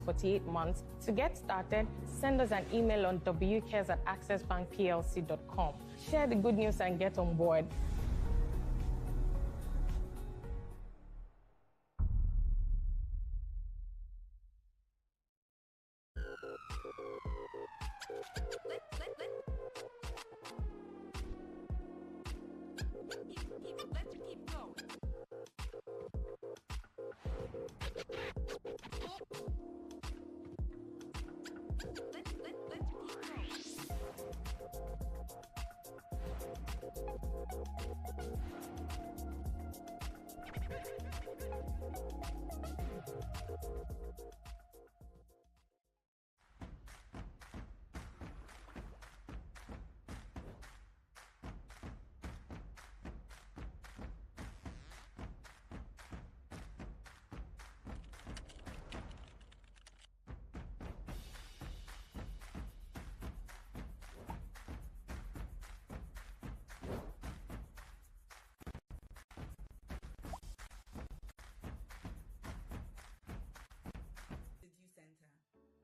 48 months. To get started, send us an email on wcares@accessbankplc.com. Share the good news and get on board.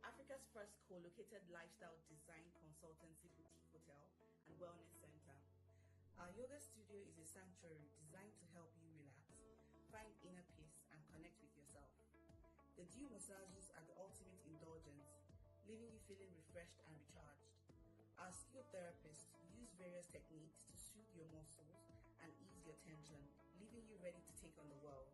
Africa's first co-located lifestyle design consultancy boutique hotel and wellness center. Our yoga studio is a sanctuary designed to help you relax, find inner peace, and connect with yourself. The dew massages are the ultimate indulgence, leaving you feeling refreshed and recharged. Our skilled therapists use various techniques to soothe your muscles and ease your tension, leaving you ready to take on the world.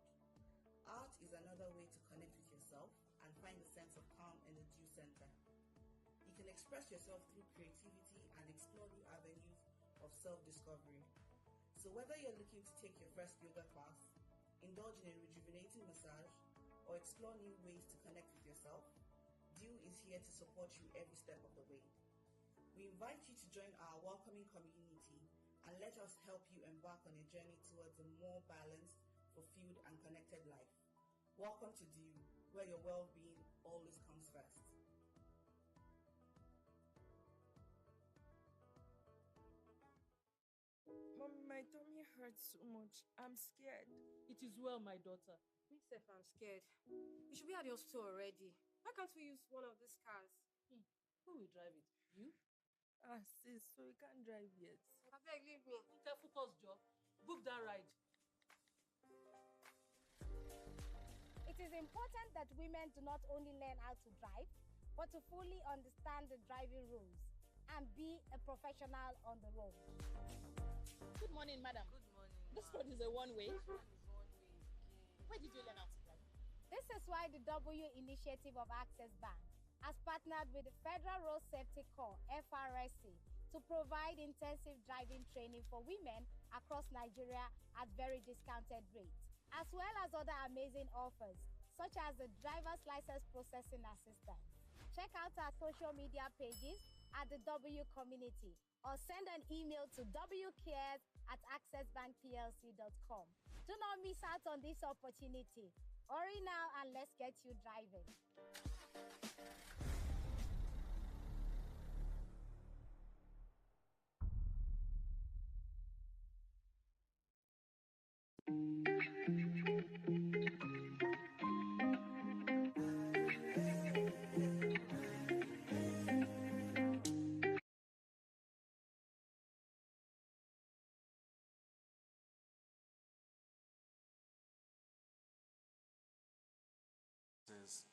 Art is another way to connect with yourself and find a sense of calm in the Dew Center. You can express yourself through creativity and explore new avenues of self-discovery. So whether you're looking to take your first yoga class, indulge in a rejuvenating massage, or explore new ways to connect with yourself, Dew is here to support you every step of the way. We invite you to join our welcoming community and let us help you embark on a journey towards a more balanced, fulfilled, and connected life. Welcome to Dew, where your well-being always comes first. Mommy, my tummy hurts so much. I'm scared. It is well, my daughter. Me self, I'm scared. We should be at the hospital already. Why can't we use one of these cars? Who will drive it? You? Sis, so you can't drive yet. I beg, leave me. Focus, Joe. Book that ride. It is important that women do not only learn how to drive, but to fully understand the driving rules and be a professional on the road. Good morning, madam. Good morning. This road is a one-way. This one is one way again. Where did you learn how to drive? This is why the W initiative of Access Bank has partnered with the Federal Road Safety Corps, FRSC, to provide intensive driving training for women across Nigeria at very discounted rates, as well as other amazing offers, such as the driver's license processing assistance. Check out our social media pages at the W Community or send an email to wcares@accessbankplc.com. Do not miss out on this opportunity. Hurry now and let's get you driving.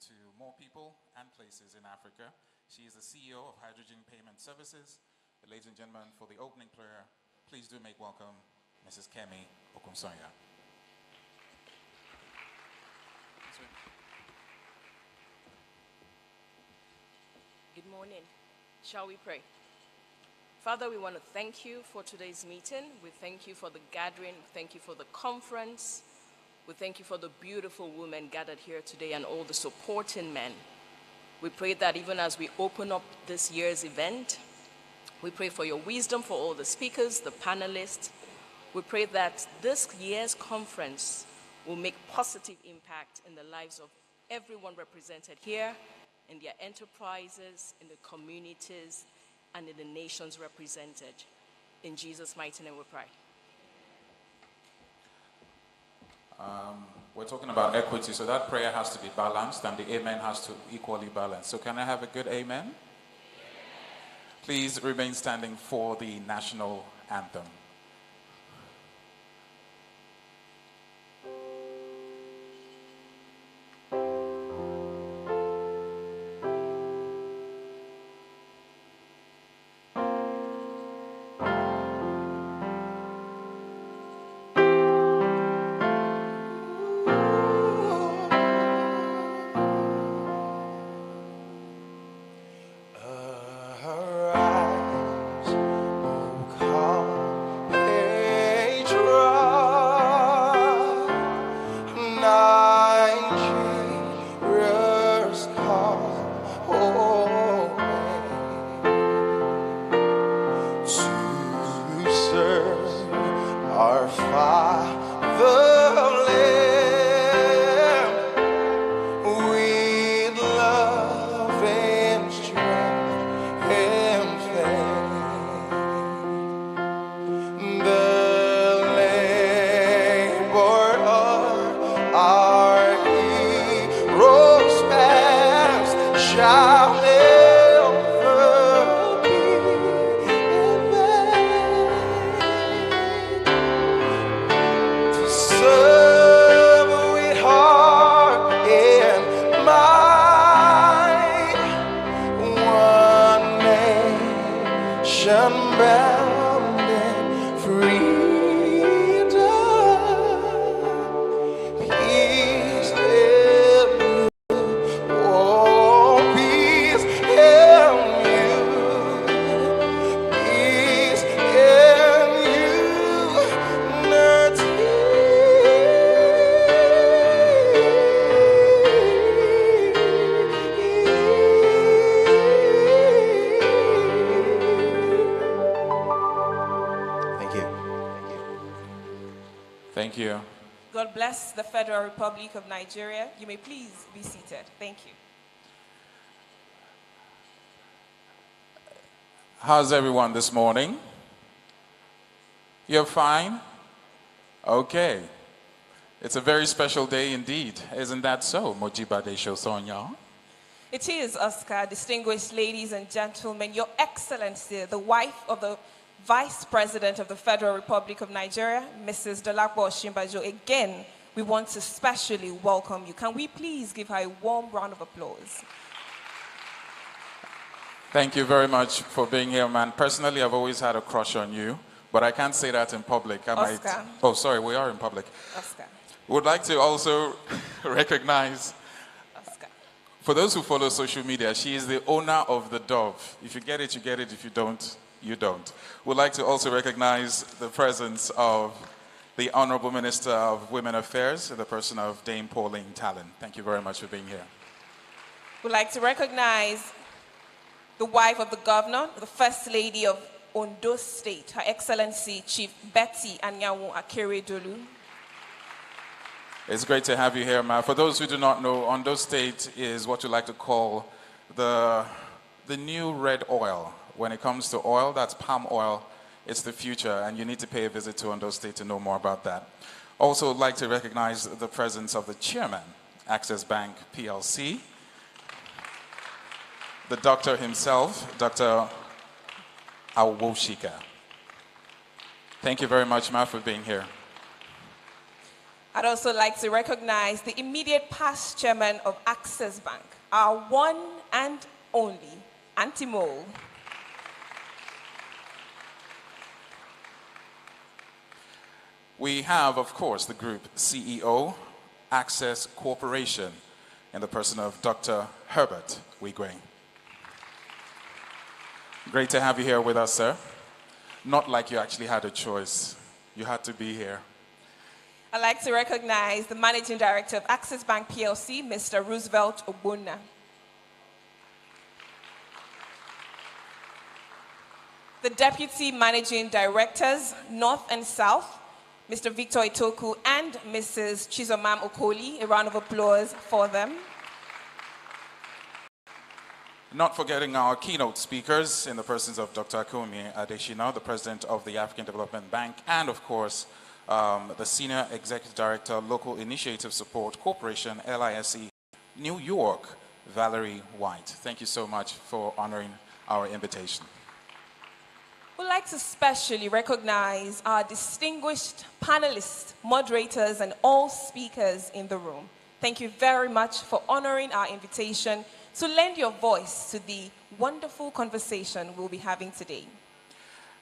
To more people and places in Africa. She is the CEO of Hydrogen Payment Services. Ladies and gentlemen, for the opening prayer, please do make welcome Mrs. Kemi Okunsonya. Good morning. Shall we pray? Father, we want to thank you for today's meeting. We thank you for the gathering. We thank you for the conference. We thank you for the beautiful women gathered here today and all the supporting men. We pray that even as we open up this year's event, we pray for your wisdom for all the speakers, the panelists. We pray that this year's conference will make positive impact in the lives of everyone represented here, in their enterprises, in the communities, and in the nations represented. In Jesus' mighty name we pray. We're talking about equity, so that prayer has to be balanced and the amen has to equally balance. So can I have a good amen? Please remain standing for the national anthem. Thank you. God bless the Federal Republic of Nigeria. You may please be seated. Thank you. How's everyone this morning? You're fine? Okay. It's a very special day indeed. Isn't that so, Mojibade Shosonya? It is, Oscar, distinguished ladies and gentlemen, Your Excellency, the wife of the Vice President of the Federal Republic of Nigeria, Mrs. Dolapo Osinbajo. Again, we want to specially welcome you. Can we please give her a warm round of applause? Thank you very much for being here, man. Personally, I've always had a crush on you, but I can't say that in public. Oscar. Oh, sorry, we are in public. Oscar. Would like to also recognize, Oscar. For those who follow social media, she is the owner of the Dove. If you get it, you get it. If you don't, you don't. We'd like to also recognize the presence of the Honorable Minister of Women Affairs, in the person of Dame Pauline Talon. Thank you very much for being here. We'd like to recognize the wife of the governor, the First Lady of Ondo State, Her Excellency Chief Betty Anyanwu Akeredolu. It's great to have you here, ma. For those who do not know, Ondo State is what you like to call the new red oil. When it comes to oil, that's palm oil. It's the future, and you need to pay a visit to Ondo State to know more about that. Also, I'd like to recognize the presence of the chairman, Access Bank PLC, the doctor himself, Dr. Awoshika. Thank you very much, ma, for being here. I'd also like to recognize the immediate past chairman of Access Bank, our one and only Auntie Mo. We have, of course, the group CEO, Access Corporation, in the person of Dr. Herbert Wigwe. Great to have you here with us, sir. Not like you actually had a choice. You had to be here. I'd like to recognize the Managing Director of Access Bank PLC, Mr. Roosevelt Ogbonna. The Deputy Managing Directors, North and South, Mr. Victor Itoku and Mrs. Chizomam Okoli. A round of applause for them. Not forgetting our keynote speakers in the persons of Dr. Akumi Adeshina, the President of the African Development Bank, and of course, the Senior Executive Director, Local Initiative Support Corporation, LISE, New York, Valerie White. Thank you so much for honoring our invitation. We'd like to specially recognize our distinguished panelists, moderators, and all speakers in the room. Thank you very much for honoring our invitation to lend your voice to the wonderful conversation we'll be having today.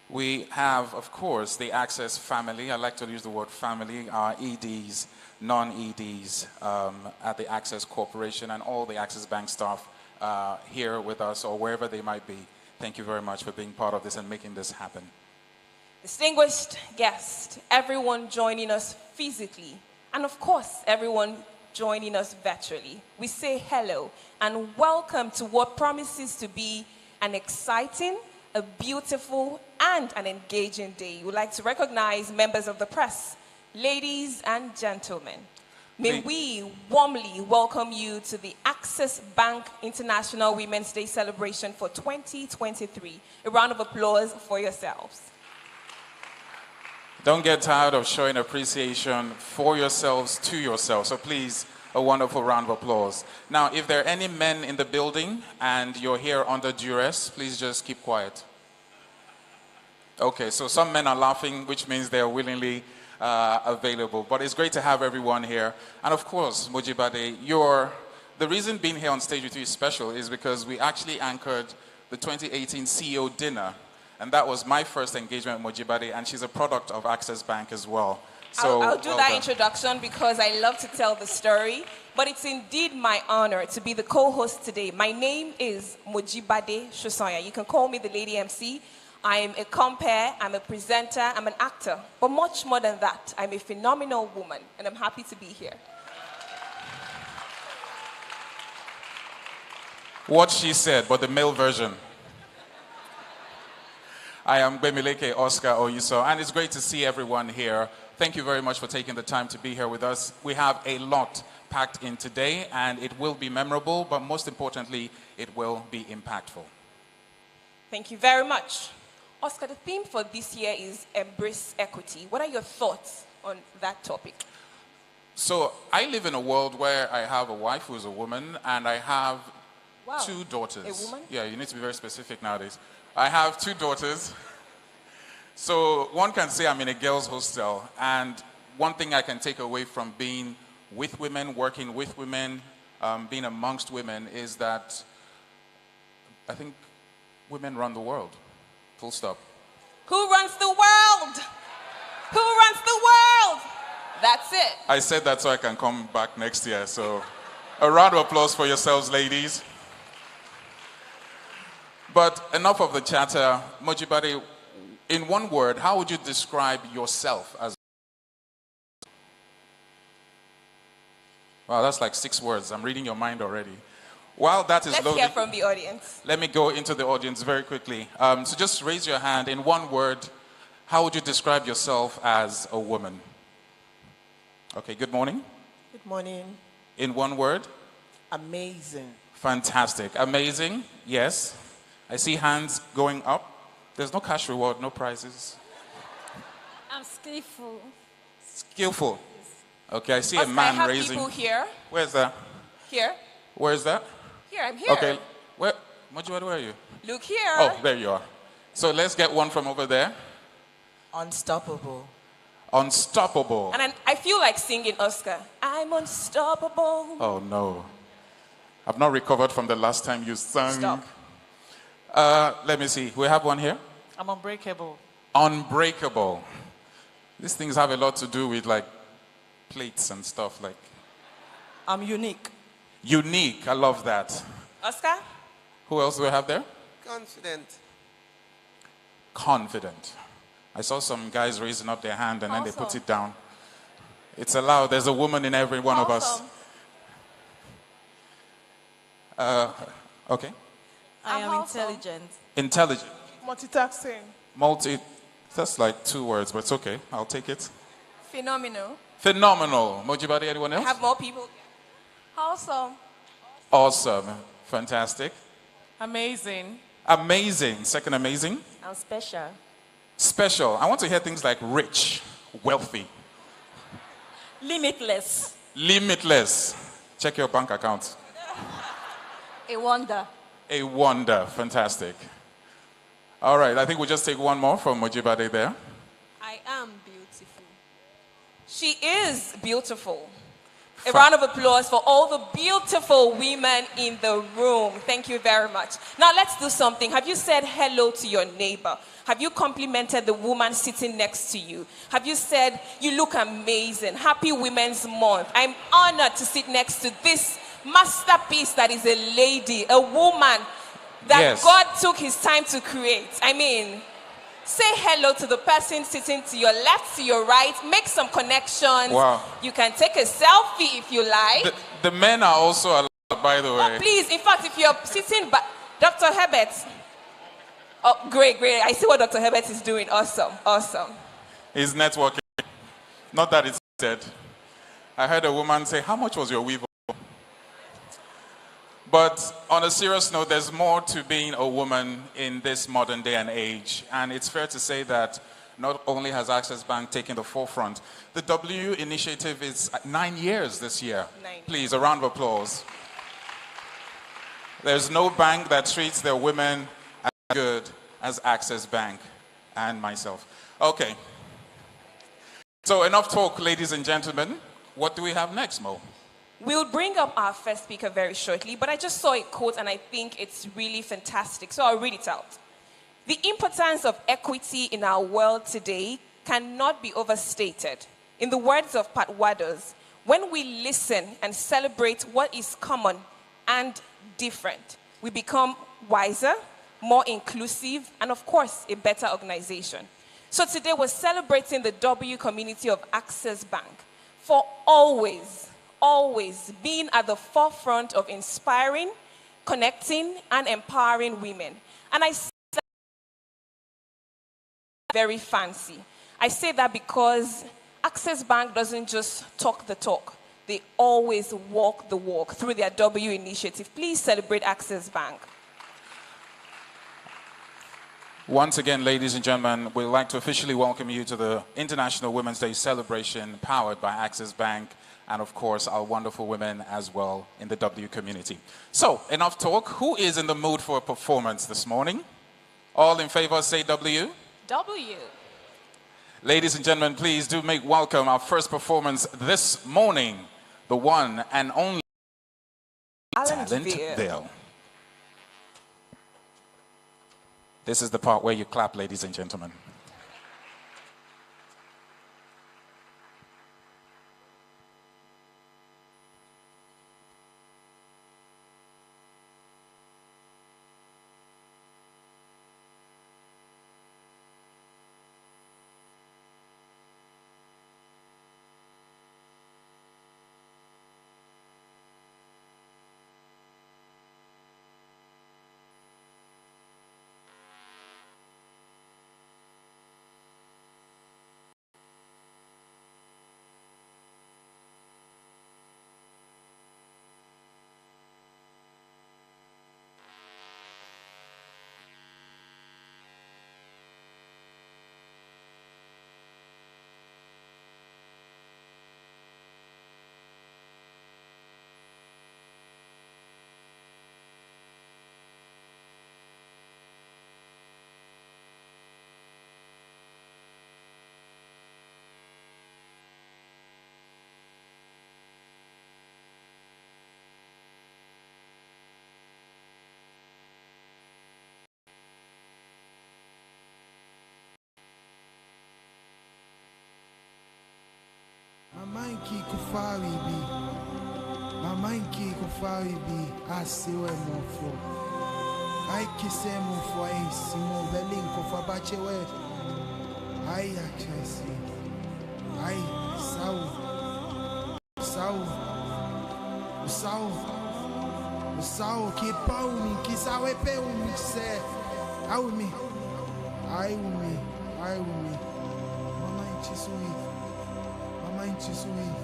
We have, of course, the Access family. I like to use the word family, our EDs, non-EDs at the Access Corporation, and all the Access Bank staff here with us or wherever they might be. Thank you very much for being part of this and making this happen. Distinguished guests, everyone joining us physically, and of course, everyone joining us virtually. We say hello and welcome to what promises to be an exciting, a beautiful, and an engaging day. We'd like to recognize members of the press, ladies and gentlemen. May we warmly welcome you to the Access Bank International Women's Day celebration for 2023. A round of applause for yourselves. Don't get tired of showing appreciation for yourselves to yourselves. So please, a wonderful round of applause. Now, if there are any men in the building and you're here under duress, please just keep quiet. Okay, so some men are laughing, which means they're willingly available. But it's great to have everyone here. And of course, Mojibade, the reason being here on stage with you is special is because we actually anchored the 2018 CEO dinner. And that was my first engagement with Mojibade, and she's a product of Access Bank as well. So I'll do that introduction because I love to tell the story. But it's indeed my honor to be the co-host today. My name is Mojibade Shosonya. You can call me the Lady MC. I'm a compere, I'm a presenter, I'm an actor. But much more than that, I'm a phenomenal woman, and I'm happy to be here. What she said, but the male version. I am Bemileke Oscar Oyuso, and it's great to see everyone here. Thank you very much for taking the time to be here with us. We have a lot packed in today, and it will be memorable, but most importantly, it will be impactful. Thank you very much. Oscar, the theme for this year is Embrace Equity. What are your thoughts on that topic? So I live in a world where I have a wife who is a woman, and I have two daughters. A woman? Yeah, you need to be very specific nowadays. I have two daughters. So one can say I'm in a girls' hostel, and one thing I can take away from being with women, working with women, being amongst women is that I think women run the world. Full stop. Who runs the world? Who runs the world? That's it. I said that so I can come back next year. So a round of applause for yourselves, ladies. But enough of the chatter. Mojibade, in one word, how would you describe yourself as? Wow, that's like 6 words. I'm reading your mind already. While that is Let's loading, hear from the audience. let me go into the audience very quickly. So just raise your hand. In one word, how would you describe yourself as a woman? Okay, good morning. Good morning. In one word? Amazing. Fantastic. Amazing, yes. I see hands going up. There's no cash reward, no prizes. I'm skillful. Skillful. Okay, I see Oscar, a man I have raising. people here. Where's that? Here. Where's that? Here, I'm here. Okay, where are you? Look here. Oh, there you are. So let's get one from over there. Unstoppable. Unstoppable. And I feel like singing, Oscar. I'm unstoppable. Oh, no. I've not recovered from the last time you sang. Stop. Let me see. We have one here. I'm unbreakable. Unbreakable. These things have a lot to do with like plates and stuff like. I'm unique. Unique. I love that. Oscar? Who else do we have there? Confident. Confident. I saw some guys raising up their hand and then they put Awesome. it down. It's allowed. There's a woman in every one of us. Okay. I am intelligent. Intelligent. Multitasking. That's like 2 words, but it's okay. I'll take it. Phenomenal. Phenomenal. Mojibade, anyone I else? have more people. Awesome. Awesome. Fantastic. Amazing. Amazing. Second amazing. I'm special. Special. I want to hear things like rich. wealthy. Limitless. Limitless. Check your bank account. A wonder. A wonder. Fantastic. All right, I think we'll just take one more from Mojibade there. I am beautiful. She is beautiful. A round of applause for all the beautiful women in the room. Thank you very much. Now let's do something. Have you said hello to your neighbor? Have you complimented the woman sitting next to you? Have you said, you look amazing? Happy Women's Month. I'm honored to sit next to this masterpiece that is a lady, a woman that Yes. God took his time to create. I mean, say hello to the person sitting to your left, to your right. Make some connections. Wow. You can take a selfie if you like. The men are also allowed, by the way. Oh, please, in fact, if you're sitting back, Dr. Herbert. Oh, great. I see what Dr. Herbert is doing. Awesome. He's networking. Not that it's said. I heard a woman say, how much was your weave? But on a serious note, there's more to being a woman in this modern day and age. And it's fair to say that not only has Access Bank taken the forefront, the W initiative is 9 years this year. 9. Please, a round of applause. There's no bank that treats their women as good as Access Bank and myself. Okay. So enough talk, ladies and gentlemen. What do we have next, Mo? We'll bring up our first speaker very shortly, but I just saw a quote and I think it's really fantastic, so I'll read it out. The importance of equity in our world today cannot be overstated. In the words of Pat Wadders, when we listen and celebrate what is common and different, we become wiser, more inclusive, and of course, a better organization. So today we're celebrating the W community of Access Bank for always being at the forefront of inspiring, connecting, and empowering women. And I say that very fancy. I say that because Access Bank doesn't just talk the talk. They always walk the walk through their W initiative. Please celebrate Access Bank. Once again, ladies and gentlemen, we'd like to officially welcome you to the International Women's Day celebration powered by Access Bank and, of course, our wonderful women as well in the W community. So, enough talk. Who is in the mood for a performance this morning? All in favor, say W. W. Ladies and gentlemen, please do make welcome our first performance this morning, the one and only Talentville. This is the part where you clap, ladies and gentlemen. Mamanki kufari bi, mamanki kufari bi, asiwe mufo. Ai kise mufo ai simo belin kufa bachewe. Ai achasi, ai sau ki pauni ki sawe pe umi se, ai umi, mama inchisui. Mamãe te suí.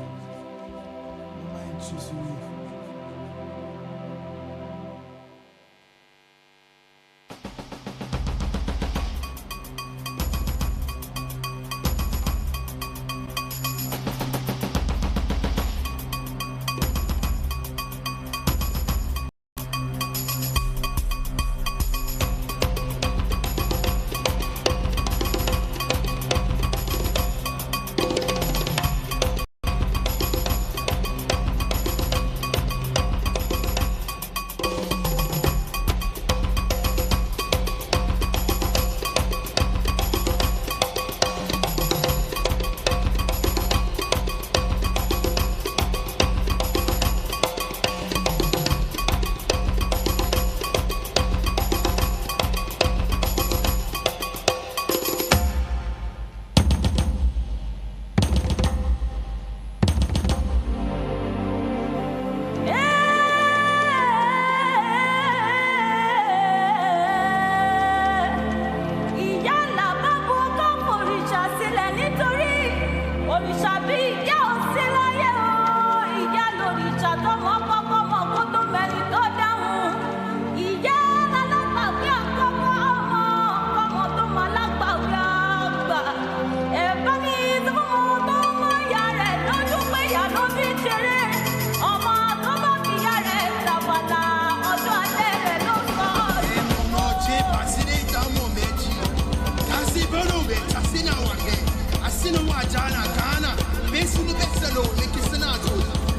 Jana Ghana, Besu no Bessalo, Nikisanato,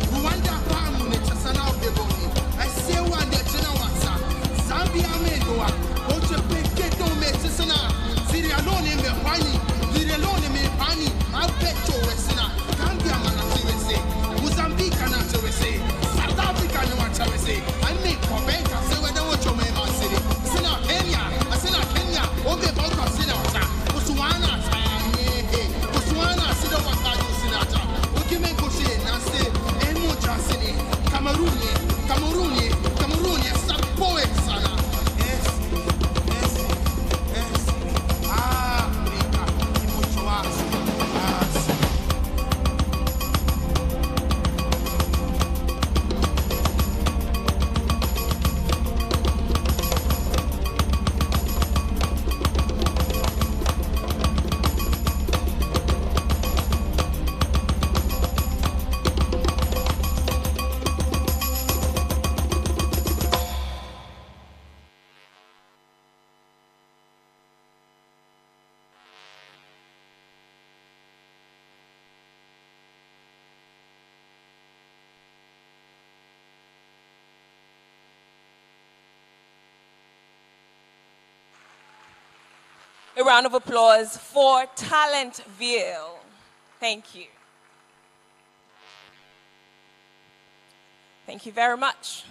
Rwanda Pamu, Chasana Beboni. I say one day, Chinawasa, Zambia Mendoa, Oche Peketo Messana, Syria Lone me Pani, Syria Lone me Pani, Alpecho Wesina, Gambia Manatawese, Mozambique Anatawese, South Africa Anatawese, I make Quebec, I say whether what you may city, Sina Kenya, I Sina Kenya, Obe Boka Sinata, Botswana, Botswana, Sida Wakayo Sinata, Okime Koshe, Nase, Emo Jansini, Cameroon, some poets, Sana. Yes. A round of applause for Talentville. Thank you. Thank you very much.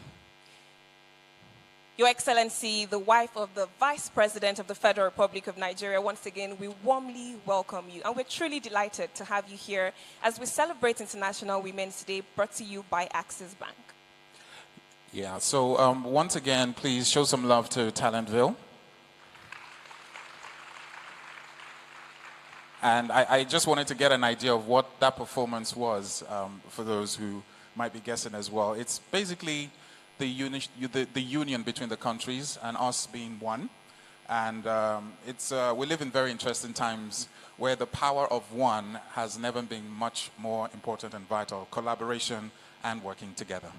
Your Excellency, the wife of the Vice President of the Federal Republic of Nigeria, once again, we warmly welcome you. And we're truly delighted to have you here as we celebrate International Women's Day, brought to you by Access Bank. Yeah, so once again, please show some love to Talentville. And I just wanted to get an idea of what that performance was for those who might be guessing as well. It's basically the union between the countries and us being one. And we live in very interesting times where the power of one has never been much more important and vital. Collaboration and working together.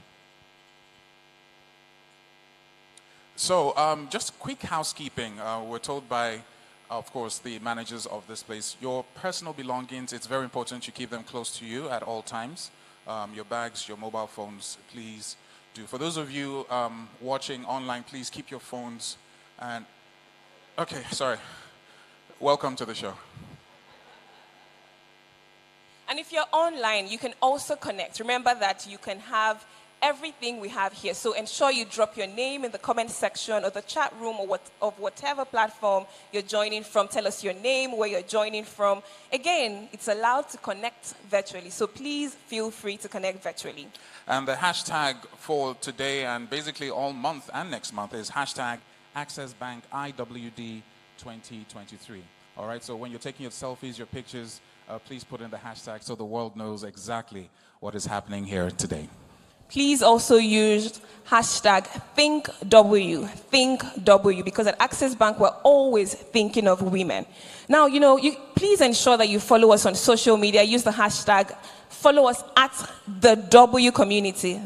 So just quick housekeeping. We're told by, of course, the managers of this place, your personal belongings, it's very important you keep them close to you at all times. Your bags, your mobile phones, please do. For those of you watching online, please keep your phones and... Okay, sorry. Welcome to the show. And if you're online, you can also connect. Remember that you can have everything we have here. So ensure you drop your name in the comment section or the chat room or of whatever platform you're joining from. Tell us your name, where you're joining from. Again, it's allowed to connect virtually. So please feel free to connect virtually. And the hashtag for today and basically all month and next month is hashtag AccessBankIWD 2023. All right, so when you're taking your selfies, your pictures, please put in the hashtag so the world knows exactly what is happening here today. Please also use hashtag ThinkW, because at Access Bank, we're always thinking of women. Now, please ensure that you follow us on social media. Use the hashtag, follow us at the W Community,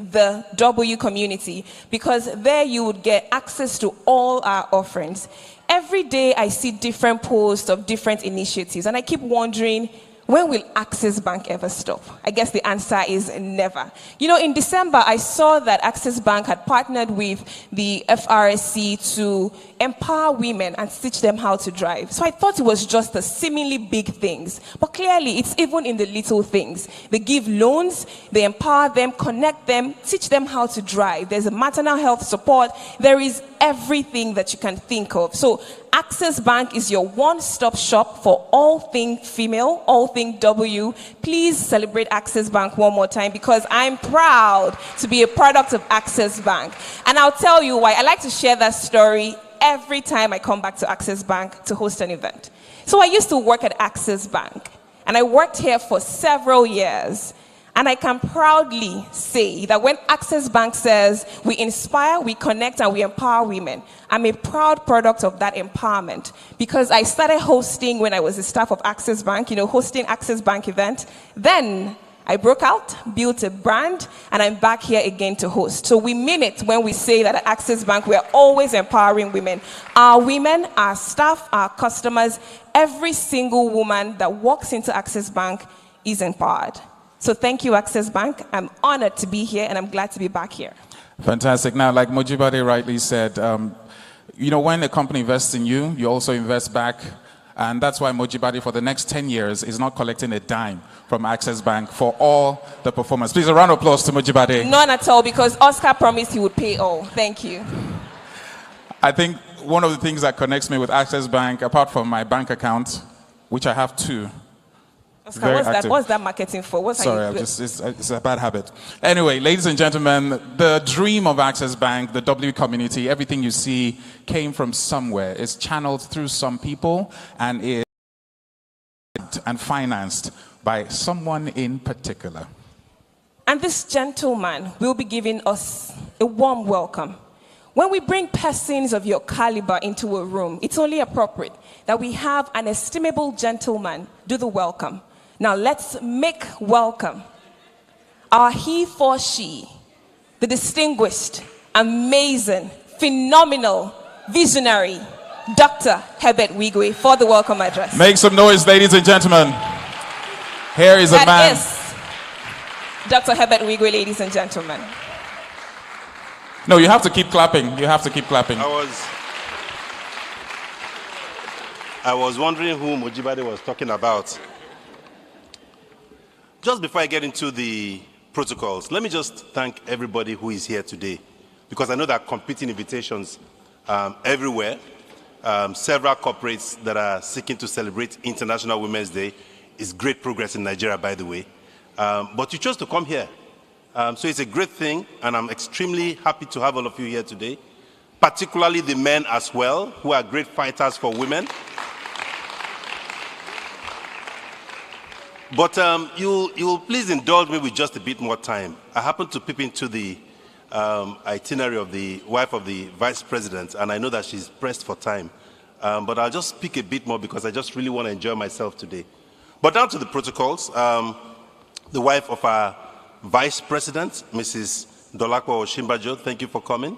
because there you would get access to all our offerings. Every day I see different posts of different initiatives, and I keep wondering, when will Access Bank ever stop? I guess the answer is never. In December, I saw that Access Bank had partnered with the FRSC to empower women and teach them how to drive. So I thought it was just the seemingly big things. But clearly, it's even in the little things. They give loans, they empower them, connect them, teach them how to drive. There's a maternal health support. There is everything that you can think of. So Access Bank is your one-stop shop for all things female, all things W. Please celebrate Access Bank one more time, because I'm proud to be a product of Access Bank. And I'll tell you why. I like to share that story every time I come back to Access Bank to host an event. So I used to work at Access Bank, and I worked here for several years. And I can proudly say that when Access Bank says we inspire, we connect, and we empower women, I'm a proud product of that empowerment, because I started hosting when I was the staff of Access Bank, hosting Access Bank event. Then I broke out, built a brand, and I'm back here again to host. So we mean it when we say that at Access Bank, we are always empowering women. Our women, our staff, our customers, every single woman that walks into Access Bank is empowered. So thank you, Access Bank. I'm honored to be here, and I'm glad to be back here. Fantastic. Now, like Mojibade rightly said, you know, when a company invests in you, you also invest back. And that's why Mojibade, for the next 10 years, is not collecting a dime from Access Bank for all the performance. Please, a round of applause to Mojibade. None at all, because Oscar promised he would pay all. Thank you. I think one of the things that connects me with Access Bank, apart from my bank account, which I have two. Oscar, what's that marketing for? Sorry, it's a bad habit. Anyway, ladies and gentlemen, the dream of Access Bank, the W community, everything you see came from somewhere. It's channeled through some people and is financed by someone in particular. And this gentleman will be giving us a warm welcome. When we bring persons of your caliber into a room, it's only appropriate that we have an estimable gentleman do the welcome. Now let's make welcome our he for she, the distinguished, amazing, phenomenal, visionary, Dr. Herbert Wigwe for the welcome address. Make some noise, ladies and gentlemen. Here is a man. That is Dr. Herbert Wigwe, ladies and gentlemen. No, you have to keep clapping. You have to keep clapping. I was wondering who Mojibade was talking about. Just before I get into the protocols, let me just thank everybody who is here today, because I know there are competing invitations everywhere. Several corporates that are seeking to celebrate International Women's Day. It's great progress in Nigeria, by the way. But you chose to come here. So it's a great thing, and I'm extremely happy to have all of you here today, particularly the men as well, who are great fighters for women. But you'll please indulge me with just a bit more time. I happened to peep into the itinerary of the wife of the vice president, and I know that she's pressed for time. But I'll just speak a bit more because I just really want to enjoy myself today. But down to the protocols, the wife of our vice president, Mrs. Dolakwa Oshimbajo, thank you for coming.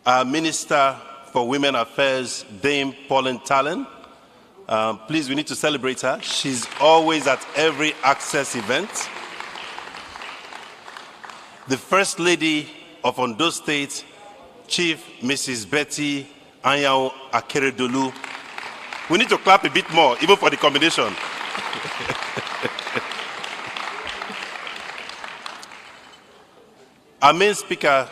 Our Minister for Women Affairs, Dame Pauline Talen. Please, we need to celebrate her. She's always at every Access event. The First Lady of Ondo State, Chief Mrs. Betty Anyao Akeredolu. We need to clap a bit more, even for the combination. Our main speaker,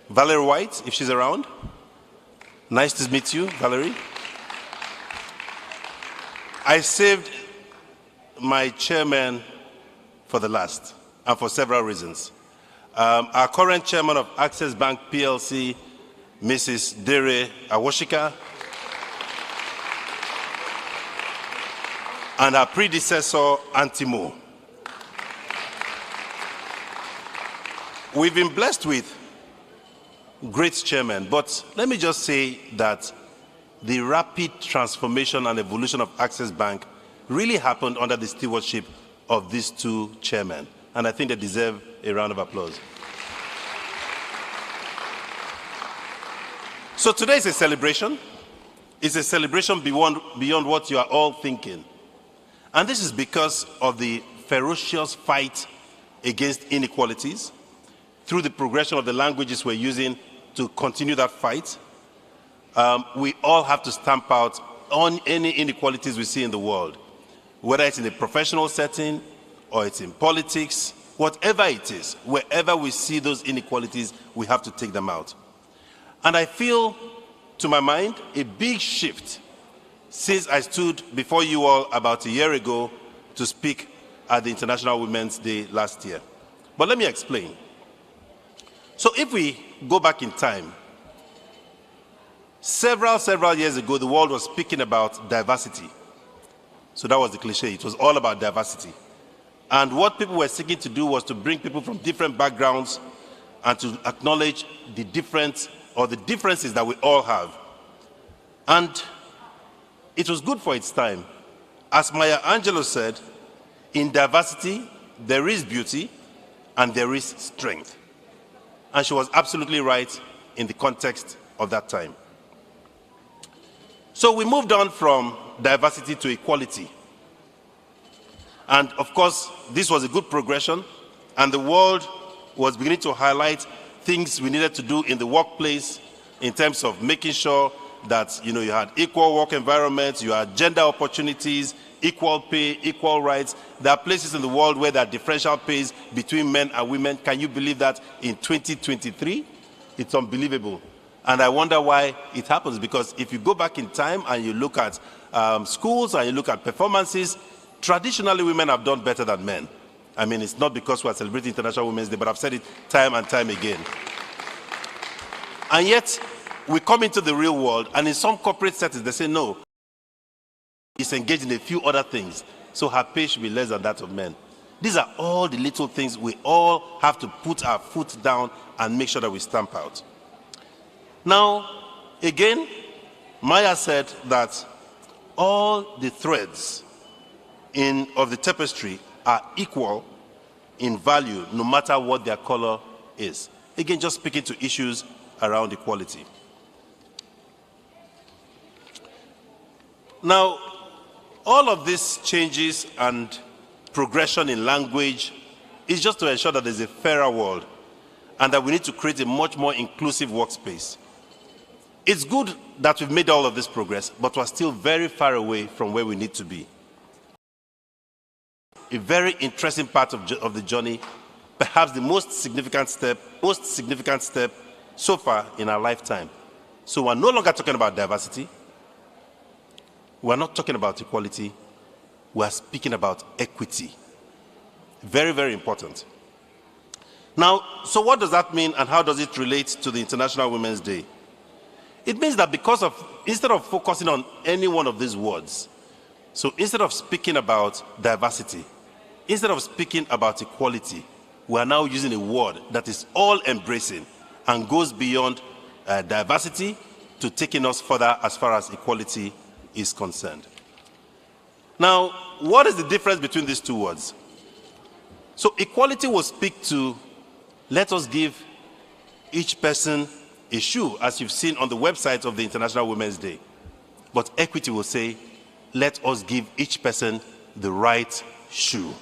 Valerie White, if she's around. Nice to meet you, Valerie. I saved my chairman for the last, and for several reasons. Our current chairman of Access Bank PLC, Mrs. Dere Awoshika, and our predecessor, Antimo. We've been blessed with great chairmen, but let me just say that the rapid transformation and evolution of Access Bank really happened under the stewardship of these two chairmen, and I think they deserve a round of applause. So today is a celebration. It's a celebration beyond what you are all thinking. And this is because of the ferocious fight against inequalities, through the progression of the languages we're using to continue that fight. We all have to stamp out on any inequalities we see in the world, whether it's in a professional setting or it's in politics, whatever it is, wherever we see those inequalities, we have to take them out. And I feel, to my mind, a big shift since I stood before you all about a year ago to speak at the International Women's Day last year. But let me explain. So if we go back in time, several years ago, the world was speaking about diversity. So that was the cliche. It was all about diversity. And what people were seeking to do was to bring people from different backgrounds and to acknowledge the differences that we all have. And it was good for its time. As Maya Angelou said, in diversity, there is beauty and there is strength. And she was absolutely right in the context of that time. So we moved on from diversity to equality. And of course, this was a good progression, and the world was beginning to highlight things we needed to do in the workplace in terms of making sure that you had equal work environments, you had gender opportunities, equal pay, equal rights. There are places in the world where there are differential pays between men and women. Can you believe that in 2023? It's unbelievable. And I wonder why it happens, because if you go back in time and you look at schools and you look at performances, traditionally women have done better than men. I mean, it's not because we're celebrating International Women's Day, but I've said it time and time again. And yet, we come into the real world, and in some corporate settings, they say, no, he's engaged in a few other things, so her pay should be less than that of men. These are all the little things we all have to put our foot down and make sure that we stamp out. Now, again, Maya said that all the threads of the tapestry are equal in value, no matter what their color is. Again, just speaking to issues around equality. Now, all of these changes and progression in language is just to ensure that there's a fairer world and that we need to create a much more inclusive workspace. It's good that we've made all of this progress, but we're still very far away from where we need to be. A very interesting part of the journey, perhaps the most significant step so far in our lifetime. So we're no longer talking about diversity. We're not talking about equality. We're speaking about equity. Very, very important. Now, so what does that mean, and how does it relate to the International Women's Day? It means that instead of focusing on any one of these words, so instead of speaking about diversity, instead of speaking about equality, we are now using a word that is all-embracing and goes beyond diversity to taking us further as far as equality is concerned. Now, what is the difference between these two words? So equality will speak to, let us give each person a shoe, as you've seen on the website of the International Women's Day. But equity will say, let us give each person the right shoe.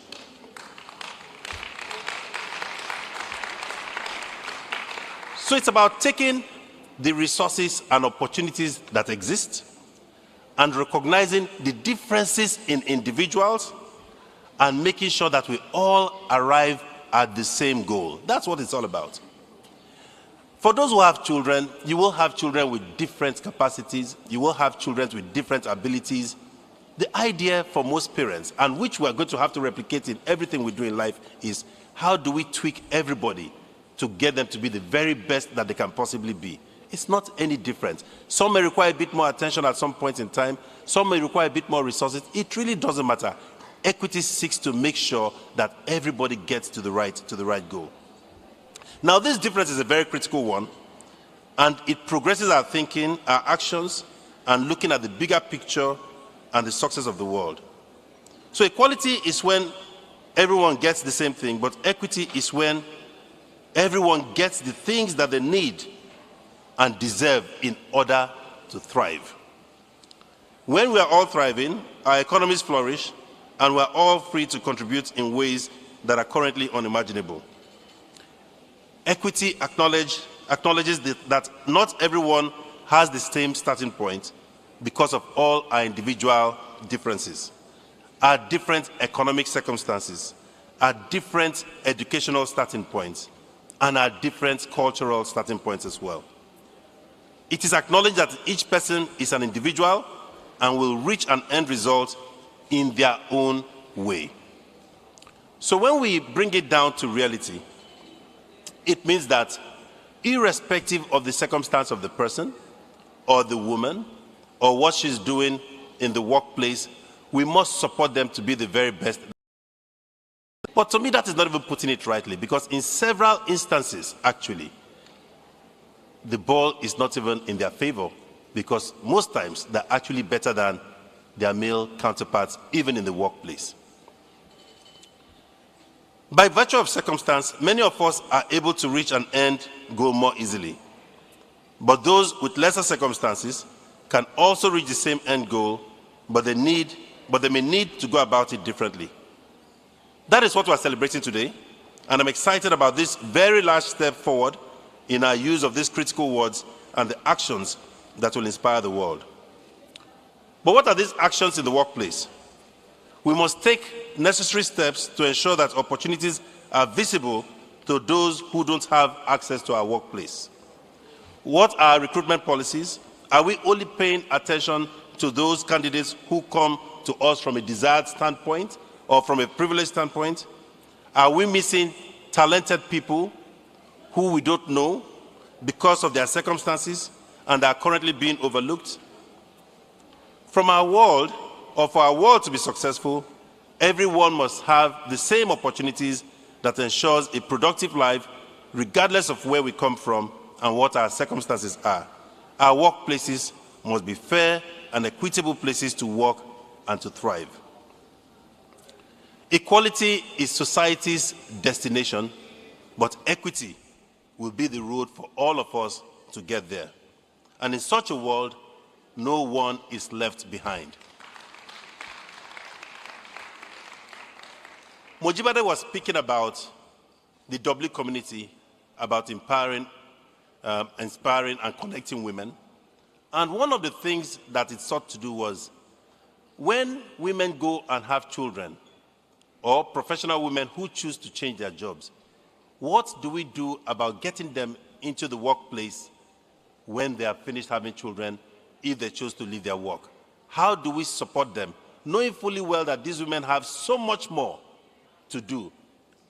So it's about taking the resources and opportunities that exist and recognizing the differences in individuals and making sure that we all arrive at the same goal. That's what it's all about. For those who have children, you will have children with different capacities. You will have children with different abilities. The idea for most parents, and which we're going to have to replicate in everything we do in life, is how do we tweak everybody to get them to be the very best that they can possibly be? It's not any different. Some may require a bit more attention at some point in time. Some may require a bit more resources. It really doesn't matter. Equity seeks to make sure that everybody gets to the right goal. Now, this difference is a very critical one, and it progresses our thinking, our actions, and looking at the bigger picture and the success of the world. So equality is when everyone gets the same thing, but equity is when everyone gets the things that they need and deserve in order to thrive. When we are all thriving, our economies flourish, and we're all free to contribute in ways that are currently unimaginable. Equity acknowledges that not everyone has the same starting point because of all our individual differences, our different economic circumstances, our different educational starting points, and our different cultural starting points as well. It is acknowledged that each person is an individual and will reach an end result in their own way. So when we bring it down to reality, it means that irrespective of the circumstance of the person or the woman or what she's doing in the workplace, we must support them to be the very best. But to me, that is not even putting it rightly, because in several instances, actually, the ball is not even in their favor, because most times they're actually better than their male counterparts, even in the workplace. By virtue of circumstance, many of us are able to reach an end goal more easily. But those with lesser circumstances can also reach the same end goal, but they may need to go about it differently. That is what we're celebrating today, and I'm excited about this very large step forward in our use of these critical words and the actions that will inspire the world. But what are these actions in the workplace? We must take necessary steps to ensure that opportunities are visible to those who don't have access to our workplace. What are our recruitment policies? Are we only paying attention to those candidates who come to us from a desired standpoint or from a privileged standpoint? Are we missing talented people who we don't know because of their circumstances and are currently being overlooked? From our world, or for our world to be successful, everyone must have the same opportunities that ensures a productive life regardless of where we come from and what our circumstances are. Our workplaces must be fair and equitable places to work and to thrive. Equality is society's destination, but equity will be the road for all of us to get there. And in such a world, no one is left behind. Mojibade was speaking about the W community, about empowering, inspiring and connecting women. And one of the things that it sought to do was, when women go and have children, or professional women who choose to change their jobs, what do we do about getting them into the workplace when they are finished having children, if they choose to leave their work? How do we support them, knowing fully well that these women have so much more to do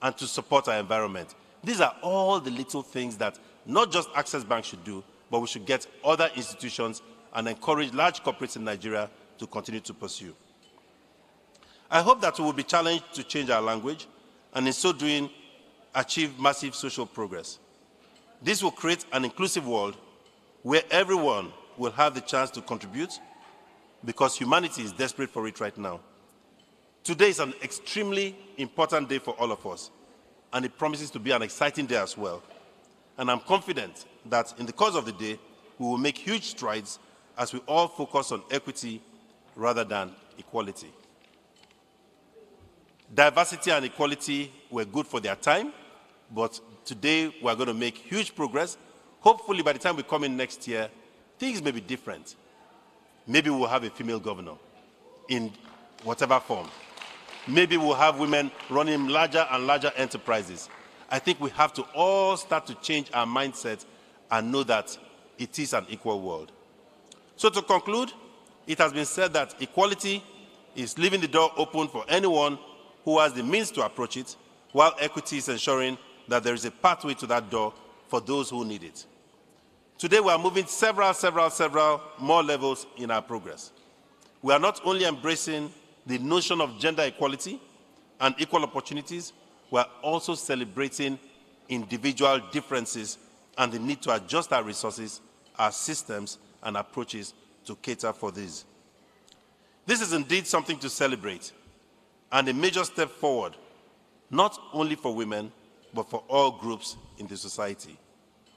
and to support our environment? These are all the little things that not just Access Bank should do, but we should get other institutions and encourage large corporates in Nigeria to continue to pursue. I hope that we will be challenged to change our language and in so doing achieve massive social progress. This will create an inclusive world where everyone will have the chance to contribute, because humanity is desperate for it right now. Today is an extremely important day for all of us, and it promises to be an exciting day as well. And I'm confident that in the course of the day, we will make huge strides as we all focus on equity rather than equality. Diversity and equality were good for their time, but today we're going to make huge progress. Hopefully by the time we come in next year, things may be different. Maybe we'll have a female governor in whatever form. Maybe we'll have women running larger and larger enterprises. I think we have to all start to change our mindset and know that it is an equal world. So to conclude, it has been said that equality is leaving the door open for anyone who has the means to approach it, while equity is ensuring that there is a pathway to that door for those who need it. Today we are moving several more levels in our progress. We are not only embracing the notion of gender equality and equal opportunities, we are also celebrating individual differences and the need to adjust our resources, our systems, and approaches to cater for these. This is indeed something to celebrate and a major step forward, not only for women, but for all groups in the society.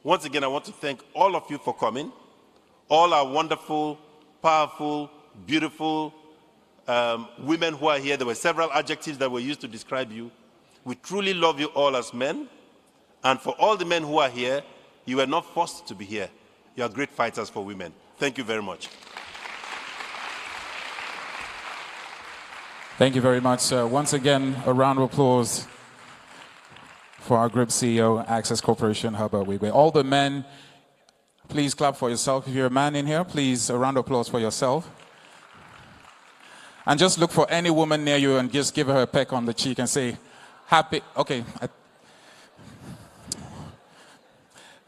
Once again, I want to thank all of you for coming, all our wonderful, powerful, beautiful women who are here. There were several adjectives that were used to describe you. We truly love you all as men. And for all the men who are here, you were not forced to be here. You are great fighters for women. Thank you very much. Thank you very much. Once again, a round of applause for our group CEO, Access Corporation, Herbert Wigwe. All the men, please clap for yourself. If you're a man in here, please, a round of applause for yourself. And just look for any woman near you and just give her a peck on the cheek and say, happy, okay.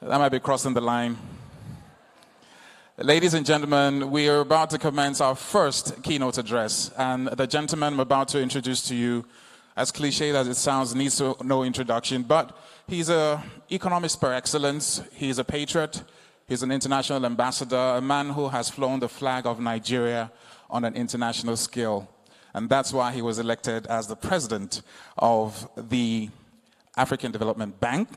That might be crossing the line. Ladies and gentlemen, we are about to commence our first keynote address. And the gentleman I'm about to introduce to you, as cliche as it sounds, needs no introduction, but he's an economist par excellence. He's a patriot. He's an international ambassador, a man who has flown the flag of Nigeria on an international scale. And that's why he was elected as the president of the African Development Bank,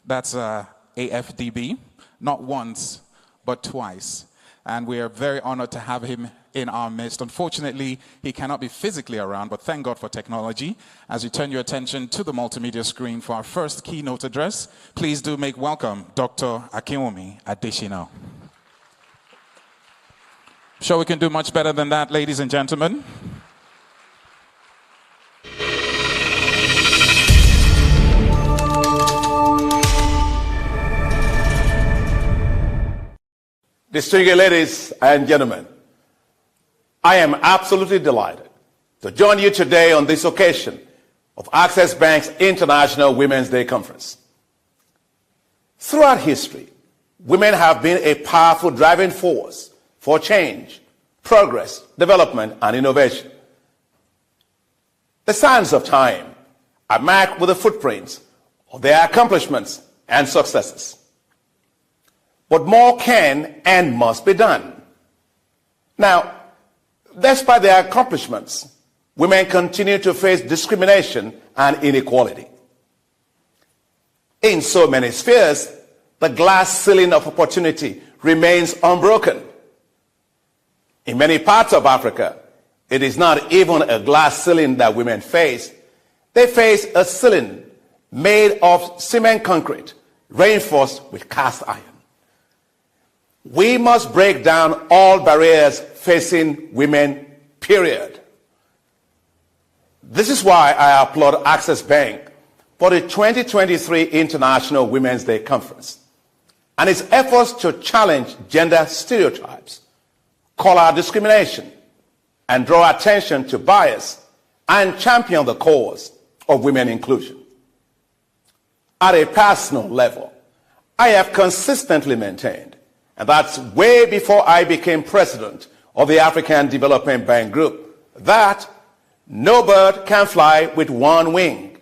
that's AFDB, not once, but twice. And we are very honored to have him in our midst. Unfortunately, he cannot be physically around, but thank God for technology. As you turn your attention to the multimedia screen for our first keynote address, please do make welcome Dr. Akinwumi Adesina. Sure we can do much better than that, ladies and gentlemen. Distinguished ladies and gentlemen, I am absolutely delighted to join you today on this occasion of Access Bank's International Women's Day Conference. Throughout history, women have been a powerful driving force for change, progress, development, and innovation. The sands of time are marked with the footprints of their accomplishments and successes. But more can and must be done. Now, despite their accomplishments, women continue to face discrimination and inequality. In so many spheres, the glass ceiling of opportunity remains unbroken. In many parts of Africa, it is not even a glass ceiling that women face. They face a ceiling made of cement concrete, reinforced with cast iron. We must break down all barriers facing women, period. This is why I applaud Access Bank for the 2023 International Women's Day Conference and its efforts to challenge gender stereotypes, call out discrimination, and draw attention to bias and champion the cause of women inclusion. At a personal level, I have consistently maintained, and that's way before I became president of the African Development Bank Group, that no bird can fly with one wing.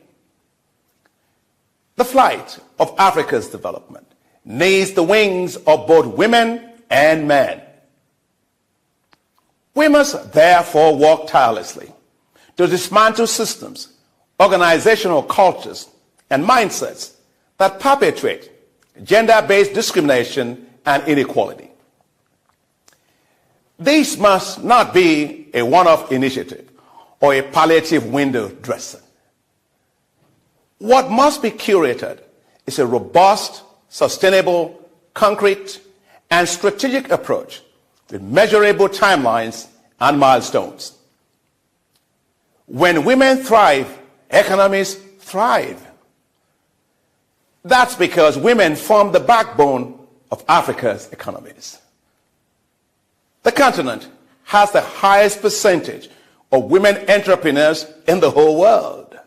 The flight of Africa's development needs the wings of both women and men. We must therefore work tirelessly to dismantle systems, organizational cultures, and mindsets that perpetuate gender-based discrimination and inequality. This must not be a one-off initiative or a palliative window dressing. What must be curated is a robust, sustainable, concrete, and strategic approach with measurable timelines and milestones. When women thrive, economies thrive. That's because women form the backbone of Africa's economies. The continent has the highest percentage of women entrepreneurs in the whole world.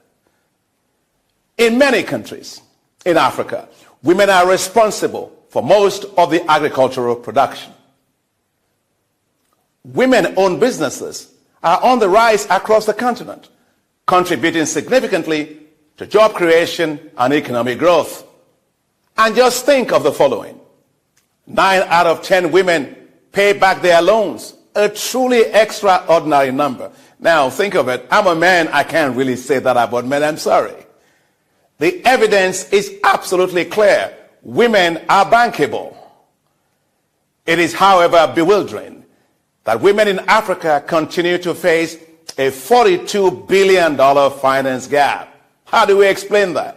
In many countries in Africa, women are responsible for most of the agricultural production. Women-owned businesses are on the rise across the continent, contributing significantly to job creation and economic growth. And just think of the following. 9 out of 10 women pay back their loans, a truly extraordinary number. Now, think of it. I'm a man. I can't really say that about men. I'm sorry. The evidence is absolutely clear. Women are bankable. It is, however, bewildering that women in Africa continue to face a $42 billion finance gap. How do we explain that?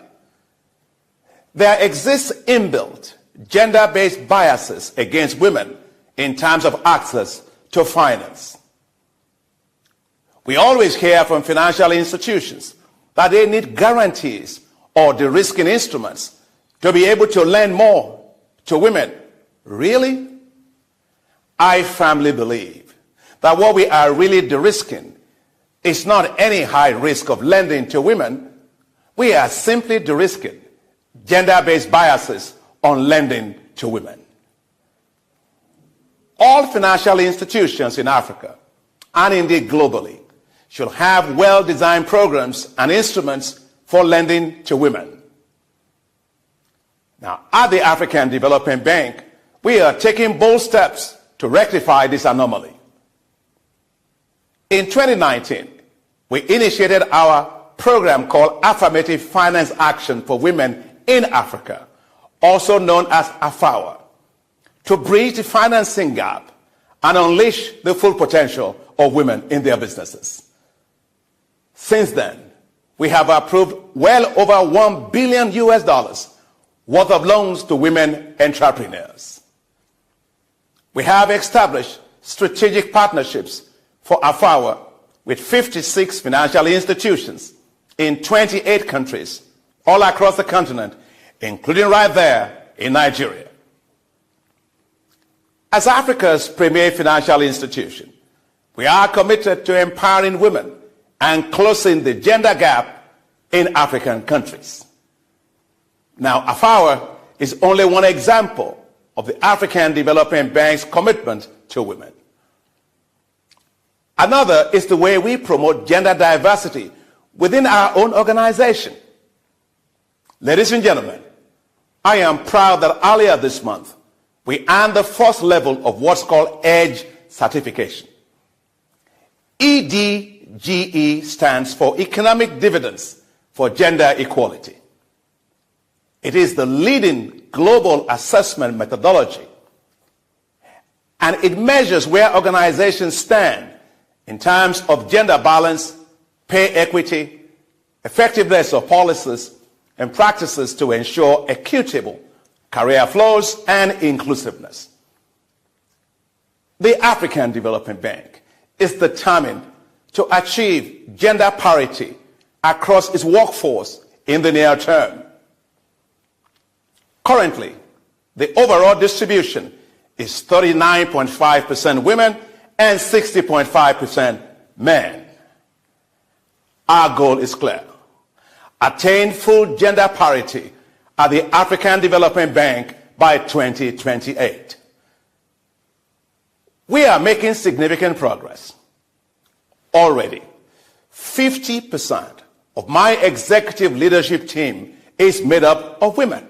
There exists inbuilt gender-based biases against women in terms of access to finance. We always hear from financial institutions that they need guarantees or de-risking instruments to be able to lend more to women. Really? I firmly believe that what we are really de-risking is not any high risk of lending to women. We are simply de-risking gender-based biases on lending to women. All financial institutions in Africa, and indeed globally, should have well-designed programs and instruments for lending to women. Now, at the African Development Bank, we are taking bold steps to rectify this anomaly. In 2019, we initiated our program called Affirmative Finance Action for Women in Africa, also known as AFAWA, to bridge the financing gap and unleash the full potential of women in their businesses. Since then, we have approved well over $1 billion worth of loans to women entrepreneurs. We have established strategic partnerships for AFAWA with 56 financial institutions in 28 countries all across the continent, including right there in Nigeria. As Africa's premier financial institution, we are committed to empowering women and closing the gender gap in African countries. Now, AFAWA is only one example of the African Development Bank's commitment to women. Another is the way we promote gender diversity within our own organization. Ladies and gentlemen, I am proud that earlier this month, we earned the first level of what's called EDGE certification. EDGE stands for Economic Dividends for Gender Equality. It is the leading global assessment methodology, and it measures where organizations stand in terms of gender balance, pay equity, effectiveness of policies and practices to ensure equitable career flows and inclusiveness. The African Development Bank is determined to achieve gender parity across its workforce in the near term. Currently, the overall distribution is 39.5% women and 60.5% men. Our goal is clear: attain full gender parity at the African Development Bank by 2028. We are making significant progress. Already, 50% of my executive leadership team is made up of women.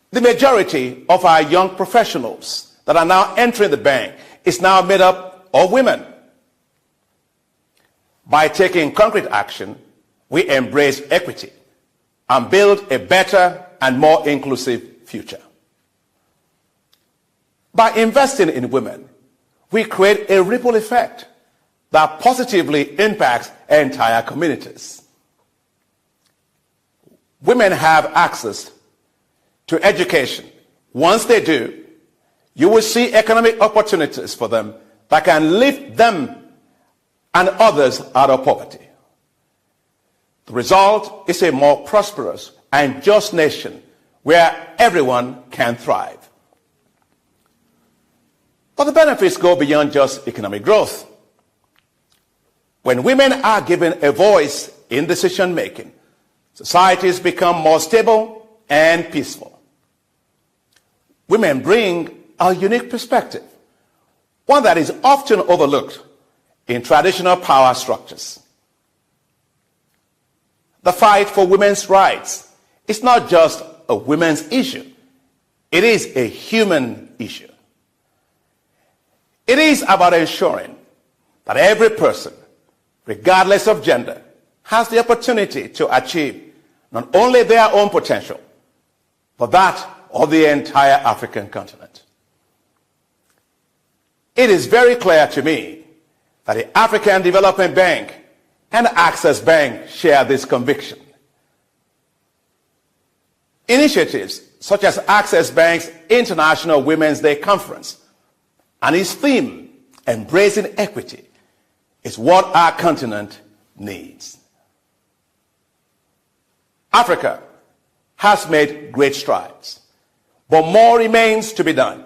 The majority of our young professionals that are now entering the bank is now made up of women. By taking concrete action, we embrace equity and build a better and more inclusive future. By investing in women, we create a ripple effect that positively impacts entire communities. Women have access to education. Once they do, you will see economic opportunities for them that can lift them and others out of poverty. The result is a more prosperous and just nation where everyone can thrive. But the benefits go beyond just economic growth. When women are given a voice in decision making, societies become more stable and peaceful. Women bring a unique perspective, one that is often overlooked in traditional power structures. The fight for women's rights is not just a women's issue. It is a human issue. It is about ensuring that every person, regardless of gender, has the opportunity to achieve not only their own potential, but that of the entire African continent. It is very clear to me that the African Development Bank and Access Bank share this conviction. Initiatives such as Access Bank's International Women's Day Conference and its theme, Embracing Equity, is what our continent needs. Africa has made great strides, but more remains to be done.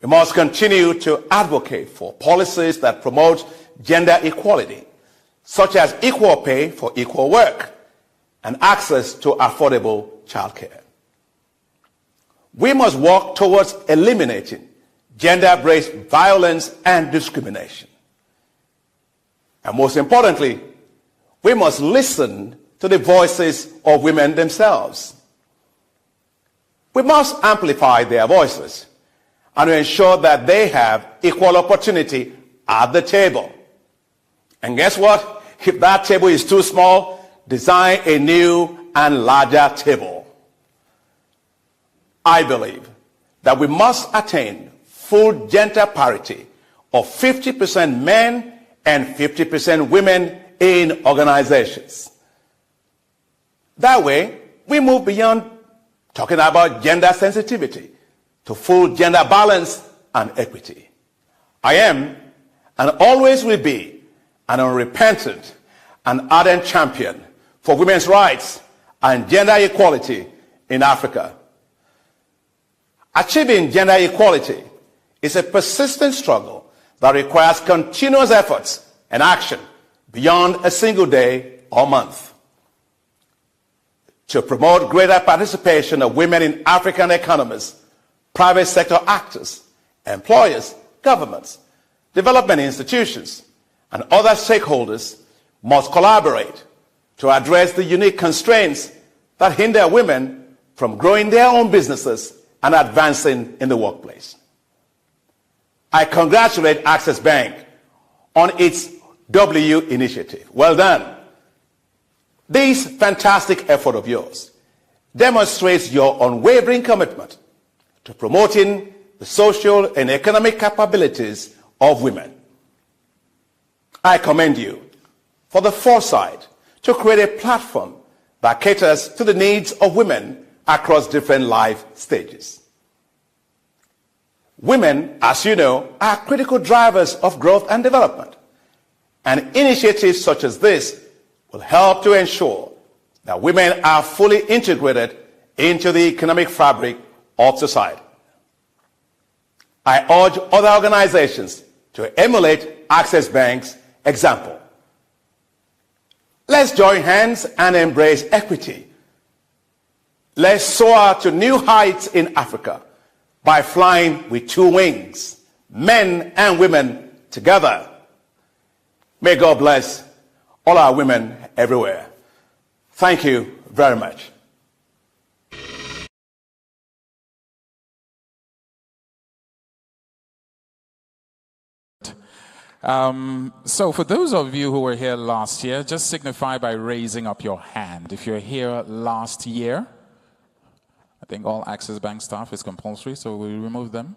We must continue to advocate for policies that promote gender equality, such as equal pay for equal work and access to affordable childcare. We must work towards eliminating gender-based violence and discrimination. And most importantly, we must listen to the voices of women themselves. We must amplify their voices and ensure that they have equal opportunity at the table. And guess what? If that table is too small, design a new and larger table. I believe that we must attain full gender parity of 50% men and 50% women in organizations. That way, we move beyond talking about gender sensitivity to full gender balance and equity. I am and always will be an unrepentant and ardent champion for women's rights and gender equality in Africa. Achieving gender equality is a persistent struggle that requires continuous efforts and action beyond a single day or month. To promote greater participation of women in African economies, private sector actors, employers, governments, development institutions, and other stakeholders must collaborate to address the unique constraints that hinder women from growing their own businesses and advancing in the workplace. I congratulate Access Bank on its W initiative. Well done. This fantastic effort of yours demonstrates your unwavering commitment to promoting the social and economic capabilities of women. I commend you for the foresight to create a platform that caters to the needs of women across different life stages. Women, as you know, are critical drivers of growth and development, and initiatives such as this will help to ensure that women are fully integrated into the economic fabric of society. I urge other organizations to emulate Access Bank's example. Let's join hands and embrace equity. Let's soar to new heights in Africa by flying with two wings, men and women together. May God bless all our women everywhere. Thank you very much. So for those of you who were here last year, just signify by raising up your hand. If you're here last year, I think all Access Bank staff is compulsory, so we remove them.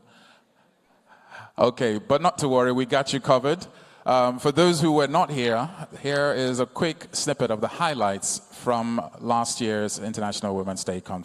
Okay, but not to worry, we got you covered. For those who were not here, here is a quick snippet of the highlights from last year's International Women's Day Conference.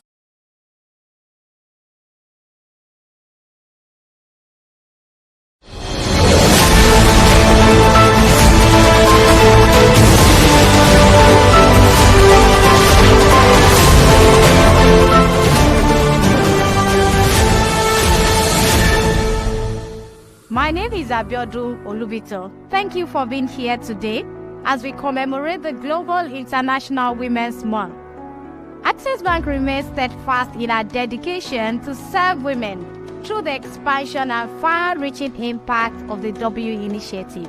My name is Abiodun Olubito. Thank you for being here today as we commemorate the Global International Women's Month. Access Bank remains steadfast in our dedication to serve women through the expansion and far-reaching impact of the W Initiative.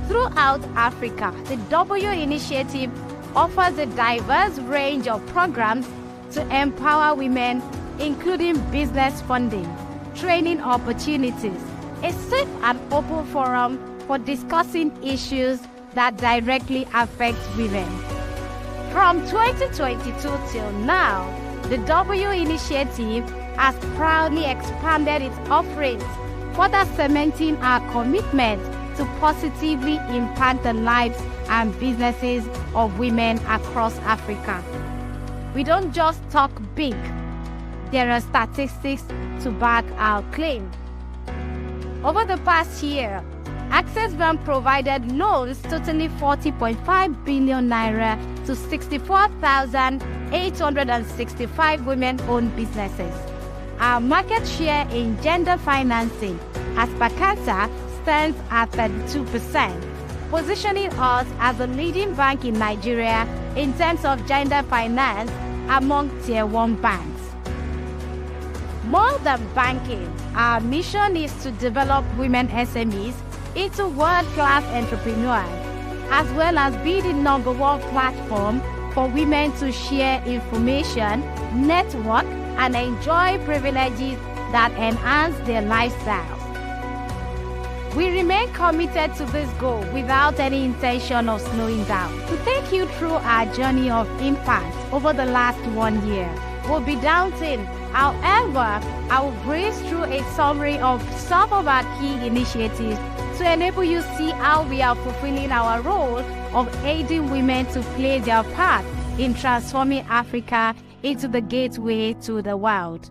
Throughout Africa, the W Initiative offers a diverse range of programs to empower women, including business funding, training opportunities, a safe and open forum for discussing issues that directly affect women. From 2022 till now, the W Initiative has proudly expanded its offerings, further cementing our commitment to positively impact the lives and businesses of women across Africa. We don't just talk big. There are statistics to back our claim. Over the past year, Access Bank provided loans totaling 40.5 billion naira to 64,865 women-owned businesses. Our market share in gender financing, as per CANSA, stands at 32%, positioning us as a leading bank in Nigeria in terms of gender finance among Tier 1 banks. More than banking, our mission is to develop women SMEs into world-class entrepreneurs, as well as be the #1 platform for women to share information, network, and enjoy privileges that enhance their lifestyles. We remain committed to this goal without any intention of slowing down. To take you through our journey of impact over the last 1 year will be daunting. However, I will breeze through a summary of some of our key initiatives to enable you to see how we are fulfilling our role of aiding women to play their part in transforming Africa into the gateway to the world.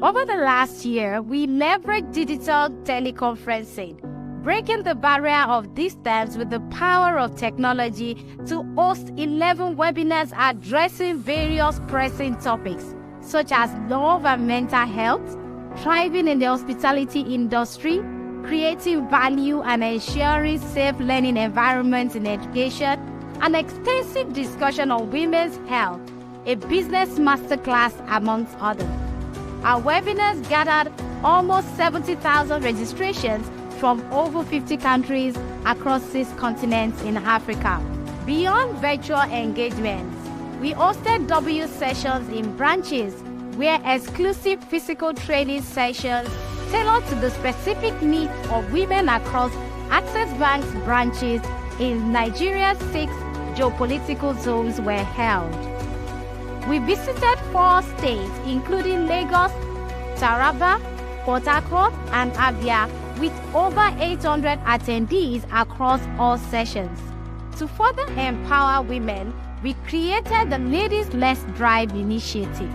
Over the last year, we leveraged digital teleconferencing, breaking the barrier of distance with the power of technology to host 11 webinars addressing various pressing topics such as love and mental health, thriving in the hospitality industry, creating value and ensuring safe learning environments in education, an extensive discussion on women's health, a business masterclass, amongst others. Our webinars gathered almost 70,000 registrations from over 50 countries across 6 continents in Africa. Beyond virtual engagements, we hosted W sessions in branches where exclusive physical training sessions tailored to the specific needs of women across Access Bank's branches in Nigeria's 6 geopolitical zones were held. We visited 4 states, including Lagos, Taraba, Port Harcourt, and Abia, with over 800 attendees across all sessions. To further empower women, we created the Ladies Let's Drive initiative.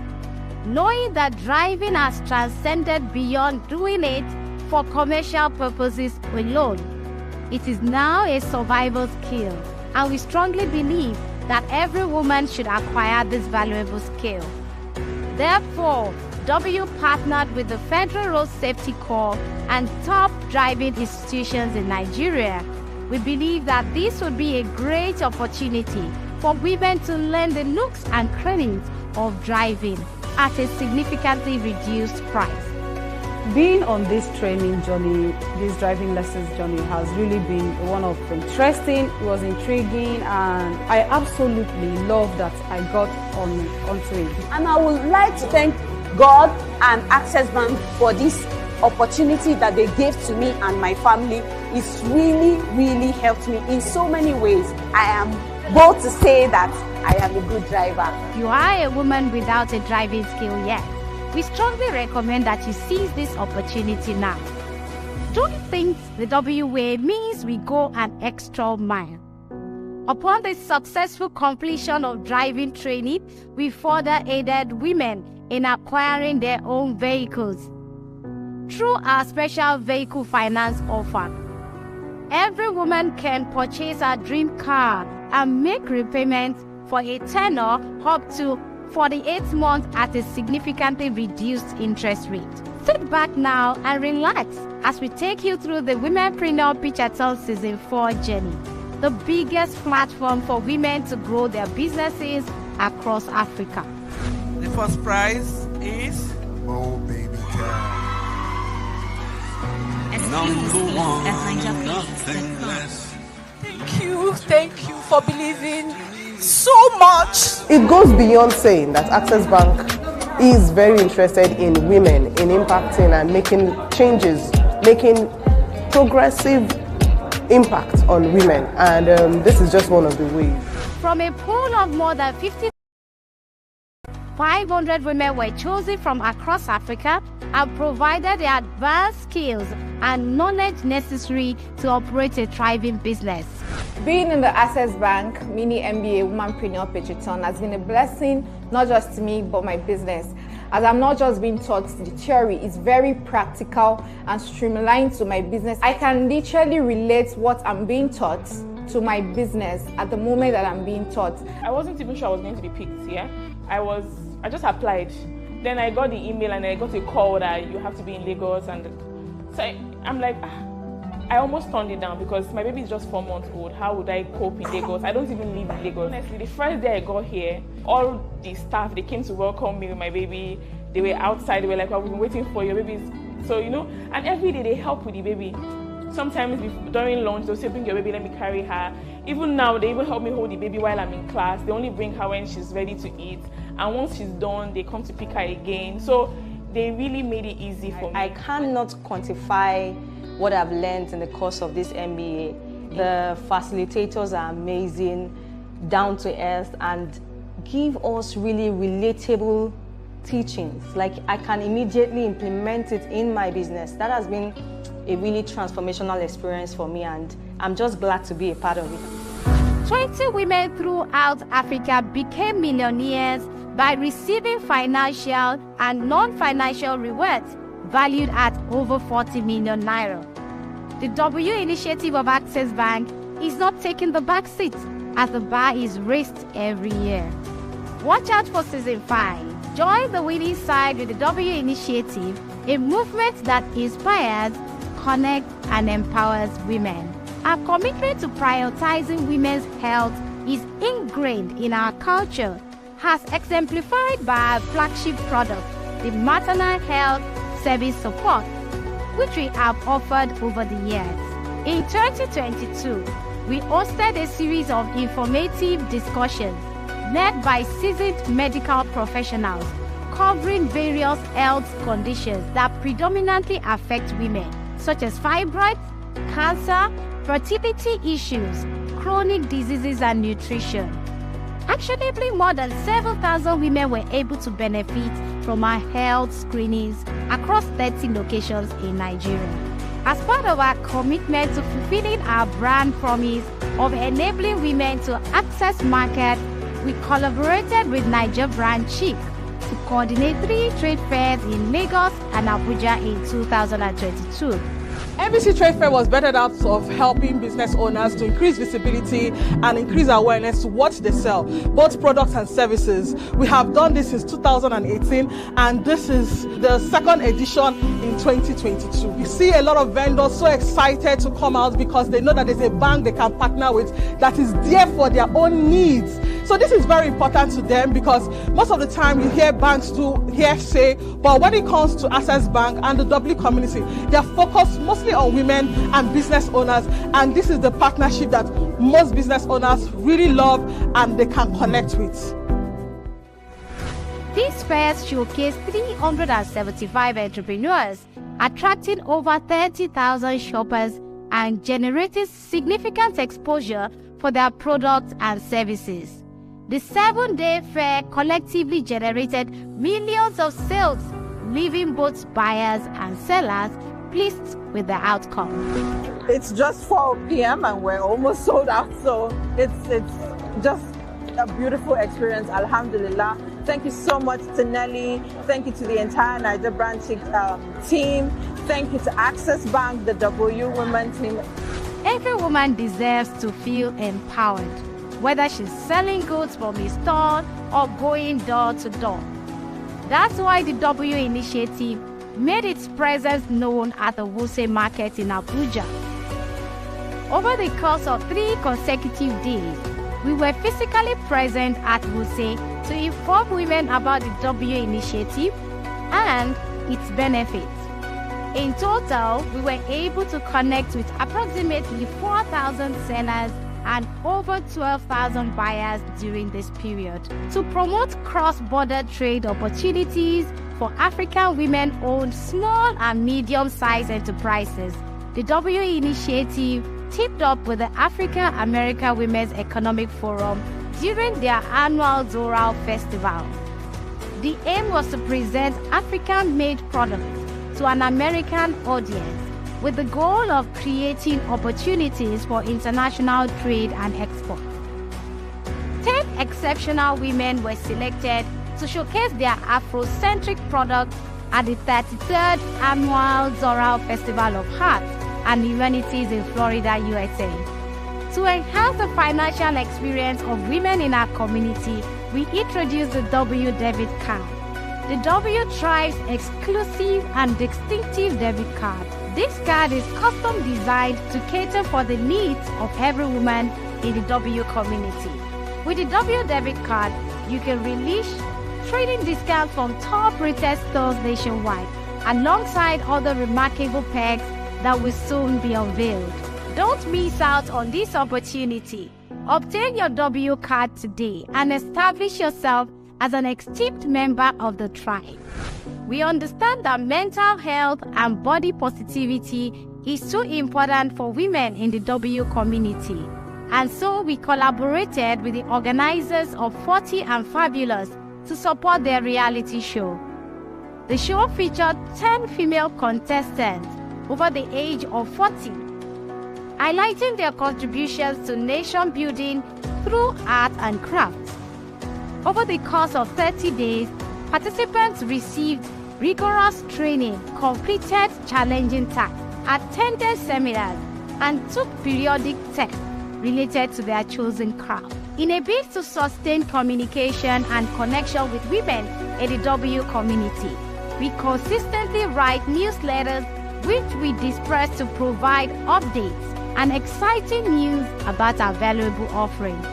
Knowing that driving has transcended beyond doing it for commercial purposes alone, it is now a survival skill, and we strongly believe that every woman should acquire this valuable skill. Therefore, W partnered with the Federal Road Safety Corps and top driving institutions in Nigeria. We believe that this would be a great opportunity for women to learn the nooks and crannies of driving at a significantly reduced price. Being on this training journey, this driving lessons journey, has really been one of interesting, it was intriguing, and I absolutely love that I got onto it. And I would like to thank God and Access Bank for this opportunity that they gave to me and my family. It's really helped me in so many ways. I am bold to say that I am a good driver. If you are a woman without a driving skill yet, we strongly recommend that you seize this opportunity now. Doing things the W way means we go an extra mile. Upon the successful completion of driving training, we further aided women in acquiring their own vehicles through our special vehicle finance offer. Every woman can purchase a dream car and make repayments for a tenure up to 48 months at a significantly reduced interest rate. Sit back now and relax as we take you through the Womenpreneur Pitchathon Season 4 journey, the biggest platform for women to grow their businesses across Africa. The first prize is baby cow. Number one, nothing less. Thank you for believing so much. It goes beyond saying that Access Bank is very interested in women, in impacting and making changes, making progressive impact on women, and this is just one of the ways. From a pool of more than 500 women were chosen from across Africa and provided the advanced skills and knowledge necessary to operate a thriving business. Being in the Access Bank Mini MBA Womenpreneur Pitchathon has been a blessing, not just to me, but my business. As I'm not just being taught the theory, it's very practical and streamlined to my business. I can literally relate what I'm being taught to my business at the moment that I'm being taught. I wasn't even sure I was going to be picked, yeah? I just applied. Then I got the email and I got a call that you have to be in Lagos, and so I'm like, I almost turned it down because my baby is just 4 months old. How would I cope in Lagos? I don't even live in Lagos. Honestly, the first day I got here, all the staff, they came to welcome me with my baby. They were outside, they were like, well, we've been waiting for your babies. So, and every day they help with the baby. Sometimes during lunch, they'll say, bring your baby, let me carry her. Even now, they even help me hold the baby while I'm in class. They only bring her when she's ready to eat. And once she's done, they come to pick her again. So they really made it easy for me. I cannot quantify what I've learned in the course of this MBA. The facilitators are amazing, down to earth, and give us really relatable teachings. Like, I can immediately implement it in my business. That has been a really transformational experience for me, and I'm just glad to be a part of it. 20 women throughout Africa became millionaires by receiving financial and non-financial rewards valued at over 40 million naira. The W initiative of Access Bank is not taking the back seat, as the bar is raised every year. Watch out for season 5. Join the winning side with the W initiative, a movement that inspires, connects, and empowers women. Our commitment to prioritizing women's health is ingrained in our culture, as exemplified by our flagship product, the Maternal Health Service Support, which we have offered over the years. In 2022, we hosted a series of informative discussions led by seasoned medical professionals covering various health conditions that predominantly affect women, such as fibroids, cancer, fertility issues, chronic diseases, and nutrition. Actionably, more than 7,000 women were able to benefit from our health screenings across 30 locations in Nigeria. As part of our commitment to fulfilling our brand promise of enabling women to access market, we collaborated with Niger Brand Chic to coordinate 3 trade fairs in Lagos and Abuja in 2022. MBC Trade Fair was birthed out of helping business owners to increase visibility and increase awareness to what they sell, both products and services. We have done this since 2018, and this is the second edition in 2022. We see a lot of vendors so excited to come out because they know that there's a bank they can partner with that is there for their own needs. So this is very important to them, because most of the time you hear banks do hearsay, but when it comes to Access Bank and the W community, they are focused mostly on women and business owners, and this is the partnership that most business owners really love and they can connect with. These fairs showcase 375 entrepreneurs, attracting over 30,000 shoppers and generating significant exposure for their products and services. The 7-day fair collectively generated millions of sales, leaving both buyers and sellers pleased with the outcome. It's just 4 p.m. and we're almost sold out, so it's just a beautiful experience. Alhamdulillah. Thank you so much to Nelly. Thank you to the entire Niger Brand Chic team. Thank you to Access Bank, the W Women team. Every woman deserves to feel empowered, whether she's selling goods from a store or going door to door. That's why the W initiative made its presence known at the Wuse market in Abuja. Over the course of 3 consecutive days, we were physically present at Wuse to inform women about the W initiative and its benefits. In total, we were able to connect with approximately 4,000 sellers and over 12,000 buyers during this period to promote cross-border trade opportunities for African women-owned small and medium-sized enterprises. The W initiative teamed up with the African American Women's Economic Forum during their annual Doral Festival. The aim was to present African-made products to an American audience, with the goal of creating opportunities for international trade and export. 10 exceptional women were selected to showcase their Afrocentric products at the 33rd Annual Doral Festival of Arts and Humanities in Florida, USA. To enhance the financial experience of women in our community, we introduced the W debit card. The W Tribe's exclusive and distinctive debit card. This card is custom designed to cater for the needs of every woman in the W community. With the W debit card, you can release trading discounts from top-rated stores nationwide, alongside other remarkable perks that will soon be unveiled. Don't miss out on this opportunity. Obtain your W card today and establish yourself as an esteemed member of the tribe. We understand that mental health and body positivity is so important for women in the W community, and so we collaborated with the organizers of 40 and Fabulous to support their reality show. The show featured 10 female contestants over the age of 40, highlighting their contributions to nation building through art and crafts. Over the course of 30 days, participants received rigorous training, completed challenging tasks, attended seminars, and took periodic tests related to their chosen craft. In a bid to sustain communication and connection with women in the W community, we consistently write newsletters which we disperse to provide updates and exciting news about our valuable offerings.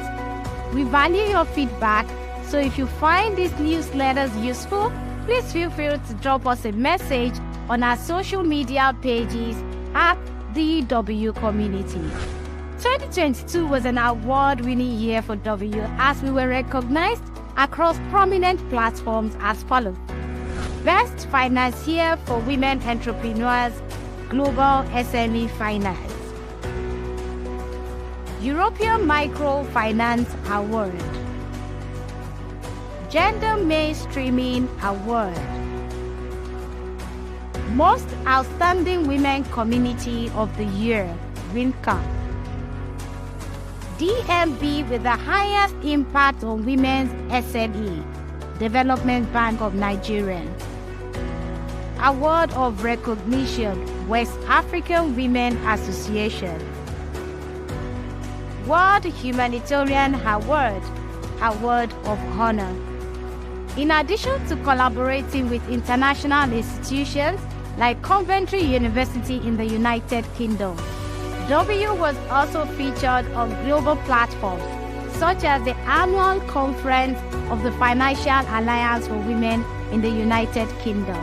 We value your feedback, so if you find these newsletters useful, please feel free to drop us a message on our social media pages at the W Community. 2022 was an award-winning year for W as we were recognized across prominent platforms as follows. Best Financier for Women Entrepreneurs, Global SME Finance. European Microfinance Award. Gender Mainstreaming Award. Most Outstanding Women Community of the Year, WINCA. DMB with the highest impact on women's SME, Development Bank of Nigeria. Award of Recognition, West African Women Association. World Humanitarian Award, Award of Honor. In addition to collaborating with international institutions like Coventry University in the United Kingdom, W was also featured on global platforms such as the annual conference of the Financial Alliance for Women in the United Kingdom.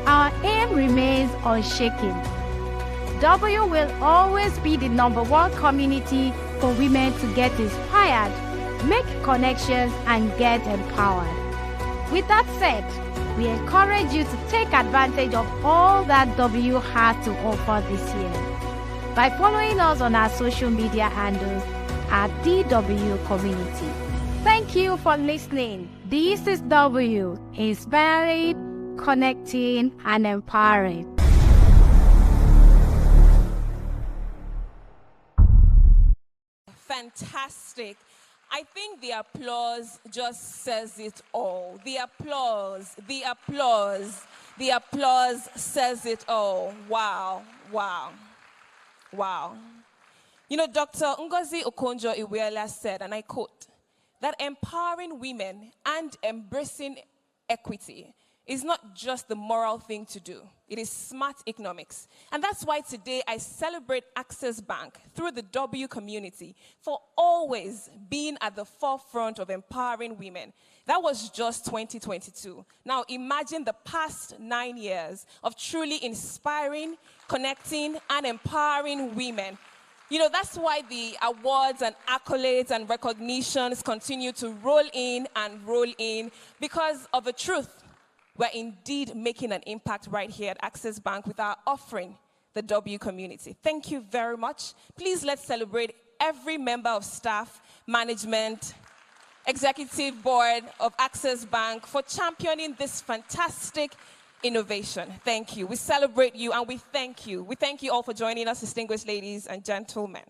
Our aim remains unshaken. W will always be the #1 community for women to get inspired, make connections, and get empowered. With that said, we encourage you to take advantage of all that W has to offer this year by following us on our social media handles at DW Community. Thank you for listening. This is W, inspiring, connecting, and empowering. Fantastic. I think the applause just says it all. The applause says it all. Wow, wow, wow. You know, Dr. Ngozi Okonjo-Iweala said, and I quote, that empowering women and embracing equity is not just the moral thing to do. It is smart economics. And that's why today I celebrate Access Bank through the W community for always being at the forefront of empowering women. That was just 2022. Now imagine the past 9 years of truly inspiring, connecting, and empowering women. You know, that's why the awards and accolades and recognitions continue to roll in, because of the truth. We're indeed making an impact right here at Access Bank with our offering, the W community. Thank you very much. Please let's celebrate every member of staff, management, executive board of Access Bank for championing this fantastic innovation. Thank you. We celebrate you and we thank you. We thank you all for joining us, distinguished ladies and gentlemen.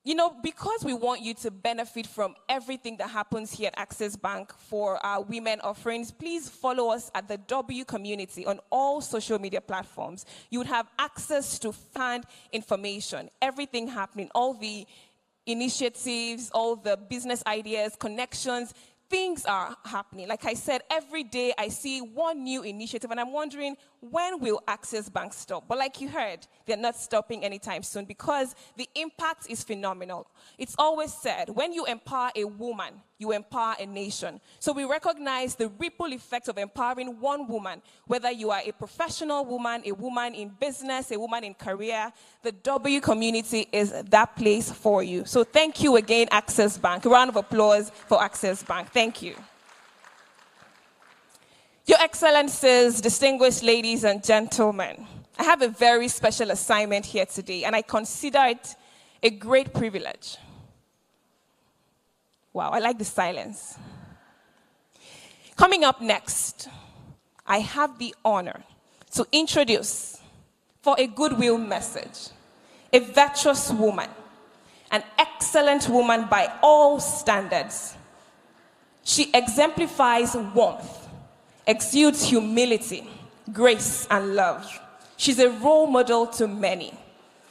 You know, because we want you to benefit from everything that happens here at Access Bank for our women offerings, please follow us at the W community on all social media platforms. You would have access to fan information, everything happening, all the initiatives, all the business ideas, connections. Things are happening. Like I said, every day I see one new initiative and I'm wondering, when will Access Bank stop? But like you heard, they're not stopping anytime soon because the impact is phenomenal. It's always said, when you empower a woman, you empower a nation. So we recognize the ripple effect of empowering one woman, whether you are a professional woman, a woman in business, a woman in career, the W community is that place for you. So thank you again, Access Bank. A round of applause for Access Bank. Thank you. Your Excellencies, distinguished ladies and gentlemen, I have a very special assignment here today, and I consider it a great privilege. Wow, I like the silence. Coming up next, I have the honor to introduce, for a goodwill message, a virtuous woman, an excellent woman by all standards. She exemplifies warmth, exudes humility, grace, and love. She's a role model to many,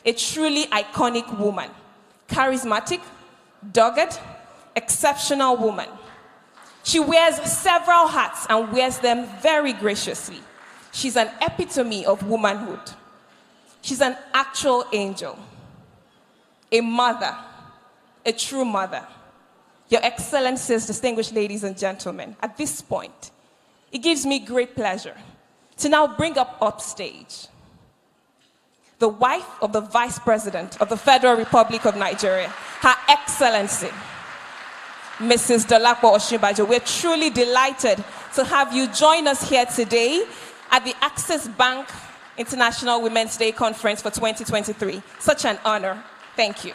a truly iconic woman, charismatic, dogged, exceptional woman. She wears several hats and wears them very graciously. She's an epitome of womanhood. She's an actual angel, a mother, a true mother. Your Excellencies, distinguished ladies and gentlemen, at this point, it gives me great pleasure to now bring up upstage the wife of the Vice President of the Federal Republic of Nigeria, Her Excellency, Mrs. Dolapo Osinbajo. We're truly delighted to have you join us here today at the Access Bank International Women's Day Conference for 2023. Such an honor. Thank you.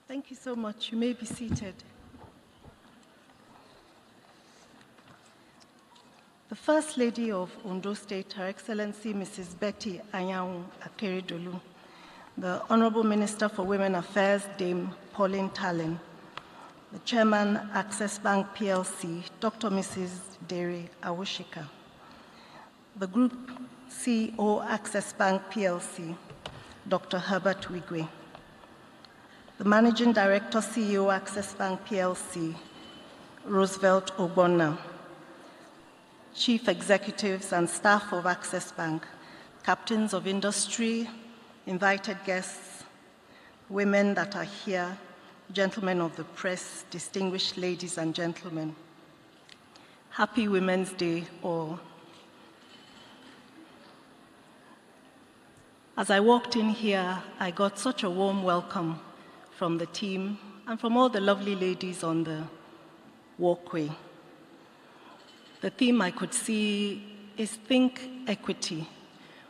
Thank you so much. You may be seated. The First Lady of Ondo State, Her Excellency Mrs. Betty Anyanwu Akeredolu, the Honorable Minister for Women Affairs, Dame Pauline Talen, the Chairman, Access Bank PLC, Dr. Mrs. Dere Awoshika, the Group CEO, Access Bank PLC, Dr. Herbert Wigwe, the Managing Director, CEO, Access Bank PLC, Roosevelt Ogbonna, Chief Executives and staff of Access Bank, captains of industry, invited guests, women that are here, gentlemen of the press, distinguished ladies and gentlemen. Happy Women's Day all. As I walked in here, I got such a warm welcome from the team and from all the lovely ladies on the walkway. The theme I could see is think equity,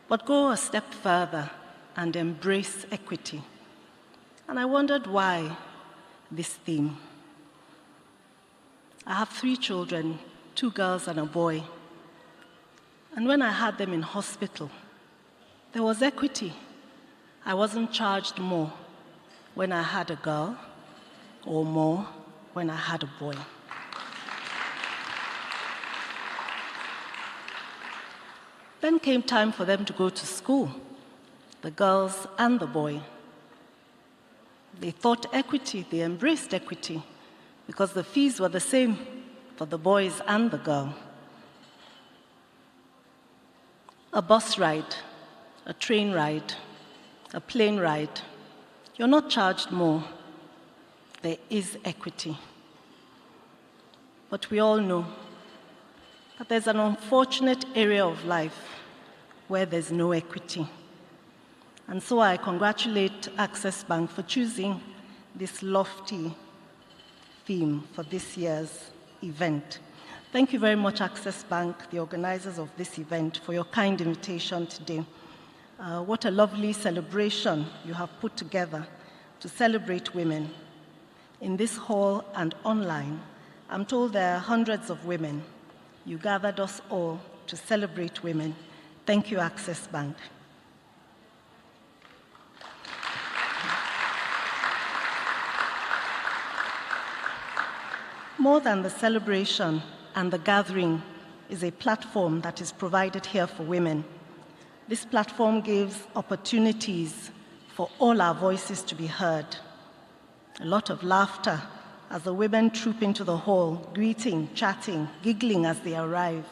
but go a step further and embrace equity. And I wondered why this theme. I have 3 children, 2 girls and a boy. And when I had them in hospital, there was equity. I wasn't charged more when I had a girl or more when I had a boy. Then came time for them to go to school, the girls and the boy. They thought equity, they embraced equity, because the fees were the same for the boys and the girl. A bus ride, a train ride, a plane ride, you're not charged more. There is equity. But we all know that there's an unfortunate area of life where there's no equity. And so I congratulate Access Bank for choosing this lofty theme for this year's event. Thank you very much, Access Bank, the organizers of this event, for your kind invitation today. What a lovely celebration you have put together to celebrate women. In this hall and online, I'm told there are hundreds of women. You gathered us all to celebrate women. Thank you, Access Bank. More than the celebration and the gathering is a platform that is provided here for women. This platform gives opportunities for all our voices to be heard. A lot of laughter as the women troop into the hall, greeting, chatting, giggling as they arrive.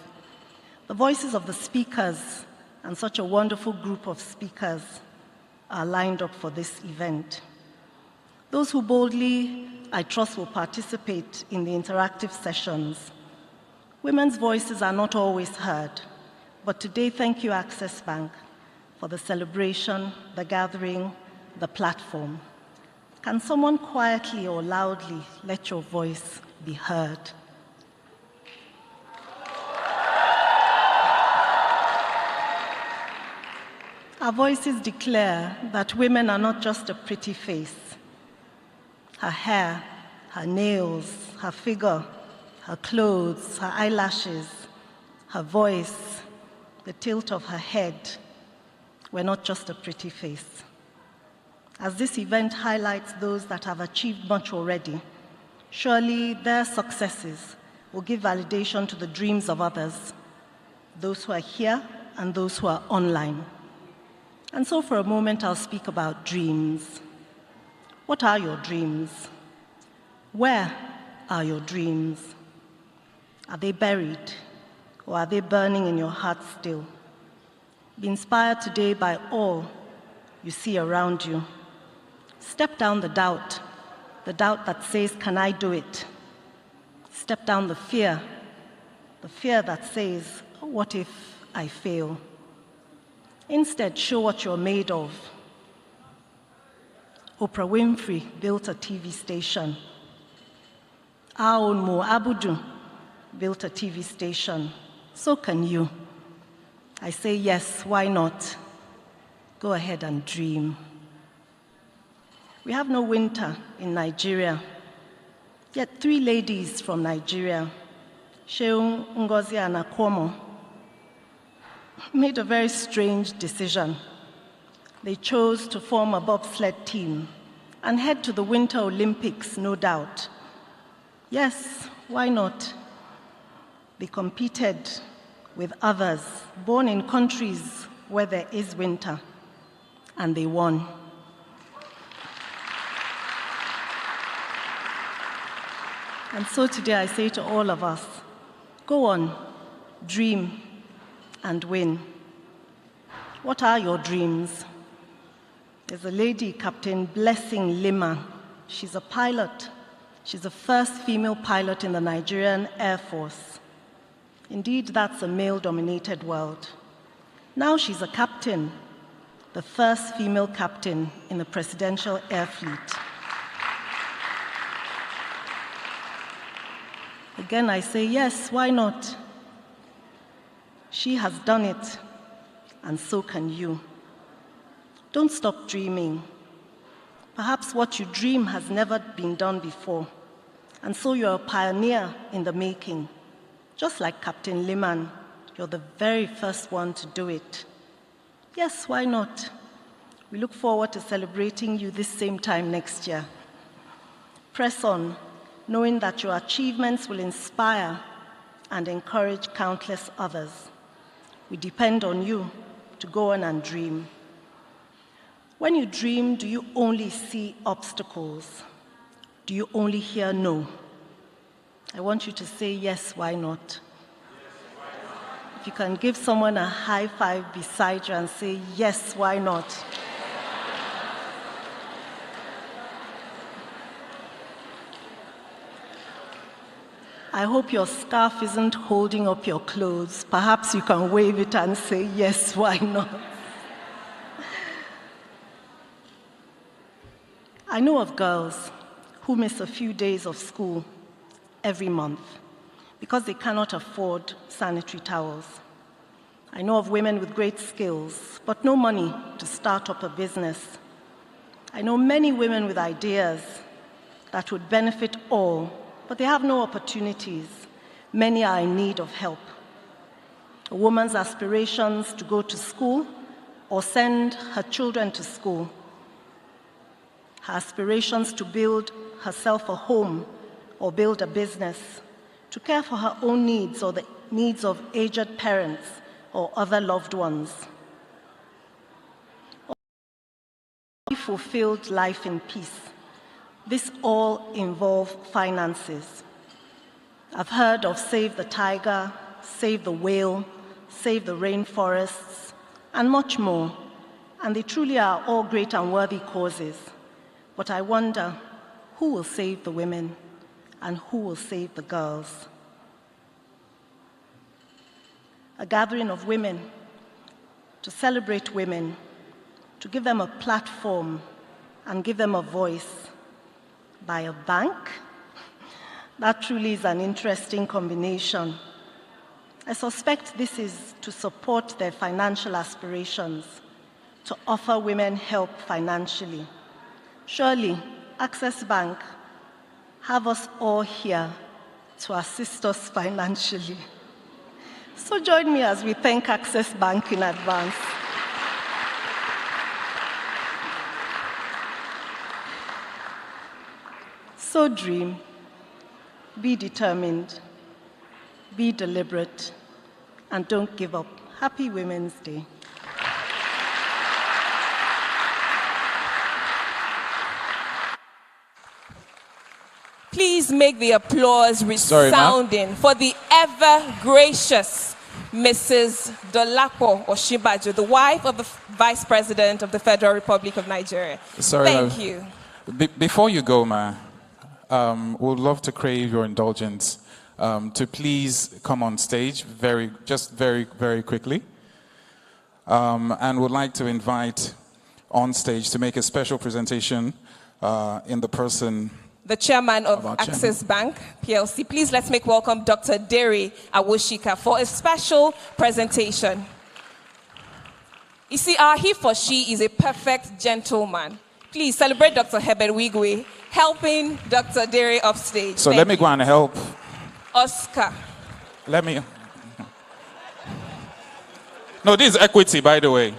The voices of the speakers and such a wonderful group of speakers are lined up for this event. Those who boldly, I trust, will participate in the interactive sessions. Women's voices are not always heard, but today, thank you, Access Bank, for the celebration, the gathering, the platform. Can someone quietly or loudly let your voice be heard? Our voices declare that women are not just a pretty face. Her hair, her nails, her figure, her clothes, her eyelashes, her voice, the tilt of her head were not just a pretty face. As this event highlights those that have achieved much already, surely their successes will give validation to the dreams of others, those who are here and those who are online. And so for a moment, I'll speak about dreams. What are your dreams? Where are your dreams? Are they buried, or are they burning in your heart still? Be inspired today by all you see around you. Step down the doubt that says, can I do it? Step down the fear that says, what if I fail? Instead, show what you're made of. Oprah Winfrey built a TV station. Our own Mo Abudu built a TV station. So can you. I say yes, why not? Go ahead and dream. We have no winter in Nigeria, yet 3 ladies from Nigeria, Sheung, Ngozi, and Akwomo, made a very strange decision. They chose to form a bobsled team and head to the Winter Olympics, no doubt. Yes, why not? They competed with others born in countries where there is winter, and they won. And so today I say to all of us, go on, dream, and win. What are your dreams? There's a lady, Captain Blessing Lima. She's a pilot. She's the first female pilot in the Nigerian Air Force. Indeed, that's a male-dominated world. Now she's a captain, the first female captain in the Presidential Air Fleet. Again, I say yes, why not? She has done it, and so can you. Don't stop dreaming. Perhaps what you dream has never been done before, and so you're a pioneer in the making. Just like Captain Liman, you're the very first one to do it. Yes, why not? We look forward to celebrating you this same time next year. Press on, knowing that your achievements will inspire and encourage countless others. We depend on you to go on and dream. When you dream, do you only see obstacles? Do you only hear no? I want you to say yes, why not? If you can give someone a high five beside you and say yes, why not? I hope your scarf isn't holding up your clothes. Perhaps you can wave it and say, yes, why not? I know of girls who miss a few days of school every month because they cannot afford sanitary towels. I know of women with great skills, but no money to start up a business. I know many women with ideas that would benefit all, but they have no opportunities. Many are in need of help. A woman's aspirations to go to school or send her children to school, her aspirations to build herself a home or build a business, to care for her own needs or the needs of aged parents or other loved ones. A fulfilled life in peace. This all involves finances. I've heard of Save the Tiger, Save the Whale, Save the Rainforests, and much more. And they truly are all great and worthy causes. But I wonder, who will save the women and who will save the girls? A gathering of women to celebrate women, to give them a platform and give them a voice, by a bank. That truly is an interesting combination. I suspect this is to support their financial aspirations, to offer women help financially. Surely, Access Bank have us all here to assist us financially. So join me as we thank Access Bank in advance. So dream, be determined, be deliberate, and don't give up. Happy Women's Day. Please make the applause resounding for the ever-gracious Mrs. Dolapo Osinbajo, the wife of the Vice President of the Federal Republic of Nigeria. Sorry, Thank you. Before you go, ma, we would love to crave your indulgence to please come on stage very quickly. And would like to invite on stage to make a special presentation in the person the chairman of Access Bank PLC. Please let's make welcome Dr. Dere Awoshika for a special presentation. You see, our he for she is a perfect gentleman. Please celebrate Dr. Herbert Wigwe, helping Dr. Dere upstage. So let me go and help. Oscar. Let me. No, this is equity, by the way.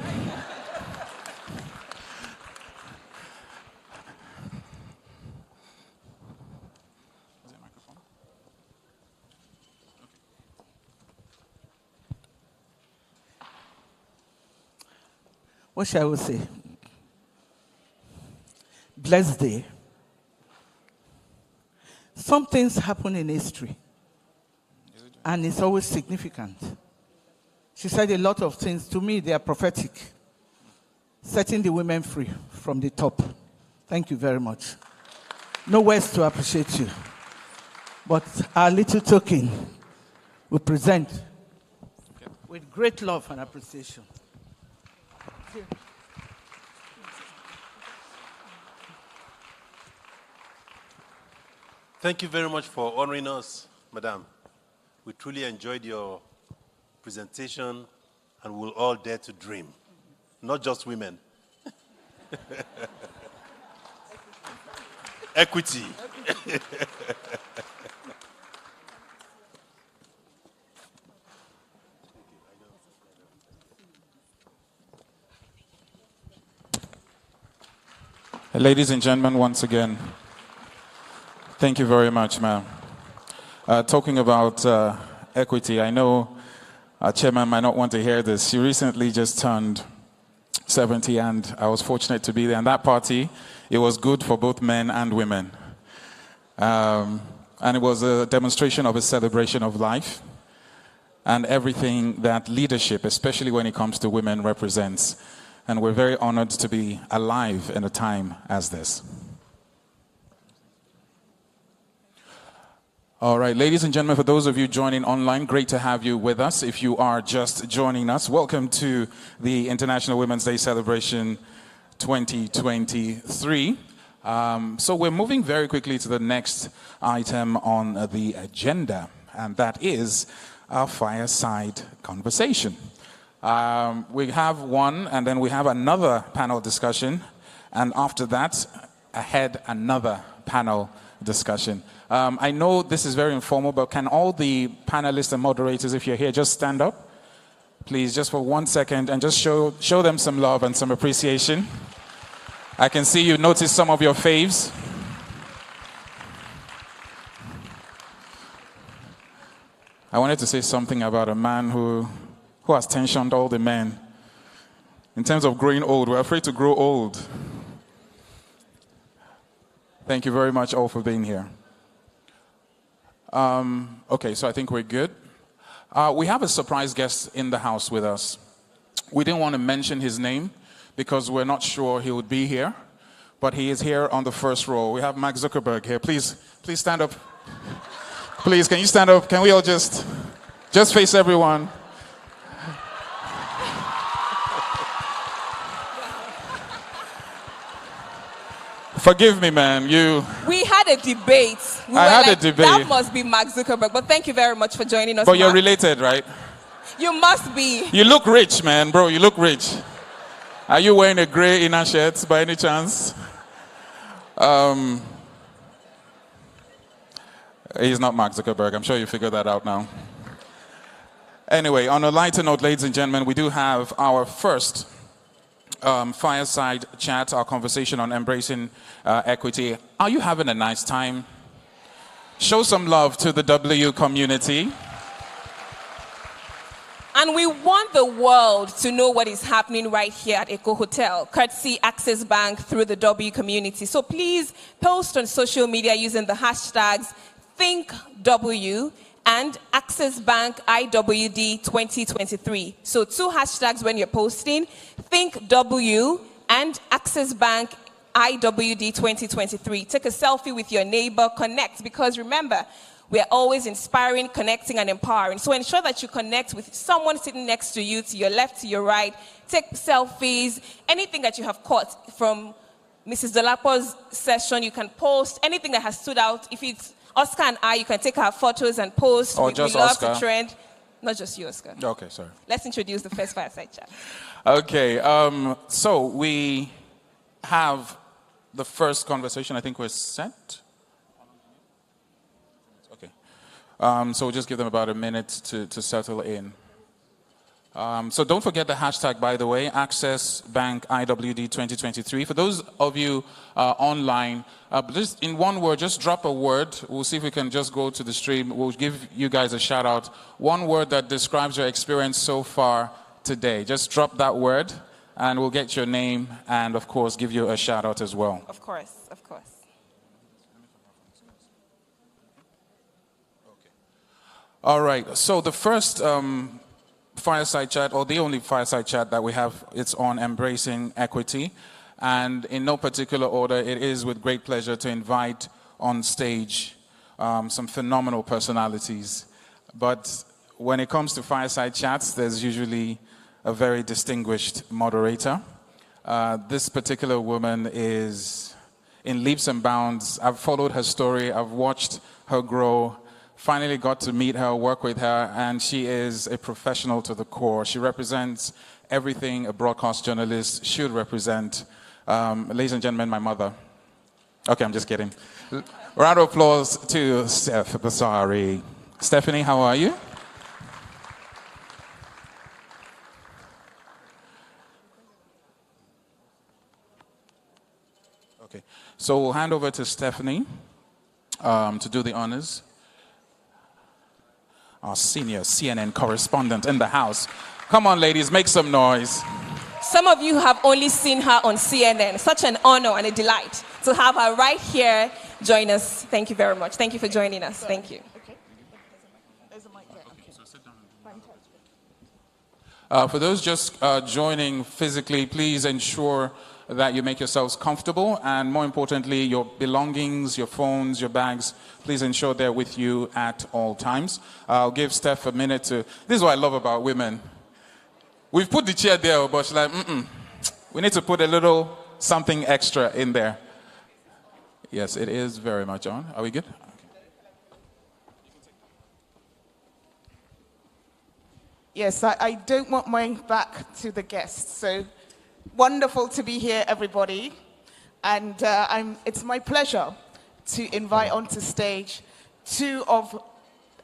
What shall we say? Blessed day. Some things happen in history, and it's always significant. She said a lot of things. To me, they are prophetic. Setting the women free from the top. Thank you very much. No words to appreciate you. But our little token we present with great love and appreciation. Thank you very much for honoring us, Madam. We truly enjoyed your presentation and we'll all dare to dream. Not just women. Equity. Ladies and gentlemen, once again, thank you very much, ma'am. Talking about equity, I know our chairman might not want to hear this. She recently just turned 70, and I was fortunate to be there. And that party, it was good for both men and women. And it was a demonstration of a celebration of life and everything that leadership, especially when it comes to women, represents. And we're very honored to be alive in a time as this. All right, ladies and gentlemen, for those of you joining online, great to have you with us. If you are just joining us, welcome to the International Women's Day Celebration 2023. So we're moving very quickly to the next item on the agenda, and that is our fireside conversation. We have one, and then we have another panel discussion, and after that, another panel discussion. I know this is very informal, but can all the panelists and moderators, if you're here, just stand up? Please, just for 1 second, and just show them some love and some appreciation. I can see you notice some of your faves. I wanted to say something about a man who has tensioned all the men. In terms of growing old, we're afraid to grow old. Thank you very much all for being here. Okay, so I think we're good. We have a surprise guest in the house with us. We didn't want to mention his name because we're not sure he would be here, but he is here on the first row. We have Mark Zuckerberg here. Please stand up. Please, can you stand up? Can we all just face everyone? Forgive me, man. We had a debate. I had a debate. That must be Mark Zuckerberg. But thank you very much for joining us. But you're Mark. related, right? You must be. You look rich, man, bro. You look rich. Are you wearing a gray inner shirt by any chance? He's not Mark Zuckerberg. I'm sure you figured that out now. Anyway, on a lighter note, ladies and gentlemen, we do have our first fireside chat, our conversation on embracing equity. Are you having a nice time? Show some love to the W community. And we want the world to know what is happening right here at Eco Hotel, courtesy Access Bank through the W community. So please post on social media using the hashtags ThinkW and Access Bank IWD 2023. So 2 hashtags when you're posting, ThinkW and Access Bank IWD 2023. Take a selfie with your neighbor, connect, because remember, we're always inspiring, connecting, and empowering. So ensure that you connect with someone sitting next to you, to your left, to your right. Take selfies. Anything that you have caught from Mrs. Dolapo's session, you can post. Anything that has stood out. If it's Oscar and I, you can take our photos and post. Or we just love Oscar. to trend. Not just you, Oscar. Okay, sorry. Let's introduce the first fireside chat. Okay, so we have the first conversation. I think we're set. Okay. So we'll just give them about a minute to settle in. So don't forget the hashtag, by the way, Access Bank IWD 2023. For those of you online, just in one word, just drop a word. We'll see if we can just go to the stream. We'll give you guys a shout out. One word that describes your experience so far today. Just drop that word and we'll get your name and, of course, give you a shout out as well. Of course, of course. All right, so the first fireside chat, or the only fireside chat that we have, it's on embracing equity. And in no particular order, it is with great pleasure to invite on stage some phenomenal personalities. But when it comes to fireside chats, there's usually a very distinguished moderator. This particular woman is in leaps and bounds. I've followed her story. I've watched her grow. Finally got to meet her, work with her, and she is a professional to the core. She represents everything a broadcast journalist should represent. Ladies and gentlemen, my mother. Okay, I'm just kidding. Round of applause to Steph Basari. Stephanie, how are you? Okay, so we'll hand over to Stephanie to do the honors. Our senior CNN correspondent in the house. Come on, ladies, make some noise. Some of you have only seen her on CNN. Such an honor and a delight to have her right here join us. Thank you very much. Thank you for joining us. Thank you. For those just joining physically, please ensure that you make yourselves comfortable, and more importantly, your belongings, your phones, your bags, please ensure they're with you at all times. I'll give Steph a minute to... This is what I love about women. We've put the chair there, but she's like, we need to put a little something extra in there. Yes, it is very much on. Are we good? Yes, I don't want my back to the guests, so wonderful to be here, everybody. And it's my pleasure to invite onto stage 2 of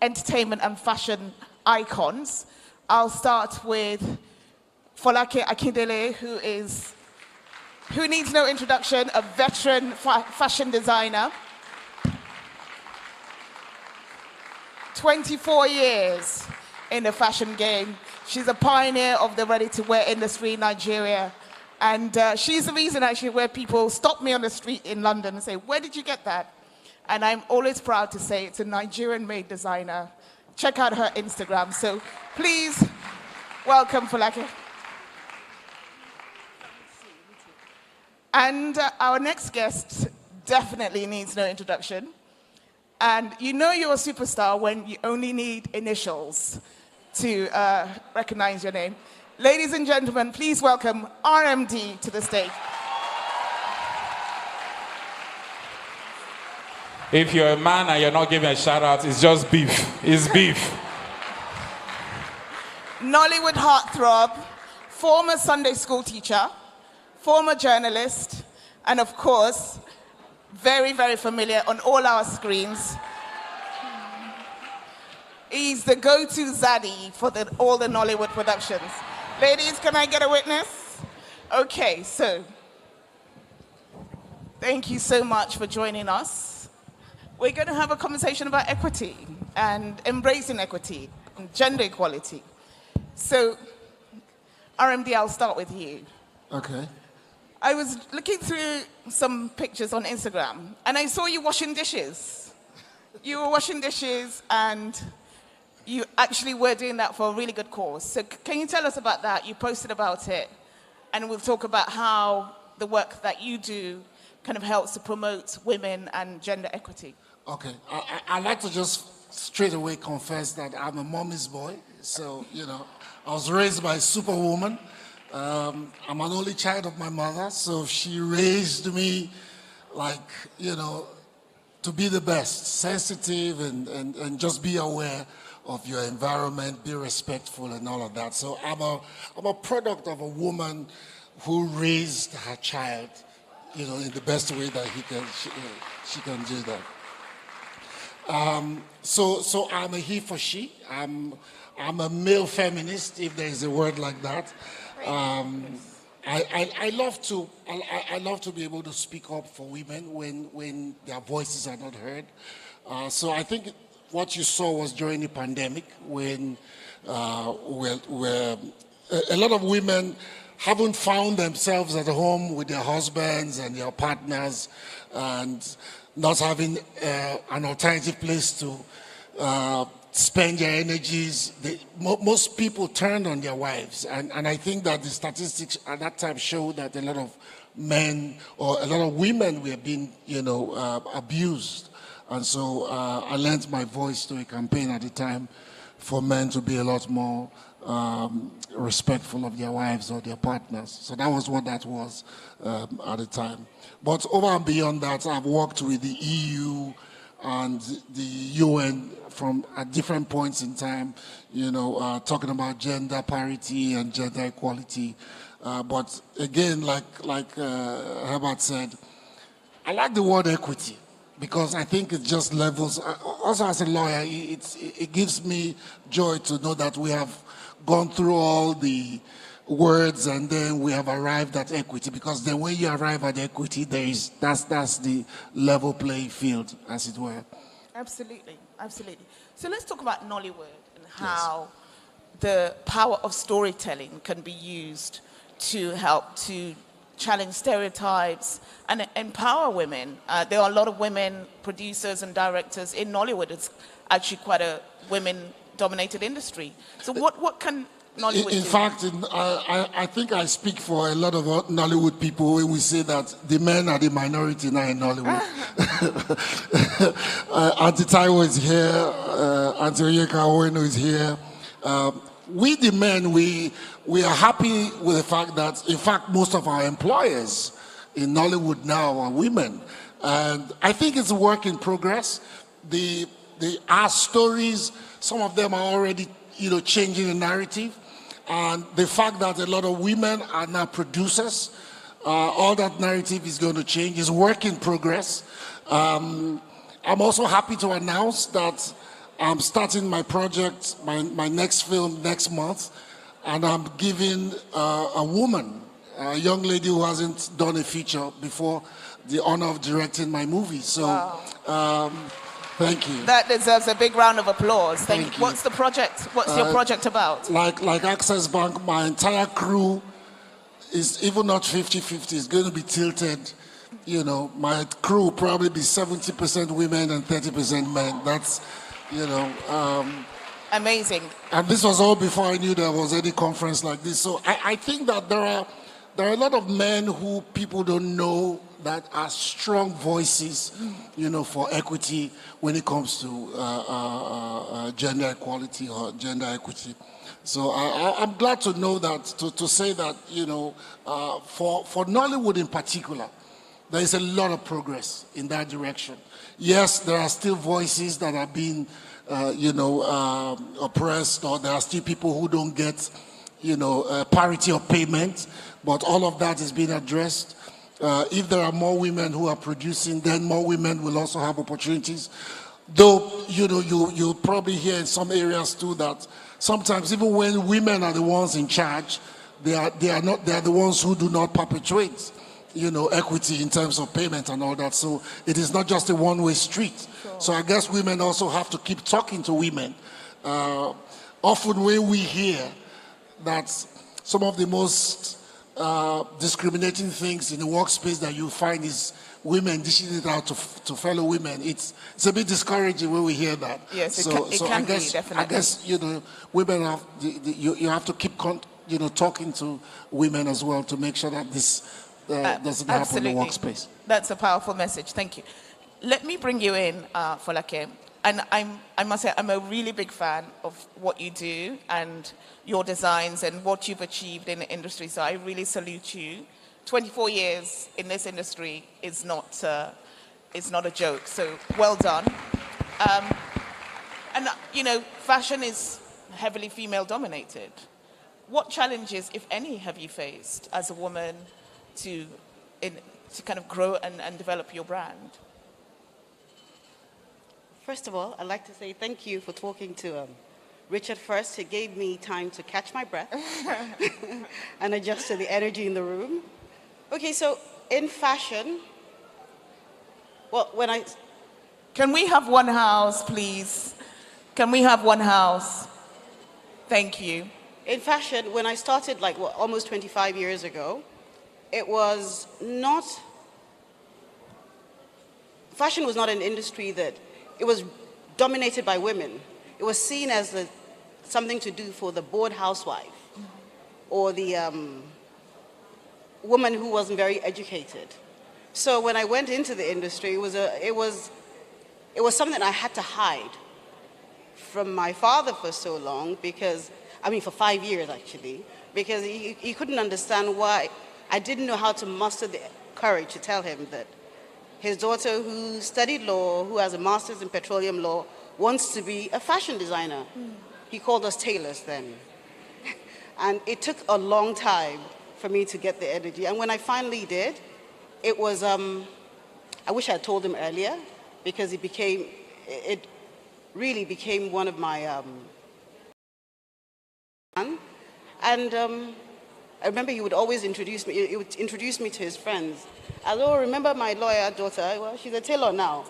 entertainment and fashion icons. I'll start with Folake Akindele, who needs no introduction, a veteran fashion designer. 24 years in the fashion game. She's a pioneer of the ready-to-wear industry in Nigeria. And she's the reason actually where people stop me on the street in London and say, where did you get that? And I'm always proud to say it's a Nigerian-made designer. Check out her Instagram. So please welcome Folake. And our next guest definitely needs no introduction. And you know you're a superstar when you only need initials to recognize your name. Ladies and gentlemen, please welcome RMD to the stage. If you're a man and you're not giving a shout out, it's just beef. It's beef. Nollywood heartthrob, former Sunday school teacher, former journalist, and of course, very, very familiar on all our screens. He's the go-to zaddy for all the Nollywood productions. Ladies, can I get a witness? Okay, so thank you so much for joining us. We're going to have a conversation about equity and embracing equity and gender equality. So, RMD, I'll start with you. Okay. I was looking through some pictures on Instagram, and I saw you washing dishes. You were washing dishes, and you actually were doing that for a really good cause. So can you tell us about that? You posted about it, and we'll talk about how the work that you do kind of helps to promote women and gender equity. Okay. I'd like to just straight away confess that I'm a mommy's boy. So, you know, I was raised by a superwoman. I'm an only child of my mother, so she raised me like, you know, to be the best, sensitive and just be aware of your environment, be respectful and all of that. So I'm a product of a woman who raised her child, you know, in the best way that she can do that. So I'm a he for she. I'm a male feminist, if there is a word like that. I love to be able to speak up for women when their voices are not heard. So I think what you saw was during the pandemic when where a lot of women haven't found themselves at home with their husbands and their partners and not having an alternative place to spend their energies. Most people turned on their wives. And I think that the statistics at that time showed that a lot of men or a lot of women were being, you know, abused. And so I lent my voice to a campaign at the time for men to be a lot more respectful of their wives or their partners. So that was what that was at the time. But over and beyond that, I've worked with the EU and the UN at different points in time, you know, talking about gender parity and gender equality. But again, like Herbert said, I like the word equity because I think it just levels. Also, as a lawyer, it gives me joy to know that we have gone through all the words and then we have arrived at equity, because then when you arrive at equity, that's the level playing field, as it were. Absolutely, absolutely. So let's talk about Nollywood and how the power of storytelling can be used to help to challenge stereotypes and empower women. There are a lot of women producers and directors in Nollywood. It's actually quite a women-dominated industry. So what can Nollywood do? In fact, I think I speak for a lot of Nollywood people when we say that the men are the minority now in Nollywood. Auntie Taiwo is here, Auntie Oyeka Oweno is here. We the men, we are happy with the fact that, in fact, most of our employers in Nollywood now are women. And I think it's a work in progress. Our stories, some of them are already, you know, changing the narrative. And the fact that a lot of women are now producers, all that narrative is going to change. It's work in progress. I'm also happy to announce that I'm starting my project, my next film next month, and I'm giving a woman, a young lady who hasn't done a feature before, the honor of directing my movie. So, wow. Thank you. That deserves a big round of applause. Thank you. What's the project? What's your project about? Like Access Bank, my entire crew is even not 50-50. It's going to be tilted. You know, my crew will probably be 70% women and 30% men. That's, you know. Amazing. And this was all before I knew there was any conference like this. So I think that there are a lot of men who people don't know that are strong voices, you know, for equity when it comes to gender equality or gender equity. So I'm glad to know that, to say that, you know, for Nollywood in particular, there is a lot of progress in that direction. Yes, there are still voices that are being, oppressed, or there are still people who don't get, parity of payment, but all of that is being addressed. If there are more women who are producing, then more women will also have opportunities. Though, you'll probably hear in some areas too that sometimes even when women are the ones in charge, they are the ones who do not perpetuate, equity in terms of payment and all that. So it is not just a one-way street. Sure. So I guess women also have to keep talking to women. Often when we hear that some of the most discriminating things in the workspace that you find is women dishing it out to fellow women, it's a bit discouraging when we hear that. Yes, it can be, definitely. I guess, women have, you have to keep talking to women as well to make sure that this doesn't happen in the workspace. That's a powerful message. Thank you. Let me bring you in, Folake. And I must say, I'm a really big fan of what you do and your designs and what you've achieved in the industry. So I really salute you. 24 years in this industry is not a joke. So well done. Fashion is heavily female dominated. What challenges, if any, have you faced as a woman to kind of grow and develop your brand? First of all, I'd like to say thank you for talking to Richard first. He gave me time to catch my breath and adjust to the energy in the room. Okay, so in fashion, Can we have one house, please? Can we have one house? Thank you. In fashion, when I started almost 25 years ago, fashion was not an industry it was dominated by women. It was seen as something to do for the bored housewife or the woman who wasn't very educated. So when I went into the industry, it was something I had to hide from my father for so long for 5 years actually, because he couldn't understand why I didn't know how to muster the courage to tell him that his daughter, who studied law, who has a master's in petroleum law, wants to be a fashion designer. He called us tailors then. And it took a long time for me to get the energy. And when I finally did, it was, I wish I had told him earlier, because it really became one of my, and I remember he would always introduce me to his friends. Hello, remember my lawyer daughter? Well, she's a tailor now.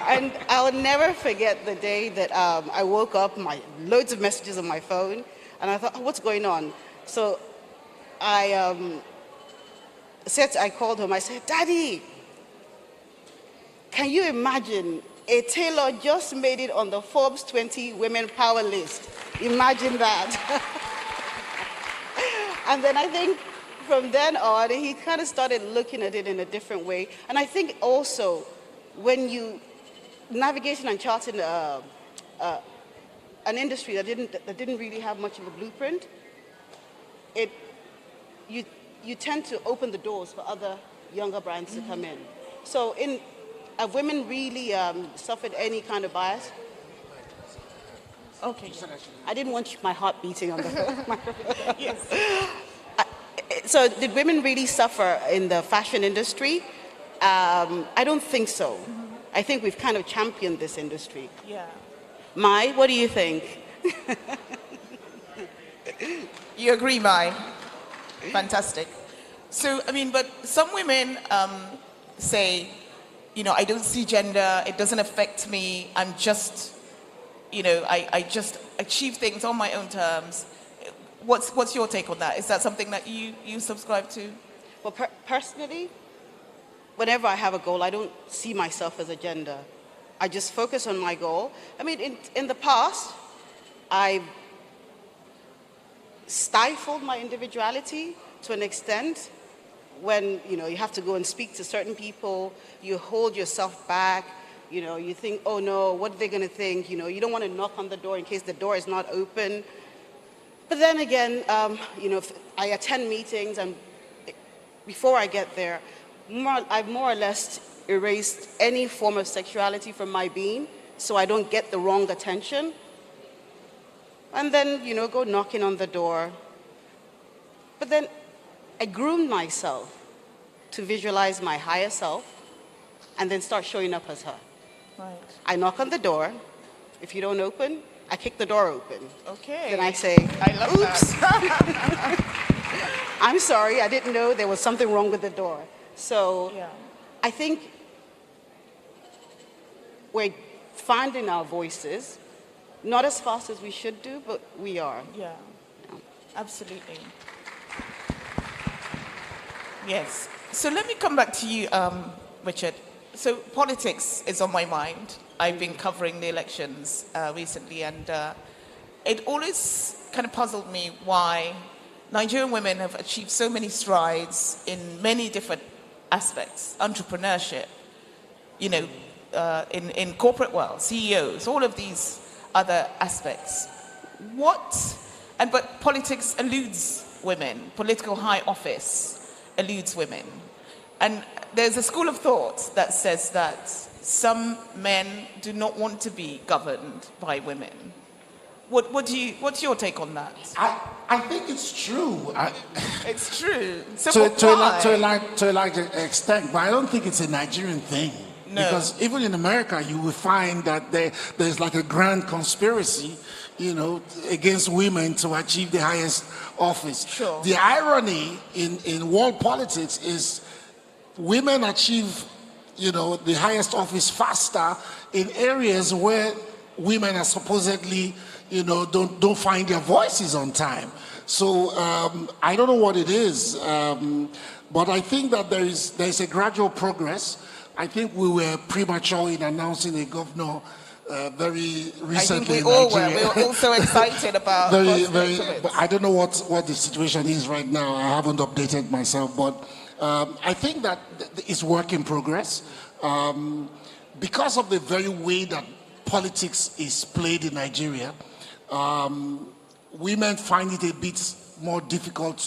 And I'll never forget the day that I woke up, loads of messages on my phone, and I thought, what's going on? So I called him, I said, Daddy, can you imagine a tailor just made it on the Forbes 20 Women Power list? Imagine that. And then I think from then on, he kind of started looking at it in a different way. And I think also when you navigating and charting an industry that didn't really have much of a blueprint, you tend to open the doors for other younger brands to come in. So have women really suffered any kind of bias? Okay. I didn't want my heart beating on the microphone. Yes. So did women really suffer in the fashion industry? I don't think so. I think we've kind of championed this industry. Yeah. Mai, what do you think? You agree, Mai? Fantastic. So, but some women say, I don't see gender, it doesn't affect me, I'm just, I just achieve things on my own terms. What's your take on that? Is that something that you subscribe to? Well, personally, whenever I have a goal, I don't see myself as a gender. I just focus on my goal. In the past, I've stifled my individuality to an extent when, you have to go and speak to certain people, you hold yourself back, you think, oh no, what are they going to think? You don't want to knock on the door in case the door is not open. But then again, I attend meetings and before I get there, I've more or less erased any form of sexuality from my being so I don't get the wrong attention. And then, go knocking on the door. But then I groomed myself to visualize my higher self and then start showing up as her. Right. I knock on the door. If you don't open, I kick the door open. Okay. Then I say, I love oops. that. I'm sorry, I didn't know there was something wrong with the door. So Yeah. I think we're finding our voices, not as fast as we should do, but we are. Yeah, absolutely. Yes. So let me come back to you, Richard. So politics is on my mind. I've been covering the elections recently, and it always kind of puzzled me why Nigerian women have achieved so many strides in many different aspects. Entrepreneurship, in corporate world, CEOs, all of these other aspects. But politics eludes women. Political high office eludes women. And there's a school of thought that says that some men do not want to be governed by women. What's your take on that? I think it's true. It's true. So to a large extent, but I don't think it's a Nigerian thing. No. Because even in America, you will find that there's like a grand conspiracy, against women to achieve the highest office. Sure. The irony in world politics is women achieve, the highest office faster in areas where women are supposedly, don't find their voices on time. So I don't know what it is, but I think that there's a gradual progress. I think we were premature in announcing a governor very recently. I think we all were. We were also excited about. But I don't know what the situation is right now. I haven't updated myself, but I think that it's work in progress because of the very way that politics is played in Nigeria. Women find it a bit more difficult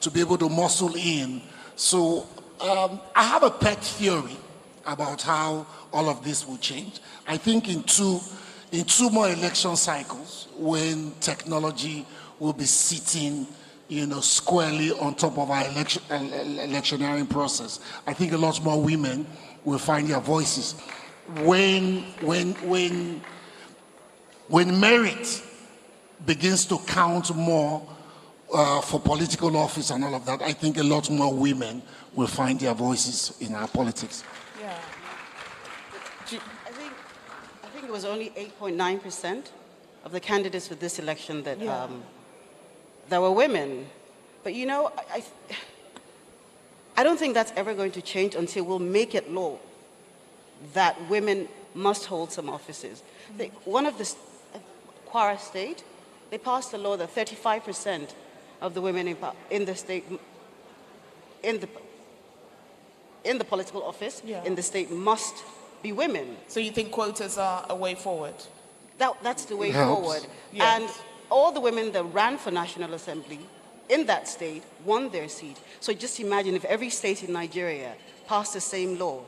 to be able to muscle in. So I have a pet theory about how all of this will change. I think in two more election cycles, when technology will be sitting, squarely on top of our electioneering process, I think a lot more women will find their voices. When merit begins to count more for political office and all of that, I think a lot more women will find their voices in our politics. Yeah. I think it was only 8.9% of the candidates for this election that that were women. But I don't think that's ever going to change until we'll make it law that women must hold some offices. One of the Kwara State, they passed a law that 35% of the women in the state, in the political office in the state must be women. So you think quotas are a way forward? That's the way forward. Yes. And all the women that ran for National Assembly in that state won their seat. So just imagine if every state in Nigeria passed the same law.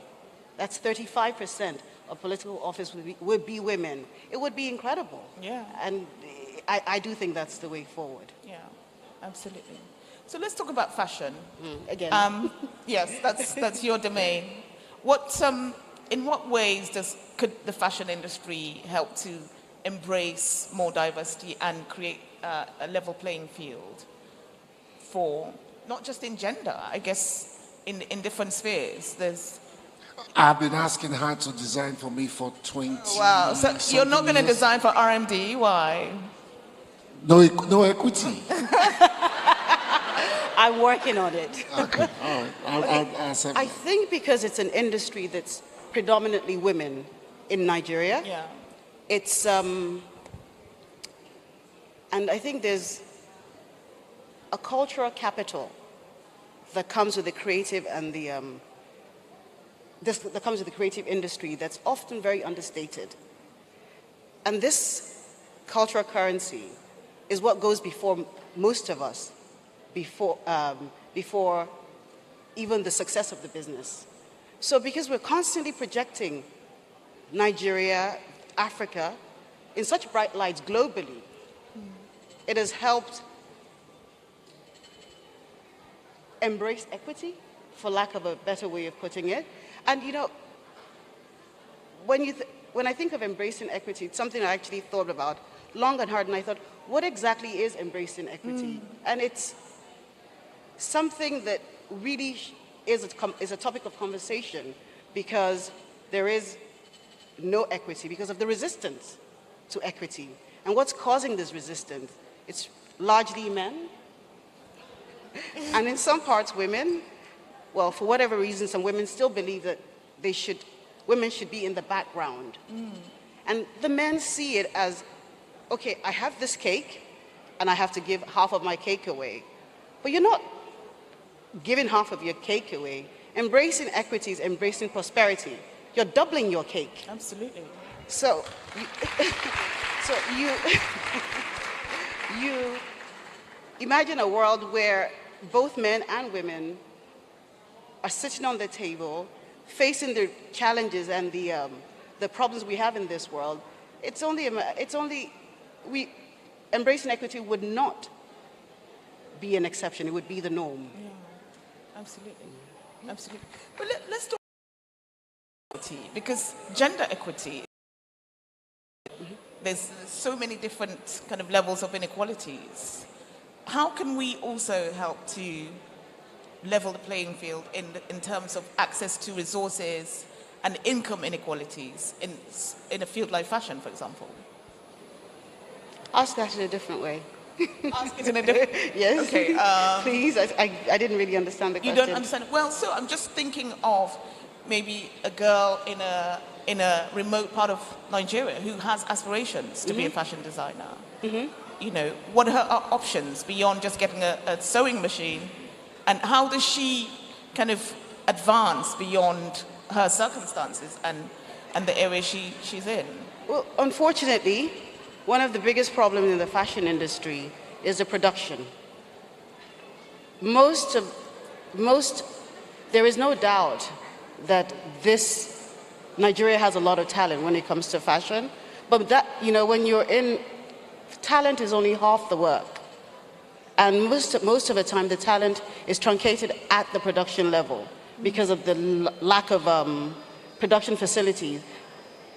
That's 35% of political office would be women. It would be incredible. Yeah. And I do think that's the way forward. Yeah, absolutely. So let's talk about fashion. Again. Yes, that's your domain. In what ways could the fashion industry help to embrace more diversity and create a level playing field for, not just in gender, I guess in different spheres? I've been asking her to design for me for 20 Wow, so you're not going to design for RMD? Why? No equity. I'm working on it. Okay, all right. I'll accept I that. think because it's an industry that's predominantly women in Nigeria. Yeah. It's and I think there's a cultural capital that comes with the creative and that comes with the creative industry that's often very understated. And this cultural currency is what goes before most of us, before even the success of the business. So because we're constantly projecting Nigeria, Africa, in such bright lights globally, it has helped embrace equity, for lack of a better way of putting it. And you know, when I think of embracing equity, it's something I actually thought about long and hard, and I thought, what exactly is embracing equity? And it's something that really is a topic of conversation, because there is no equity because of the resistance to equity. And what's causing this resistance? It's largely men, and in some parts women. Well, for whatever reason, some women still believe that women should be in the background. And the men see it as, okay, I have this cake and I have to give half of my cake away. But you're not giving half of your cake away. Embracing equity is embracing prosperity. You're doubling your cake. Absolutely. So you imagine a world where both men and women are sitting on the table, facing the challenges and the problems we have in this world. Embracing equity would not be an exception, it would be the norm. Yeah, absolutely, absolutely. But let's talk about equity, because gender equity, there's so many different kind of levels of inequalities. How can we also help to level the playing field in terms of access to resources and income inequalities in a field like fashion, for example? Ask that in a different way. Ask it in a different Yes. Okay. Please, I didn't really understand the question. You don't understand? Well, so I'm just thinking of maybe a girl in a remote part of Nigeria who has aspirations to be a fashion designer. You know, what are her options beyond just getting a sewing machine? And how does she kind of advance beyond her circumstances and the area she's in? Well, unfortunately, one of the biggest problems in the fashion industry is the production. There is no doubt that Nigeria has a lot of talent when it comes to fashion, but that, you know, when you're in, talent is only half the work. And most of the time, the talent is truncated at the production level because of the lack of production facilities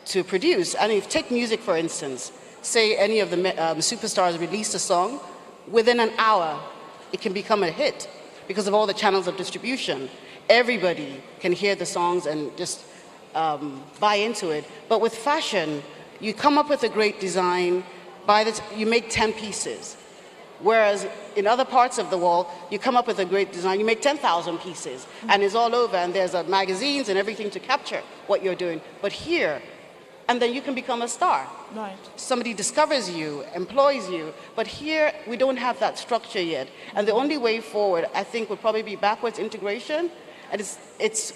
to produce. And if you take music, for instance, say any of the superstars released a song, within an hour, it can become a hit because of all the channels of distribution. Everybody can hear the songs and just buy into it. But with fashion, you come up with a great design, you make 10 pieces. Whereas in other parts of the world, you come up with a great design, you make 10,000 pieces, and it's all over, and there's magazines and everything to capture what you're doing. But here, and then you can become a star. Right. Somebody discovers you, employs you, but here we don't have that structure yet. And the only way forward, I think, would probably be backwards integration, and it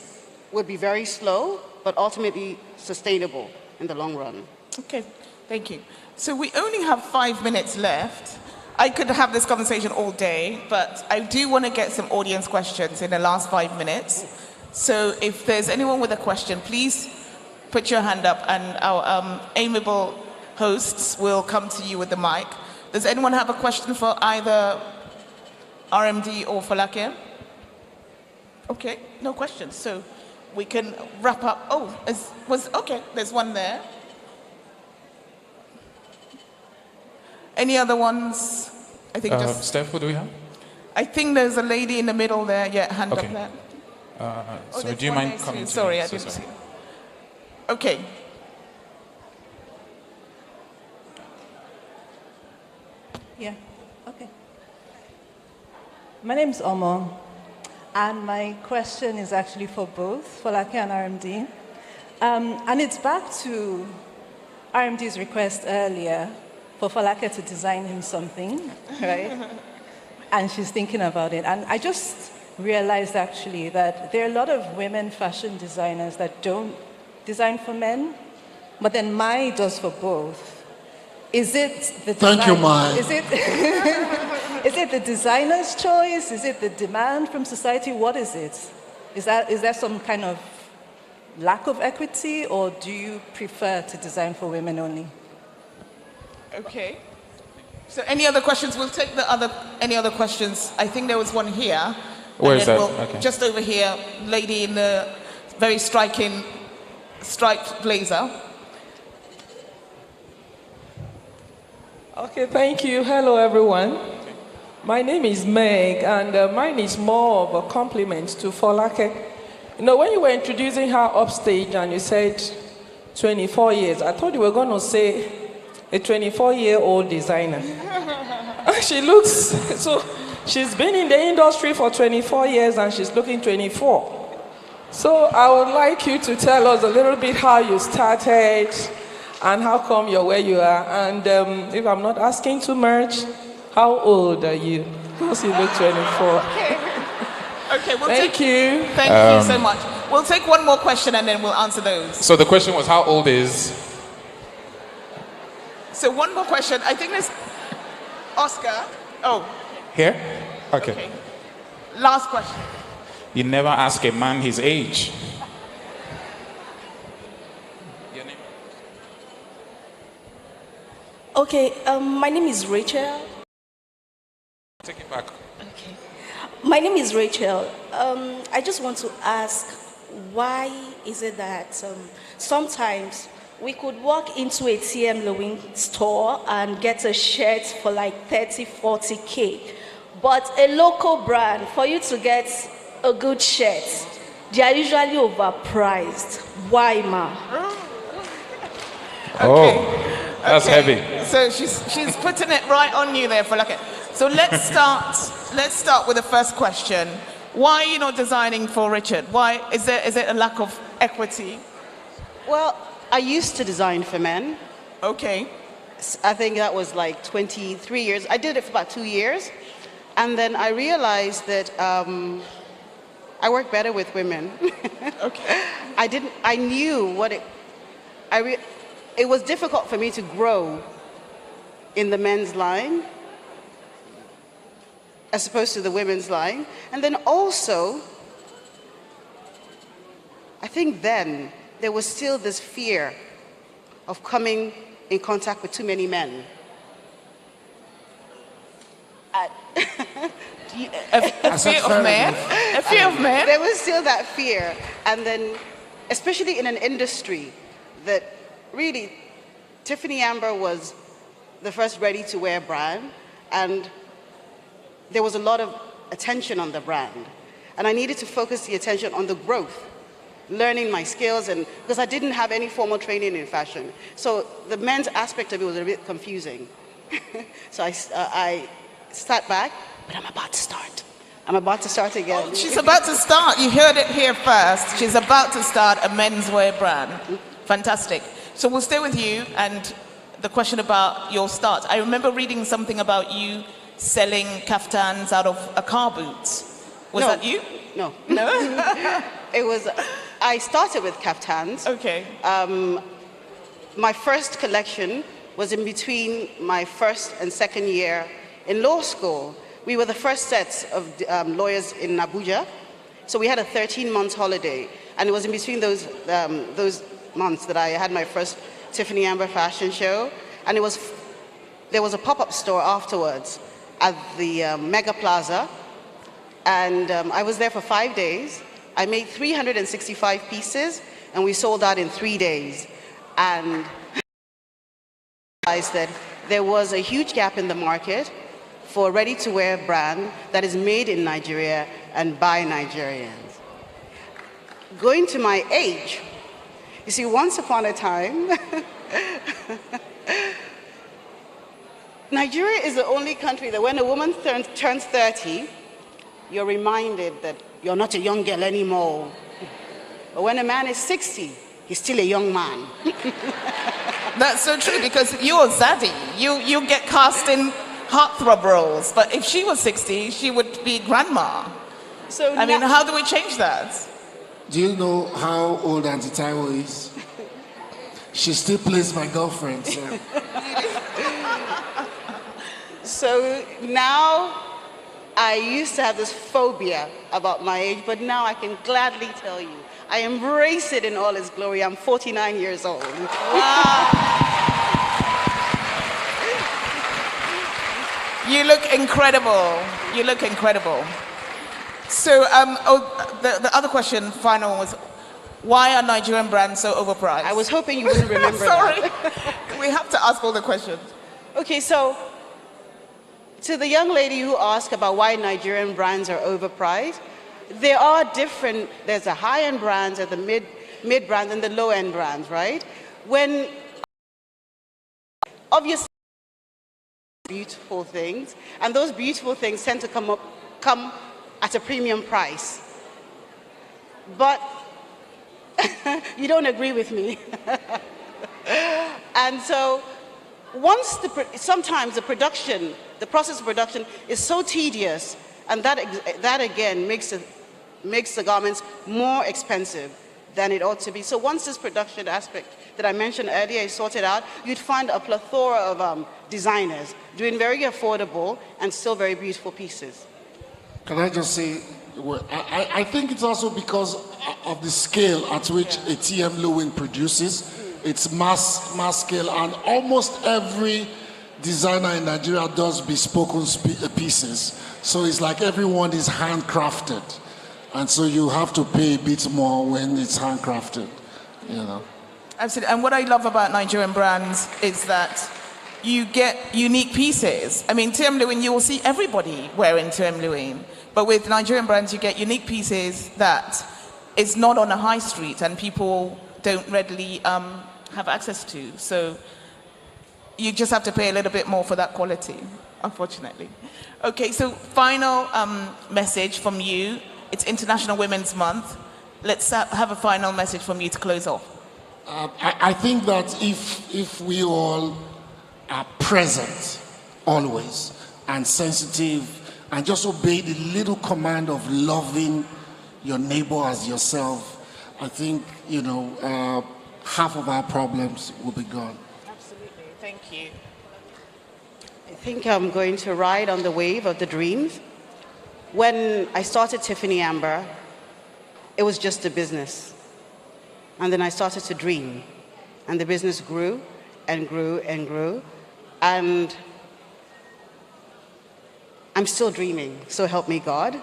would be very slow, but ultimately sustainable in the long run. Okay, thank you. So we only have 5 minutes left. I could have this conversation all day, but I do want to get some audience questions in the last 5 minutes. So if there's anyone with a question, please put your hand up and our amiable hosts will come to you with the mic. Does anyone have a question for either RMD or Falake? Okay, no questions. So we can wrap up. Oh, okay, there's one there. Any other ones? I think Steph, what do we have? I think there's a lady in the middle there. Yeah, hand up there. So do you mind coming to Sorry, me? I didn't see. Okay. Yeah, okay. My name's Omo, and my question is actually for both Falake and RMD. And it's back to RMD's request earlier for Falake to design him something, right? And she's thinking about it. And I just realized actually that there are a lot of women fashion designers that don't design for men, but then Mai does for both. Is it the design? Thank you, Mai. Is it the designer's choice? Is it the demand from society? What is it? Is there some kind of lack of equity, or do you prefer to design for women only? Okay. So any other questions? We'll take any other questions. I think there was one here. Where is that? Okay. Just over here, lady in the very striking striped blazer. Okay, thank you. Hello, everyone. My name is Meg, and mine is more of a compliment to Folake. You know, when you were introducing her upstage and you said 24 years, I thought you were going to say a 24-year-old designer. She looks, so she's been in the industry for 24 years and she's looking 24. So I would like you to tell us a little bit how you started and how come you're where you are. And if I'm not asking too much, how old are you? Because you look 24. Okay, Thank you. Thank you so much. We'll take one more question and then we'll answer those. So the question was, how old is... So one more question. I think there's Oscar. Oh. Here? Okay. Last question. You never ask a man his age. Okay, my name is Rachel. Take it back. Okay. My name is Rachel. I just want to ask, why is it that sometimes we could walk into a TM Lewin store and get a shirt for like 30, 40K, but a local brand, for you to get a good shirt, they are usually overpriced. Why, ma? Oh, that's heavy. So she's putting it right on you there, Folake. So let's start with the first question. Why are you not designing for Richard? Why is there a lack of equity? Well, I used to design for men. Okay. I think that was like 23 years. I did it for about 2 years. And then I realized that I work better with women. Okay. I knew what it was difficult for me to grow in the men's line as opposed to the women's line. And then also, I think then there was still this fear of coming in contact with too many men. A fear of men? A fear of men? There was still that fear. And then, especially in an industry that really, Tiffany Amber was the first ready-to-wear brand, and there was a lot of attention on the brand. And I needed to focus the attention on the growth, learning my skills, and because I didn't have any formal training in fashion. So the men's aspect of it was a bit confusing. So I sat back, but I'm about to start. I'm about to start again. Oh, she's about to start. You heard it here first. She's about to start a menswear brand. Fantastic. So we'll stay with you and the question about your start. I remember reading something about you selling kaftans out of a car boot. Was that you? No. No? It was, I started with kaftans. Okay. My first collection was in between my first and second year in law school. We were the first sets of lawyers in Abuja. So we had a 13-month holiday. And it was in between those months that I had my first Tiffany Amber fashion show. And there was a pop-up store afterwards at the Mega Plaza. And I was there for 5 days. I made 365 pieces, and we sold out in 3 days. And I realized that there was a huge gap in the market for a ready-to-wear brand that is made in Nigeria and by Nigerians. Going to my age, you see, once upon a time, Nigeria is the only country that when a woman turns 30, you're reminded that you're not a young girl anymore. But when a man is 60, he's still a young man. That's so true, because you're zaddy. You get cast in heartthrob roles. But if she was 60, she would be grandma. So I mean, how do we change that? Do you know how old Auntie Taiwo is? She still plays my girlfriend, so. So now I used to have this phobia about my age, but now I can gladly tell you, I embrace it in all its glory. I'm 49 years old. Wow. You look incredible. You look incredible. So, the other question, final one, was, why are Nigerian brands so overpriced? I was hoping you wouldn't remember Sorry. that. We have to ask all the questions. Okay, so to the young lady who asked about why Nigerian brands are overpriced, there are different, there's the high-end brands, there's the mid brands, and the low-end brands, right? When, obviously, beautiful things, and those beautiful things tend to come at a premium price. But you don't agree with me. And so sometimes the process of production is so tedious, and that again makes the garments more expensive than it ought to be. So once this production aspect that I mentioned earlier is sorted out, you'd find a plethora of designers doing very affordable and still very beautiful pieces. Can I just say, well, I think it's also because of the scale at which a TM Lewin produces. It's mass scale, and almost every designer in Nigeria does bespoke pieces. So it's like everyone is handcrafted. And so you have to pay a bit more when it's handcrafted, you know. Absolutely. And what I love about Nigerian brands is that you get unique pieces. I mean, TM Lewin, you will see everybody wearing TM Lewin. But with Nigerian brands, you get unique pieces that is not on a high street and people don't readily have access to. So you just have to pay a little bit more for that quality, unfortunately. Okay, so final message from you. It's International Women's Month. Let's have a final message from you to close off. I think that if we all are present always and sensitive and just obey the little command of loving your neighbor as yourself, I think, you know, half of our problems will be gone. Absolutely. Thank you. I think I'm going to ride on the wave of the dreams. When I started Tiffany Amber, it was just a business. And then I started to dream. And the business grew and grew and grew. And I'm still dreaming, so help me God.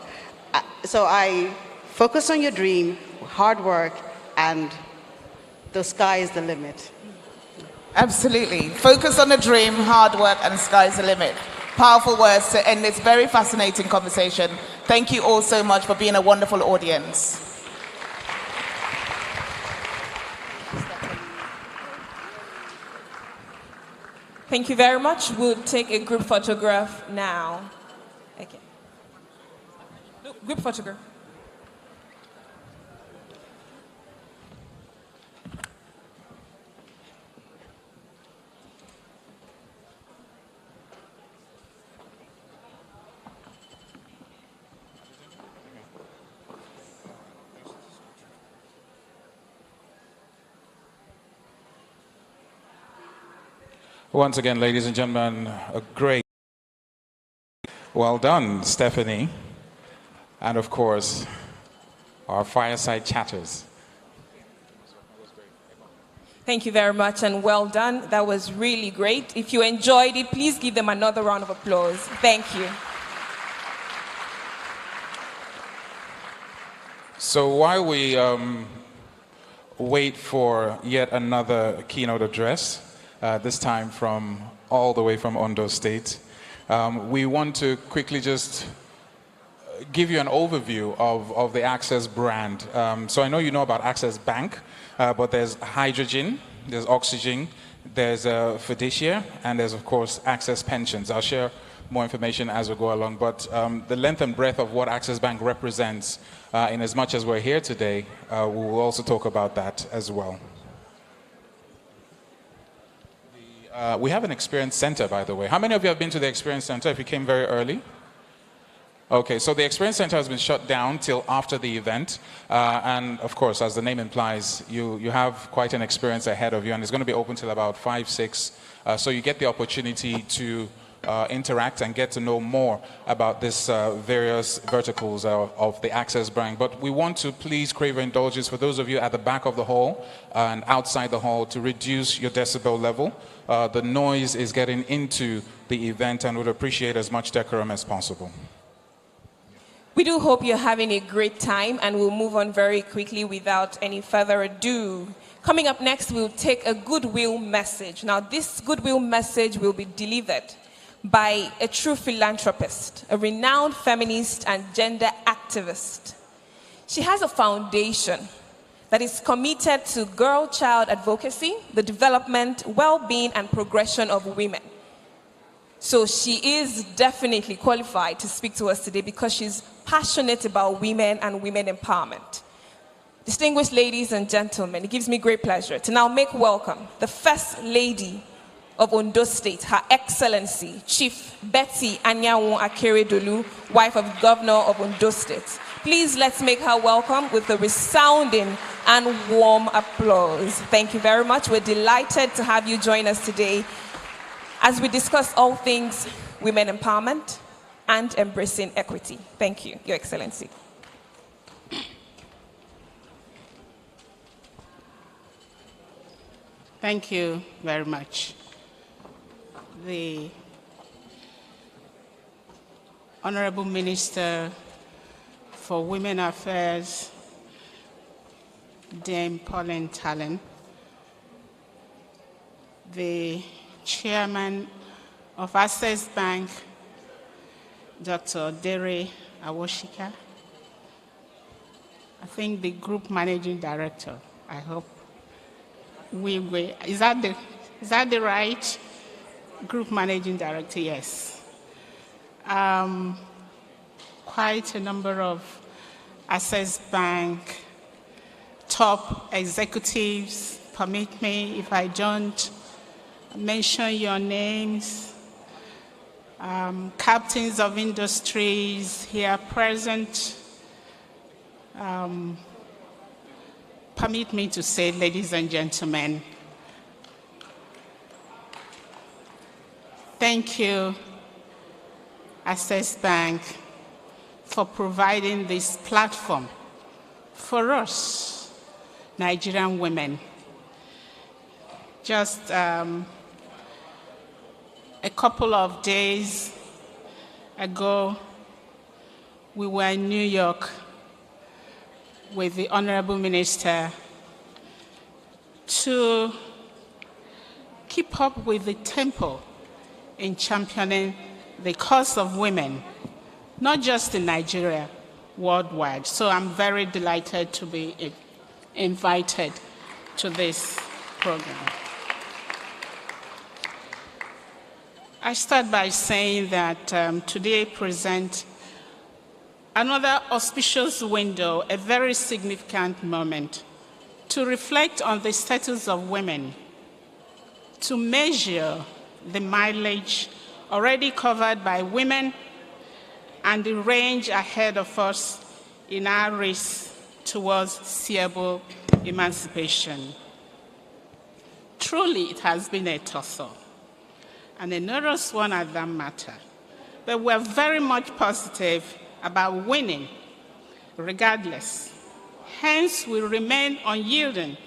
So I focus on your dream, hard work, and the sky is the limit. Absolutely. Focus on the dream, hard work, and sky's the limit. Powerful words to end this very fascinating conversation. Thank you all so much for being a wonderful audience. Thank you very much. We'll take a group photograph now. Okay. No, group photograph. Once again, ladies and gentlemen, a great, well done, Stephanie. And of course, our fireside chatters. Thank you very much and well done. That was really great. If you enjoyed it, please give them another round of applause. Thank you. So while we wait for yet another keynote address, this time from all the way from Ondo State, we want to quickly just give you an overview of the Access brand. So I know you know about Access Bank, but there's hydrogen, there's oxygen, there's Fiducia, and there's of course Access Pensions. I'll share more information as we go along, but the length and breadth of what Access Bank represents, in as much as we're here today, we will also talk about that as well. We have an Experience Center, by the way. How many of you have been to the Experience Center if you came very early? Okay, so the Experience Center has been shut down till after the event. And of course, as the name implies, you have quite an experience ahead of you, and it's going to be open till about 5, 6. So you get the opportunity to interact and get to know more about this various verticals of the Access Bank. But we want to please crave your indulgence for those of you at the back of the hall and outside the hall to reduce your decibel level. The noise is getting into the event and would appreciate as much decorum as possible. We do hope you're having a great time, and we'll move on very quickly without any further ado. Coming up next, we'll take a goodwill message. Now, this goodwill message will be delivered by a true philanthropist, a renowned feminist and gender activist. She has a foundation that is committed to girl-child advocacy, the development, well-being, and progression of women. So she is definitely qualified to speak to us today because she's passionate about women and women empowerment. Distinguished ladies and gentlemen, it gives me great pleasure to now make welcome the First Lady of Ondo State, Her Excellency, Chief Betty Anyanwu Akeredolu, wife of Governor of Ondo State. Please let's make her welcome with a resounding and warm applause. Thank you very much. We're delighted to have you join us today as we discuss all things women empowerment and embracing equity. Thank you, Your Excellency. Thank you very much. The Honorable Minister for Women Affairs, Dame Pauline Tallen, the Chairman of Access Bank, Dr. Dere Awoshika, I think the Group Managing Director, I hope is that the right Group Managing Director? Yes. Quite a number of Access Bank top executives. Permit me if I don't mention your names. Captains of industries here present. Permit me to say, ladies and gentlemen, thank you, Access Bank, for providing this platform for us, Nigerian women. Just a couple of days ago, we were in New York with the Honorable Minister to keep up with the tempo in championing the cause of women, not just in Nigeria, worldwide. So I'm very delighted to be invited to this program. I start by saying that today presents another auspicious window, a very significant moment to reflect on the status of women, to measure the mileage already covered by women and the range ahead of us in our race towards seeable emancipation. Truly, it has been a tussle, and a nervous one at that matter, but we're very much positive about winning regardless. Hence, we remain unyielding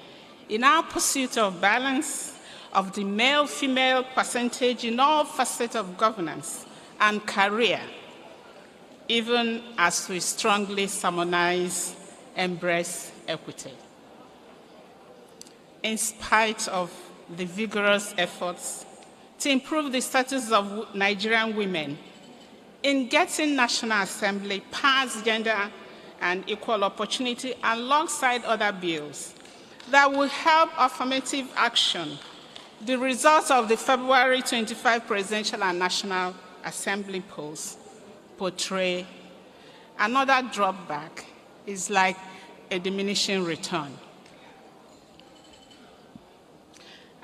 in our pursuit of balance of the male-female percentage in all facets of governance and career, even as we strongly sermonize, embrace equity. In spite of the vigorous efforts to improve the status of Nigerian women, in getting National Assembly past gender and equal opportunity alongside other bills that will help affirmative action, the results of the February 25 Presidential and National Assembly polls portray another dropback is like a diminishing return.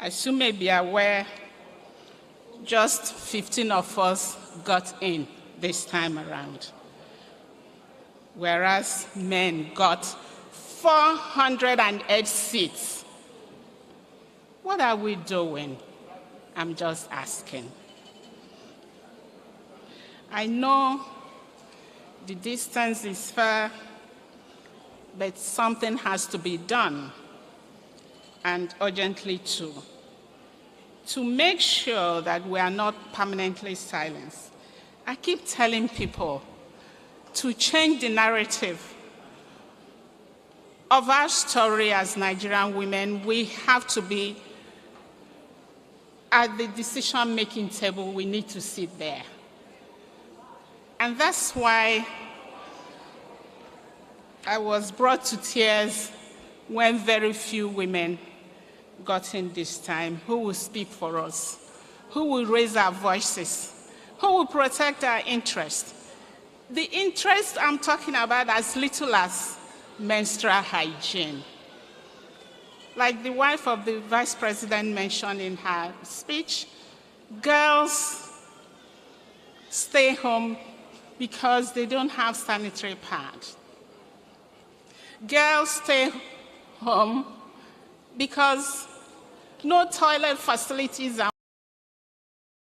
As you may be aware, just 15 of us got in this time around, whereas men got 408 seats. What are we doing? I'm just asking. I know the distance is far, but something has to be done, and urgently too, to make sure that we are not permanently silenced. I keep telling people to change the narrative of our story as Nigerian women. We have to be at the decision-making table. We need to sit there. And that's why I was brought to tears when very few women got in this time. Who will speak for us? Who will raise our voices? Who will protect our interests? The interest I'm talking about as little as menstrual hygiene. Like the wife of the vice president mentioned in her speech, girls stay home because they don't have sanitary pads. Girls stay home because no toilet facilities are.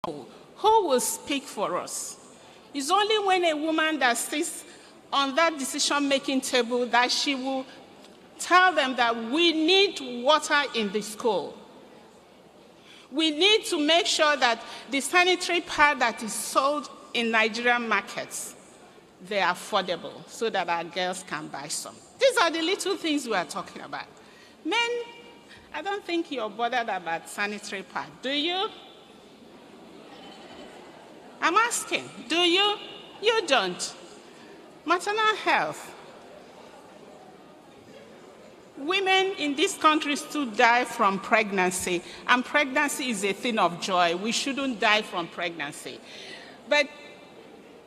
Who will speak for us? It's only when a woman that sits on that decision-making table that she will tell them that we need water in the school. We need to make sure that the sanitary pad that is sold in Nigerian markets, they are affordable so that our girls can buy some. These are the little things we are talking about. Men, I don't think you're bothered about sanitary pad. Do you? I'm asking, do you? You don't. Maternal health. Women in this country still die from pregnancy, and pregnancy is a thing of joy. We shouldn't die from pregnancy. But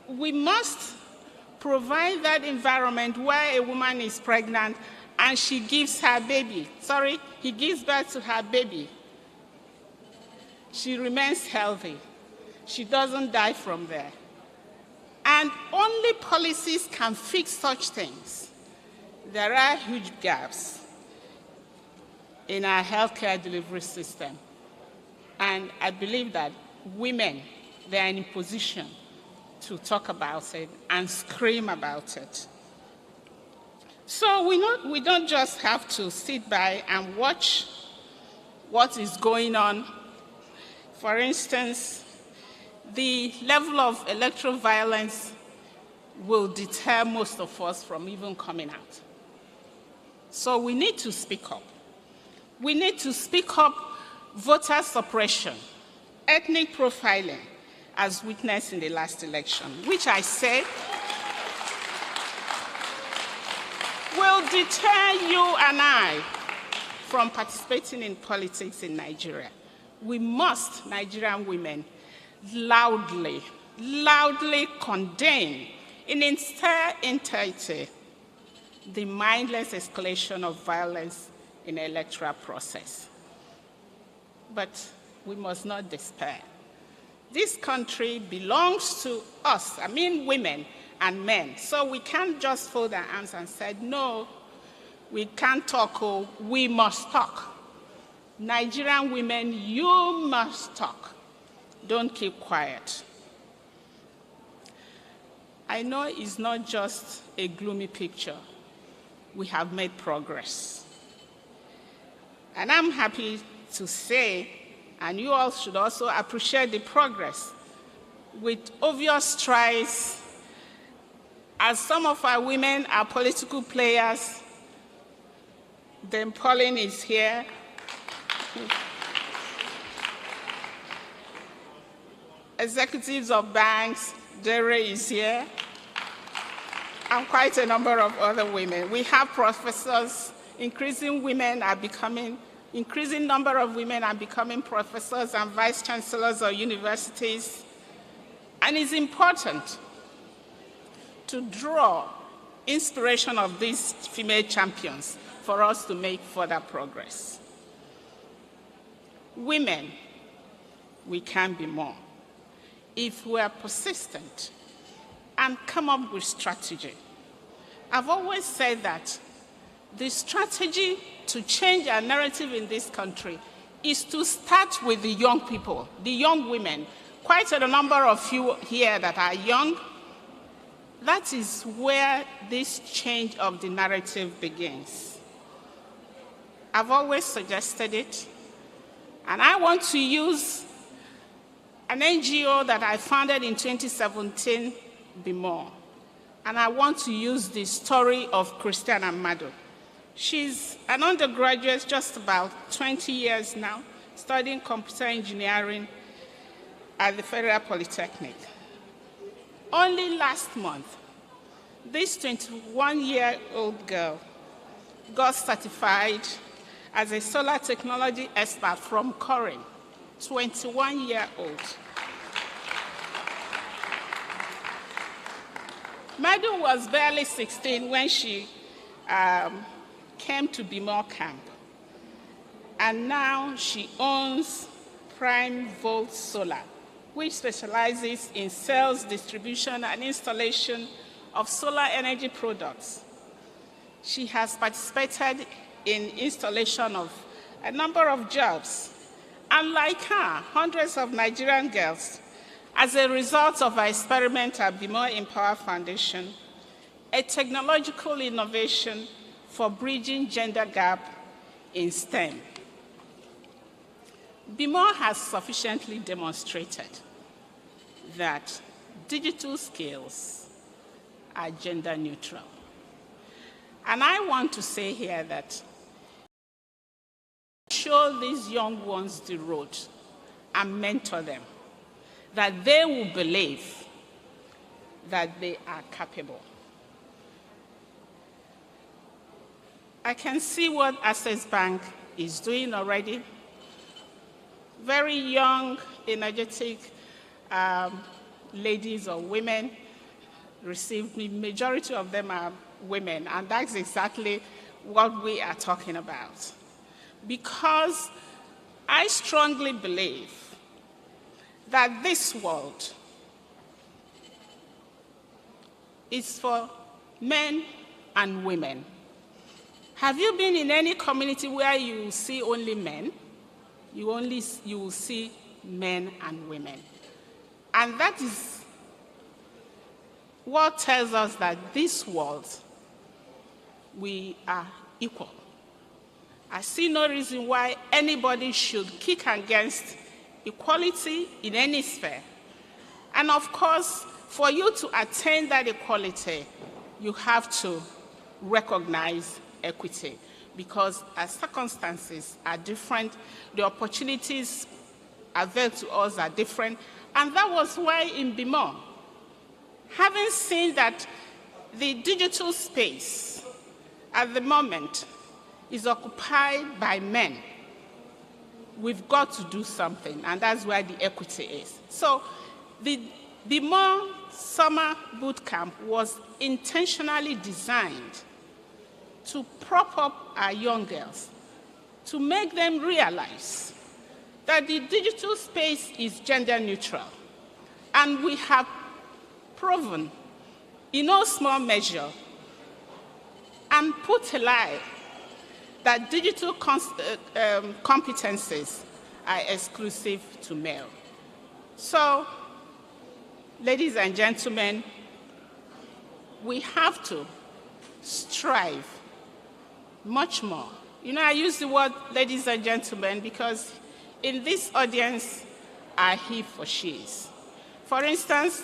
we must provide that environment where a woman is pregnant and she gives her baby. He gives birth to her baby. She remains healthy. She doesn't die from there. And only policies can fix such things. There are huge gaps in our healthcare delivery system. And I believe that women, they are in a position to talk about it and scream about it. So we don't just have to sit by and watch what is going on. For instance, the level of electoral violence will deter most of us from even coming out. So we need to speak up. We need to speak up voter suppression, ethnic profiling, as witnessed in the last election, which I said will deter you and I from participating in politics in Nigeria. We must, Nigerian women, loudly condemn in entirety the mindless escalation of violence in the electoral process. But we must not despair. This country belongs to us, I mean women and men. So we can't just fold our arms and say, no, we can't talk, oh, we must talk. Nigerian women, you must talk. Don't keep quiet. I know it's not just a gloomy picture. We have made progress. And I'm happy to say, and you all should also appreciate the progress, with obvious strides, as some of our women are political players. Then Pauline is here. Executives of banks, Dere is here, and quite a number of other women. We have professors, increasing number of women are becoming professors and vice chancellors of universities. And it's important to draw inspiration of these female champions for us to make further progress. Women, we can be more if we are persistent and come up with strategy. I've always said that the strategy to change our narrative in this country is to start with the young people, the young women. quite a number of you here that are young, that is where this change of the narrative begins. I've always suggested it, and I want to use an NGO that I founded in 2017, Be More. And I want to use the story of Christiana Mado. She's an undergraduate, just about 20 years now, studying computer engineering at the Federal Polytechnic. Only last month, this 21-year-old girl got certified as a solar technology expert from Korea, 21-year-old. Madu was barely 16 when she came to Be More Camp. And now she owns Prime Volt Solar, which specializes in sales, distribution, and installation of solar energy products. She has participated in installation of a number of jobs. And like her, hundreds of Nigerian girls, as a result of our experiment at Be More Empower Foundation, a technological innovation for bridging gender gap in STEM. Be More has sufficiently demonstrated that digital skills are gender neutral. And I want to say here that show these young ones the road and mentor them, that they will believe that they are capable. I can see what Access Bank is doing already. Very young, energetic ladies or women received me. Majority of them are women, and that's exactly what we are talking about. Because I strongly believe that this world is for men and women. Have you been in any community where you see only men? You will see men and women. And that is what tells us that this world, we are equal. I see no reason why anybody should kick against equality in any sphere. And of course, for you to attain that equality, you have to recognize equity, because our circumstances are different, the opportunities available to us are different, and that was why in Be More, having seen that the digital space at the moment is occupied by men, we've got to do something, and that's where the equity is. So the Be More Summer Bootcamp was intentionally designed to prop up our young girls, to make them realize that the digital space is gender neutral. And we have proven, in no small measure, and put a lie that digital competencies are exclusive to male. So, ladies and gentlemen, we have to strive much more. You know, I use the word ladies and gentlemen because in this audience are he for she's. For instance,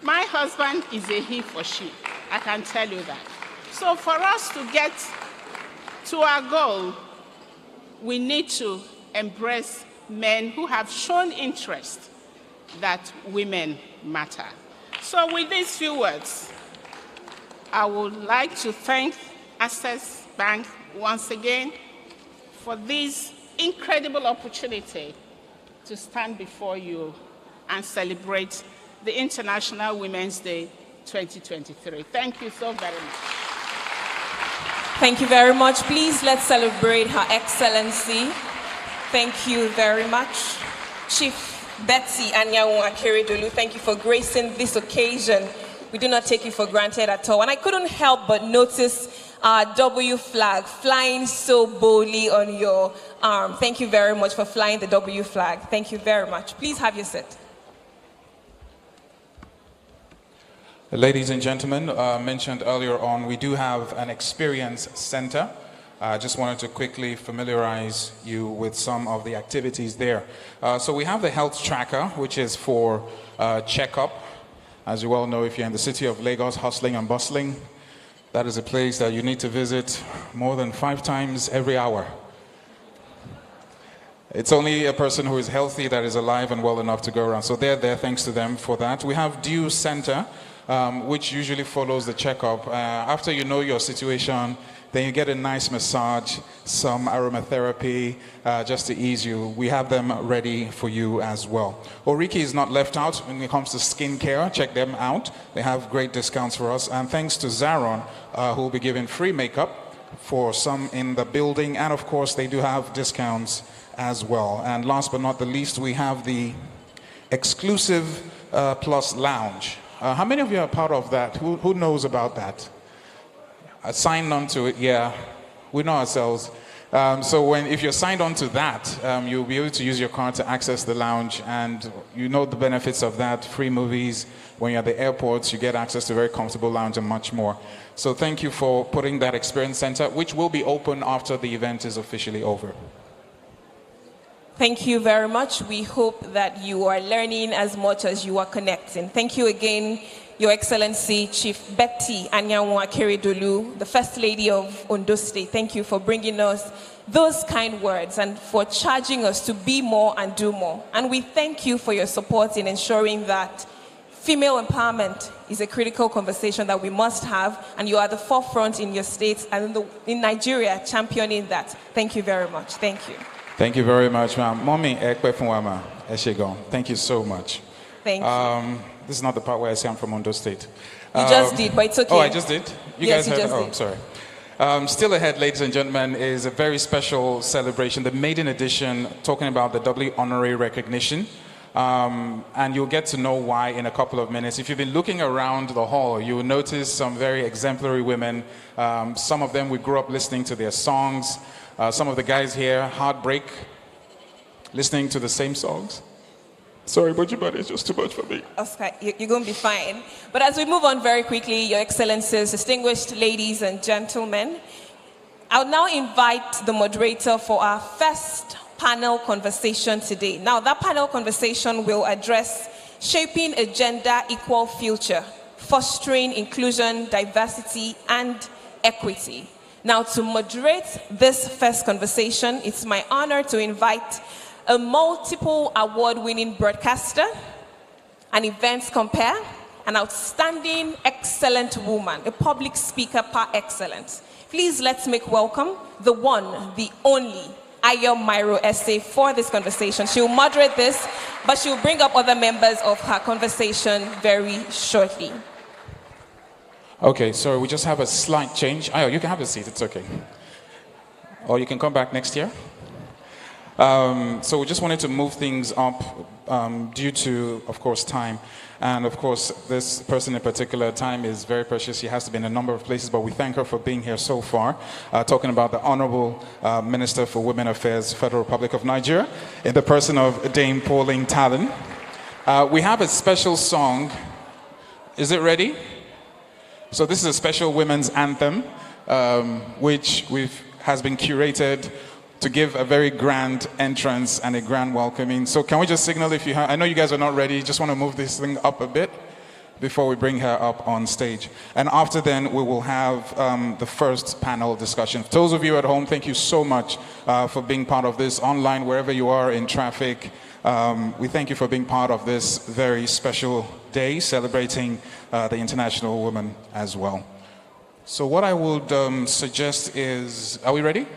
my husband is a he for she. I can tell you that. So for us to get to our goal, we need to embrace men who have shown interest that women matter. So with these few words, I would like to thank Access Bank once again for this incredible opportunity to stand before you and celebrate the International Women's Day 2023. Thank you so very much. Thank you very much. Please let's celebrate Her Excellency. Thank you very much. Chief Betsy Anyanwu Akeredolu, thank you for gracing this occasion. We do not take you for granted at all. And I couldn't help but notice our W flag flying so boldly on your arm. Thank you very much for flying the W flag. Thank you very much. Please have your seat. Ladies and gentlemen, mentioned earlier on, we do have an experience center. I just wanted to quickly familiarize you with some of the activities there. So we have the health tracker, which is for checkup. As you all know, if you're in the city of Lagos, hustling and bustling, that is a place that you need to visit more than 5 times every hour. It's only a person who is healthy that is alive and well enough to go around. So they're there, thanks to them for that. We have Due Center, which usually follows the checkup. After you know your situation, then you get a nice massage, some aromatherapy, just to ease you. We have them ready for you as well. Oriki is not left out when it comes to skincare. Check them out. They have great discounts for us. And thanks to Zaron, who will be giving free makeup for some in the building. And of course, they do have discounts as well. And last but not the least, we have the exclusive Plus Lounge. How many of you are part of that? Who knows about that? Signed on to it, yeah. We know ourselves. So if you're signed on to that, you'll be able to use your card to access the lounge, and you know the benefits of that. Free movies. When you're at the airports, you get access to a very comfortable lounge and much more. So thank you for putting that experience center, which will be open after the event is officially over. Thank you very much. We hope that you are learning as much as you are connecting. Thank you again, Your Excellency Chief Betty Anyanwu Akeredolu, the First Lady of Ondo State. Thank you for bringing us those kind words and for charging us to be more and do more. And we thank you for your support in ensuring that female empowerment is a critical conversation that we must have, and you are the forefront in your state and in Nigeria championing that. Thank you very much. Thank you. Thank you very much, ma'am. Mommy, thank you so much. Thank you. This is not the part where I say I'm from Ondo State. You just did, but it's okay. Oh, I just did? Yes, guys you heard? just did. Sorry. Still ahead, ladies and gentlemen, is a very special celebration, the maiden edition, talking about the doubly honorary recognition. And you'll get to know why in a couple of minutes. If you've been looking around the hall, you will notice some very exemplary women. Some of them we grew up listening to their songs. Some of the guys here, Heartbreak, listening to the same songs. Sorry, but it's just too much for me. Oscar, you're going to be fine. But as we move on very quickly, Your Excellencies, distinguished ladies and gentlemen, I'll now invite the moderator for our first panel conversation today. Now, that panel conversation will address shaping a gender-equal future, fostering inclusion, diversity, and equity. Now, to moderate this first conversation, it's my honor to invite a multiple award-winning broadcaster, an events compere, an outstanding, excellent woman, a public speaker par excellence. Please let's make welcome the one, the only, Ayo Mairo Essay for this conversation. She'll moderate this, but she'll bring up other members of her conversation very shortly. Okay, so we just have a slight change. Ayo, you can have a seat, it's okay. Or you can come back next year. So we just wanted to move things up due to, of course, time. And of course, this person in particular, time is very precious. She has to be in a number of places, but we thank her for being here so far, talking about the Honorable Minister for Women Affairs, Federal Republic of Nigeria, in the person of Dame Pauline Talon. We have a special song. Is it ready? So this is a special women's anthem, which has been curated to give a very grand entrance and a grand welcoming. So can we just signal if you have, I know you guys are not ready, just want to move this thing up a bit before we bring her up on stage. And after then, we will have the first panel discussion. For those of you at home, thank you so much for being part of this online, wherever you are in traffic. We thank you for being part of this very special day, celebrating the International Woman as well. So what I would suggest is, are we ready?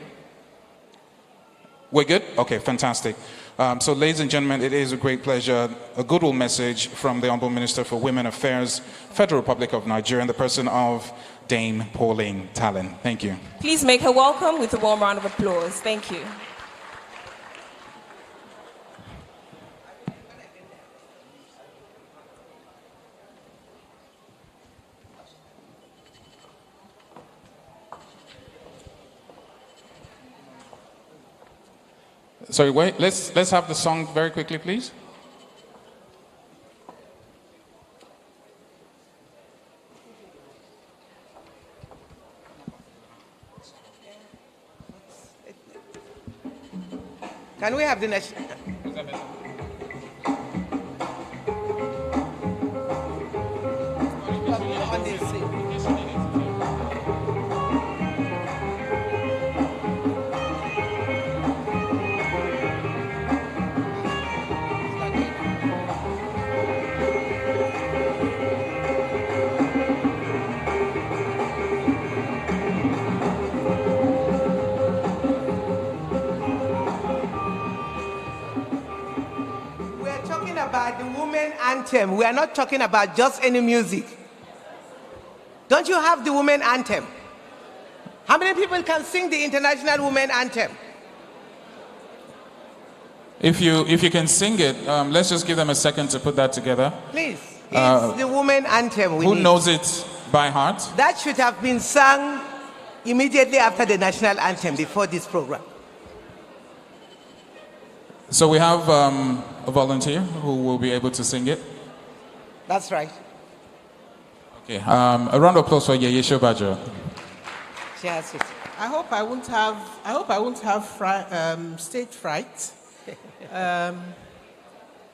We're good? Okay, fantastic. So ladies and gentlemen, it is a great pleasure, a goodwill message from the Honorable Minister for Women Affairs, Federal Republic of Nigeria, in the person of Dame Pauline Talon. Thank you. Please make her welcome with a warm round of applause. Thank you. Sorry, wait, let's have the song very quickly, please. Can we have the national? About the women anthem. We are not talking about just any music. Don't you have the women anthem? How many people can sing the international women anthem? If you can sing it, let's just give them a second to put that together. Please. It's the women anthem. Who knows it by heart? That should have been sung immediately after the national anthem before this program. So we have a volunteer who will be able to sing it. That's right. Okay. A round of applause for Yeye Shobajo. She has it. I hope I won't have stage fright.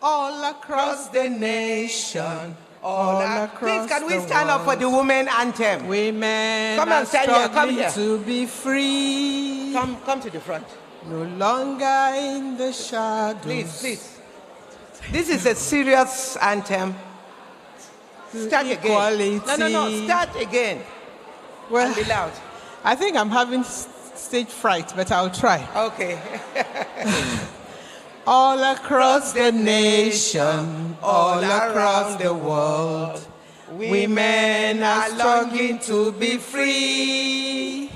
All across the nation, all across Please, can we the stand up for the women anthem? Women come and stand here. Come here. to be free. Come to the front. No longer in the shadows. Please. This is a serious anthem. Start Equality. again. No. Start again. Well, and be loud. I think I'm having stage fright, but I'll try. Okay. All across the nation, all around the world, women are longing to be free.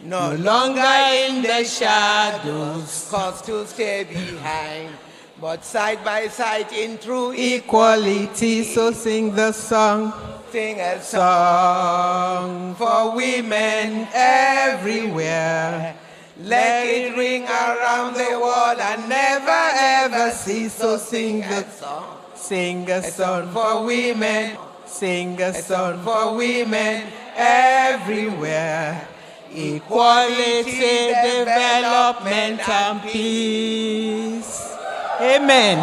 No longer in the shadows, cause to stay behind, but side by side in true equality. So sing the song. Sing a song for women everywhere. Let it ring around the world and never ever cease. So sing a song. Sing a song for women. Sing a song for women everywhere. Equality, development, and peace. Amen.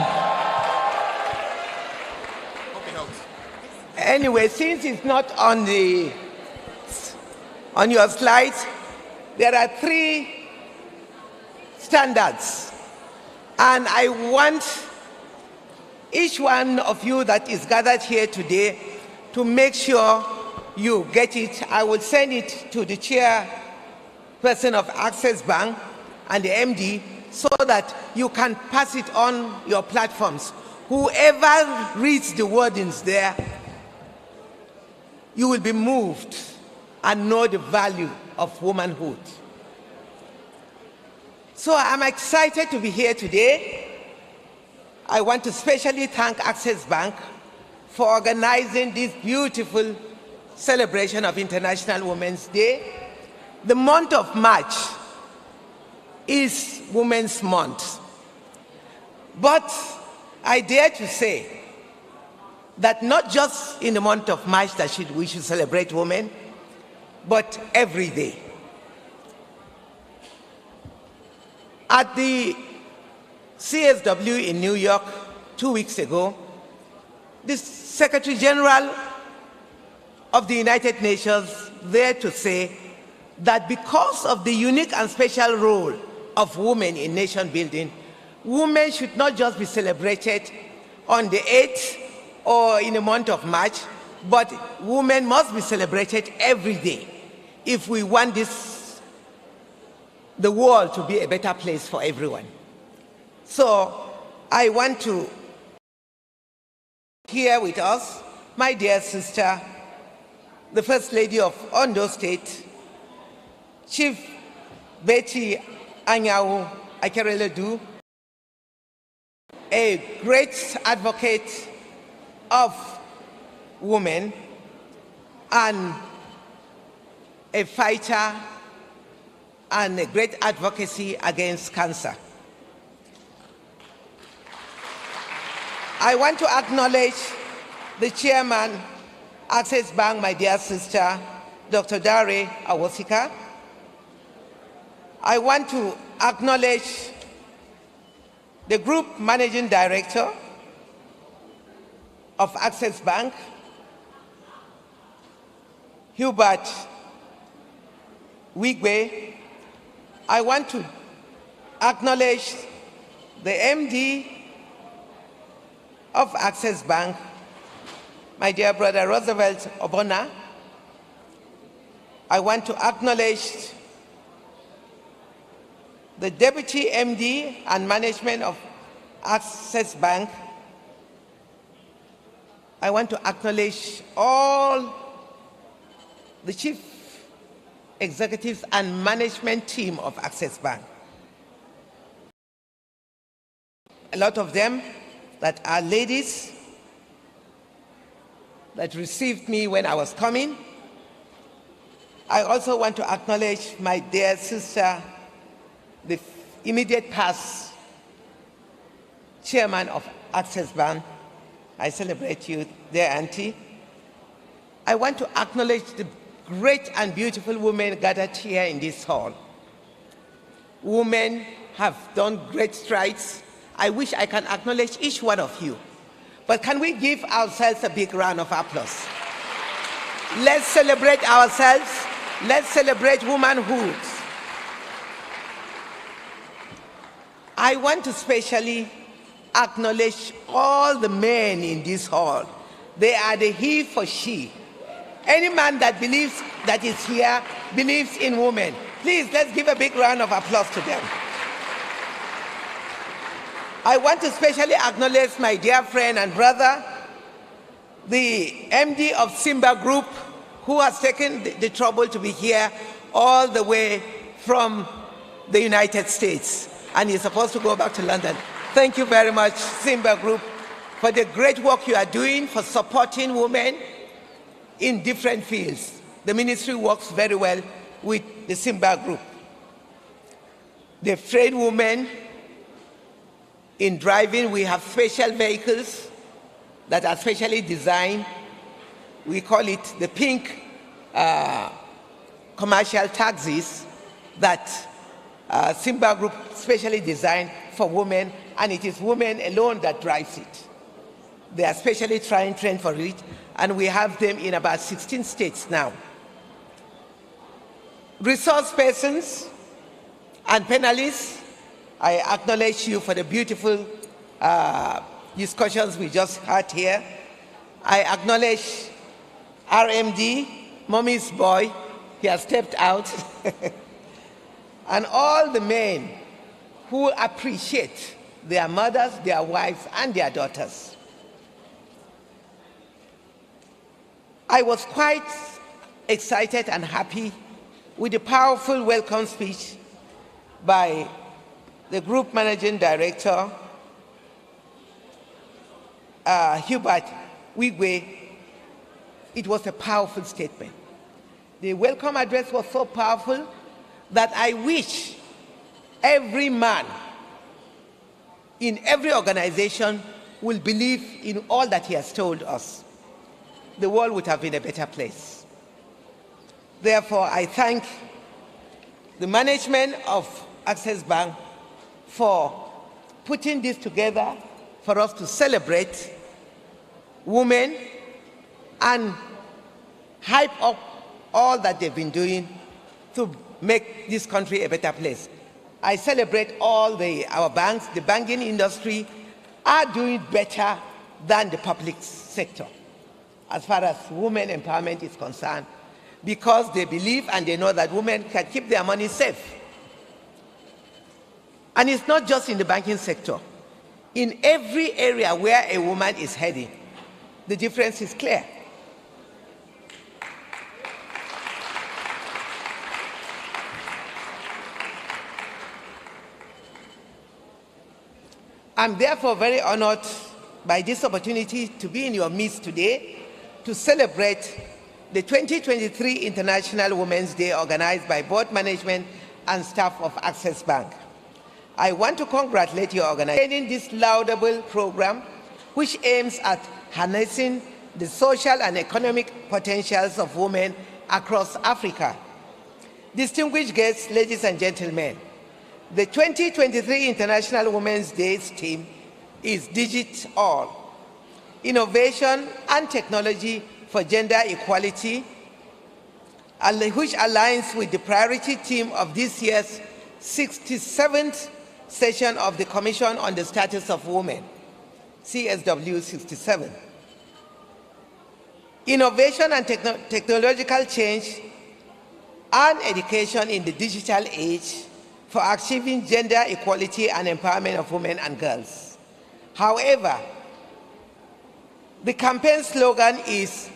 Anyway, since it's not on your slides, there are 3 standards. And I want each one of you that is gathered here today to make sure you get it. I will send it to the chairperson of Access Bank and the MD so that you can pass it on your platforms. Whoever reads the wordings there, you will be moved and know the value of womanhood. So I'm excited to be here today. I want to especially thank Access Bank for organizing this beautiful celebration of International Women's Day. The month of March is Women's Month. But I dare to say that not just in the month of March that we should celebrate women, but every day. At the CSW in New York 2 weeks ago, the Secretary General of the United Nations there to say that because of the unique and special role of women in nation building, women should not just be celebrated on the 8th or in the month of March, but women must be celebrated every day if we want the world to be a better place for everyone. So I want to here with us my dear sister, the First Lady of Ondo State, Chief Betty Anyanwu Akereledu, a great advocate of women and a fighter and a great advocacy against cancer. I want to acknowledge the chairman, Access Bank, my dear sister, Dr. Dare Awosika. I want to acknowledge the Group Managing Director of Access Bank, Hubert Wigwe. I want to acknowledge the MD of Access Bank, my dear brother Roosevelt Obona. I want to acknowledge the Deputy MD and management of Access Bank. I want to acknowledge all the chief executives and management team of Access Bank. A lot of them that are ladies that received me when I was coming. I also want to acknowledge my dear sister, the immediate past chairman of Access Bank. I celebrate you, dear auntie. I want to acknowledge the great and beautiful women gathered here in this hall. Women have done great strides. I wish I can acknowledge each one of you. But can we give ourselves a big round of applause? Let's celebrate ourselves. Let's celebrate womanhood. I want to specially acknowledge all the men in this hall. They are the he for she. Any man that believes that is here believes in women. Please, let's give a big round of applause to them. I want to specially acknowledge my dear friend and brother, the MD of Simba Group, who has taken the trouble to be here all the way from the United States, and he's supposed to go back to London. Thank you very much, Simba Group, for the great work you are doing for supporting women in different fields. The ministry works very well with the Simba Group. They've trained women in driving. We have special vehicles that are specially designed. We call it the pink commercial taxis that Simba Group specially designed for women, and it is women alone that drives it. They are specially trained for it, and we have them in about 16 states now. Resource persons and panelists, I acknowledge you for the beautiful discussions we just had here. I acknowledge RMD, Mommy's boy, he has stepped out, and all the men who appreciate their mothers, their wives, and their daughters. I was quite excited and happy with the powerful welcome speech by the Group Managing Director, Hubert Wigwe. It was a powerful statement. The welcome address was so powerful that I wish every man in every organization will believe in all that he has told us. The world would have been a better place. Therefore, I thank the management of Access Bank for putting this together for us to celebrate women and hype up all that they've been doing to make this country a better place. I celebrate all our banks. The banking industry are doing better than the public sector as far as women empowerment is concerned, because they believe and they know that women can keep their money safe. And it's not just in the banking sector. In every area where a woman is heading, the difference is clear. I'm therefore very honored by this opportunity to be in your midst today to celebrate the 2023 International Women's Day organized by board management and staff of Access Bank. I want to congratulate your organization this laudable program, which aims at harnessing the social and economic potentials of women across Africa. Distinguished guests, ladies and gentlemen, The 2023 International Women's Day's theme is Digit All, Innovation and Technology for Gender Equality, which aligns with the priority theme of this year's 67th session of the Commission on the Status of Women, CSW 67. Innovation and technological change and education in the digital age for achieving gender equality and empowerment of women and girls. However, the campaign slogan is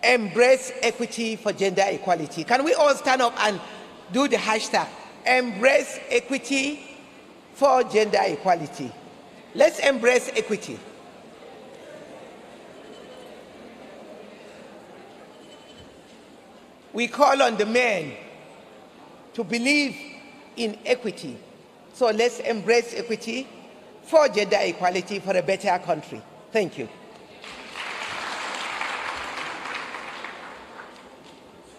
Embrace Equity for Gender Equality. Can we all stand up and do the hashtag Embrace Equity for Gender Equality? Let's embrace equity. We call on the men to believe in equity. So let's embrace equity for gender equality for a better country. Thank you.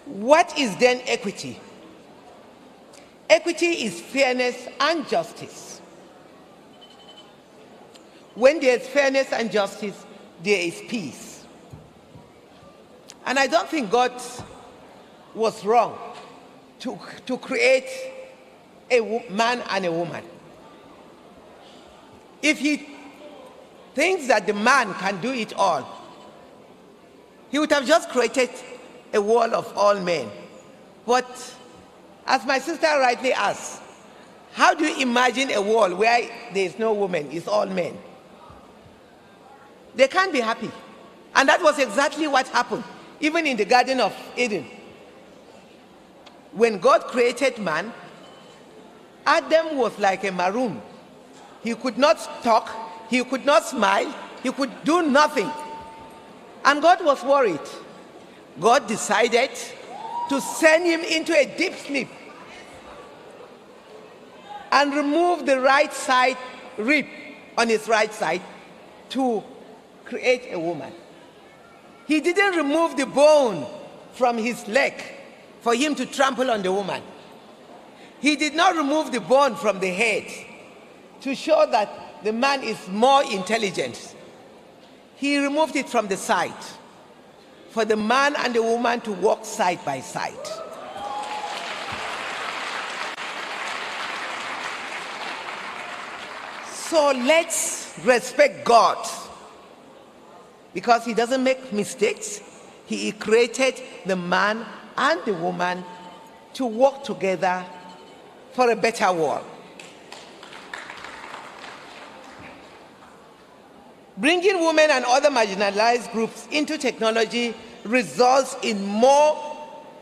What is then equity? Equity is fairness and justice. When there is fairness and justice, there is peace. And I don't think God was wrong to create a man and a woman. If he thinks that the man can do it all, he would have just created a world of all men. But as my sister rightly asked, how do you imagine a world where there is no woman, it's all men? They can't be happy. And that was exactly what happened, even in the Garden of Eden. When God created man, Adam was like a maroon. He could not talk, he could not smile, he could do nothing. And God was worried. God decided to send him into a deep sleep and remove the right side rib on his right side to create a woman. He didn't remove the bone from his leg for him to trample on the woman. He did not remove the bone from the head to show that the man is more intelligent. He removed it from the side for the man and the woman to walk side by side. So let's respect God, because he doesn't make mistakes. He created the man and the woman to work together for a better world. Bringing women and other marginalized groups into technology results in more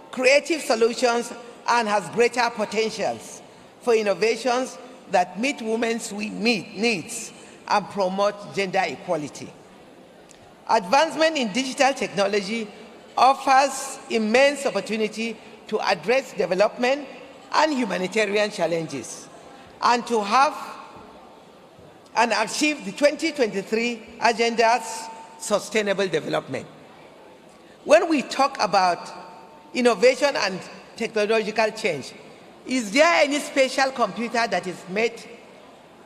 creative solutions and has greater potentials for innovations that meet women's needs and promote gender equality. Advancement in digital technology offers immense opportunity to address development and humanitarian challenges, and to have and achieve the 2023 Agenda's sustainable development. When we talk about innovation and technological change, is there any special computer that is made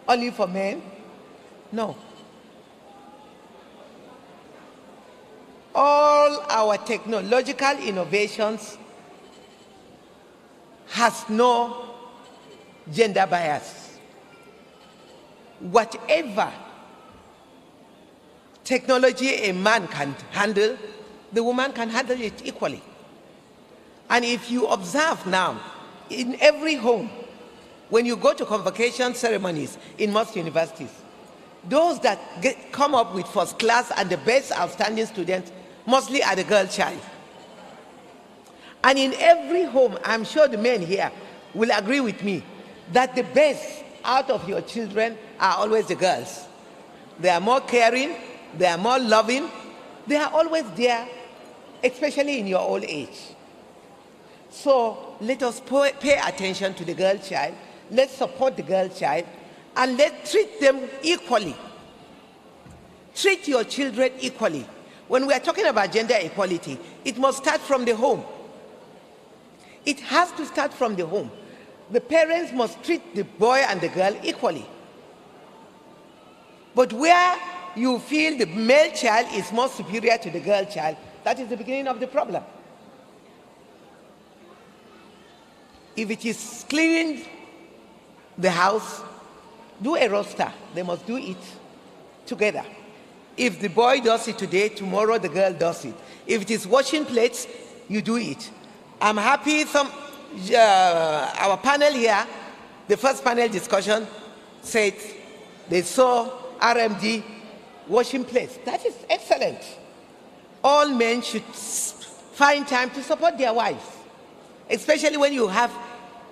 only for men? No. All our technological innovations has no gender bias. Whatever technology a man can handle, the woman can handle it equally. And if you observe now, in every home, when you go to convocation ceremonies in most universities, those that come up with first class and the best outstanding students mostly are the girl child. And in every home, I'm sure the men here will agree with me that the best out of your children are always the girls. They are more caring, they are more loving, they are always there, especially in your old age. So let us pay attention to the girl child, let's support the girl child, and let's treat them equally. Treat your children equally. When we are talking about gender equality, it must start from the home. It has to start from the home. the parents must treat the boy and the girl equally. But where you feel the male child is more superior to the girl child, that is the beginning of the problem. If it is cleaning the house, do a roster. They must do it together. If the boy does it today, tomorrow the girl does it. If it is washing plates, you do it. I'm happy our panel here, the first panel discussion, said they saw RMD washing plates. That is excellent. All men should find time to support their wives, especially when you have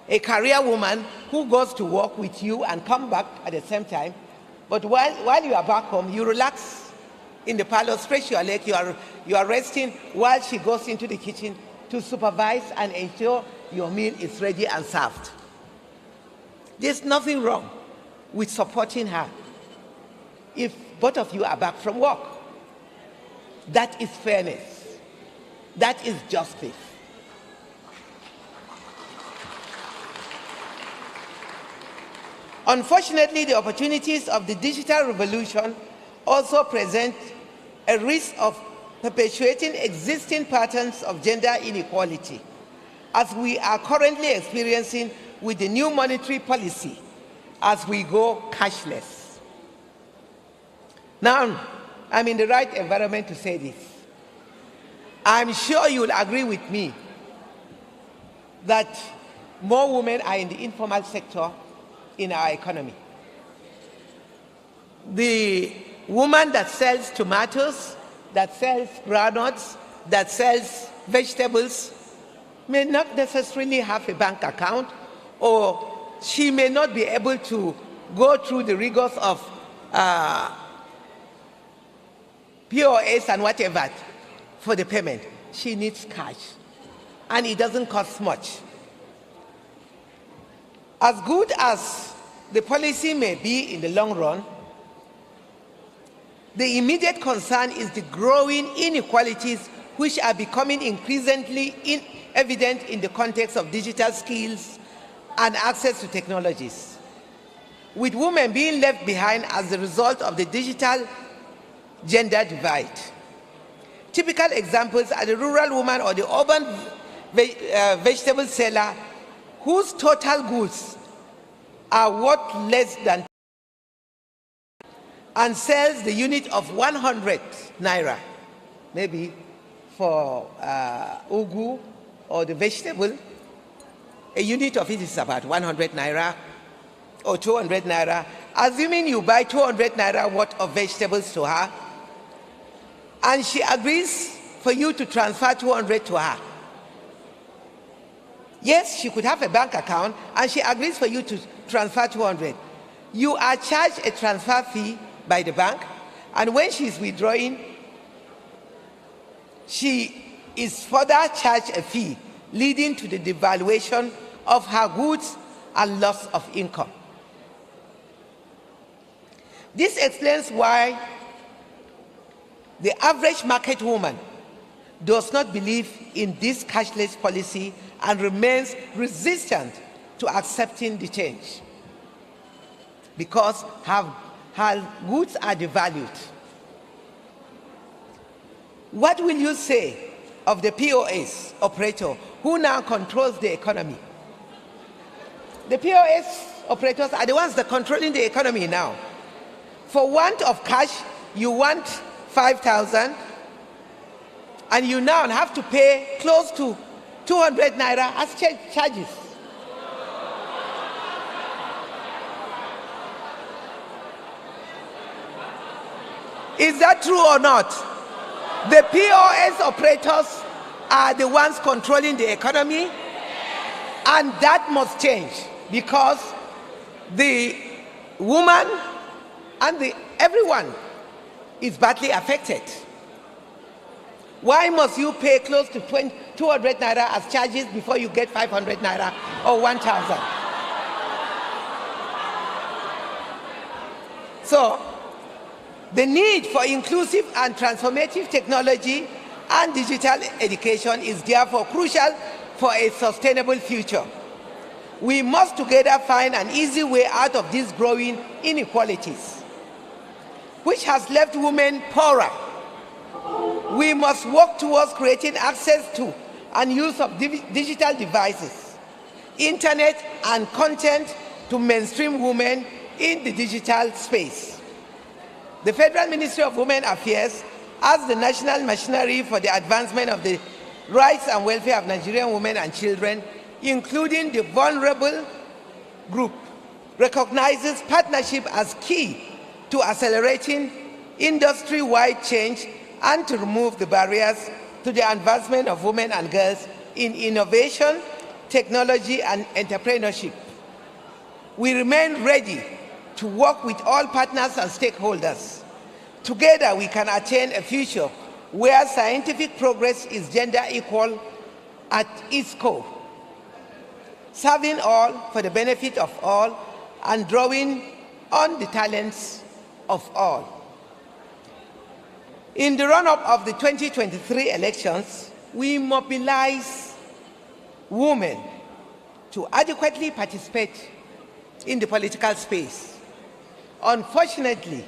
a career woman who goes to work with you and come back at the same time. But while you are back home, you relax in the parlor, stretch your leg, you are resting while she goes into the kitchen to supervise and ensure your meal is ready and served. There's nothing wrong with supporting her if both of you are back from work. That is fairness. That is justice. Unfortunately, the opportunities of the digital revolution also present a risk of perpetuating existing patterns of gender inequality, as we are currently experiencing with the new monetary policy as we go cashless. Now, I'm in the right environment to say this. I'm sure you'll agree with me that more women are in the informal sector in our economy. The woman that sells tomatoes, that sells groundnuts, that sells vegetables may not necessarily have a bank account, or she may not be able to go through the rigors of POS and whatever for the payment. She needs cash, and it doesn't cost much. As good as the policy may be in the long run, the immediate concern is the growing inequalities which are becoming increasingly evident in the context of digital skills and access to technologies, with women being left behind as a result of the digital gender divide. Typical examples are the rural woman or the urban vegetable seller whose total goods are worth less than and sells the unit of 100 naira, maybe for ugu or the vegetable. A unit of it is about 100 naira or 200 naira. Assuming you buy 200 naira worth of vegetables to her, and she agrees for you to transfer 200 to her. Yes, she could have a bank account, and she agrees for you to transfer 200. You are charged a transfer fee by the bank, and when she is withdrawing, she is further charged a fee, leading to the devaluation of her goods and loss of income. This explains why the average market woman does not believe in this cashless policy and remains resistant to accepting the change, because her goods are devalued. What will you say of the POS operator who now controls the economy? The POS operators are the ones that are controlling the economy now. For want of cash, you want 5,000, and you now have to pay close to 200 naira as charges. Is that true or not? The POS operators are the ones controlling the economy, and that must change, because the woman and everyone is badly affected. Why must you pay close to 200 naira as charges before you get 500 naira or 1,000? So, the need for inclusive and transformative technology and digital education is therefore crucial for a sustainable future. We must together find an easy way out of these growing inequalities, which has left women poorer. We must work towards creating access to and use of digital devices, internet and content to mainstream women in the digital space. The Federal Ministry of Women Affairs, as the national machinery for the advancement of the rights and welfare of Nigerian women and children, including the vulnerable group, recognizes partnership as key to accelerating industry-wide change and to remove the barriers to the advancement of women and girls in innovation, technology, and entrepreneurship. We remain ready to work with all partners and stakeholders. Together, we can attain a future where scientific progress is gender equal at its core, serving all for the benefit of all and drawing on the talents of all. In the run-up of the 2023 elections, we mobilize women to adequately participate in the political space. Unfortunately,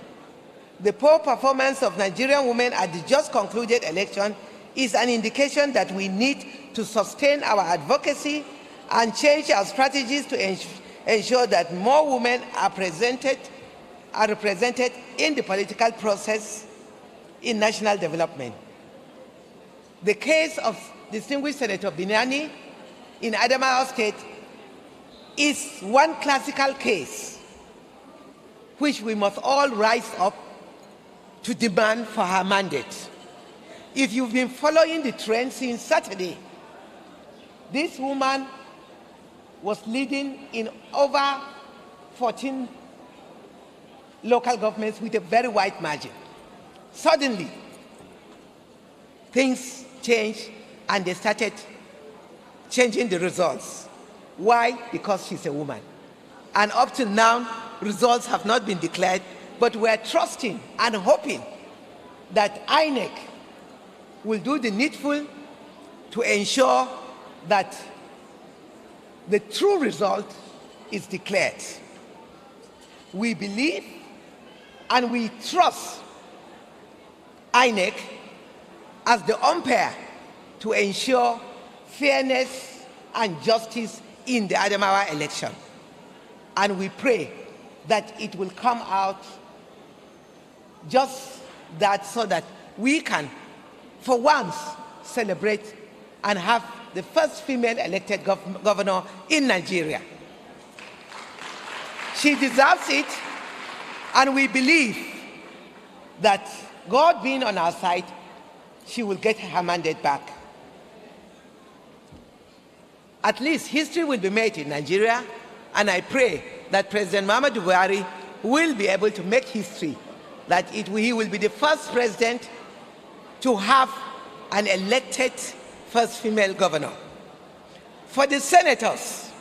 the poor performance of Nigerian women at the just concluded election is an indication that we need to sustain our advocacy and change our strategies to ensure that more women are represented in the political process in national development. The case of distinguished Senator Binani in Adamawa State is one classical case which we must all rise up to demand for her mandate. If you've been following the trend since Saturday, this woman was leading in over 14 local governments with a very wide margin. Suddenly, things changed and they started changing the results. Why? Because she's a woman. And up to now, results have not been declared, but we're trusting and hoping that INEC will do the needful to ensure that the true result is declared. We believe and we trust INEC as the umpire to ensure fairness and justice in the Adamawa election. And we pray that it will come out just that, so that we can, for once, celebrate and have the first female elected governor in Nigeria. She deserves it, and we believe that God being on our side, she will get her mandate back. At least history will be made in Nigeria, and I pray that President Muhammadu Buhari will be able to make history, that he will be the first president to have an elected first female governor. For the senators,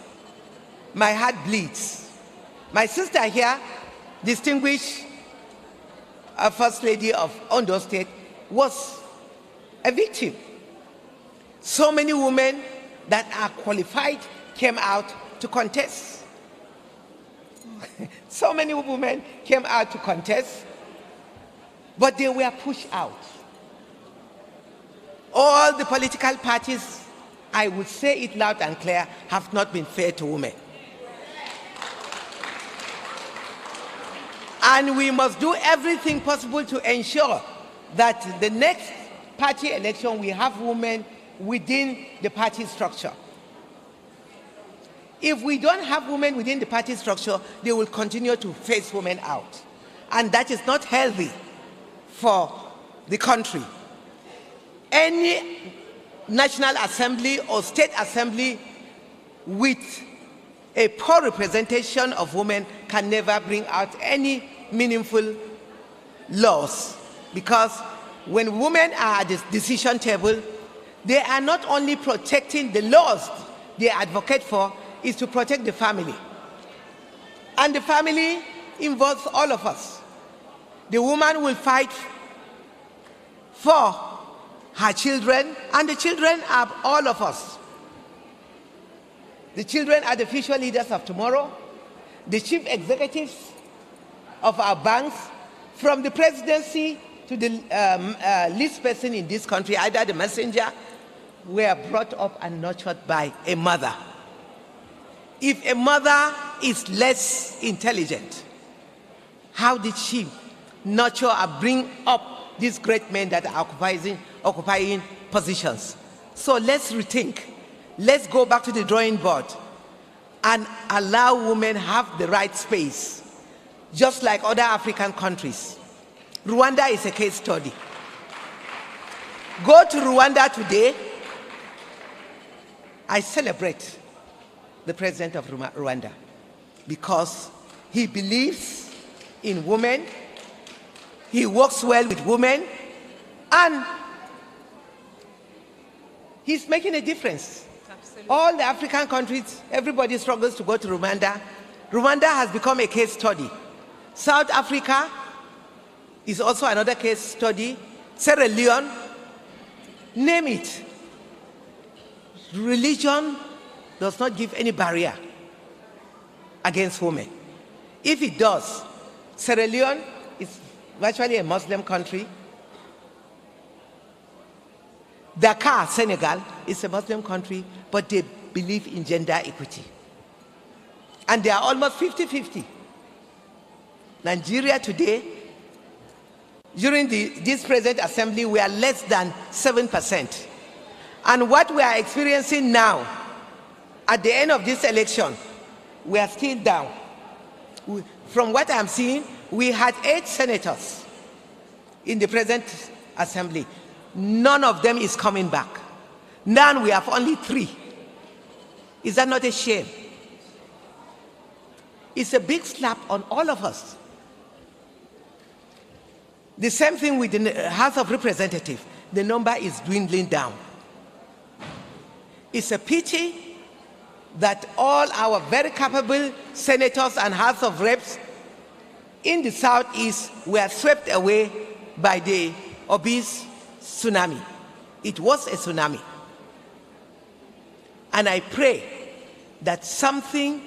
my heart bleeds. My sister here, distinguished First Lady of Ondo State, was a victim. So many women that are qualified came out to contest. So many women came out to contest, but they were pushed out. All the political parties, I would say it loud and clear, have not been fair to women. And we must do everything possible to ensure that the next party election we have women within the party structure. If we don't have women within the party structure, they will continue to phase women out. And that is not healthy for the country. Any National Assembly or State Assembly with a poor representation of women can never bring out any meaningful laws, because when women are at the decision table, they are not only protecting the laws they advocate for, is to protect the family. And the family involves all of us. The woman will fight for her children, and the children are all of us. The children are the future leaders of tomorrow. The chief executives of our banks, from the presidency to the least person in this country, either the messenger, were brought up and nurtured by a mother. If a mother is less intelligent, how did she nurture and bring up these great men that are occupying positions? So let's rethink. Let's go back to the drawing board and allow women have the right space, just like other African countries. Rwanda is a case study. Go to Rwanda today. I celebrate the president of Rwanda because he believes in women, he works well with women, and he's making a difference. Absolutely. All the African countries, everybody struggles to go to Rwanda. Rwanda has become a case study. South Africa is also another case study. Sierra Leone, name it. Religion does not give any barrier against women. If it does, Sierra Leone is virtually a Muslim country. Dakar, Senegal, is a Muslim country, but they believe in gender equity. And they are almost 50-50. Nigeria today, during this present assembly, we are less than 7%. And what we are experiencing now, at the end of this election, we are still down. From what I'm seeing, we had 8 senators in the present assembly. None of them is coming back. Now we have only 3. Is that not a shame? It's a big slap on all of us. The same thing with the House of Representatives. The number is dwindling down. It's a pity that all our very capable senators and House of Reps in the Southeast were swept away by the obese tsunami. It was a tsunami. And I pray that something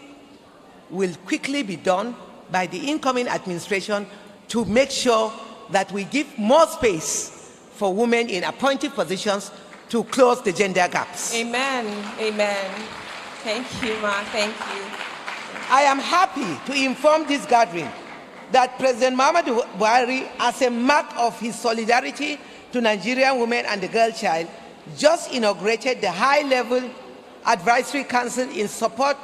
will quickly be done by the incoming administration to make sure that we give more space for women in appointed positions to close the gender gaps. Amen. Amen. Thank you, Ma. Thank you. I am happy to inform this gathering that President Muhammadu Buhari, as a mark of his solidarity to Nigerian women and the girl child, just inaugurated the high-level advisory council in support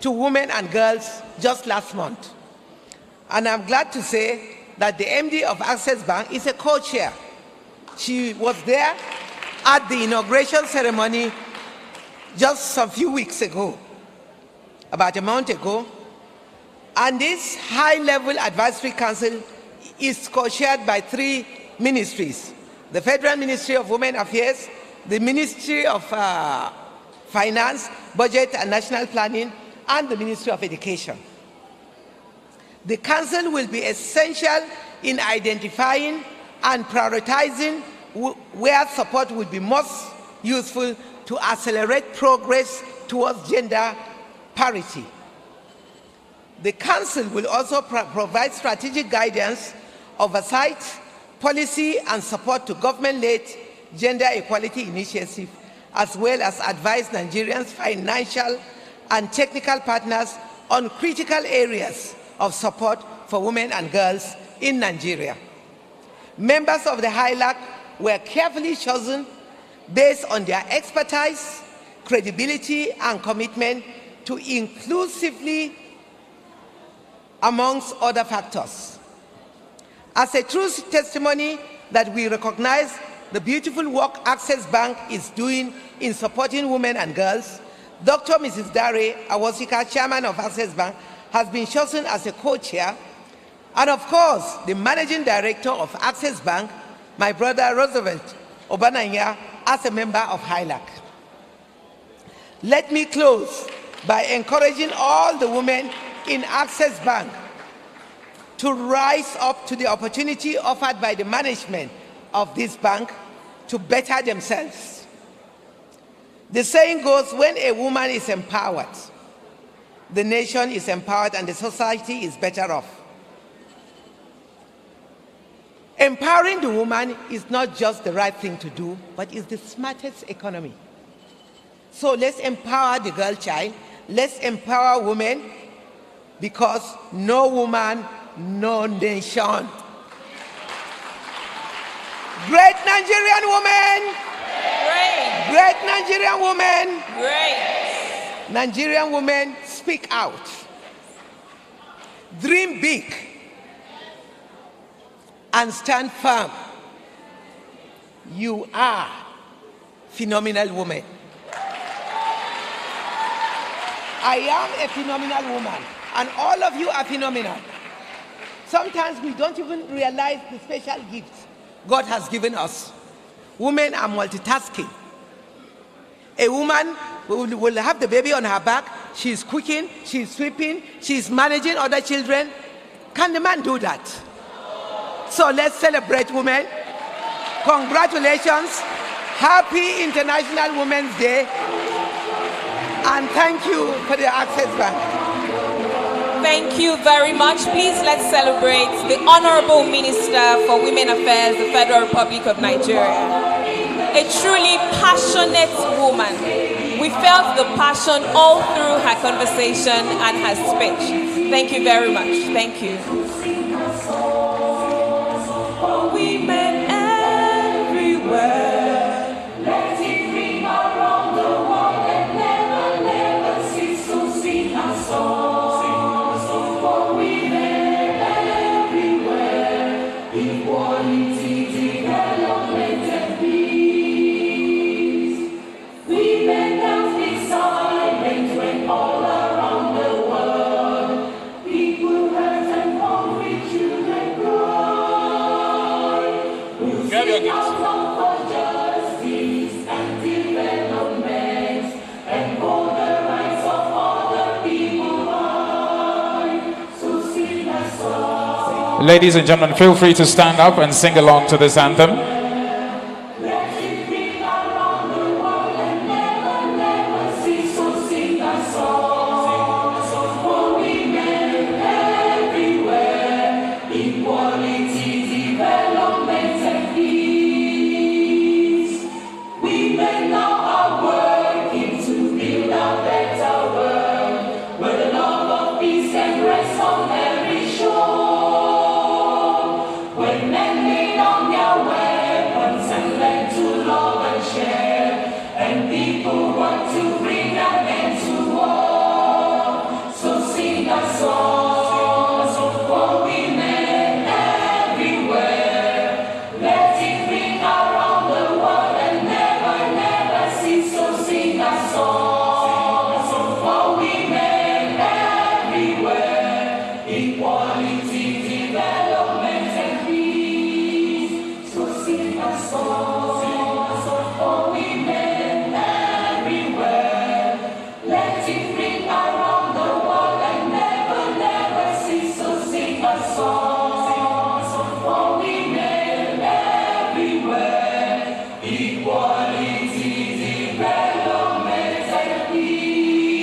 to women and girls just last month. And I'm glad to say that the MD of Access Bank is a co-chair. She was there at the inauguration ceremony just a few weeks ago, about a month ago. And this high-level advisory council is co-chaired by 3 ministries: the Federal Ministry of Women Affairs, the Ministry of Finance, Budget and National Planning, and the Ministry of Education. The council will be essential in identifying and prioritizing where support will be most useful to accelerate progress towards gender parity. The council will also provide strategic guidance, oversight, policy and support to government-led gender equality initiatives, as well as advise Nigerians' financial and technical partners on critical areas of support for women and girls in Nigeria. Members of the HILAC were carefully chosen based on their expertise, credibility, and commitment to inclusively, amongst other factors. As a true testimony that we recognize the beautiful work Access Bank is doing in supporting women and girls, Dr. Mrs. Dare Awosika, chairman of Access Bank, has been chosen as a co-chair, and of course, the managing director of Access Bank, my brother Roosevelt Obananya, as a member of HILAC. Let me close by encouraging all the women in Access Bank to rise up to the opportunity offered by the management of this bank to better themselves. The saying goes, when a woman is empowered, the nation is empowered and the society is better off. Empowering the woman is not just the right thing to do, but is the smartest economy. So let's empower the girl child, let's empower women, because no woman, no nation. Great Nigerian woman! Great! Great Nigerian woman! Great! Nigerian women, speak out. Dream big. And stand firm. You are phenomenal woman. I am a phenomenal woman, and all of you are phenomenal. Sometimes we don't even realize the special gifts God has given us. Women are multitasking. A woman will have the baby on her back, she's cooking, she's sweeping, she's managing other children. Can the man do that? So let's celebrate women. Congratulations. Happy International Women's Day. And thank you for the Access Bank. Thank you very much. Please let's celebrate the Honorable Minister for Women Affairs, the Federal Republic of Nigeria. A truly passionate woman. We felt the passion all through her conversation and her speech. Thank you very much. Thank you. Women everywhere, let it ring around the world and never, never cease to sing a song. For women everywhere, equality, development and peace. Women have been silent when all around the world people hurt and hungry children cry. Grab your gifts. For justice and development and hold the rights of other people high. So sing a song. Ladies and gentlemen, feel free to stand up and sing along to this anthem. Let it ring around the world and never, never cease. So sing a song. For women everywhere, equality, development and peace. Women now are working to build a better world, where the love of peace can rest on every shore. When men lay down their weapons and learn to love and share, and people want to bring an end to war. So sing a song for women everywhere. Let it ring around the world and never, never cease. So sing a song for women everywhere. Equality, development and peace. So sing a song for women everywhere. Let it ring around the world and never, never cease. So sing a song for women everywhere. Equality, development and peace.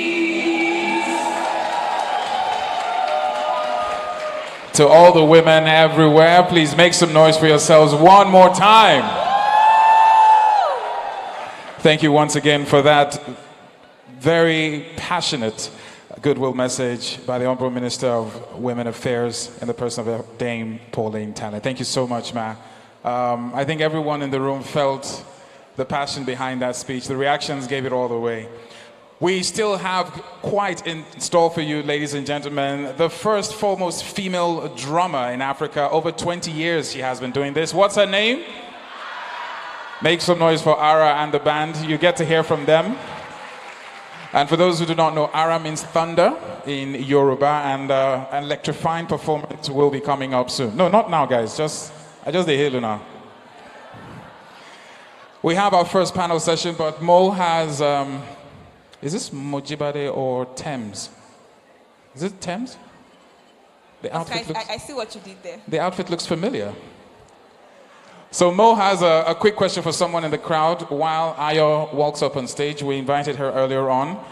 To all the women everywhere, please make some noise for yourselves one more time. Thank you once again for that very passionate goodwill message by the Honorable Minister of Women Affairs in the person of Dame Pauline Talent. Thank you so much, Ma. I think everyone in the room felt the passion behind that speech. The reactions gave it all the way. We still have quite in store for you, ladies and gentlemen. The first foremost female drummer in Africa. Over 20 years she has been doing this. What's her name? Make some noise for Ara and the band. You get to hear from them. And for those who do not know, Ara means thunder in Yoruba, and an electrifying performance will be coming up soon. No, not now, guys. I just hear you now. We have our first panel session, but Mo has... is this Mojibade or Thames? Is it Thames? The outfit I see what you did there. The outfit looks familiar. So Mo has a quick question for someone in the crowd. While Ayo walks up on stage, we invited her earlier on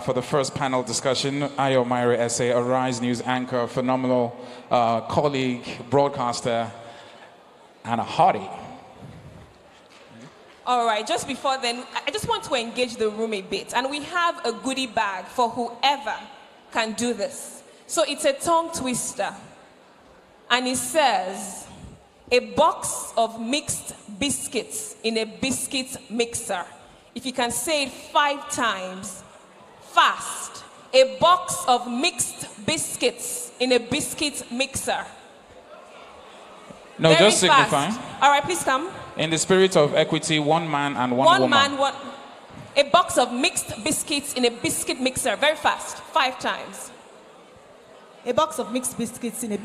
for the first panel discussion. Ayo Maire Esse, a Rise News anchor, phenomenal colleague, broadcaster, and a hottie. All right, just before then, I just want to engage the room a bit. And we have a goodie bag for whoever can do this. So it's a tongue twister. And it says, a box of mixed biscuits in a biscuit mixer. If you can say it 5 times, fast. A box of mixed biscuits in a biscuit mixer. No, Very just fast. signifying. All right, please come. In the spirit of equity, one man and one woman. A box of mixed biscuits in a biscuit mixer. Very fast. 5 times. A box of mixed biscuits in a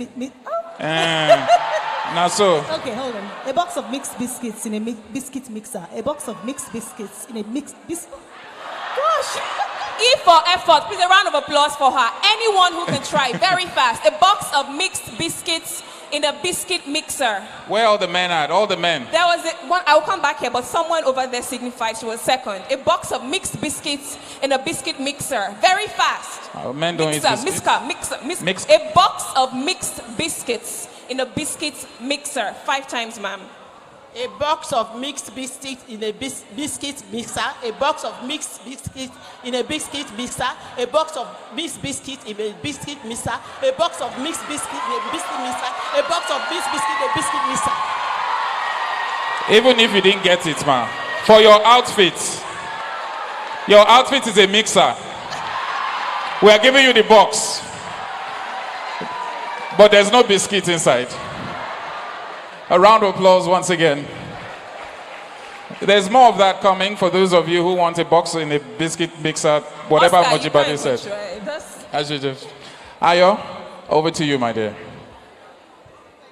Now so. Okay, hold on. A box of mixed biscuits in a biscuit mixer. A box of mixed biscuits in a mixed biscuit. Gosh. E for effort. Please, a round of applause for her. Anyone who can try. Very fast. A box of mixed biscuits in a biscuit mixer. Where all the men at? All the men. There was one. I'll come back here, but someone over there signified she was second. A box of mixed biscuits in a biscuit mixer. Very fast. Men don't eat biscuits. Mixer. A box of mixed biscuits in a biscuit mixer. 5 times, ma'am. A box of mixed biscuits in a biscuit mixer. A box of mixed biscuits in a biscuit mixer. A box of mixed biscuits in a biscuit mixer. A box of mixed biscuits in a biscuit mixer. A box of mixed biscuits in a biscuit mixer. Even if you didn't get it, man, for your outfit is a mixer. We are giving you the box, but there's no biscuit inside. A round of applause once again. There's more of that coming for those of you who want a box in a biscuit mixer, whatever Mojibade said. As you do. Ayo, over to you, my dear.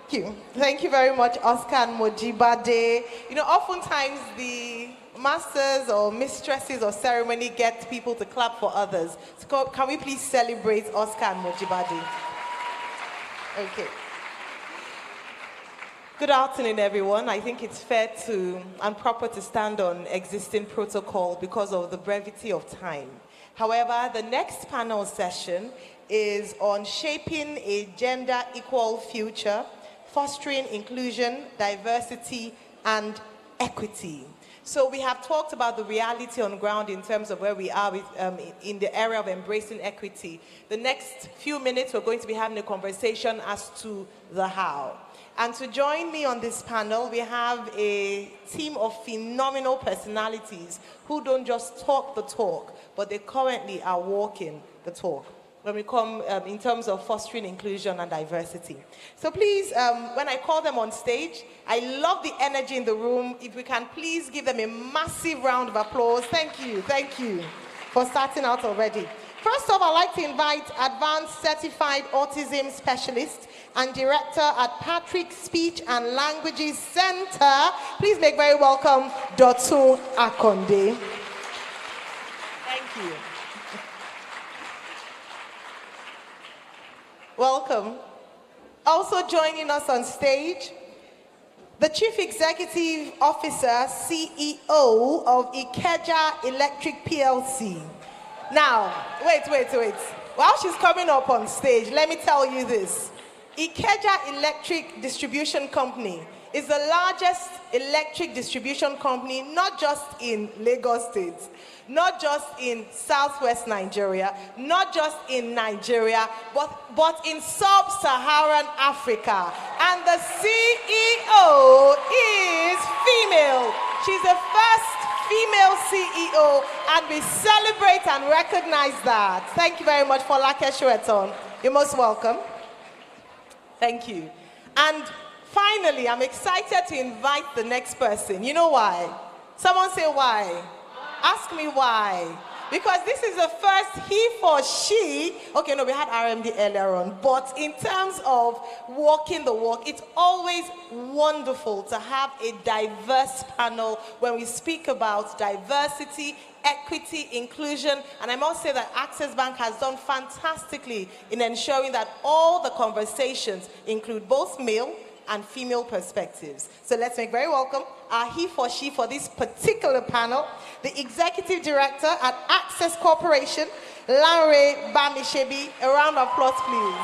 Thank you. Thank you very much, Oscar and Mojibade. You know, oftentimes the masters or mistresses or ceremony get people to clap for others. So can we please celebrate Oscar and Mojibade? Okay. Good afternoon, everyone. I think it's fair and proper to stand on existing protocol because of the brevity of time. However, the next panel session is on shaping a gender equal future, fostering inclusion, diversity, and equity. So we have talked about the reality on ground in terms of where we are in the area of embracing equity. The next few minutes, we're going to be having a conversation as to the how. And to join me on this panel, we have a team of phenomenal personalities who don't just talk the talk, but they currently are walking the talk when we come in terms of fostering inclusion and diversity. So please, when I call them on stage, I love the energy in the room. If we can please give them a massive round of applause. Thank you for starting out already. First off, I'd like to invite Advanced Certified Autism Specialist and Director at Patrick Speech and Languages Center. Please make very welcome Dotun Akonde. Thank you. Welcome. Also joining us on stage, the Chief Executive Officer, CEO of Ikeja Electric PLC. Now, wait. While she's coming up on stage, let me tell you this. Ikeja Electric Distribution Company is the largest electric distribution company, not just in Lagos State, not just in Southwest Nigeria, not just in Nigeria, but in Sub-Saharan Africa. And the CEO is female. She's the first female CEO, and we celebrate and recognize that. Thank you very much, Folake Shueton. You're most welcome. Thank you. And finally, I'm excited to invite the next person. You know why? Someone say why. Ask me why. Because this is the first he for she. Okay, no, we had RMD earlier on. But in terms of walking the walk, it's always wonderful to have a diverse panel when we speak about diversity, equity, inclusion. And I must say that Access Bank has done fantastically in ensuring that all the conversations include both male and female perspectives. So let's make very welcome our he for she for this particular panel, the Executive Director at Access Corporation, Lanre Bamishebi. A round of applause, please.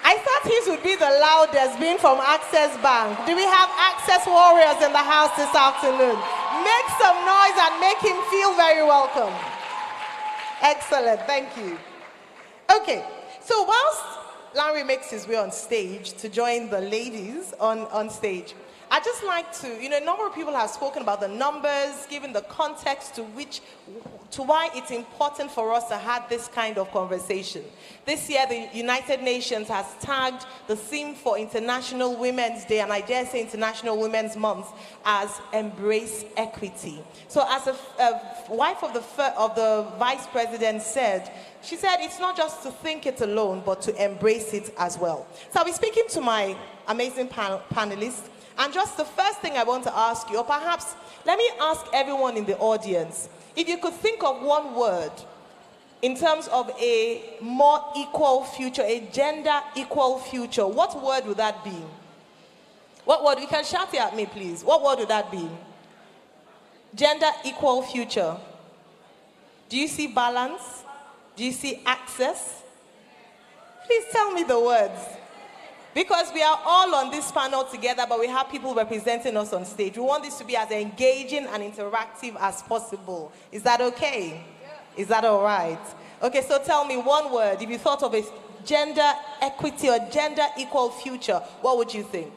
I thought his would be the loudest, being from Access Bank. Do we have Access warriors in the house this afternoon? Make some noise and make him feel very welcome. Excellent, thank you. Okay, so whilst Larry makes his way on stage to join the ladies on stage, I'd just like to, a number of people have spoken about the numbers, given the context to why it's important for us to have this kind of conversation. This year, the United Nations has tagged the theme for International Women's Day, and I dare say International Women's Month, as Embrace Equity. So as a wife of the Vice President said, she said it's not just to think it alone, but to embrace it as well. So I'll be speaking to my amazing panelists. And just the first thing I want to ask you, or perhaps let me ask everyone in the audience, if you could think of one word in terms of a more equal future, a gender equal future, what word would that be? What word? You can shout it at me, please. What word would that be? Gender equal future. Do you see balance? Do you see access? Please tell me the words. Because we are all on this panel together, but we have people representing us on stage. We want this to be as engaging and interactive as possible. Is that okay? Yeah. Is that all right? Okay, so tell me one word. If you thought of a gender equity or gender equal future, what would you think?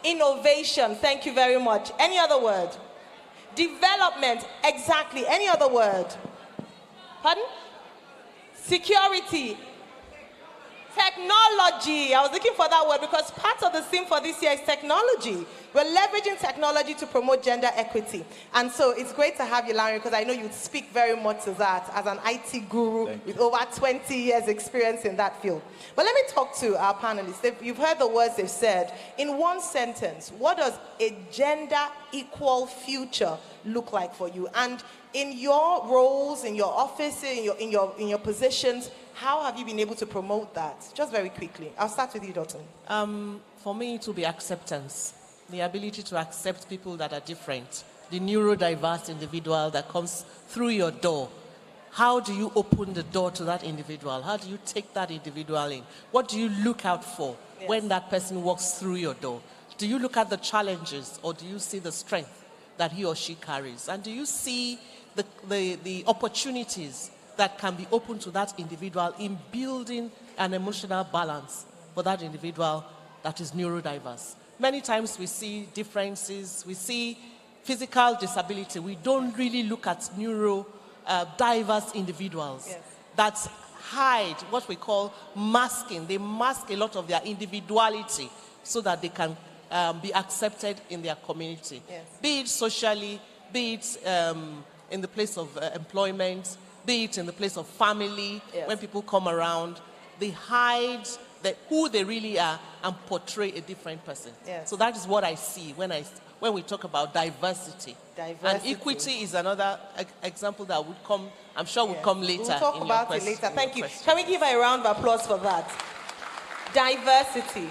Innovation, thank you very much. Any other word? Development, exactly. Any other word? Pardon? Security. Technology. I was looking for that word because part of the theme for this year is technology. We're leveraging technology to promote gender equity. And so it's great to have you, Larry, because I know you'd speak very much to that as an IT guru with over 20 years experience in that field. But let me talk to our panelists. You've heard the words they've said. In one sentence, what does a gender equal future look like for you? And in your roles, in your office, in your positions, how have you been able to promote that? Just very quickly. I'll start with you, Dotun. For me, it will be acceptance. The ability to accept people that are different. The neurodiverse individual that comes through your door. How do you open the door to that individual? How do you take that individual in? What do you look out for when that person walks through your door? Do you look at the challenges or do you see the strength that he or she carries? And do you see the opportunities that can be open to that individual in building an emotional balance for that individual that is neurodiverse? Many times we see differences, we see physical disability. We don't really look at neurodiverse individuals that hide what we call masking. They mask a lot of their individuality so that they can be accepted in their community. Be it socially, be it in the place of employment, be it in the place of family, when people come around, they hide who they really are and portray a different person. So that is what I see when we talk about diversity. And equity is another example that would come, I'm sure would come later. We'll talk about it later. Thank you. Can we give a round of applause for that? Diversity.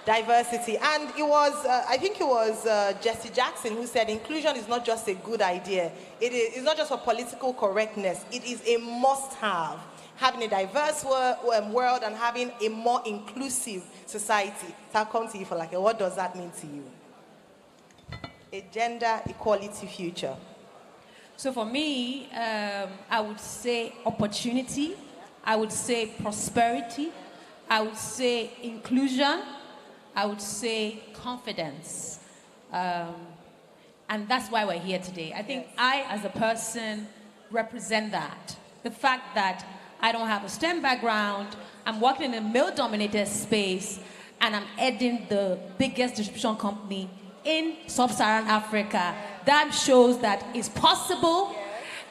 Diversity. And it was, I think it was Jesse Jackson who said inclusion is not just a good idea. It's not just for political correctness. It is a must-have. Having a diverse world and having a more inclusive society. So I'll come to you for what does that mean to you? A gender equality future. So for me, I would say opportunity. I would say prosperity. I would say inclusion. I would say confidence. And that's why we're here today. I think I, as a person, represent that. The fact that I don't have a STEM background, I'm working in a male-dominated space, and I'm heading the biggest distribution company in sub-Saharan Africa. That shows that it's possible,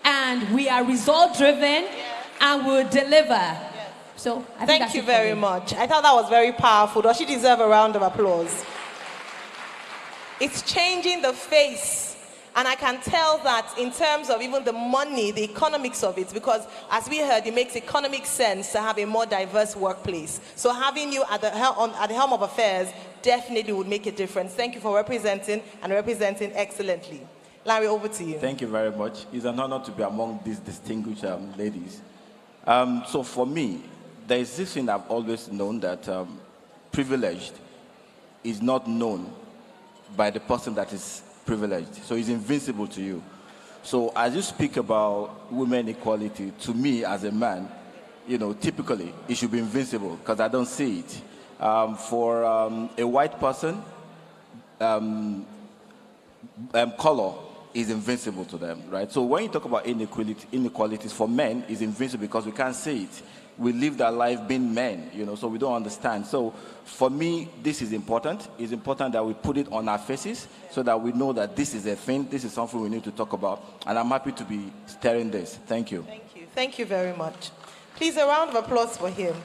and we are result-driven, and we'll deliver. So I think Thank you very much. I thought that was very powerful. Does she deserve a round of applause? It's changing the face And I can tell that in terms of even the money, the economics of it, because as we heard, it makes economic sense to have a more diverse workplace. So having you at the helm of affairs definitely would make a difference. Thank you for representing and representing excellently. Larry, over to you. Thank you very much. It's an honor to be among these distinguished ladies. So for me, there is this thing I've always known, that privileged is not known by the person that is privileged. So it's invincible to you. So as you speak about women equality, to me as a man, typically it should be invincible because I don't see it. For a white person, color is invincible to them, right? So when you talk about inequalities for men, is invincible because we can't see it. We live that life being men, so we don't understand. So for me, this is important. It's important that we put it on our faces so that we know that this is a thing, this is something we need to talk about. And I'm happy to be steering this. Thank you. Thank you. Thank you very much. Please, a round of applause for him.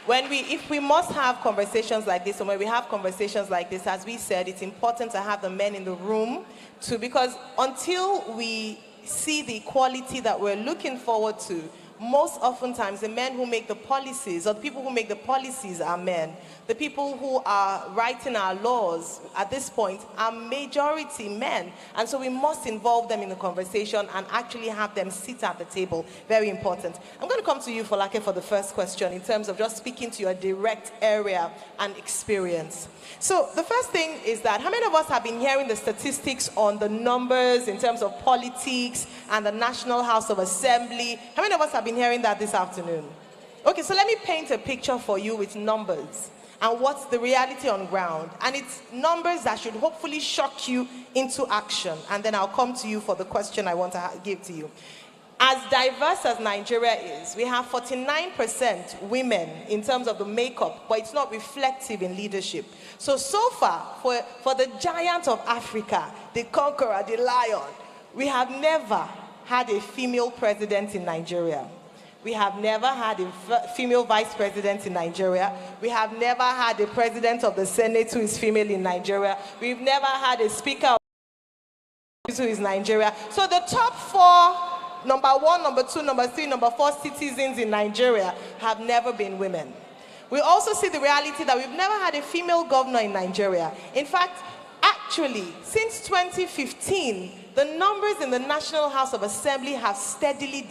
If we must have conversations like this, or when we have conversations like this, as we said, it's important to have the men in the room too, because until we see the equality that we're looking forward to, most oftentimes the men who make the policies, or the people who make the policies, are men. The people who are writing our laws at this point are majority men. And so we must involve them in the conversation and actually have them sit at the table. Very important. I'm going to come to you, Folake, for the first question in terms of just speaking to your direct area and experience. So the first thing is that how many of us have been hearing the statistics on the numbers in terms of politics and the National House of Assembly? How many of us have been hearing that this afternoon? Okay, so let me paint a picture for you with numbers and what's the reality on ground. And it's numbers that should hopefully shock you into action. And then I'll come to you for the question I want to give to you. As diverse as Nigeria is, we have 49% women in terms of the makeup, but it's not reflective in leadership. So far, for the giant of Africa, the conqueror, the lion, we have never had a female president in Nigeria. We have never had a female vice president in Nigeria. We have never had a president of the Senate who is female in Nigeria. We've never had a speaker of who is Nigeria. So the top four, number 1, number 2, number 3, number 4 citizens in Nigeria have never been women. We also see the reality that we've never had a female governor in Nigeria. In fact, actually, since 2015, the numbers in the National House of Assembly have steadily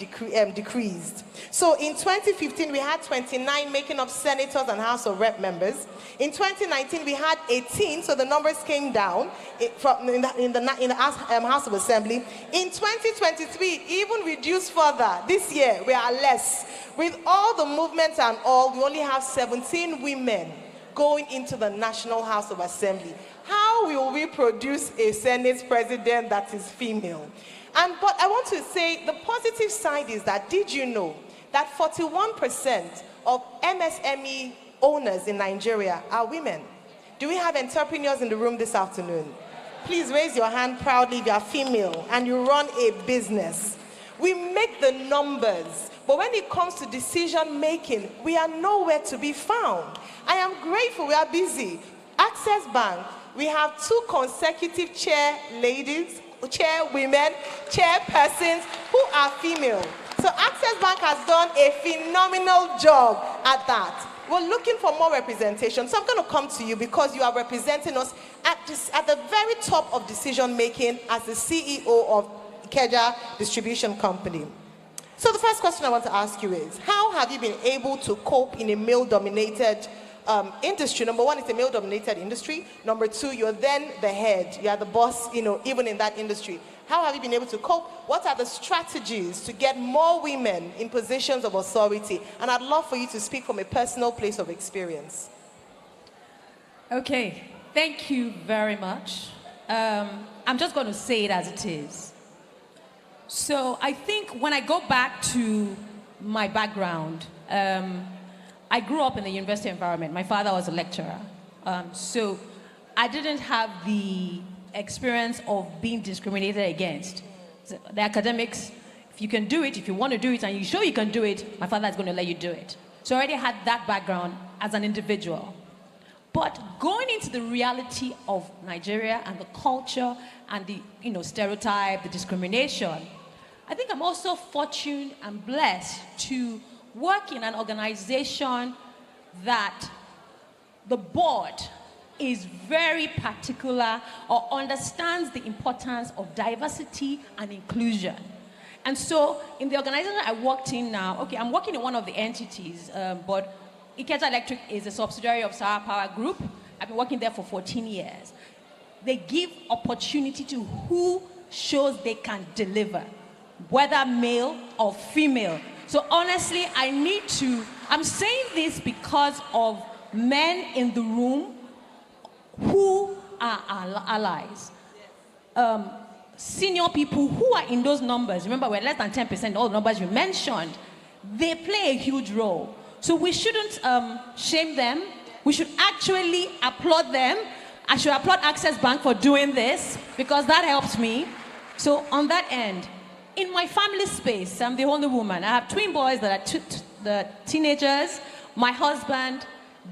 decreased. So in 2015, we had 29 making up senators and House of Rep members. In 2019, we had 18, so the numbers came down in the House of Assembly. In 2023, even reduced further. This year, we are less. With all the movements and all, we only have 17 women going into the National House of Assembly. How will we produce a Senate president that is female? But I want to say the positive side is that, did you know that 41% of MSME owners in Nigeria are women? Do we have entrepreneurs in the room this afternoon? Please raise your hand proudly if you are female and you run a business. We make the numbers, but when it comes to decision making, we are nowhere to be found. I am grateful we are busy. Access Bank, we have 2 consecutive chairwomen, chairpersons who are female. So Access Bank has done a phenomenal job at that. We're looking for more representation. So I'm going to come to you because you are representing us at the very top of decision making as the CEO of Ikeja Distribution Company. So the first question I want to ask you is, how have you been able to cope in a male-dominated industry? Number 1, it's a male-dominated industry. Number 2, you're then the head. You are the boss, even in that industry. How have you been able to cope? What are the strategies to get more women in positions of authority? And I'd love for you to speak from a personal place of experience. Okay, thank you very much. I'm just going to say it as it is. So I think when I go back to my background, I grew up in the university environment. My father was a lecturer. So I didn't have the experience of being discriminated against. So the academics, if you can do it, if you want to do it, and you're sure you can do it, my father is going to let you do it. So I already had that background as an individual. But going into the reality of Nigeria and the culture and the stereotype, the discrimination, I think I'm also fortunate and blessed to work in an organization that the board is very particular or understands the importance of diversity and inclusion. And so in the organization I worked in now, okay, I'm working in one of the entities, but Ikeja Electric is a subsidiary of Sahara Power Group. I've been working there for 14 years. They give opportunity to who shows they can deliver, whether male or female. So honestly, I'm saying this because of men in the room who are our allies. Senior people who are in those numbers, remember we're less than 10%, all the numbers you mentioned, they play a huge role. So we shouldn't shame them. We should actually applaud them. I should applaud Access Bank for doing this because that helps me. So on that end, in my family space, I'm the only woman. I have twin boys that are the teenagers. My husband,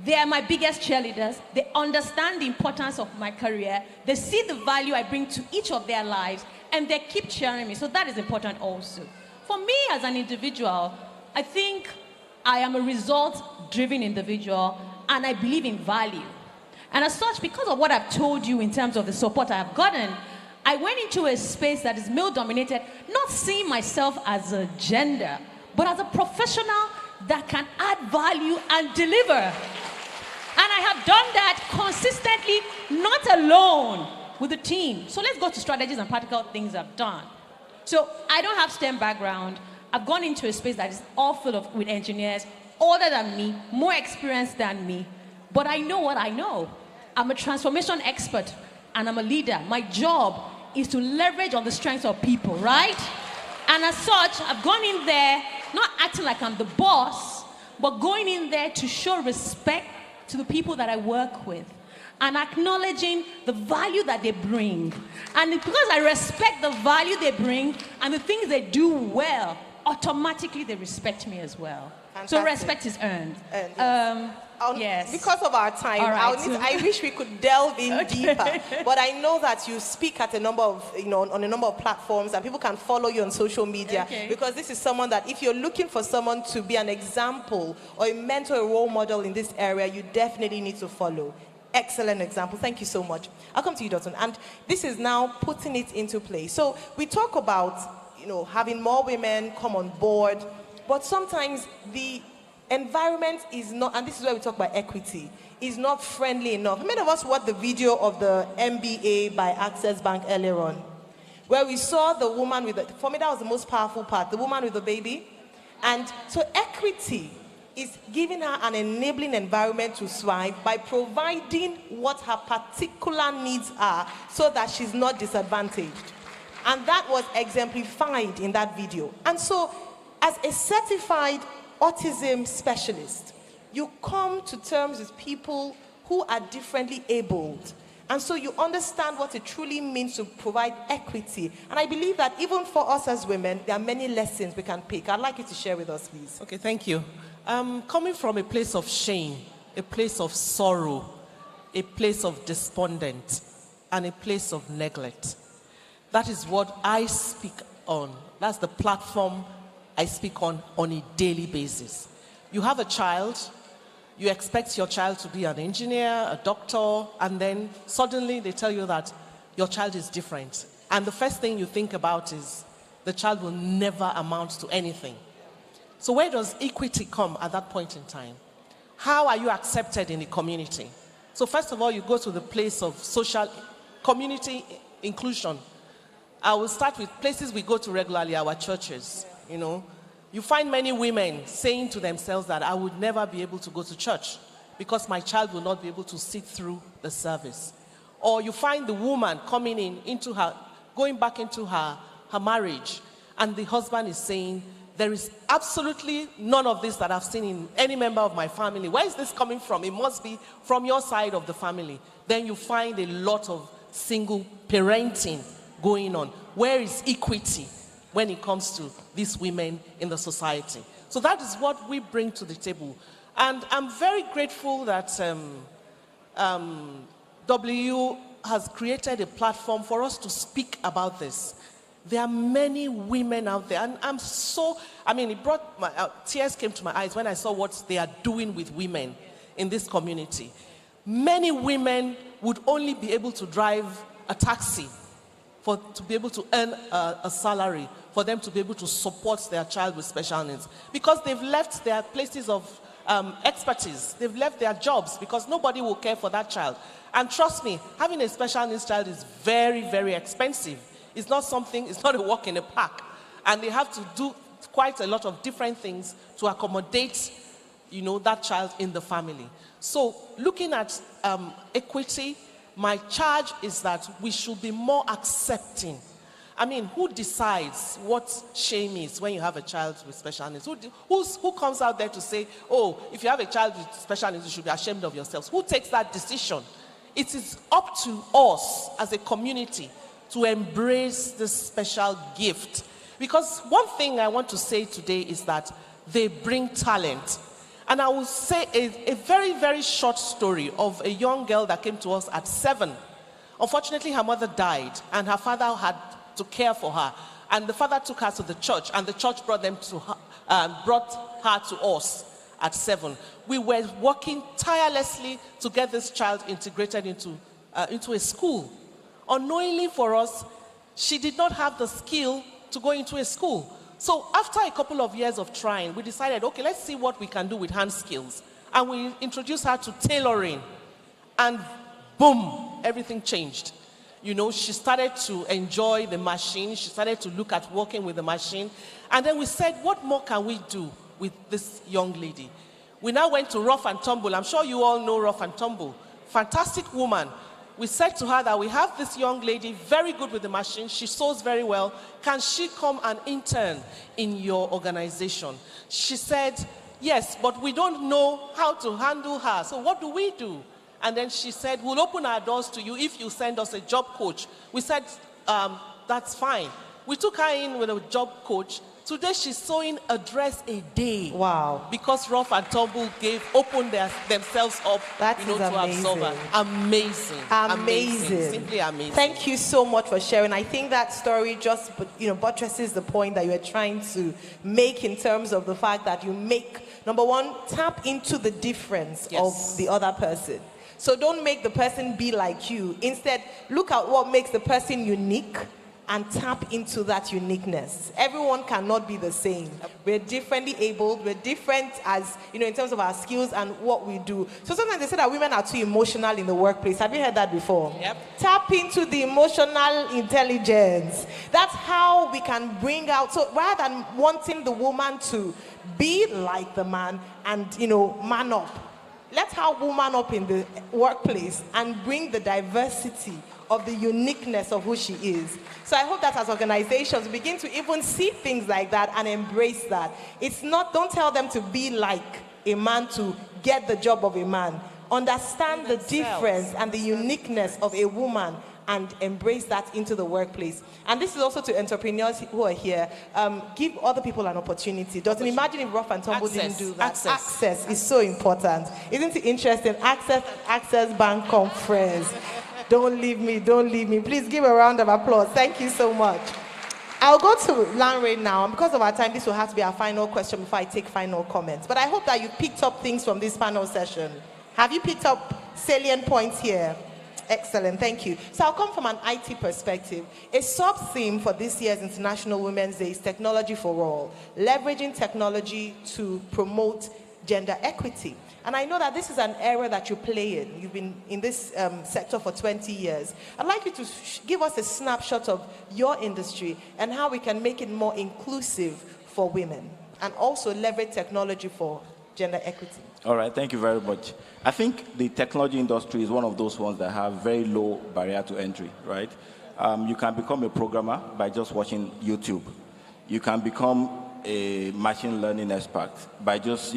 they are my biggest cheerleaders. They understand the importance of my career. They see the value I bring to each of their lives, and they keep cheering me. So that is important also. For me as an individual, I think I am a result-driven individual, and I believe in value. And as such, because of what I've told you in terms of the support I've gotten, I went into a space that is male-dominated, not seeing myself as a gender, but as a professional that can add value and deliver. And I have done that consistently, not alone, with the team. So let's go to strategies and practical things I've done. So I don't have STEM background. I've gone into a space that is all full with engineers, older than me, more experienced than me, but I know what I know. I'm a transformation expert, and I'm a leader. My job is to leverage on the strengths of people, right? And as such, I've gone in there, not acting like I'm the boss, but going in there to show respect to the people that I work with and acknowledging the value that they bring. And because I respect the value they bring and the things they do well, automatically they respect me as well. Fantastic. So respect is earned. Yes. Because of our time, I wish we could delve in deeper. But I know that you speak at a number of, on a number of platforms, and people can follow you on social media. Okay. Because this is someone that, if you're looking for someone to be an example or a mentor, a role model in this area, you definitely need to follow. Excellent example. Thank you so much. I'll come to you, Dotun. And this is now putting it into play. So we talk about, having more women come on board, but sometimes the environment is not, and this is where we talk about equity, is not friendly enough. Many of us watched the video of the MBA by Access Bank earlier on, where we saw the woman with for me that was the most powerful part, the woman with the baby. And so equity is giving her an enabling environment to thrive by providing what her particular needs are so that she's not disadvantaged. And that was exemplified in that video. And so as a certified autism specialist, you come to terms with people who are differently abled. And so you understand what it truly means to provide equity. And I believe that even for us as women, there are many lessons we can pick. I'd like you to share with us, please. Okay, thank you. Coming from a place of shame, a place of sorrow, a place of despondent, and a place of neglect. That is what I speak on. That's the platform I speak on a daily basis. You have a child, you expect your child to be an engineer, a doctor, and then suddenly they tell you that your child is different. And the first thing you think about is the child will never amount to anything. So where does equity come at that point in time? How are you accepted in the community? So first of all, you go to the place of social community inclusion. I will start with places we go to regularly, our churches. You find many women saying to themselves that I would never be able to go to church because my child will not be able to sit through the service. Or you find the woman coming going back into her marriage, and the husband is saying, there is absolutely none of this that I've seen in any member of my family. Where is this coming from? It must be from your side of the family. Then you find a lot of single parenting going on. Where is equity when it comes to these women in the society? So that is what we bring to the table. And I'm very grateful that W has created a platform for us to speak about this. There are many women out there, and it brought tears came to my eyes when I saw what they are doing with women in this community. Many women would only be able to drive a taxi to be able to earn a salary, for them to be able to support their child with special needs, because they've left their places of expertise. They've left their jobs because nobody will care for that child. And trust me, having a special needs child is very, very expensive. It's not a walk in the park. And they have to do quite a lot of different things to accommodate, that child in the family. So looking at equity, my charge is that we should be more accepting. Who decides what shame is when you have a child with special needs? Who comes out there to say, oh, if you have a child with special needs, you should be ashamed of yourselves? Who takes that decision? It is up to us as a community to embrace this special gift. Because one thing I want to say today is that they bring talent. And I will say a very, very short story of a young girl that came to us at 7. Unfortunately, her mother died, and her father had to care for her. And the father took her to the church, and the church brought her to us at 7. We were working tirelessly to get this child integrated into a school. Unknowingly for us, she did not have the skill to go into a school. So after a couple of years of trying, we decided, okay, let's see what we can do with hand skills. And we introduced her to tailoring. And boom, everything changed. She started to enjoy the machine. She started to look at working with the machine. And then we said, what more can we do with this young lady? We now went to Rough and Tumble. I'm sure you all know Rough and Tumble. Fantastic woman. We said to her that we have this young lady, very good with the machine. She sews very well. Can she come and intern in your organization? She said, yes, but we don't know how to handle her. So what do we do? And then she said, we'll open our doors to you if you send us a job coach. We said, that's fine. We took her in with a job coach. Today she's sewing a dress a day. Wow. Because Rough and Tumble opened themselves up to absorb her. Amazing. Simply amazing. Thank you so much for sharing. I think that story just buttresses the point that you were trying to make in terms of the fact that you number one, tap into the difference of the other person. So don't make the person be like you. Instead, look at what makes the person unique and tap into that uniqueness. Everyone cannot be the same. We're differently abled. We're different as, in terms of our skills and what we do. So sometimes they say that women are too emotional in the workplace. Have you heard that before? Yep. Tap into the emotional intelligence. That's how we can bring out, so rather than wanting the woman to be like the man and, man up, let's have woman up in the workplace and bring the diversity of the uniqueness of who she is. So I hope that as organizations begin to even see things like that and embrace that. Don't tell them to be like a man to get the job of a man. Understand the difference and the uniqueness of a woman and embrace that into the workplace. And this is also to entrepreneurs who are here. Give other people an opportunity. Doesn't imagine if Rough and Tumble didn't do that. Access is so important. Isn't it interesting? Access Bank Conference. Don't leave me. Please give a round of applause. Thank you so much. I'll go to Lanre now. And because of our time, this will have to be our final question before I take final comments. But I hope that you picked up things from this panel session. Have you picked up salient points here? Excellent, thank you. So I'll come from an IT perspective. A sub-theme for this year's International Women's Day is Technology for All, leveraging technology to promote gender equity. And I know that this is an area that you play in. You've been in this sector for 20 years. I'd like you to give us a snapshot of your industry and how we can make it more inclusive for women and also leverage technology for gender equity. All right, thank you very much. I think the technology industry is one of those ones that have very low barrier to entry, right? You can become a programmer by just watching YouTube. You can become a machine learning expert by just,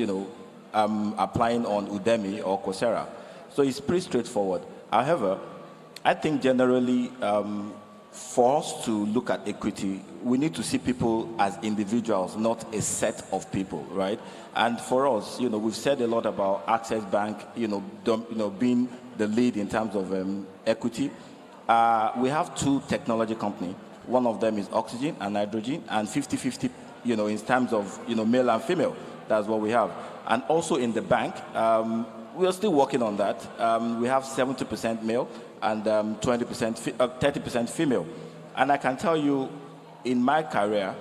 applying on Udemy or Coursera. So it's pretty straightforward. However, I think generally, for us to look at equity, we need to see people as individuals, not a set of people, right? And for us, we've said a lot about Access Bank, being the lead in terms of equity. We have 2 technology companies. One of them is oxygen and nitrogen, and 50-50, in terms of, male and female. That's what we have. And also in the bank, we are still working on that. We have 70% male and 30% female. And I can tell you, in my career,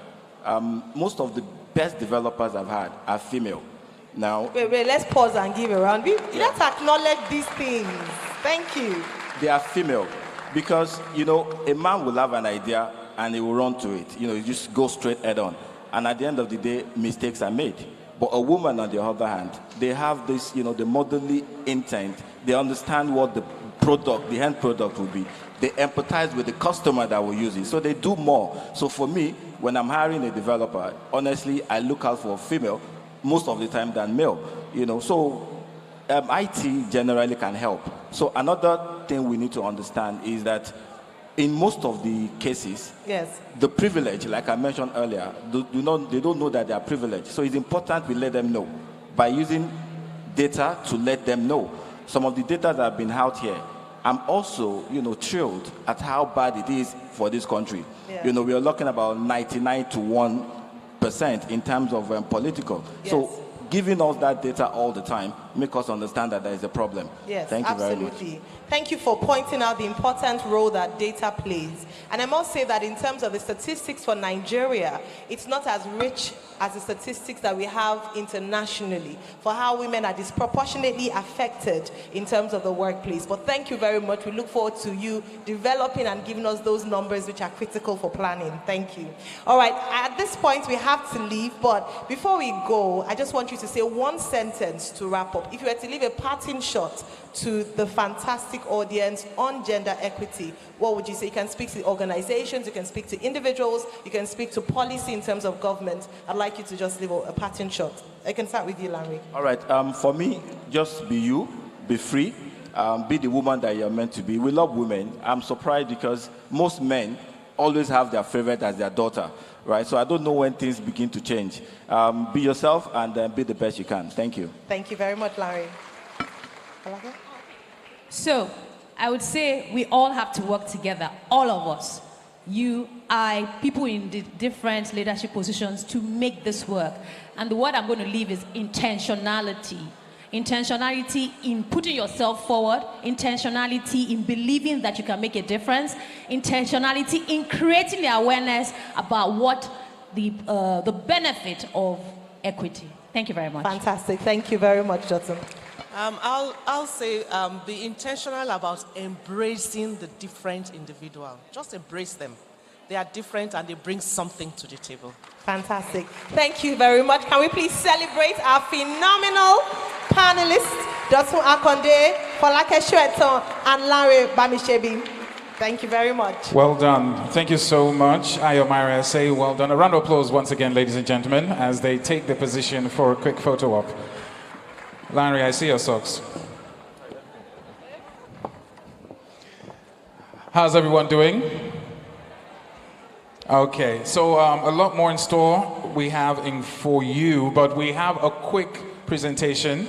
most of the best developers I've had are female. Now, wait, let's pause and give a round. Let's acknowledge these things. Thank you. They are female because, a man will have an idea and he will run to it. You just go straight head on. And at the end of the day, mistakes are made. But a woman, on the other hand, they have this, the motherly intent. They understand what the end product will be. They empathize with the customer that will use it. So they do more. So for me, when I'm hiring a developer, honestly, I look out for a female most of the time than male. So IT generally can help. So another thing we need to understand is that in most of the cases, yes, the privilege, like I mentioned earlier, they don't know that they are privileged. So it's important we let them know by using data to let them know. Some of the data that have been out here, I'm also, thrilled at how bad it is for this country. Yeah. We are looking about 99 to 1% in terms of political. Yes. So giving us that data all the time make us understand that there is a problem. Yes, Thank you very absolutely. much. Thank you for pointing out the important role that data plays. And I must say that in terms of the statistics for Nigeria, it's not as rich as the statistics that we have internationally for how women are disproportionately affected in terms of the workplace. But thank you very much. We look forward to you developing and giving us those numbers which are critical for planning. Thank you. All right, at this point we have to leave, but before we go, I just want you to say one sentence to wrap up. If you were to leave a parting shot to the fantastic audience on gender equity, what would you say? You can speak to organizations, you can speak to individuals, you can speak to policy in terms of government. I'd like you to just leave a parting shot. I can start with you, Larry. All right. For me, just be you, be free, be the woman that you're meant to be. We love women. I'm surprised because most men always have their favorite as their daughter, right? So I don't know when things begin to change. Be yourself and be the best you can. Thank you. Thank you very much, Larry. So, I would say we all have to work together, all of us. You, I, people in the different leadership positions to make this work. And the word I'm going to leave is intentionality. Intentionality in putting yourself forward, intentionality in believing that you can make a difference, intentionality in creating the awareness about what the benefit of equity. Thank you very much. Fantastic. Thank you very much, Johnson. I'll say be intentional about embracing the different individual. Just embrace them. They are different and they bring something to the table. Fantastic. Thank you very much. Can we please celebrate our phenomenal panelists, Dotun Akonde, Folake Shueton, and Larry Bamishebi. Thank you very much. Well done. Thank you so much. Ayomari, say well done. A round of applause once again, ladies and gentlemen, as they take the position for a quick photo op. Larry, I see your socks. How's everyone doing? Okay, so a lot more in store we have for you, but we have a quick presentation.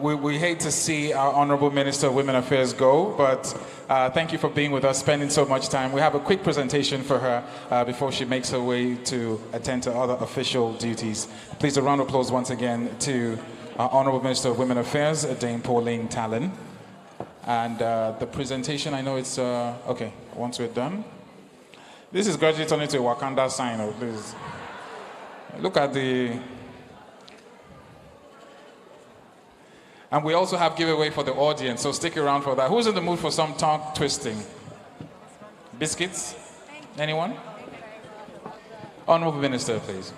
We hate to see our Honorable Minister of Women Affairs go, but thank you for being with us, spending so much time. We have a quick presentation for her before she makes her way to attend to other official duties. Please a round of applause once again to our Honorable Minister of Women Affairs, Dame Pauline Talon. And the presentation, I know it's, okay, once we're done. This is gradually turning into a Wakanda sign, oh, please. Look at the... And we also have giveaway for the audience, so stick around for that. Who's in the mood for some tongue twisting? Biscuits? Anyone? Honorable Minister, please.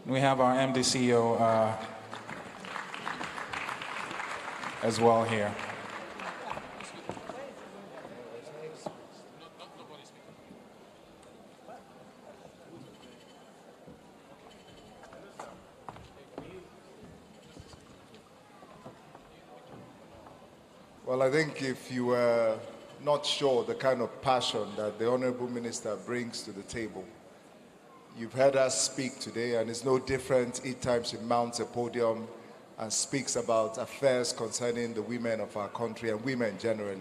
We have our MD CEO as well here. Well, I think if you were not sure the kind of passion that the Honorable Minister brings to the table, you've heard us speak today, and it's no different each time she mounts a podium and speaks about affairs concerning the women of our country and women generally.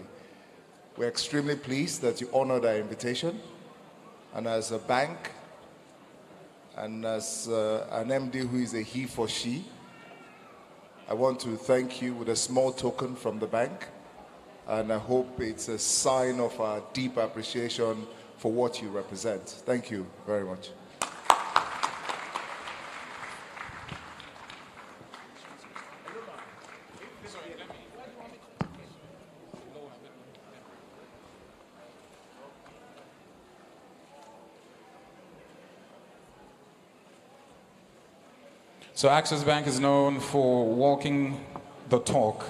We're extremely pleased that you honored our invitation, and as a bank and as an MD who is a he for she, I want to thank you with a small token from the bank, and I hope it's a sign of our deep appreciation for what you represent. Thank you very much. So Access Bank is known for walking the talk.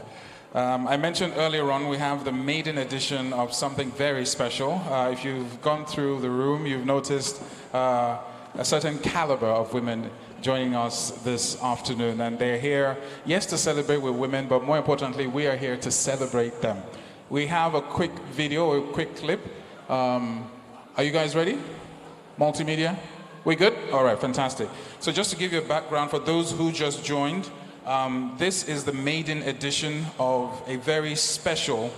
I mentioned earlier on we have the maiden edition of something very special. If you've gone through the room, you've noticed a certain caliber of women joining us this afternoon. And they're here, yes, to celebrate with women, but more importantly, we are here to celebrate them. We have a quick video, a quick clip. Are you guys ready? Multimedia? We good? All right, fantastic. So just to give you a background for those who just joined, this is the maiden edition of a very special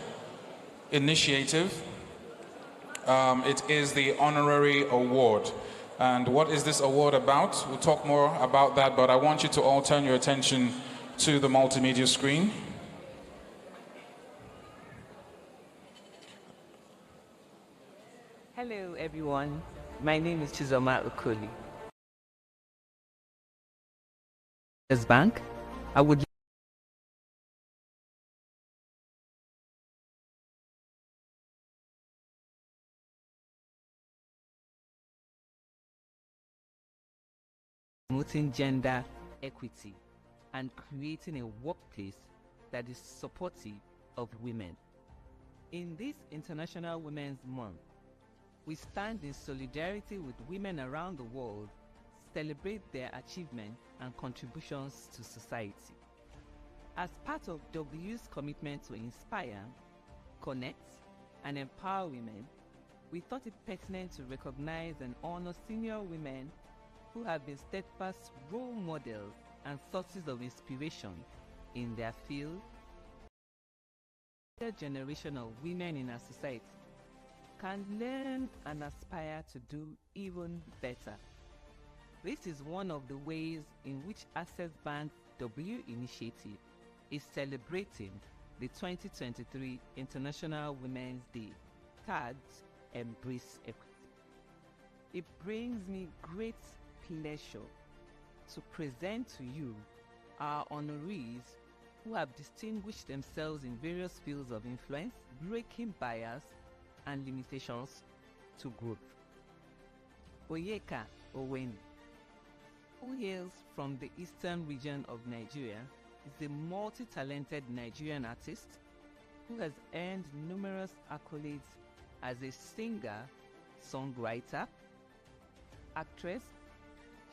initiative. It is the Honorary Award. And what is this award about? We'll talk more about that, but I want you to all turn your attention to the multimedia screen. Hello, everyone. My name is Chizoma Okoli. As bank, I would promoting gender equity and creating a workplace that is supportive of women. In this International Women's Month, we stand in solidarity with women around the world, celebrate their achievements and contributions to society. As part of W's commitment to inspire, connect, and empower women, we thought it pertinent to recognize and honor senior women who have been steadfast role models and sources of inspiration in their field. The generation of women in our society can learn and aspire to do even better. This is one of the ways in which Access Bank's W initiative is celebrating the 2023 International Women's Day, tagged Embrace Equity. It brings me great pleasure to present to you our honorees who have distinguished themselves in various fields of influence, breaking bias and limitations to growth. Oyeka Owen, who hails from the eastern region of Nigeria, is a multi-talented Nigerian artist who has earned numerous accolades as a singer, songwriter, actress,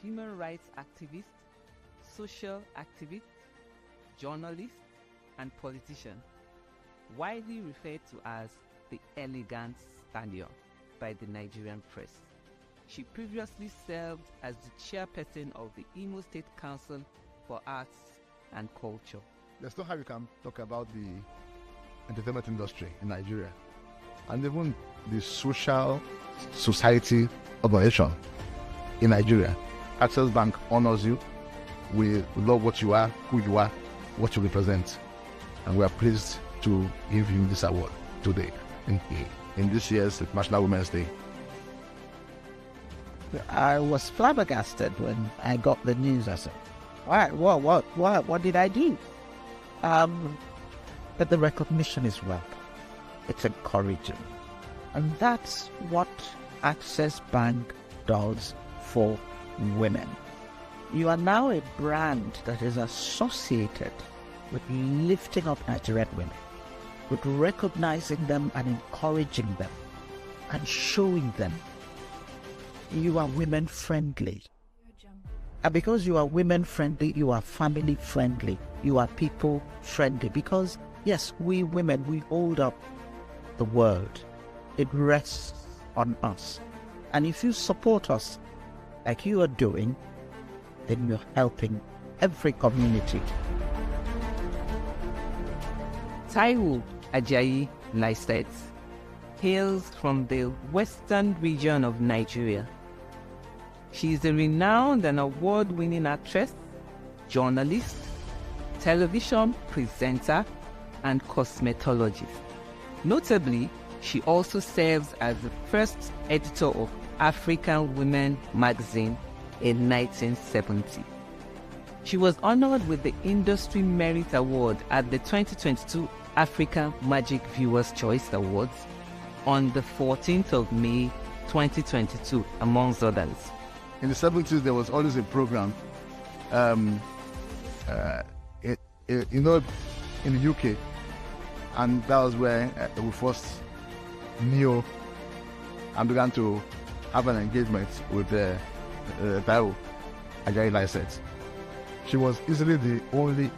human rights activist, social activist, journalist, and politician, widely referred to as the elegant stallion by the Nigerian press. She previously served as the chairperson of the Imo State Council for Arts and Culture. There's no how you can talk about the entertainment industry in Nigeria and even the society operation in Nigeria. Access Bank honors you. We love what you are, who you are, what you represent, and we are pleased to give you this award today in this year's International Women's Day. I was flabbergasted when I got the news. I said, what did I do? But the recognition is welcome. It's encouraging. And that's what Access Bank does for women. You are now a brand that is associated with lifting up Nigerian women, with recognizing them and encouraging them and showing them you are women friendly. And because you are women friendly, you are family friendly, you are people friendly, because Yes, we women, we hold up the world. It rests on us. And if you support us like you are doing, then you're helping every community. Taiwo Ajayi Lycett hails from the western region of Nigeria. She is a renowned and award-winning actress, journalist, television presenter, and cosmetologist. Notably, she also serves as the first editor of African Women magazine in 1970. She was honored with the Industry Merit Award at the 2022 African Magic Viewers' Choice Awards on the 14th of May 2022, amongst others. In the 70s, there was always a program, in the UK, and that was where we first knew and began to have an engagement with Taiwo Ajayi Lycett. She was easily the only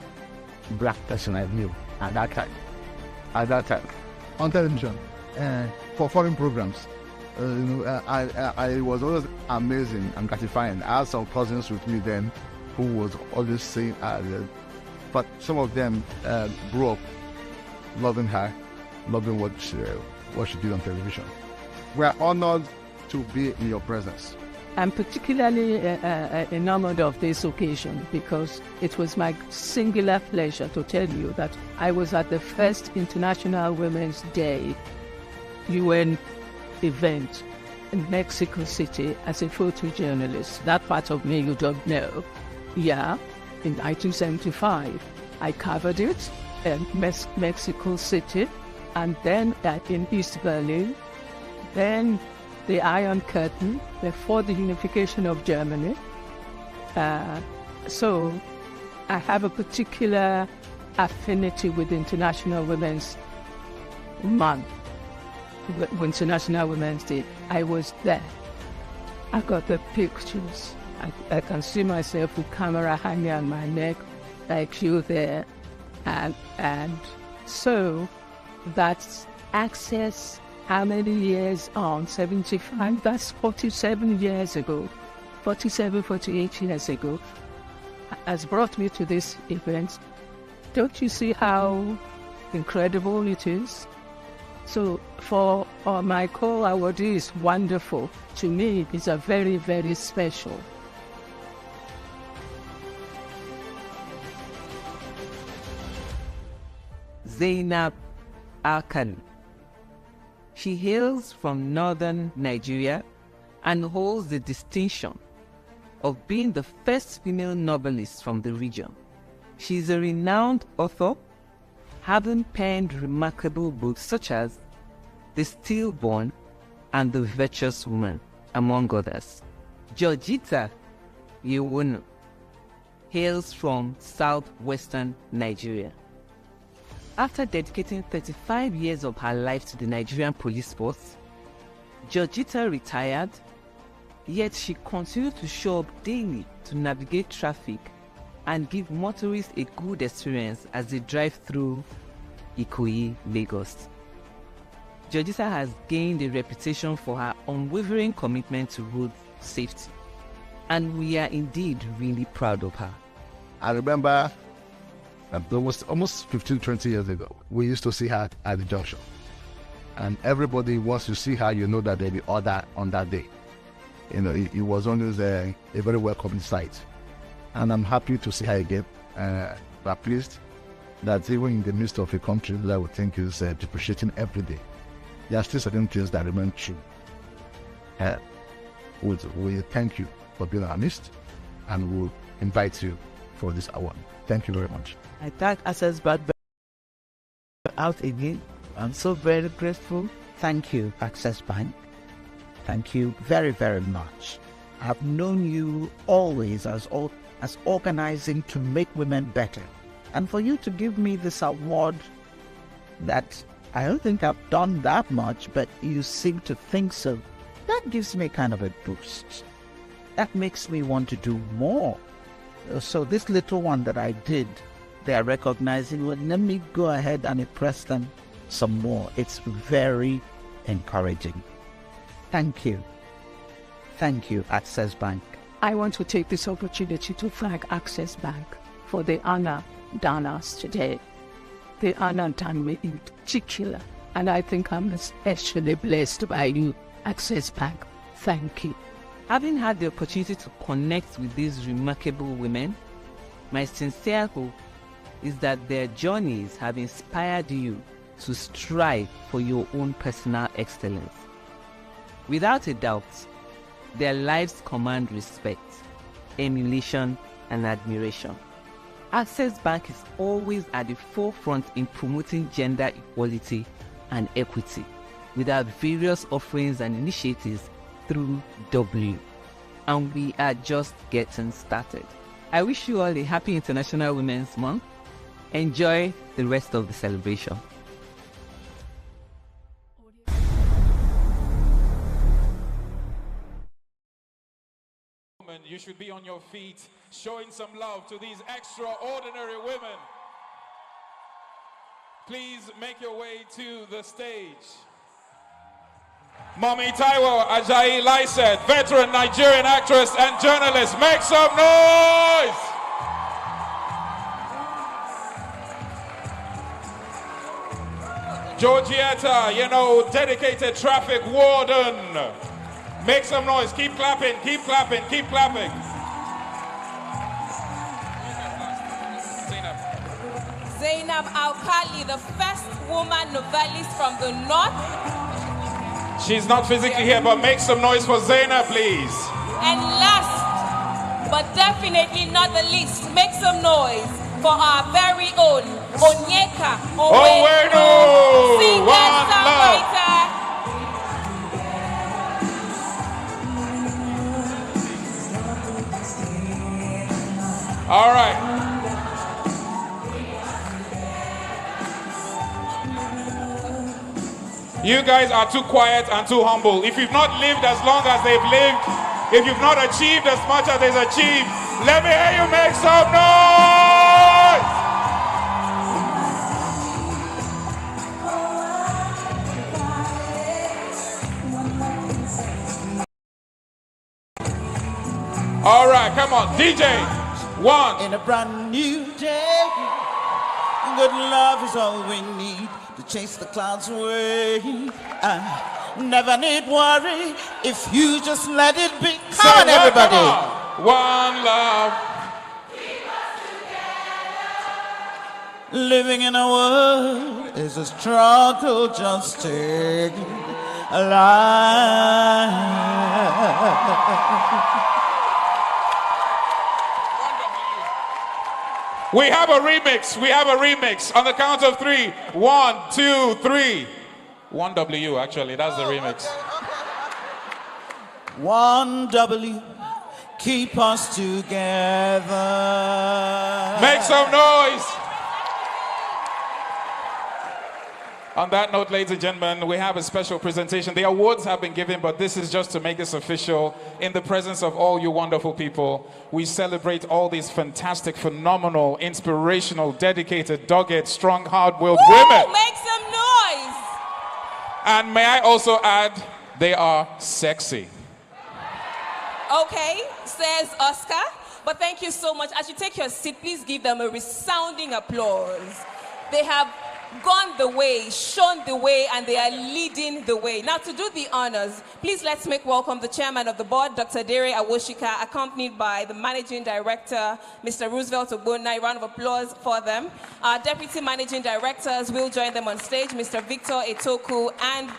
black person I knew at that time. On television, for foreign programs. I was always amazing and gratifying. I had some cousins with me then who was always saying, but some of them grew up loving her, loving what she did on television. We are honored to be in your presence. I'm particularly enamored of this occasion because it was my singular pleasure to tell you that I was at the first International Women's Day UN event in Mexico City as a photojournalist. That part of me you don't know. Yeah, in 1975, I covered it in Mexico City, and then in East Berlin, then the Iron Curtain, before the unification of Germany. So I have a particular affinity with International Women's Month, International Women's Day. I was there. I got the pictures. I can see myself with camera hanging on my neck, like you there. And so that's access. How many years on? 75? That's 47 years ago. 47, 48 years ago. Has brought me to this event. Don't you see how incredible it is? So for my co-awardee, it's wonderful. To me, it's a very, very special. Zainab Akan. She hails from northern Nigeria and holds the distinction of being the first female novelist from the region. She is a renowned author, having penned remarkable books such as The Stillborn and The Virtuous Woman, among others. Georgita Yewunu hails from southwestern Nigeria. After dedicating 35 years of her life to the Nigerian police force, Georgita retired, yet she continued to show up daily to navigate traffic and give motorists a good experience as they drive through Ikoyi, Lagos. Georgita has gained a reputation for her unwavering commitment to road safety, and we are indeed really proud of her. I remember there was almost 15, 20 years ago, we used to see her at the junction. And everybody, once you see her, you know that there'll be order on that day. You know, it was always a very welcoming sight. And I'm happy to see her again. We're pleased that even in the midst of a country that I would think is depreciating every day, there are still certain things that remain true. We thank you for being honest, and we'll invite you for this award. Thank you very much. I thank Access Bank out again. I'm so very grateful. Thank you, Access Bank. Thank you very, very much. I've known you always as organizing to make women better. And for you to give me this award that I don't think I've done that much, but you seem to think so, that gives me kind of a boost. That makes me want to do more. So this little one that I did they are recognizing, well, let me go ahead and impress them some more. It's very encouraging. Thank you. Thank you, Access Bank. I want to take this opportunity to thank Access Bank for the honor done us today. The honor done me in particular. And I think I'm especially blessed by you, Access Bank. Thank you. Having had the opportunity to connect with these remarkable women, my sincere hope is that their journeys have inspired you to strive for your own personal excellence. Without a doubt, their lives command respect, emulation, and admiration. Access Bank is always at the forefront in promoting gender equality and equity with our various offerings and initiatives through W. And we are just getting started. I wish you all a happy International Women's Month. Enjoy the rest of the celebration. You should be on your feet, showing some love to these extraordinary women. Please make your way to the stage. Mommy Taiwo Ajayi Lycett, veteran Nigerian actress and journalist. Make some noise! Georgietta, dedicated traffic warden. Make some noise. Keep clapping, keep clapping, keep clapping. Zainab Alkali, the first woman novelist from the north. She's not physically here, but make some noise for Zainab, please. And last, but definitely not the least, make some noise for our very own Onyeka Onwenu, singer-songwriter. All right. You guys are too quiet and too humble. If you've not lived as long as they've lived, if you've not achieved as much as they've achieved, let me hear you make some noise! All right, come on, DJ. One. In a brand new day, good love is all we need to chase the clouds away. Never need worry if you just let it be. Come on, everybody. Come on. One love. Living in a world is a struggle just to alive. We have a remix. We have a remix. On the count of 3. 1, 2, 3. 1W, actually. That's the remix. 1W. Keep us together. Make some noise. On that note, ladies and gentlemen, we have a special presentation. The awards have been given, but this is just to make this official. In the presence of all you wonderful people, we celebrate all these fantastic, phenomenal, inspirational, dedicated, dogged, strong, hard-willed women. Make some noise. And may I also add, they are sexy. Okay, says Oscar. But thank you so much. As you take your seat, please give them a resounding applause. They have gone the way, shown the way, and they are leading the way. Now, to do the honors, please let's make welcome the chairman of the board, Dr. Dere Awoshika, accompanied by the managing director, Mr. Roosevelt Ogbonna. A round of applause for them. Our deputy managing directors will join them on stage, Mr. Victor Etoku and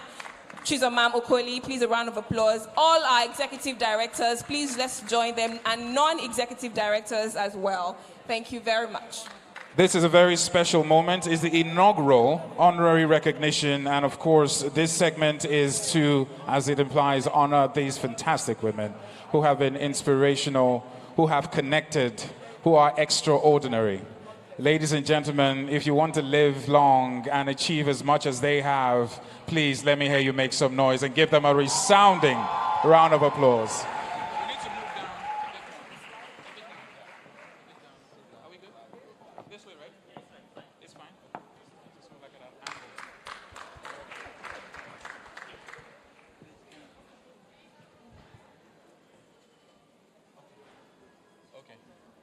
Chizomam Okoli. Please, a round of applause. All our executive directors, please let's join them, and non-executive directors as well. Thank you very much. This is a very special moment. It's the inaugural honorary recognition, and of course, this segment is to, as it implies, honor these fantastic women who have been inspirational, who have connected, who are extraordinary. Ladies and gentlemen, if you want to live long and achieve as much as they have, please let me hear you make some noise and give them a resounding round of applause.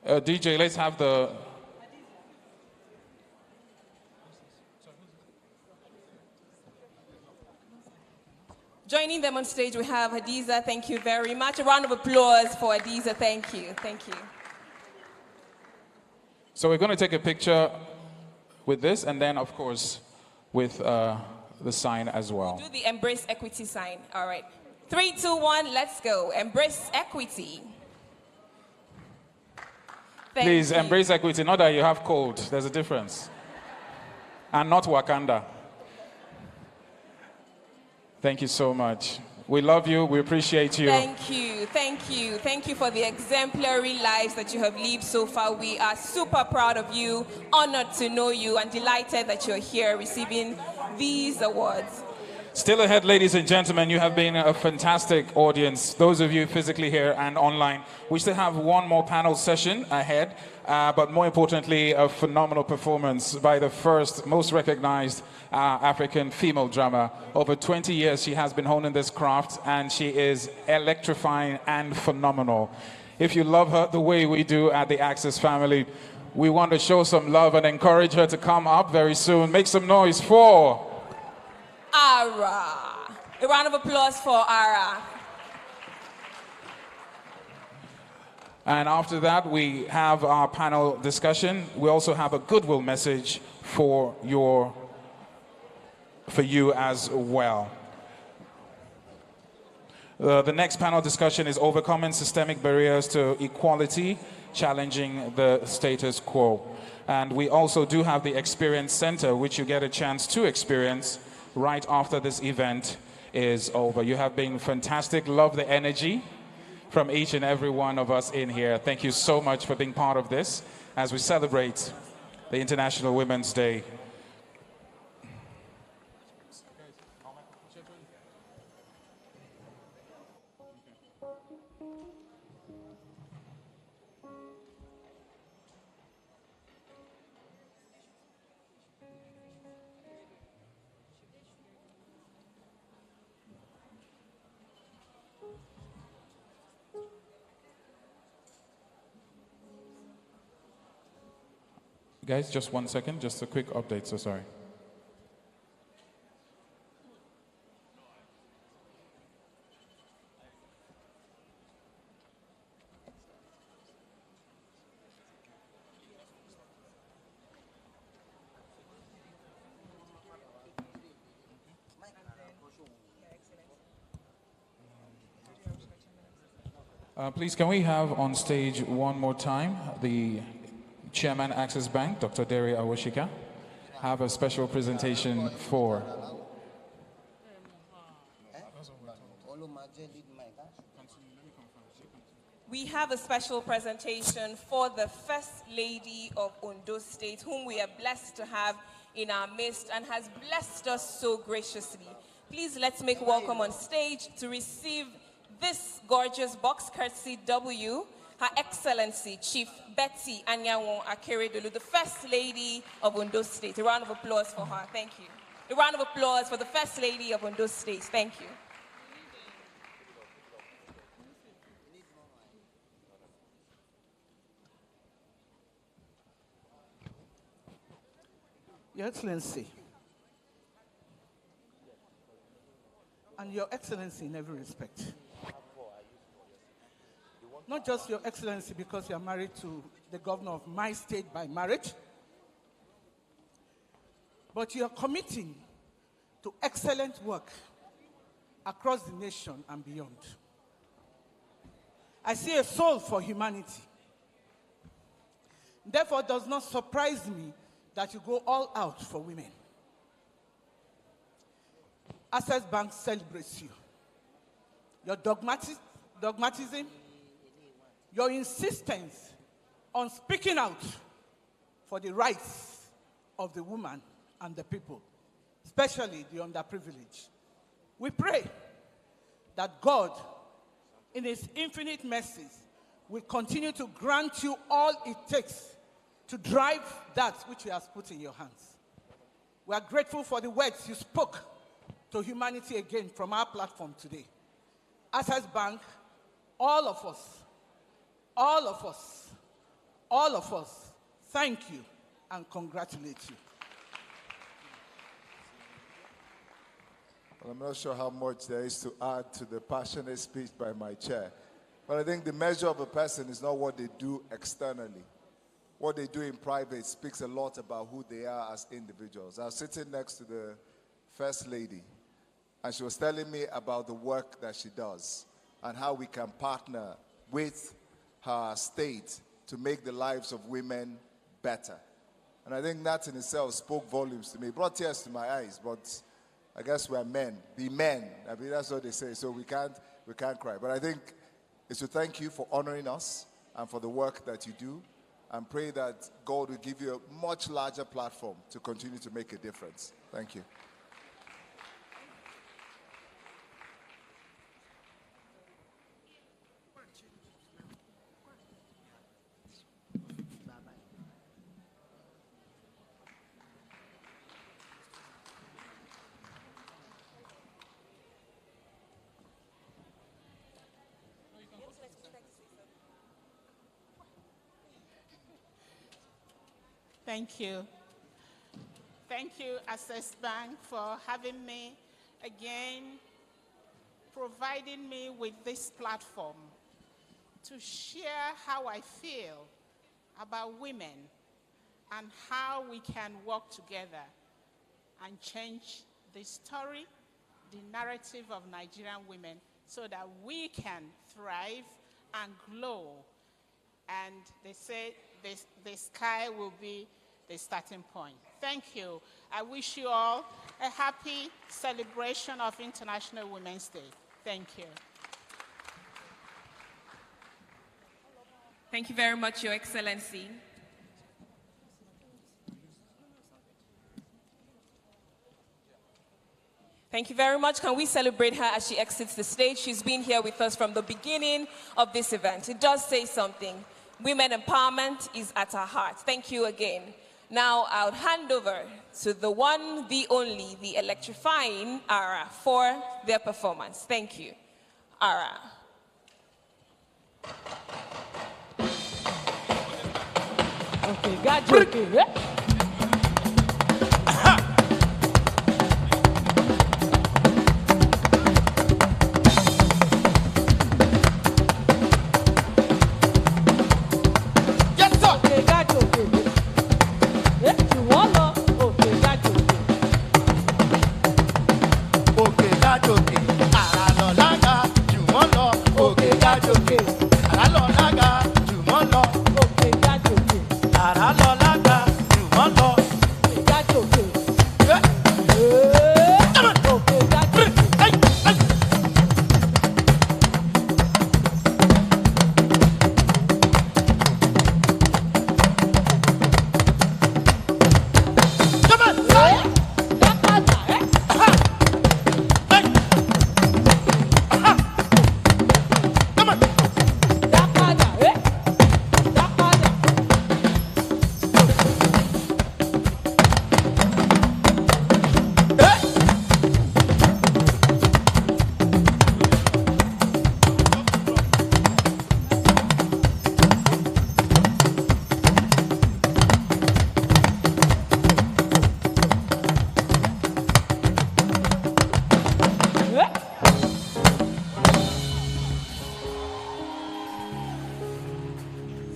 DJ, let's have the... Joining them on stage, we have Hadiza. Thank you very much. A round of applause for Hadiza. Thank you. Thank you. So we're going to take a picture with this, and then, of course, with the sign as well. Do the Embrace Equity sign. All right. 3, 2, 1, let's go. Embrace Equity. Please, embrace equity. Not that you have cold. There's a difference. And not Wakanda. Thank you so much. We love you. We appreciate you. Thank you. Thank you. Thank you for the exemplary lives that you have lived so far. We are super proud of you, honored to know you, and delighted that you're here receiving these awards. Still ahead, ladies and gentlemen, you have been a fantastic audience. Those of you physically here and online, we still have one more panel session ahead, but more importantly, a phenomenal performance by the first, most recognized African female drummer. Over 20 years, she has been honing this craft, and she is electrifying and phenomenal. If you love her the way we do at the Access family, we want to show some love and encourage her to come up very soon. Make some noise for... Ara. A round of applause for Ara. And after that, we have our panel discussion. We also have a goodwill message for you as well. The next panel discussion is overcoming systemic barriers to equality, challenging the status quo. And we also do have the Experience Center, which you get a chance to experience right after this event is over. You have been fantastic. Love the energy from each and every one of us in here. Thank you so much for being part of this as we celebrate the International Women's Day. Guys, just 1 second, just a quick update, so sorry. Please, can we have on stage one more time the Chairman, Access Bank, Dr. Dere Awoshika, have a special presentation for... We have a special presentation for the First Lady of Ondo State, whom we are blessed to have in our midst and has blessed us so graciously. Please let's make welcome on stage to receive this gorgeous box courtesy W, Her Excellency Chief Betty Anyawon Akeredolu, the First Lady of Ondo State. A round of applause for her. Thank you. A round of applause for the First Lady of Ondo State. Thank you. Your Excellency, and Your Excellency in every respect. Not just Your Excellency because you are married to the governor of my state by marriage, but you are committing to excellent work across the nation and beyond. I see a soul for humanity. Therefore, it does not surprise me that you go all out for women. Access Bank celebrates you. Your dogmatism, your insistence on speaking out for the rights of the woman and the people, especially the underprivileged. We pray that God, in His infinite mercies, will continue to grant you all it takes to drive that which He has put in your hands. We are grateful for the words you spoke to humanity again from our platform today. Access Bank, all of us all of us thank you and congratulate you. Well, I'm not sure how much there is to add to the passionate speech by my chair. But I think the measure of a person is not what they do externally. What they do in private speaks a lot about who they are as individuals. I was sitting next to the First Lady, and she was telling me about the work that she does and how we can partner with her state to make the lives of women better. And I think that in itself spoke volumes to me. It brought tears to my eyes, but I guess we're men. Be men. I mean, that's what they say. So we can't cry. But I think it's to thank you for honoring us and for the work that you do, and pray that God will give you a much larger platform to continue to make a difference. Thank you. Thank you. Thank you, Access Bank, for having me again, providing me with this platform to share how I feel about women and how we can work together and change the story, the narrative of Nigerian women so that we can thrive and glow. And they say the sky will be the starting point. Thank you. I wish you all a happy celebration of International Women's Day. Thank you. Thank you very much, Your Excellency. Thank you very much. Can we celebrate her as she exits the stage? She's been here with us from the beginning of this event. It does say something. Women empowerment is at her heart. Thank you again. Now I'll hand over to the one, the only, the electrifying Ara for their performance. Thank you. Ara. Okay, got you. Okay.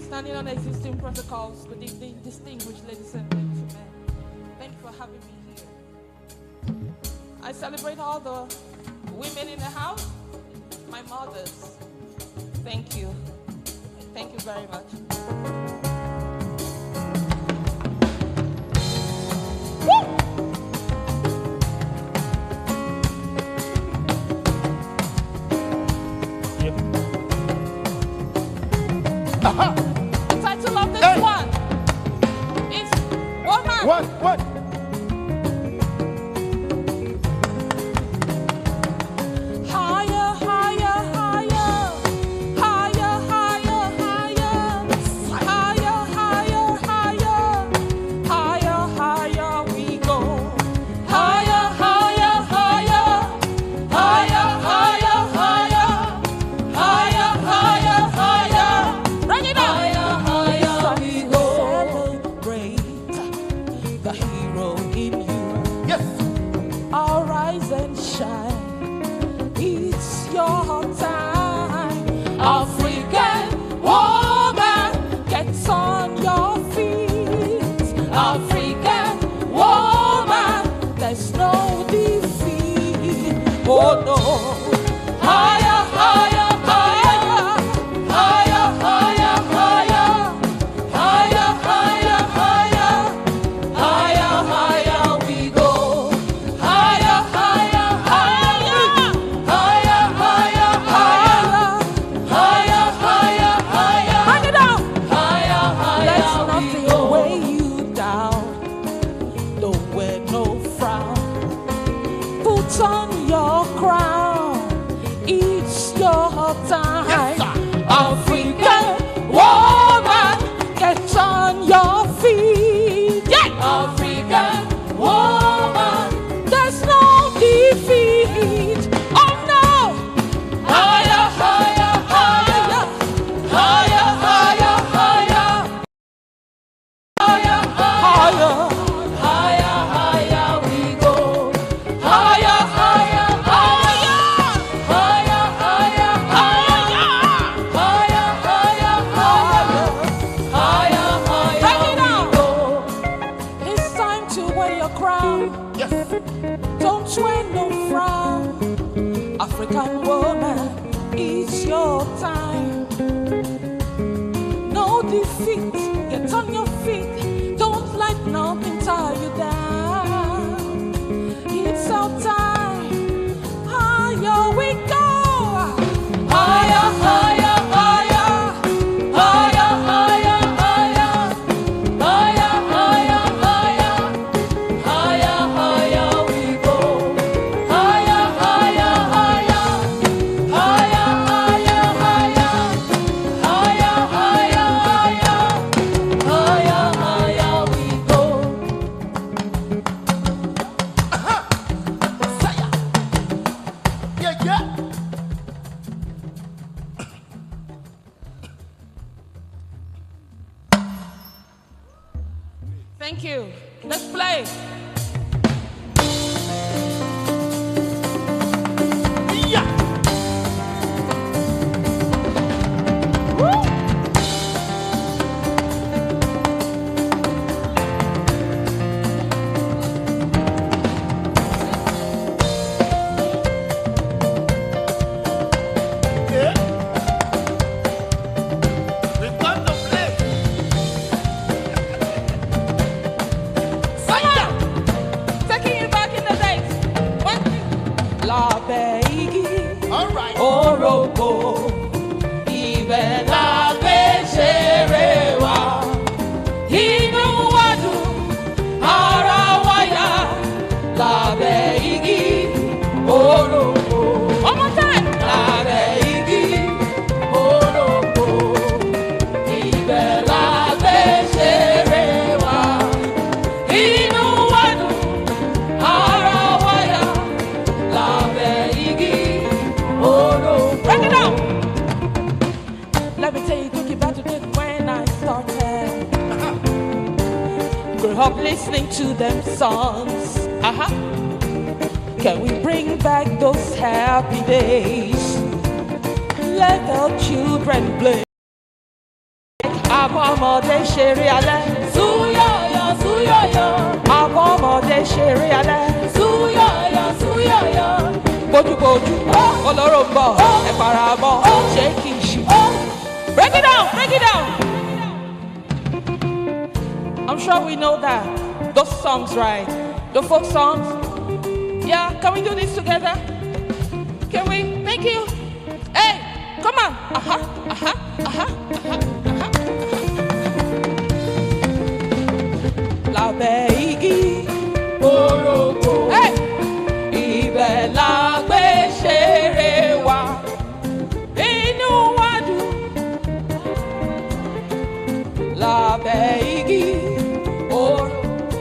Standing on existing protocols, good evening, distinguished ladies and gentlemen. Thank you for having me here. I celebrate all the women in the house, my mothers. Thank you. Thank you very much. Woo! Title of this one is Woman. What? Higher, higher, higher, higher, higher, higher, higher, shine. It's your time. African woman, get on your feet. African woman, there's no defeat. Oh no. Higher, higher, higher. Higher, higher, higher. Higher, higher, higher. Higher, higher we go. Higher, higher, higher. Higher, higher, higher. Higher, higher, higher. Bring it down. Higher, higher. Let nothing weigh you down. Don't wear no frown. Put on your crown. It's your time. Yes, African woman, get on your feet. Yeah. African woman, there's no defeat. Oh no. Higher, higher, higher. Higher, higher, higher. Higher, higher. Higher, higher we go. Higher, higher, higher. Higher, higher, higher. Higher, higher, higher. Higher, higher we go. It's time to wear your crown. Yes. Don't wear no frown. African woman, it's your time. No defeat. Get on your feet. Don't let nothing tie you down. It's our time. Higher we go. Higher, higher, higher. Higher, higher, higher. Higher, higher, higher. Higher, higher we go. Higher, higher, higher. Higher, higher, higher. Higher, higher, higher. Higher, higher we go. Yeah, yeah. Thank you. Let's play. We've got to play. Taking you back in the days. One, two. Lábẹ́ igi. All right. Orógbó. Ibẹ̀ la gbé ṣeré wa. Inú wa dùn, ara wa yá. Lábẹ́ igi. Orógbó. One more time. Lábẹ́ igi. Orógbó. Ibẹ̀ la gbé ṣeré wa. Inú wa dùn, ara wa yá. Lábẹ́ igi. Orógbó. Break it down. Let me tell you, took you back to this when I started. Grew up listening to them songs. Can we bring back those happy days? Let the children play. Àwọn ọmọdé ṣeré alẹ́. Súyọ̀yọ̀, súyọ̀yọ̀. Àwọn ọmọdé ṣeré alẹ́. Súyọ̀yọ̀, súyọ̀yọ̀. Bójúbójú, olóró ń bọ̀, ẹ fara mọ́, ṣé kì í ṣe? Break it down, break it down. I'm sure we know that. Those songs, right? The folk songs. Yeah, can we do this together? Can we? Thank you. Hey, come on. Lábẹ́ igi. Orógbó. Hey, ibẹ̀ la gbé ṣeré wa. Inú wa dùn. Lábẹ́ igi.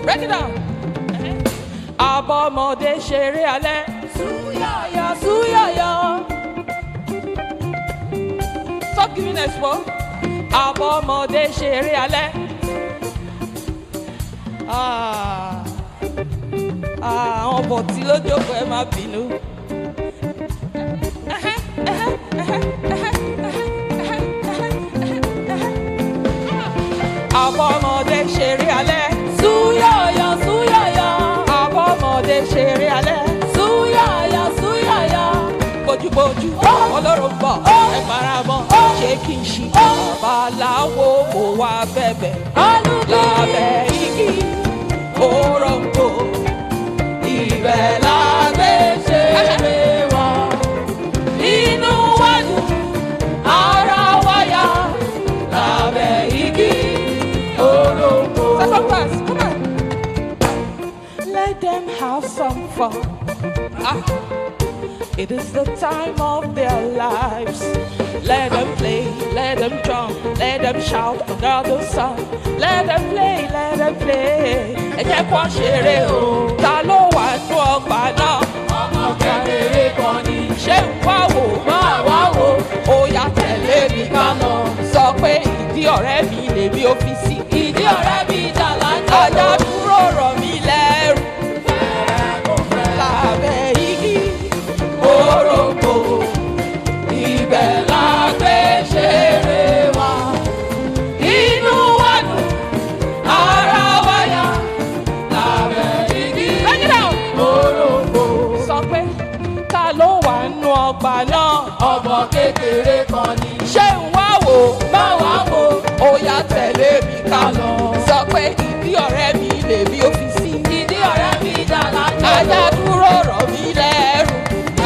Break it down. Àbọ̀mọdé ṣeré alẹ́. Súyọ̀yọ̀, súyọ̀yọ̀. Stop giving expo. Àbọ̀mọdé ṣeré alẹ́. àwọn bọ̀tí ló jókòó ẹ má bínú. Àbọ̀mọdé ṣeré alẹ́. Súyọ̀yọ̀ súyọ̀yọ̀. Àbọ̀mọdé ṣeré alẹ́. Súyọ̀yọ̀ súyọ̀yọ̀. Bójúbójú ọlọ́run bọ̀ ẹ faramọ́ ṣé kí n ṣí. Babaláwo mo wá bẹ̀bẹ̀ lábẹ́ igi òròǹbó. Ibẹ̀ la gbé ṣeré wa. Inú wa dùn ara wa yá lábẹ́ igi òròǹbó. Second verse, come on. Let them have some fun. It is the time of their lives. Let them play, let them jump, let them shout under the sun. Let them play, let them play. Ẹ jẹ́ kó ṣeré o, ta ló wà nú ọgbà náà? Ọmọ kékeré kan ni. Ṣé ń wá wò? Máa wá wò. Ó yá tẹ̀lé mi ká lọ. Sọ pé ìdí ọ̀rẹ́ mi lèmi ò fi sí. Ìdí ọ̀rẹ́ mi dà lájọ́. Ajá dúró rọ̀ mí lẹ́rù. Lábẹ́ igi òròǹbó. Ibẹ̀ la gbé ṣeré wa. Inú wa dùn, ara wa yá. Lábẹ́ igi òròǹbó. Sọ pé ta ló wà nú ọgbà náà? Ọmọ kékeré kan ni. Ṣé ń wá wò? Má wá wò. Ó yá tẹ̀lé mi ká lọ. Sọ pé ìdí ọ̀rẹ́ mi lèmi ò fi sí. Ìdí ọ̀rẹ́ mi dà lájọ́. Ajá dúró rọ̀ mí lẹ́rù.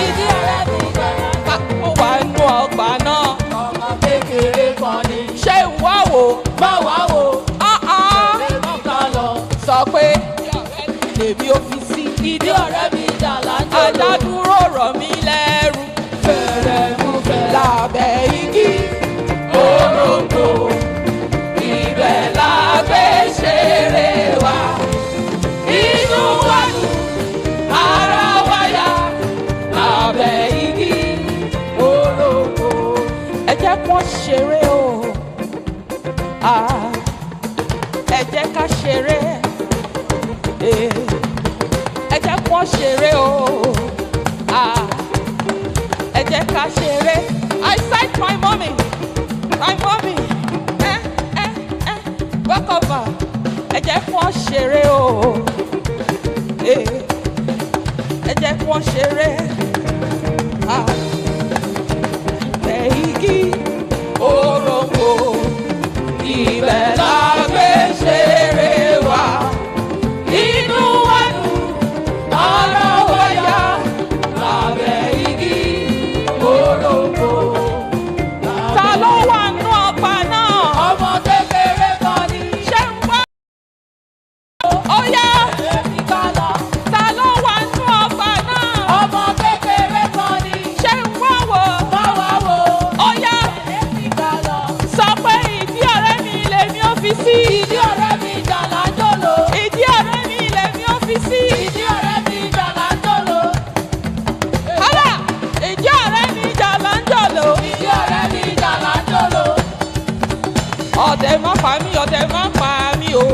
Ìdí ọ̀rẹ́ mi dà lájọ́. Ó wà nú ọgbà náà. Ọmọ kékeré kan ni. Ṣé ń wá wò? Má wá wò. Tẹ̀lé mi ká lọ. Sọ pé ìdí ọ̀rẹ́ mi lèmi ò fi sí. Ìdí ọ̀rẹ́ mi dà lájọ́. Ajá dúró rọ̀ mí lẹ́rù. Fẹ̀rẹ̀ mú fẹ̀rẹ̀. Lábẹ́ igi òròǹbó. Ibẹ̀ la gbé ṣeré wa. Inú wa dùn, ara wa yá. Lábẹ́ igi òròǹbó. Ẹ jẹ́ kó ṣeré o. Ẹ jẹ́ ká ṣeré. Ẹ jẹ́ kó ṣeré o. Ẹ jẹ́ ká ṣeré. I cite my mommy. My mommy. Back over. Ẹ jẹ́ kó ṣeré o. Ẹ jẹ́ kó ṣeré. Ibẹ̀ igi òròǹbó. Ibẹ̀ la gbé ṣeré wa. Inú wa dùn, ara wa yá. Lábẹ́ igi òròǹbó. Ta ló wà nú ọgbà náà? Ọmọ kékeré kan ni. Ṣé ń wá? Ó yá. Ta ló wà nú ọgbà náà? Ọmọ kékeré kan ni. Ṣé ń wá wò? Má wá wò. Ó yá. Sọ pé ìdí ọ̀rẹ́ mi lèmi ò fi sí. Ìdí ọ̀rẹ́ mi jà lájọ́lò. Ìdí ọ̀rẹ́ mi lèmi ò fi sí. Ìdí ọ̀rẹ́ mi jà lájọ́lò. Hálà! Ìdí ọ̀rẹ́ mi jà lájọ́lò. Ìdí ọ̀rẹ́ mi jà lájọ́lò. Ọ̀dẹ̀ má pa mí, ọ̀dẹ̀ má pa mí o.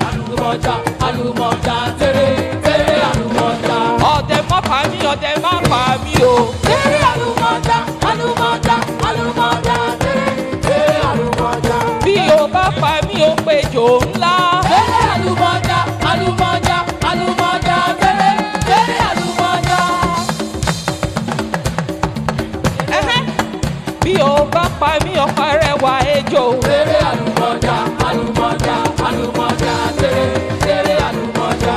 Àlùmọ̀jà, àlùmọ̀jà, tèrè, tèrè àlùmọ̀jà. Ọ̀dẹ̀ má pa mí, ọ̀dẹ̀ má pa mí o. Tèrè àlùmọ̀jà, àlùmọ̀jà, àlùmọ̀jà, tèrè, tèrè àlùmọ̀jà. Bí o bá pa mí, o péjò ńlá. Tèrè àlùmọ̀jà, àlùmọ̀jà, àlùmọ̀jà, tèrè, tèrè àlùmọ̀jà. Bí o bá pa mí, ọ̀pá rẹ̀ wá ejò. Tèrè àlùmọ̀jà, àlùmọ̀jà, àlùmọ̀jà, tèrè, tèrè àlùmọ̀jà.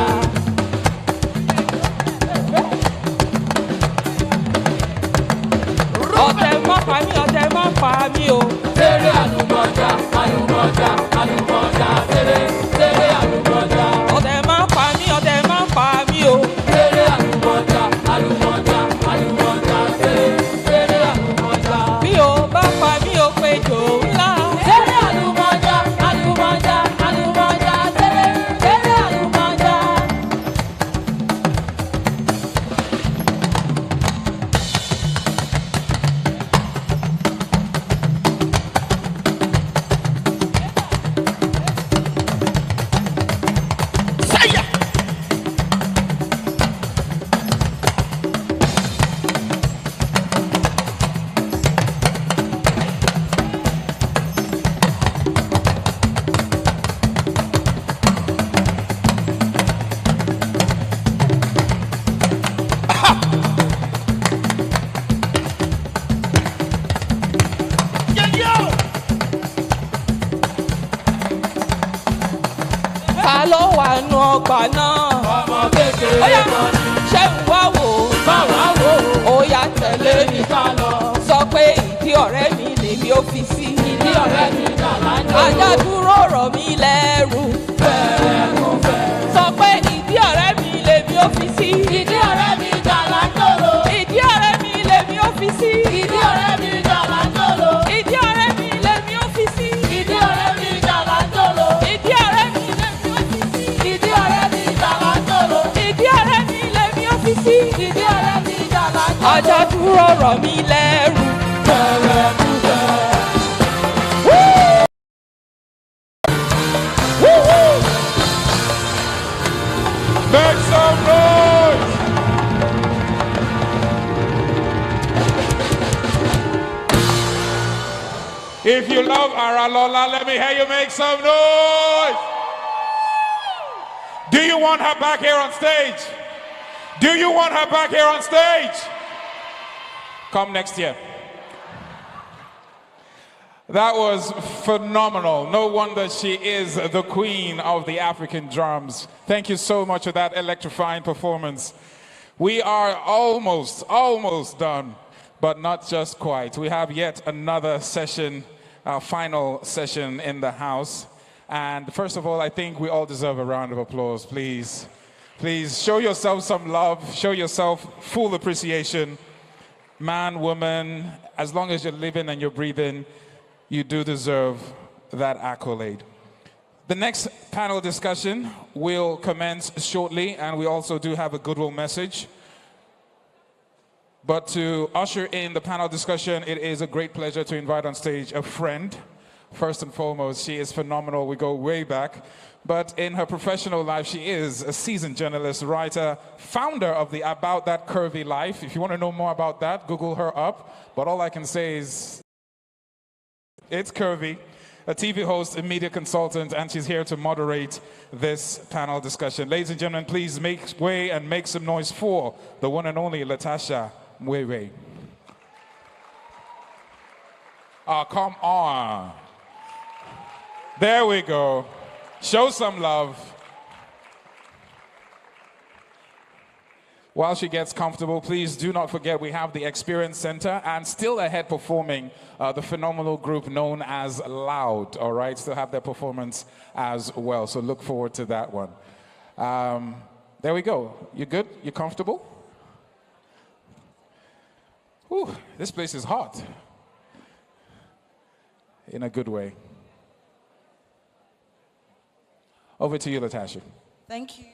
Ọ̀tẹ̀ má pa mí, ọ̀tẹ̀ má pa mí o. Tèrè àlùmọ̀jà, àlùmọ̀jà, àlùmọ̀jà, tèrè, tèrè àlùmọ̀jà. Ọ̀tẹ̀ má pa mí, ọ̀tẹ̀ má pa mí o. Tèrè àlùmọ̀jà, àlùmọ̀jà, àlùmọ̀jà, tèrè, tèrè àlùmọ̀jà. Bí o bá pa mí, o péjò ńlá. Tèrè àlùmọ̀jà, àlùmọ̀jà, àlùmọ̀jà, tèrè, tèrè àlùmọ̀jà. àgbà náà. Ọmọ kékeré kan ní. Ṣé ń wá wò ó? Báwa wò ó. Ó yá tẹ̀lé mi ká lọ. Sọ pé ìdí ọ̀rẹ́ mi lèmi ó fi sí. Ìdí ọ̀rẹ́ mi dàgbà náà. Adádúró rọ̀ mí lẹ́rù. Fẹ́ẹ̀kún fẹ́. Sọ pé ìdí ọ̀rẹ́ mi lèmi ó fi sí. Ìdí ọ̀rẹ́ mi dàgbà náà. Ìdí ọ̀rẹ́ mi lèmi ó fi sí. Ìdí ọ̀rẹ́ mi dàgbà náà. Ìdí ọ̀rẹ́ mi lèmi ó fi sí. Ìdí ọ̀rẹ́ mi dàgbà náà. Ìdí ọ̀rẹ́ mi lèmi ó fi sí. Ìdí ọ̀rẹ́ mi dàgbà náà. Ìdí ọ̀rẹ́ mi lèmi ó fi sí. Ìdí ọ̀rẹ́ mi dàgbà náà. Adádúró rọ̀ mí lẹ́rù. Fẹ́ẹ̀kún fẹ́. Make some noise! If you love Aralola, let me hear you make some noise! Do you want her back here on stage? Do you want her back here on stage? Come next year. That was phenomenal. No wonder she is the queen of the African drums. Thank you so much for that electrifying performance. We are almost done, but not just quite. We have yet another session, our final session in the house. And first of all, I think we all deserve a round of applause, please. Please show yourself some love, show yourself full appreciation. Man, woman, as long as you're living and you're breathing, you do deserve that accolade. The next panel discussion will commence shortly, and we also do have a goodwill message. But to usher in the panel discussion, it is a great pleasure to invite on stage a friend. First and foremost, she is phenomenal. We go way back. But in her professional life, she is a seasoned journalist, writer, founder of the About That Curvy Life. If you want to know more about that, Google her up. But all I can say is, it's curvy, a TV host, a media consultant, and she's here to moderate this panel discussion. Ladies and gentlemen, please make way and make some noise for the one and only Latasha Mwewe. Oh, come on. There we go. Show some love. While she gets comfortable, please do not forget we have the Experience Center and still ahead performing the phenomenal group known as Loud, all right? Still have their performance as well, so look forward to that one. There we go. You good? You comfortable? Whew, this place is hot. In a good way. Over to you, Latasha. Thank you.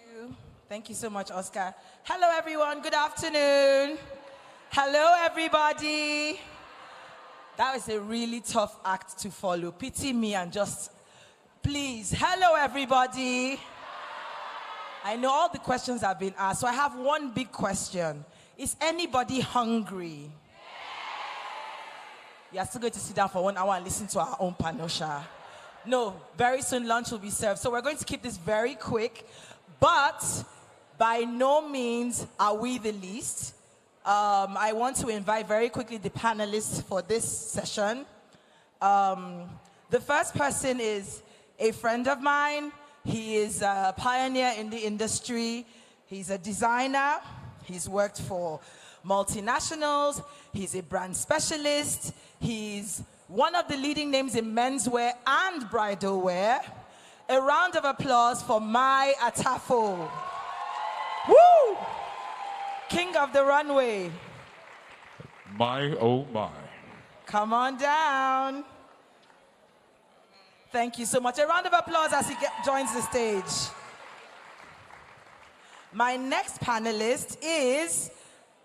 Thank you so much, Oscar. Hello, everyone. Good afternoon. Hello, everybody. That was a really tough act to follow. Pity me and just, please. Hello, everybody. I know all the questions have been asked, so I have one big question. Is anybody hungry? You are still going to sit down for 1 hour and listen to our own panosha. No, very soon lunch will be served. So we're going to keep this very quick, but by no means are we the least. I want to invite very quickly the panelists for this session. The first person is a friend of mine. He is a pioneer in the industry. He's a designer. He's worked for multinationals. He's a brand specialist. He's one of the leading names in menswear and bridal wear. A round of applause for Mai Atafo. Woo! King of the runway. My, oh my. Come on down. Thank you so much. A round of applause as he joins the stage. My next panelist is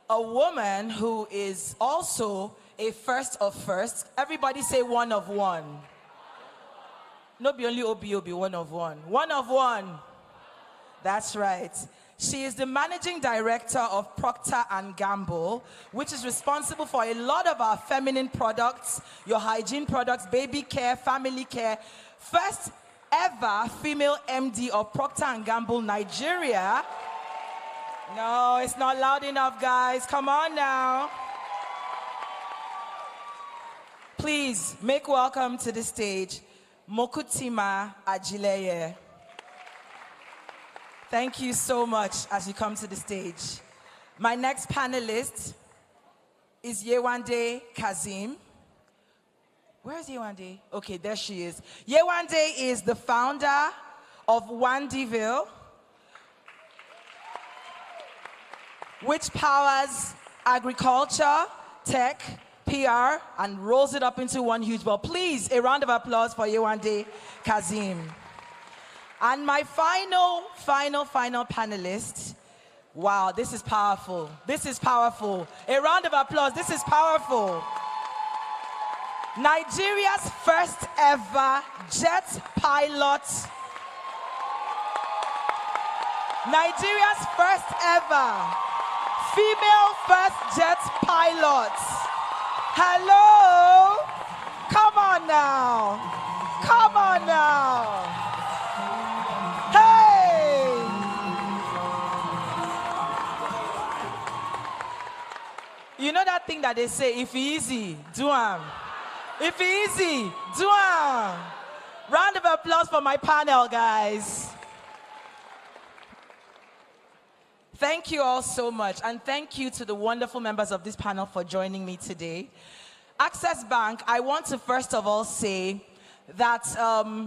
a woman who is also a first of firsts. Everybody say one of one. No be only OBOB, one of one. One of one. That's right. She is the managing director of Procter & Gamble, which is responsible for a lot of our feminine products, your hygiene products, baby care, family care. First ever female MD of Procter & Gamble Nigeria. No, it's not loud enough, guys. Come on now. Please make welcome to the stage, Mokutima Ajileye. Thank you so much as you come to the stage. My next panelist is Yewande Kazim. Where is Yewande? Okay, there she is. Yewande is the founder of Wandiville, which powers agriculture, tech, PR, and rolls it up into one huge ball. Please, a round of applause for Yewande Kazim. And my final panelist. Wow, this is powerful. This is powerful. A round of applause. This is powerful. Nigeria's first ever jet pilot. Nigeria's first ever female first jet pilot. Hello? Come on now. Come on now. Hey! You know that thing that they say, if it's easy, do it. If it's easy, do it. Round of applause for my panel, guys. Thank you all so much, and thank you to the wonderful members of this panel for joining me today. Access Bank, I want to first of all say that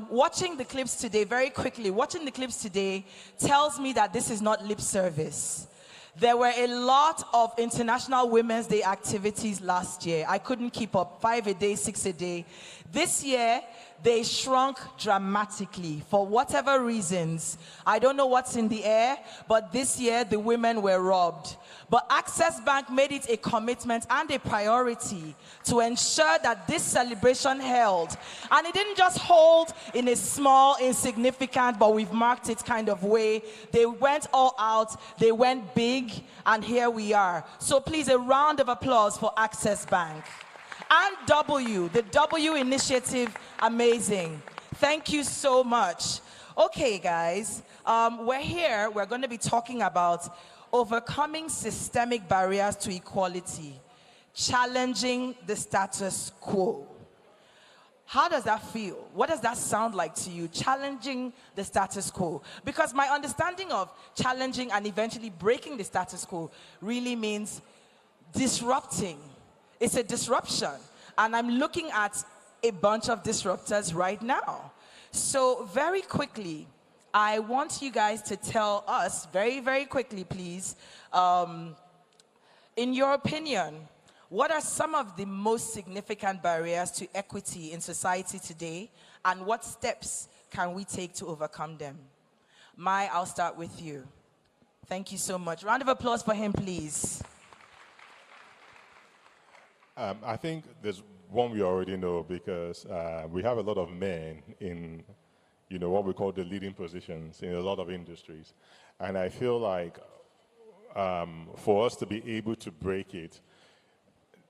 watching the clips today, very quickly, watching the clips today tells me that this is not lip service. There were a lot of International Women's Day activities last year. I couldn't keep up, 5 a day, 6 a day. This year, they shrunk dramatically for whatever reasons. I don't know what's in the air, but this year the women were robbed. But Access Bank made it a commitment and a priority to ensure that this celebration held. And it didn't just hold in a small, insignificant, but we've marked it kind of way. They went all out, they went big, and here we are. So please, a round of applause for Access Bank. And the W initiative, amazing. Thank you so much. Okay, guys, we're going to be talking about overcoming systemic barriers to equality, challenging the status quo. How does that feel? What does that sound like to you, challenging the status quo? Because my understanding of challenging and eventually breaking the status quo really means disrupting. It's a disruption. And I'm looking at a bunch of disruptors right now. So very quickly, I want you guys to tell us, very, very quickly, please, in your opinion, what are some of the most significant barriers to equity in society today, and what steps can we take to overcome them? Mai, I'll start with you. Thank you so much. Round of applause for him, please. I think there's one we already know, because we have a lot of men in, what we call the leading positions in a lot of industries. And I feel like for us to be able to break it,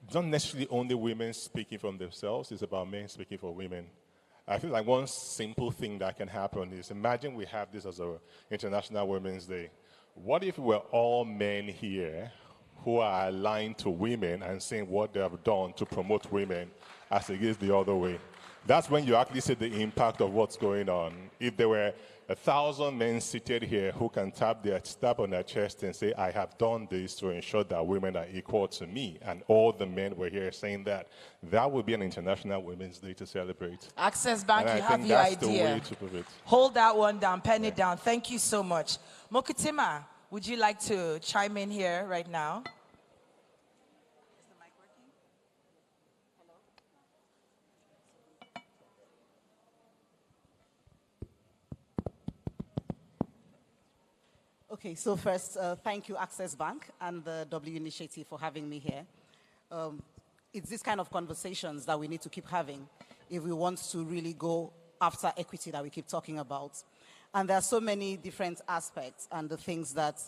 it's not necessarily only women speaking from themselves, it's about men speaking for women. I feel like one simple thing that can happen is, imagine we have this as an International Women's Day. What if we're all men here who are aligned to women and saying what they have done to promote women as against the other way? That's when you actually see the impact of what's going on. If there were 1,000 men seated here who can tap on their chest and say, I have done this to ensure that women are equal to me, and all the men were here saying that, that would be an International Women's Day to celebrate. Access Bank, you have your idea. The way to prove it. Hold that one down, pen it down. Thank you so much. Mokutima, would you like to chime in here right now? Okay, so first, thank you, Access Bank and the W Initiative for having me here. It's this kind of conversations that we need to keep having if we want to really go after equity that we keep talking about. And there are so many different aspects and the things that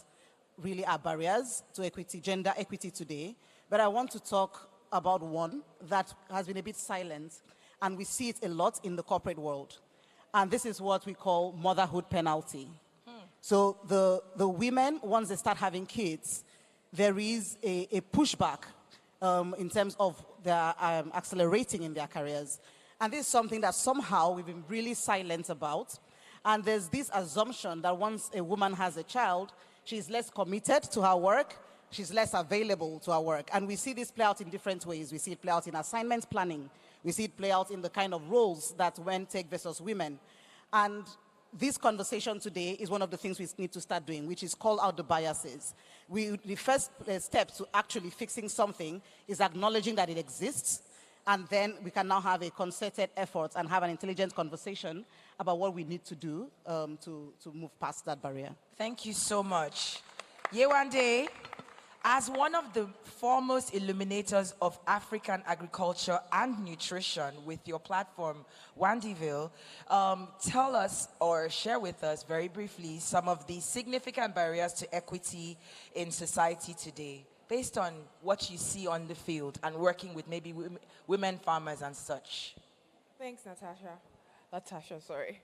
really are barriers to equity, gender equity today. But I want to talk about one that has been a bit silent, and we see it a lot in the corporate world. And this is what we call motherhood penalty. So the women, once they start having kids, there is a pushback in terms of their accelerating in their careers. And this is something that somehow we've been really silent about. And there's this assumption that once a woman has a child, she's less committed to her work, she's less available to her work. And we see this play out in different ways. We see it play out in assignment planning. We see it play out in the kind of roles that men take versus women. And this conversation today is one of the things we need to start doing, which is call out the biases. The first step to actually fixing something is acknowledging that it exists, and then we can now have a concerted effort and have an intelligent conversation about what we need to do to move past that barrier. Thank you so much. Yewande, as one of the foremost illuminators of African agriculture and nutrition with your platform, Wandiville, tell us or share with us very briefly some of the significant barriers to equity in society today, based on what you see on the field and working with maybe women farmers and such. Thanks, Natasha, sorry.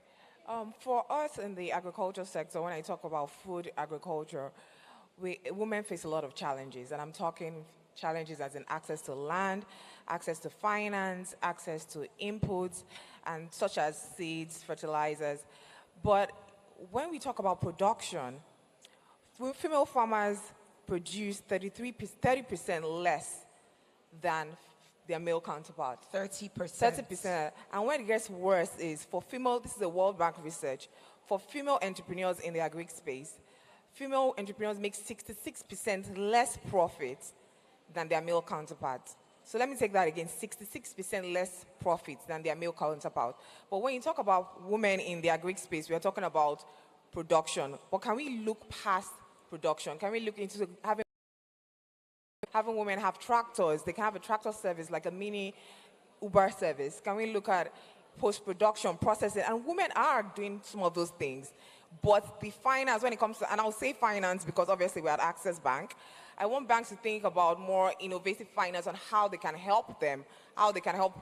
For us in the agriculture sector, when I talk about food agriculture, women face a lot of challenges, and I'm talking challenges as in access to land, access to finance, access to inputs, and such as seeds, fertilizers. But when we talk about production, female farmers produce 30% less than their male counterparts. 30%. 30%. And when it gets worse is for female, this is a World Bank research, for female entrepreneurs in the agri space, female entrepreneurs make 66% less profit than their male counterparts. So let me take that again, 66% less profit than their male counterpart. But when you talk about women in the agri space, we are talking about production. But can we look past production? Can we look into having women have tractors? They can have a tractor service like a mini Uber service. Can we look at post-production, processing? And women are doing some of those things. But the finance, when it comes to, and I'll say finance because obviously we're at Access Bank, I want banks to think about more innovative finance on how they can help them, how they can help.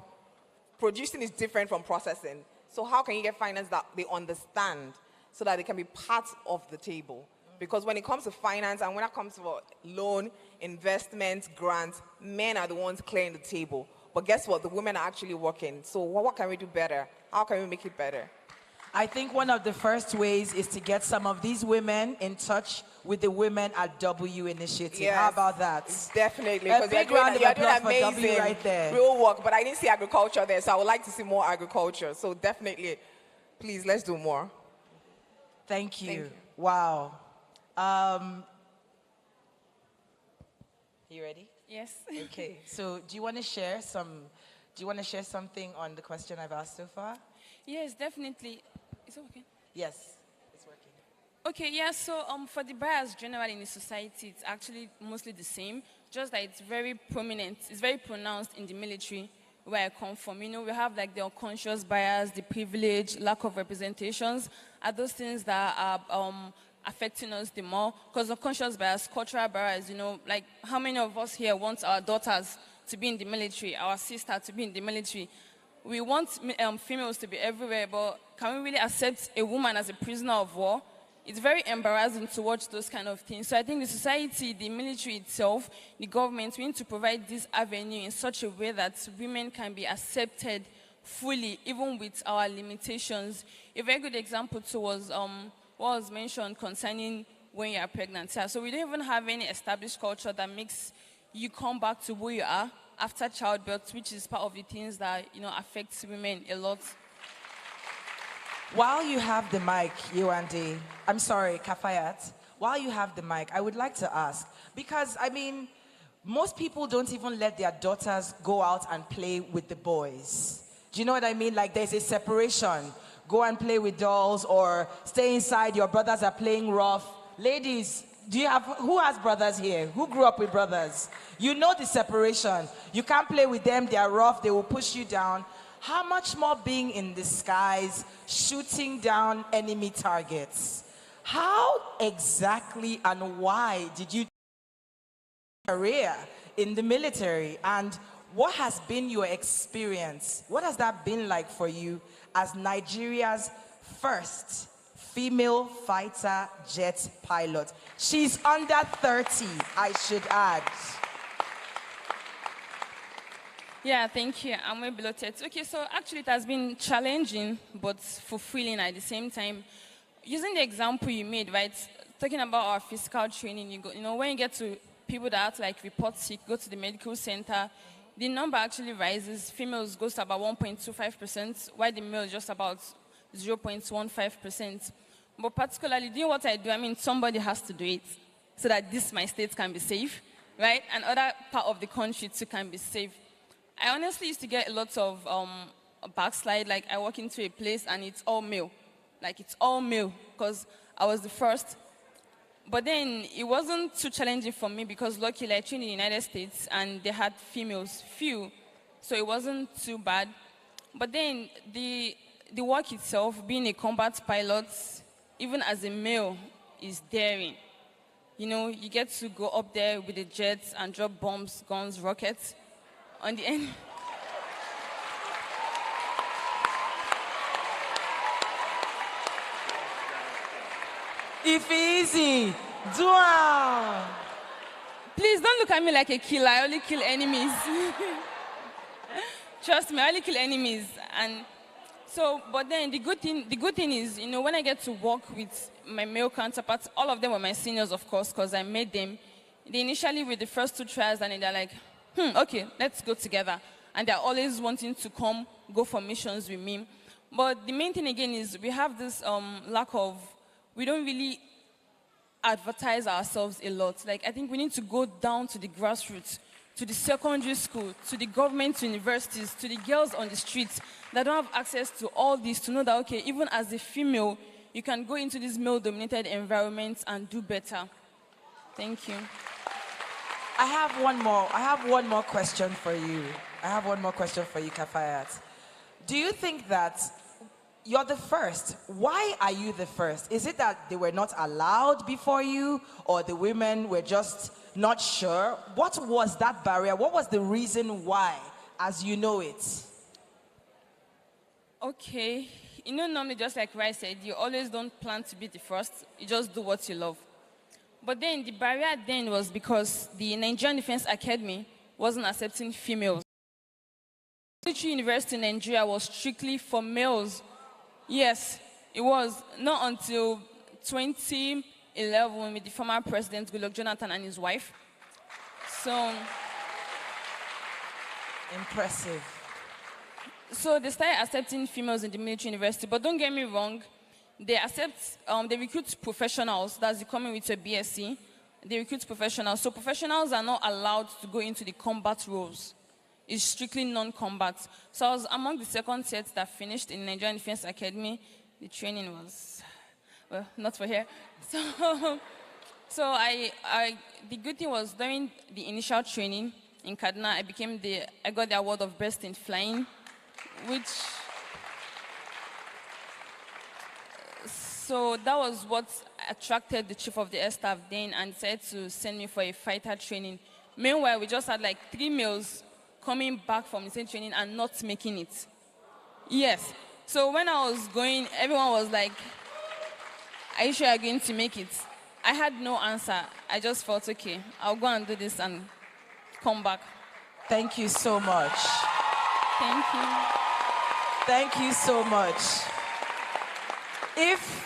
Producing is different from processing. So how can you get finance that they understand so that they can be part of the table? Because when it comes to finance and when it comes to loan, investment, grants, men are the ones clearing the table. But guess what? The women are actually working. So what can we do better? How can we make it better? I think one of the first ways is to get some of these women in touch with the Women at W initiative. Yes, how about that? Definitely. A big round of applause for amazing W right there. real work, but I didn't see agriculture there, so I would like to see more agriculture. So definitely, please, let's do more. Thank you. Thank you. Wow. You ready? Yes. Okay. So do you want to share something on the question I've asked so far? Yes, definitely. Is it working? Yes, it's working. Okay, yeah, so for the bias generally in the society, it's actually mostly the same, just that it's very prominent, it's very pronounced in the military where I come from. You know, we have like the unconscious bias, the privilege, lack of representations, are those things that are affecting us the more. Because unconscious bias, cultural bias, you know, like how many of us here want our daughters to be in the military, our sister to be in the military? We want females to be everywhere, but can we really accept a woman as a prisoner of war? It's very embarrassing to watch those kind of things. So I think the society, the military itself, the government, we need to provide this avenue in such a way that women can be accepted fully, even with our limitations. A very good example too was what was mentioned concerning when you are pregnant. Yeah, so we don't even have any established culture that makes you come back to who you are after childbirth, which is part of the things that, you know, affects women a lot. While you have the mic, Yewande, I'm sorry, Kafayat, while you have the mic, I would like to ask, because, I mean, most people don't even let their daughters go out and play with the boys. Do you know what I mean? Like, there's a separation. Go and play with dolls or stay inside, your brothers are playing rough. Ladies, who has brothers here? Who grew up with brothers? You know the separation. You can't play with them, they are rough, they will push you down. How much more being in the skies, shooting down enemy targets? How exactly and why did you career in the military? And what has been your experience? What has that been like for you as Nigeria's first female fighter jet pilot? She's under 30, I should add. Yeah, thank you. I'm way below 30. Okay, so actually it has been challenging but fulfilling at the same time. Using the example you made, right, talking about our physical training, when you get to people that have to like report sick, go to the medical center, the number actually rises. Females goes to about 1.25%, while the male is just about 0.15%. But particularly doing what I do, I mean, somebody has to do it so that my state can be safe, right? And other part of the country too can be safe. I honestly used to get a lot of backslide. Like I walk into a place and it's all male. Like it's all male because I was the first. But then it wasn't too challenging for me because luckily I trained in the United States and they had females, few. So it wasn't too bad. But then the work itself, being a combat pilot, even as a male, is daring. You get to go up there with the jets and drop bombs, guns, rockets on the end. If easy, do it. Please don't look at me like a killer. I only kill enemies. Trust me, I only kill enemies. And so, but then the good thing is, when I get to work with my male counterparts, all of them were my seniors, of course, because I made them. They initially were the first 2 trials, and they're like, okay, let's go together. And they're always wanting to go for missions with me. But the main thing again is we have this lack of, we don't really advertise ourselves a lot. Like, I think we need to go down to the grassroots, to the secondary school, to the government universities, to the girls on the streets that don't have access to all this, to know that, okay, even as a female, you can go into these male-dominated environments and do better. Thank you. I have one more question for you. Kafayat. Do you think that you're the first? Why are you the first? Is it that they were not allowed before you, or the women were just not sure? What was that barrier? What was the reason why, as you know it? Okay. Normally, just like Rai said, you always don't plan to be the first. You just do what you love. But then the barrier then was because the Nigerian Defense Academy wasn't accepting females. Military University in Nigeria was strictly for males. Yes, it was. Not until 2011 with the former President Goodluck Jonathan and his wife. So impressive. So they started accepting females in the military university, but don't get me wrong, they recruit professionals. That's the coming with a BSc. They recruit professionals. So professionals are not allowed to go into the combat roles. It's strictly non-combat. So I was among the second set that finished in Nigerian Defense Academy. The training was, well, not for here. So the good thing was during the initial training in Kaduna, I got the award of best in flying, so that was what attracted the chief of the air staff then and decided to send me for a fighter training. Meanwhile, we just had like 3 males coming back from the same training and not making it. Yes. So when I was going, everyone was like, are you sure you're going to make it? I had no answer. I just felt, okay, I'll go and do this and come back. Thank you so much. Thank you. Thank you so much. If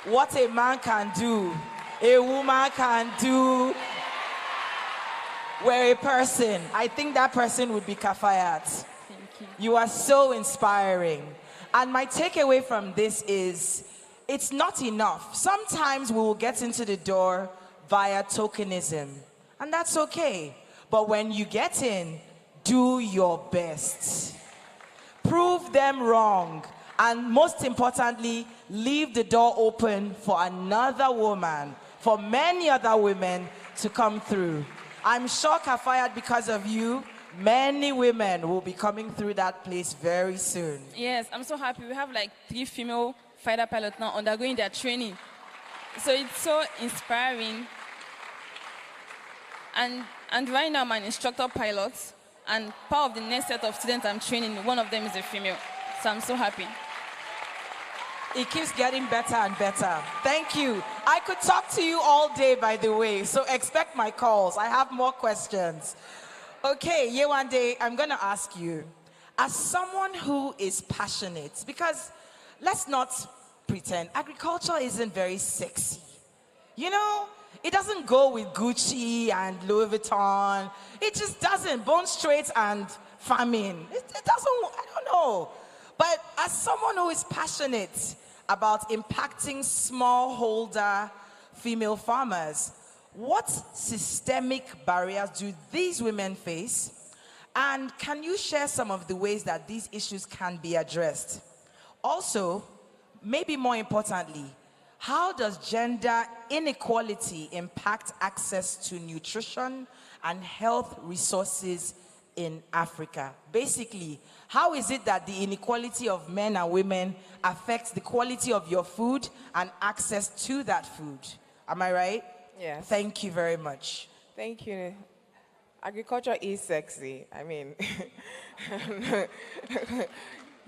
what a man can do, a woman can do, were a person, I think that person would be Kafayat. Thank you. You are so inspiring. And my takeaway from this is, it's not enough. Sometimes we will get into the door via tokenism, and that's okay. But when you get in, do your best. Prove them wrong. And most importantly, leave the door open for another woman, for many other women to come through. I'm sure, Kafayat, because of you, many women will be coming through that place very soon. Yes, I'm so happy. We have like 3 female fighter pilots now undergoing their training. So it's so inspiring. And right now I'm an instructor pilot, and part of the next set of students I'm training, one of them is a female. So I'm so happy. It keeps getting better and better. Thank you. I could talk to you all day, by the way, so expect my calls. I have more questions. Okay, Yewande, I'm going to ask you, as someone who is passionate, because let's not pretend, agriculture isn't very sexy. You know, it doesn't go with Gucci and Louis Vuitton. It just doesn't. Bone straight and farming. It doesn't, I don't know. But as someone who is passionate about impacting smallholder female farmers, what systemic barriers do these women face? And can you share some of the ways that these issues can be addressed? Also, maybe more importantly, how does gender inequality impact access to nutrition and health resources in Africa? Basically, how is it that the inequality of men and women affects the quality of your food and access to that food? Am I right? Yes. Thank you very much. Thank you. Agriculture is sexy. I mean,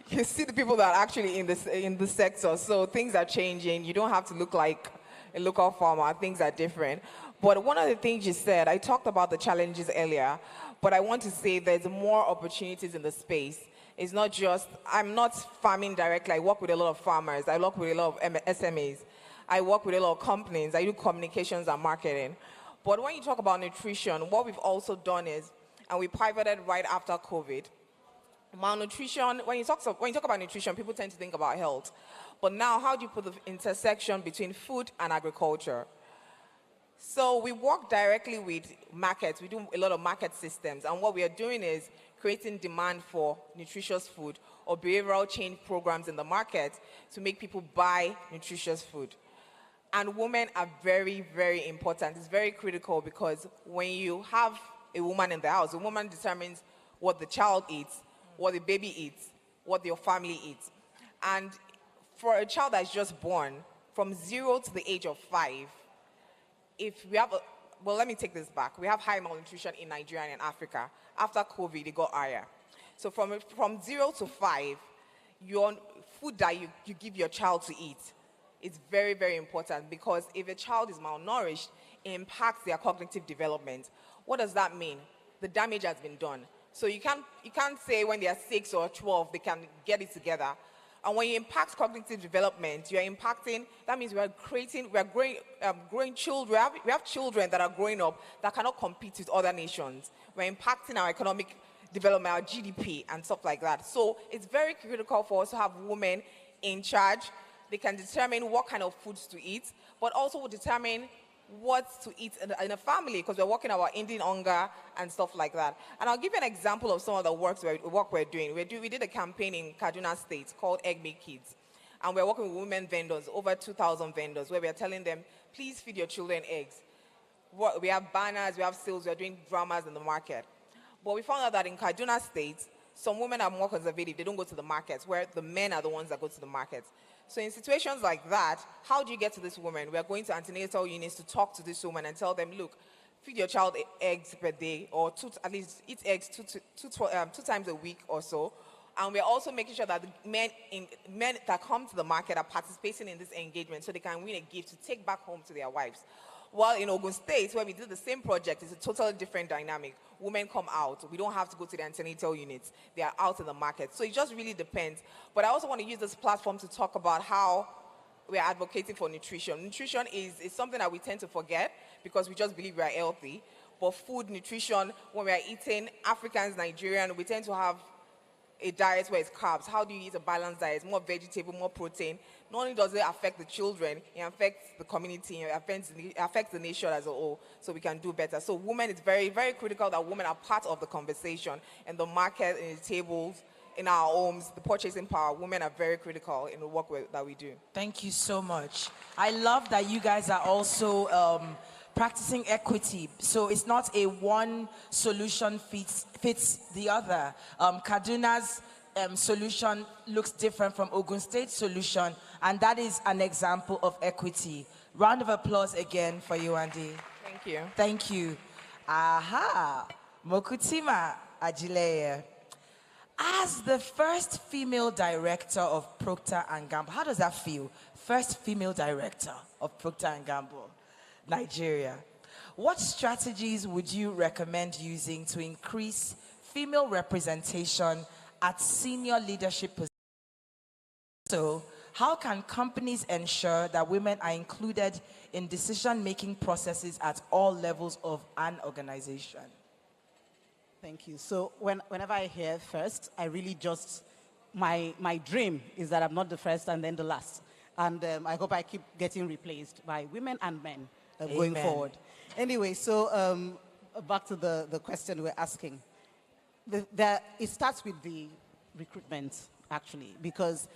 you see the people that are actually in the sector, so things are changing. You don't have to look like a local farmer. Things are different. But one of the things you said, I talked about the challenges earlier, but I want to say there's more opportunities in the space. It's not just, I'm not farming directly. I work with a lot of farmers. I work with a lot of SMEs. I work with a lot of companies. I do communications and marketing. But when you talk about nutrition, what we've also done is, and we pivoted right after COVID, malnutrition, when you talk about nutrition, people tend to think about health. But now, how do you put the intersection between food and agriculture? So we work directly with markets. We do a lot of market systems. And what we are doing is creating demand for nutritious food or behavioral change programs in the market to make people buy nutritious food. And women are very, very important. It's very critical because when you have a woman in the house, the woman determines what the child eats, what the baby eats, what your family eats. And for a child that's just born, from 0 to the age of 5, if we have well, let me take this back. We have high malnutrition in Nigeria and in Africa. After COVID, it got higher. So from 0 to 5, your food that you give your child to eat, it's very, very important because if a child is malnourished, it impacts their cognitive development. What does that mean? The damage has been done. So you can't say when they are 6 or 12 they can get it together. And when you impact cognitive development, you're impacting. That means we are growing children. We have children that are growing up that cannot compete with other nations. We're impacting our economic development, our GDP, and stuff like that. So it's very critical for us to have women in charge. They can determine what kind of foods to eat, but also will determine what to eat in a family because we're working our Indian hunger and stuff like that. And I'll give you an example of some of the work we're doing. We did a campaign in Kaduna State called Egg Make Kids. And we're working with women vendors, over 2,000 vendors, where we're telling them, please feed your children eggs. We have banners, we have sales, we're doing dramas in the market. But we found out that in Kaduna State, some women are more conservative. They don't go to the markets, where the men are the ones that go to the markets. So in situations like that, how do you get to this woman? We are going to antenatal units to talk to this woman and tell them, look, feed your child eggs per day, or at least eat eggs two times a week or so. And we're also making sure that the men that come to the market are participating in this engagement so they can win a gift to take back home to their wives. While in Ogun State, where we did the same project, it's a totally different dynamic. Women come out. We don't have to go to the antenatal units. They are out in the market. So it just really depends. But I also want to use this platform to talk about how we are advocating for nutrition. Nutrition is something that we tend to forget because we just believe we are healthy. But food, nutrition, when we are eating, Africans, Nigerian, we tend to have a diet where it's carbs. How do you eat a balanced diet? More vegetable, more protein. Not only does it affect the children, it affects the community, it affects the nation as a whole, so we can do better. So women, it's very, very critical that women are part of the conversation in the market, in the tables, in our homes, the purchasing power. Women are very critical in the work that we do. Thank you so much. I love that you guys are also practicing equity. So it's not a one solution fits the other. Kaduna's solution looks different from Ogun State's solution, and that is an example of equity. Round of applause again for you, Andy. Thank you. Thank you. Aha, Mokutima Ajileye. As the first female director of Procter & Gamble, how does that feel? First female director of Procter & Gamble, Nigeria. What strategies would you recommend using to increase female representation at senior leadership positions? So, how can companies ensure that women are included in decision-making processes at all levels of an organization? Thank you. So whenever I hear first, I really just, my dream is that I'm not the first and then the last. And I hope I keep getting replaced by women and men going forward. Anyway, so back to the question we're asking. It starts with the recruitment, actually, because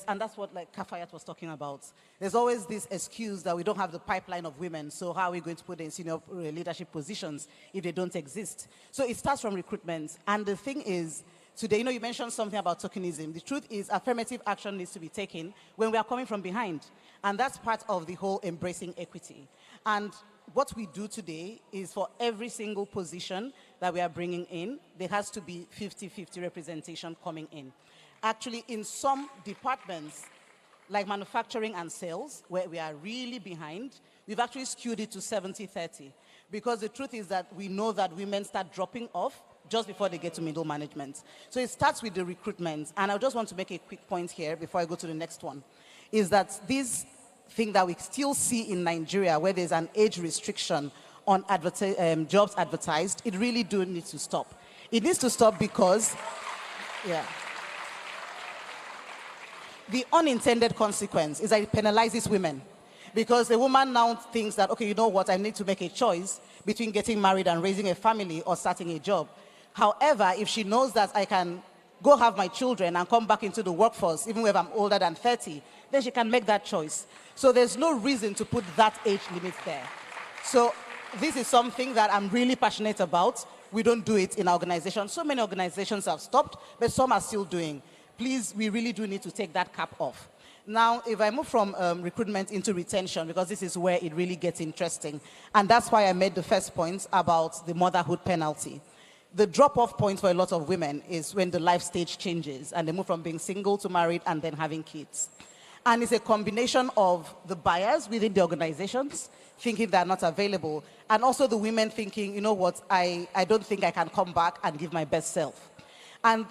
and that's what like Kafayat was talking about. There's always this excuse that we don't have the pipeline of women, so how are we going to put in senior leadership positions if they don't exist? So it starts from recruitment. And the thing is, today, you mentioned something about tokenism. The truth is affirmative action needs to be taken when we are coming from behind. And that's part of the whole embracing equity. And what we do today is for every single position that we are bringing in, there has to be 50-50 representation coming in. Actually, in some departments, like manufacturing and sales, where we are really behind, we've actually skewed it to 70-30. Because the truth is that we know that women start dropping off just before they get to middle management. So it starts with the recruitment. And I just want to make a quick point here before I go to the next one, is that this thing that we still see in Nigeria, where there's an age restriction on jobs advertised, it really do need to stop. It needs to stop because, the unintended consequence is that it penalizes women. Because the woman now thinks that, okay, you know what, I need to make a choice between getting married and raising a family or starting a job. However, if she knows that I can go have my children and come back into the workforce, even if I'm older than 30, then she can make that choice. So there's no reason to put that age limit there. So this is something that I'm really passionate about. We don't do it in our organization. So many organizations have stopped, but some are still doing. Please, we really do need to take that cap off. Now, if I move from recruitment into retention, because this is where it really gets interesting, and that's why I made the first point about the motherhood penalty. The drop-off point for a lot of women is when the life stage changes, and they move from being single to married and then having kids. And it's a combination of the buyers within the organizations thinking they're not available, and also the women thinking, you know what, I don't think I can come back and give my best self. And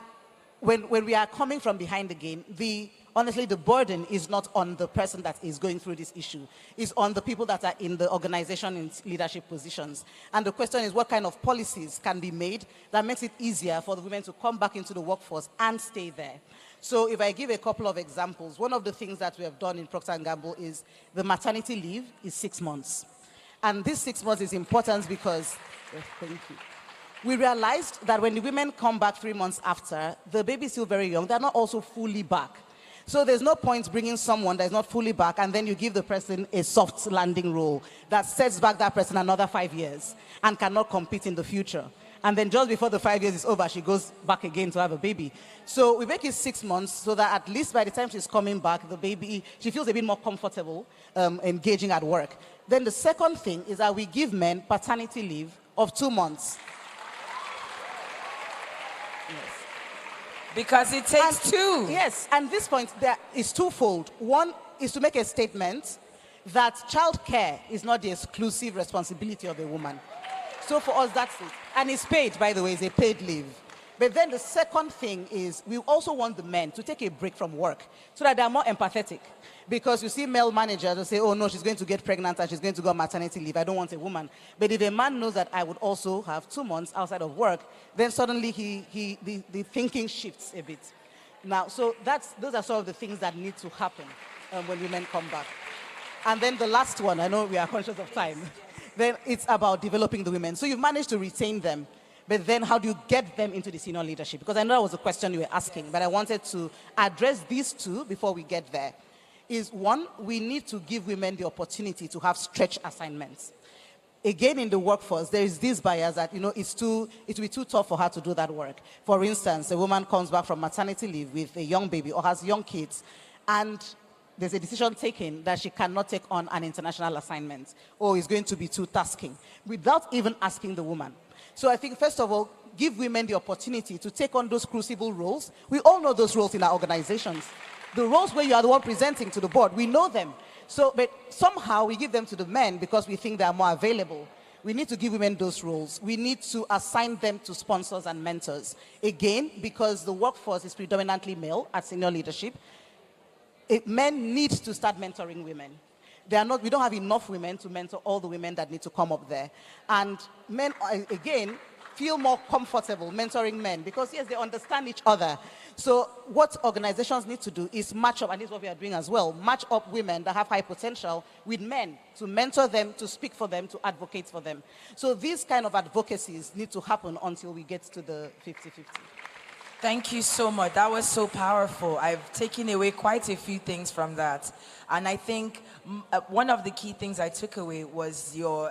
when we are coming from behind again, honestly, the burden is not on the person that is going through this issue. It's on the people that are in the organization in leadership positions. And the question is, what kind of policies can be made that makes it easier for the women to come back into the workforce and stay there? So if I give a couple of examples, one of the things that we have done in Procter & Gamble is the maternity leave is 6 months. And this 6 months is important because, thank you. We realized that when the women come back 3 months after, the baby is still very young, they're not also fully back. So there's no point bringing someone that's not fully back and then you give the person a soft landing role that sets back that person another 5 years and cannot compete in the future. And then just before the 5 years is over, she goes back again to have a baby. So we make it 6 months so that at least by the time she's coming back, the baby, she feels a bit more comfortable engaging at work. Then the second thing is that we give men paternity leave of 2 months. Because it takes two. Yes, and this point there is twofold. One is to make a statement that childcare is not the exclusive responsibility of a woman. So for us, that's it. And it's paid, by the way, it's a paid leave. But then the second thing is we also want the men to take a break from work so that they're more empathetic. Because you see male managers who say, oh no, she's going to get pregnant and she's going to go on maternity leave. I don't want a woman. But if a man knows that I would also have 2 months outside of work, then suddenly the thinking shifts a bit. Now, so those are some of the things that need to happen when women come back. And then the last one, I know we are conscious of time, then it's about developing the women. So you've managed to retain them. But then how do you get them into the senior leadership? Because I know that was a question you were asking, but I wanted to address these two before we get there. Is one, we need to give women the opportunity to have stretch assignments. Again, in the workforce, there is this bias that, it will be too tough for her to do that work. For instance, a woman comes back from maternity leave with a young baby or has young kids, and there's a decision taken that she cannot take on an international assignment, or is going to be too tasking, without even asking the woman. So I think, first of all, give women the opportunity to take on those crucible roles. We all know those roles in our organizations. The roles where you are the one presenting to the board, we know them. So, but somehow we give them to the men because we think they are more available. We need to give women those roles. We need to assign them to sponsors and mentors. Again, because the workforce is predominantly male at senior leadership, men need to start mentoring women. We don't have enough women to mentor all the women that need to come up there. And men, again, feel more comfortable mentoring men because, yes, they understand each other. So what organizations need to do is match up, and this is what we are doing as well, match up women that have high potential with men to mentor them, to speak for them, to advocate for them. So these kind of advocacies need to happen until we get to the 50-50. Thank you so much. That was so powerful. I've taken away quite a few things from that. And I think one of the key things I took away was your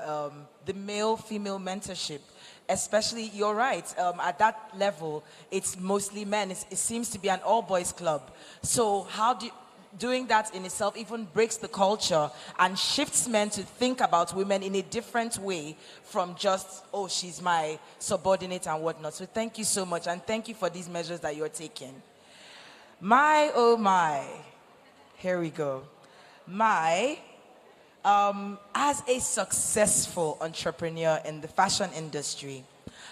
the male-female mentorship. Especially, you're right, at that level, it's mostly men. It seems to be an all-boys club. So how doing that in itself even breaks the culture and shifts men to think about women in a different way from just, oh, she's my subordinate and whatnot. So thank you so much, and thank you for these measures that you're taking. My, oh my, here we go. As a successful entrepreneur in the fashion industry,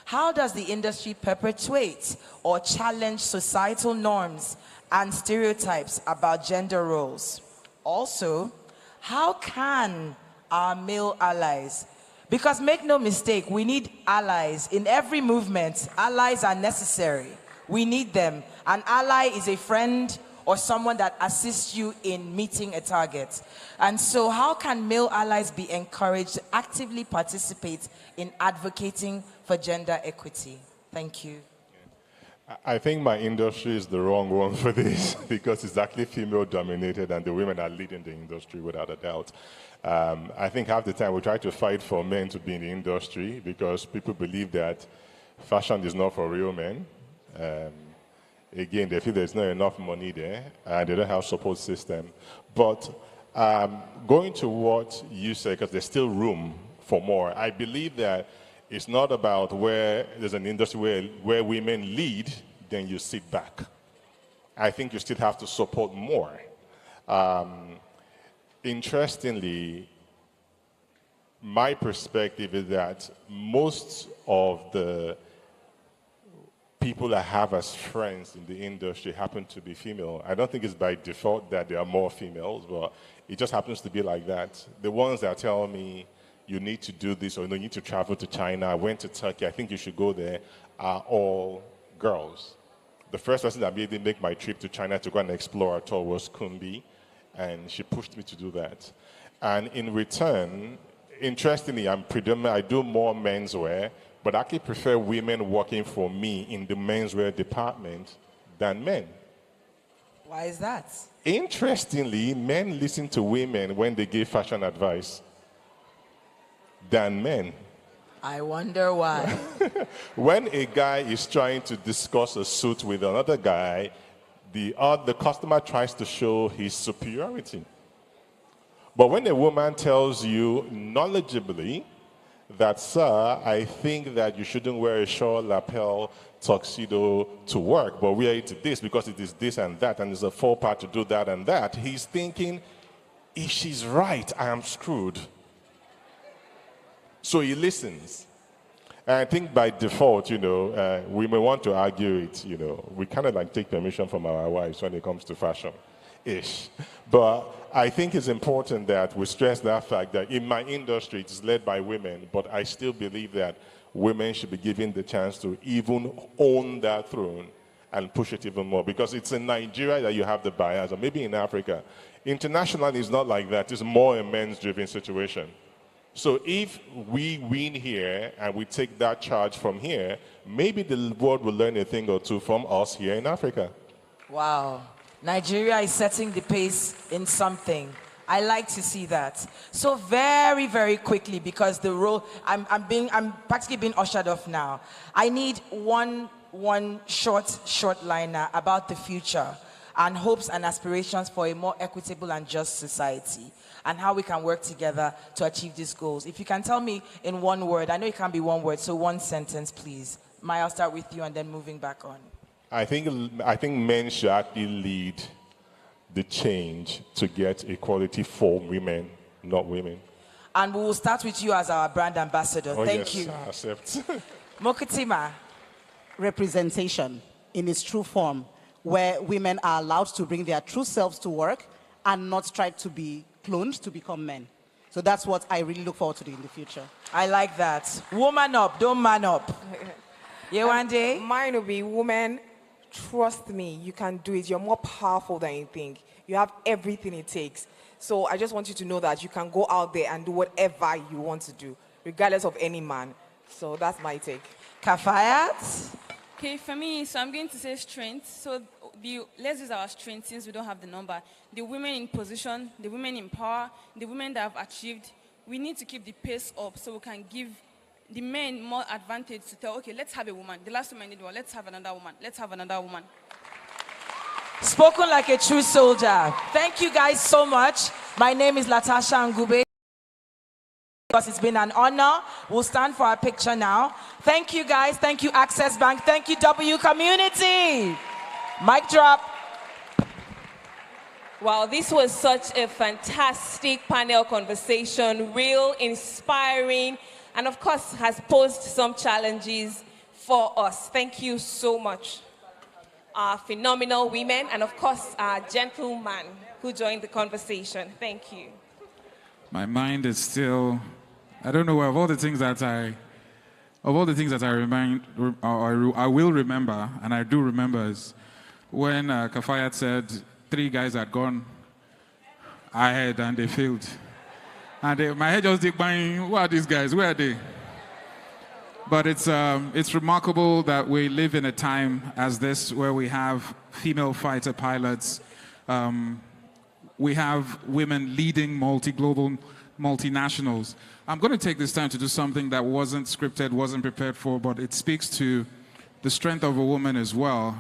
how does the industry perpetuate or challenge societal norms and stereotypes about gender roles? Also, how can our male allies, because make no mistake, we need allies in every movement. Allies are necessary. We need them. An ally is a friend or someone that assists you in meeting a target. And so how can male allies be encouraged to actively participate in advocating for gender equity? Thank you. I think my industry is the wrong one for this because it's actually female dominated and the women are leading the industry without a doubt. I think half the time we try to fight for men to be in the industry because people believe that fashion is not for real men. Again, they feel there's not enough money there and they don't have support system. But going to what you say, because there's still room for more, I believe that it's not about where there's an industry where women lead, then you sit back. I think you still have to support more. Interestingly, my perspective is that most of the people I have as friends in the industry happen to be female. I don't think it's by default that there are more females, but it just happens to be like that. The ones that tell me, you need to do this, or you need to travel to China, I went to Turkey, I think you should go there, are all girls. The first person that made me make my trip to China to go and explore at all was Kumbi, and she pushed me to do that. And in return, interestingly, I do more menswear, but I actually prefer women working for me in the menswear department than men. Why is that? Interestingly, men listen to women when they give fashion advice than men. I wonder why. When a guy is trying to discuss a suit with another guy, the customer tries to show his superiority. But when a woman tells you knowledgeably that, sir, I think that you shouldn't wear a short lapel tuxedo to work, but wear it to this because it is this and that, and there's a full part to do that and that, he's thinking, if she's right, I am screwed. So he listens. And I think by default, we may want to argue it, we kind of like take permission from our wives when it comes to fashion-ish. But I think it's important that we stress that fact that in my industry, it is led by women, but I still believe that women should be given the chance to even own that throne and push it even more. Because it's in Nigeria that you have the bias, or maybe in Africa. Internationally, it's not like that. It's more a men's-driven situation. So if we win here and we take that charge from here, maybe the world will learn a thing or two from us here in Africa. Wow. Nigeria is setting the pace in something. I like to see that. So very, very quickly, because the role, I'm practically being ushered off now. I need one short liner about the future and hopes and aspirations for a more equitable and just society, and how we can work together to achieve these goals. If you can tell me in one word, I know it can't be one word, so one sentence, please. Maya, I'll start with you and then moving back on. I think men should actually lead the change to get equality for women, not women. And we will start with you as our brand ambassador. Oh, Thank yes, you. I accept. Mokutima. Representation in its true form, where women are allowed to bring their true selves to work and not try to be cloned to become men. So that's what I really look forward to do in the future. I like that. Woman up, don't man up. Yeah, one day? Mine will be woman, trust me, you can do it. You're more powerful than you think. You have everything it takes. So I just want you to know that you can go out there and do whatever you want to do, regardless of any man. So that's my take. Kafayat? Okay, for me, so I'm going to say strength. So let's use our strength since we don't have the number. The women in position, the women in power, the women that have achieved, we need to keep the pace up so we can give the men more advantage to tell, okay, let's have a woman. The last woman did one, let's have another woman. Let's have another woman. Spoken like a true soldier. Thank you guys so much. My name is Latasha Ngube. Because it's been an honor. We'll stand for our picture now. Thank you guys. Thank you Access Bank. Thank you W community. Mic drop. Wow, this was such a fantastic panel conversation, real, inspiring, and of course has posed some challenges for us. Thank you so much. Our phenomenal women and of course our gentleman who joined the conversation. Thank you. My mind is still, I don't know, of all the things that I remind, or I will remember, and I do remember, is when Kafayat said 3 guys had gone ahead and they failed. And my head just did bang, who are these guys? Where are they? But it's remarkable that we live in a time as this where we have female fighter pilots. We have women leading global multinationals. I'm going to take this time to do something that wasn't scripted, wasn't prepared for, but it speaks to the strength of a woman as well.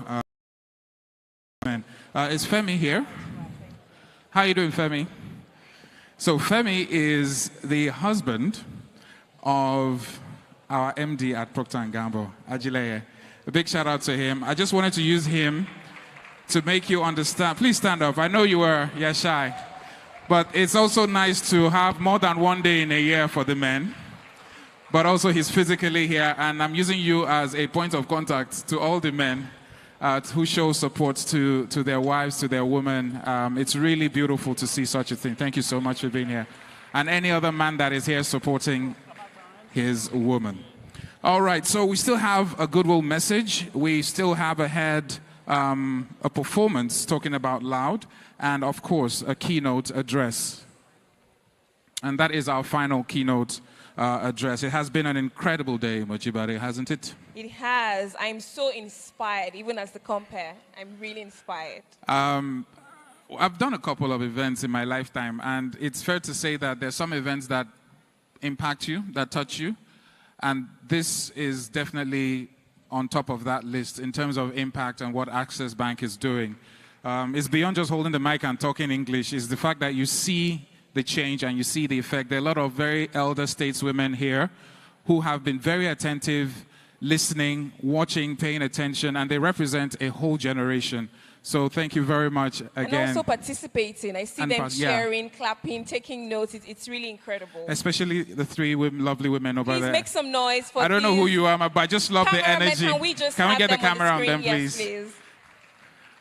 Is Femi here? How are you doing, Femi? So Femi is the husband of our MD at Procter & Gamble, Ajileye. A big shout out to him. I just wanted to use him to make you understand. Please stand up. I know you're shy. But it's also nice to have more than one day in a year for the men. But also he's physically here, and I'm using you as a point of contact to all the men who show support to their wives, to their women. It's really beautiful to see such a thing. Thank you so much for being here. And any other man that is here supporting his woman. All right, so we still have a goodwill message. We still have ahead a performance talking about Loud, and of course, a keynote address. And that is our final keynote address. It has been an incredible day, Mojibare, hasn't it? It has. I'm so inspired, even as the compare. I'm really inspired. I've done a couple of events in my lifetime, and it's fair to say that there's some events that impact you, that touch you, and this is definitely on top of that list in terms of impact and what Access Bank is doing. It's beyond just holding the mic and talking English. It's the fact that you see the change and you see the effect. There are a lot of very elder stateswomen here who have been very attentive, listening, watching, paying attention, and they represent a whole generation. So thank you very much again. And also participating. I see them sharing, clapping, taking notes. It's really incredible. Especially the 3 lovely women over there. Please make some noise for I don't know who you are, but I just love the energy. Can we get the camera on them, yes, please?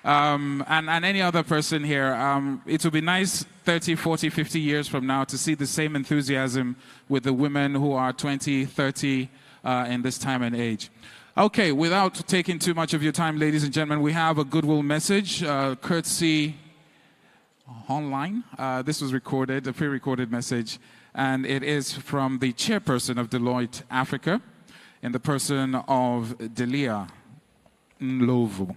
And any other person here. It would be nice 30, 40, 50 years from now to see the same enthusiasm with the women who are 20, 30 in this time and age. Okay, without taking too much of your time, ladies and gentlemen, we have a goodwill message, courtesy online. This was recorded, a pre-recorded message, and it is from the chairperson of Deloitte Africa, in the person of Delia Ndlovu.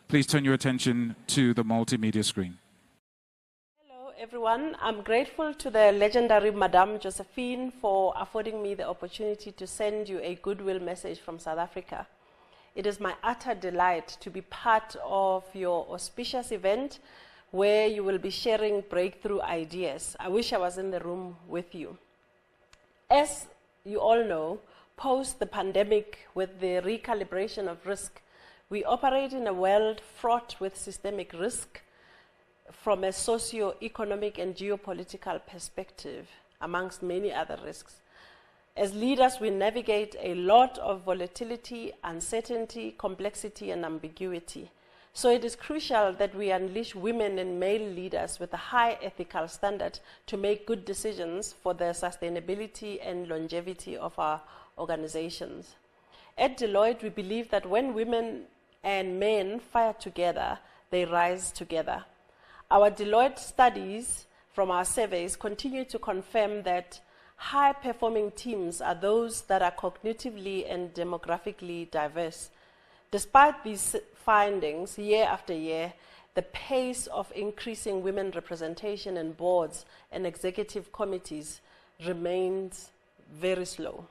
Please turn your attention to the multimedia screen. Hello, everyone. I'm grateful to the legendary Madame Josephine for affording me the opportunity to send you a goodwill message from South Africa. It is my utter delight to be part of your auspicious event where you will be sharing breakthrough ideas. I wish I was in the room with you. As you all know, post the pandemic with the recalibration of risk, we operate in a world fraught with systemic risk from a socio-economic and geopolitical perspective. amongst many other risks. As leaders, we navigate a lot of volatility, uncertainty, complexity, and ambiguity. So it is crucial that we unleash women and male leaders with a high ethical standard to make good decisions for the sustainability and longevity of our organizations. At Deloitte, we believe that when women and men fight together, they rise together. Our Deloitte studies from our surveys continue to confirm that high-performing teams are those that are cognitively and demographically diverse. Despite these findings, year after year, the pace of increasing women representation in boards and executive committees remains very slow.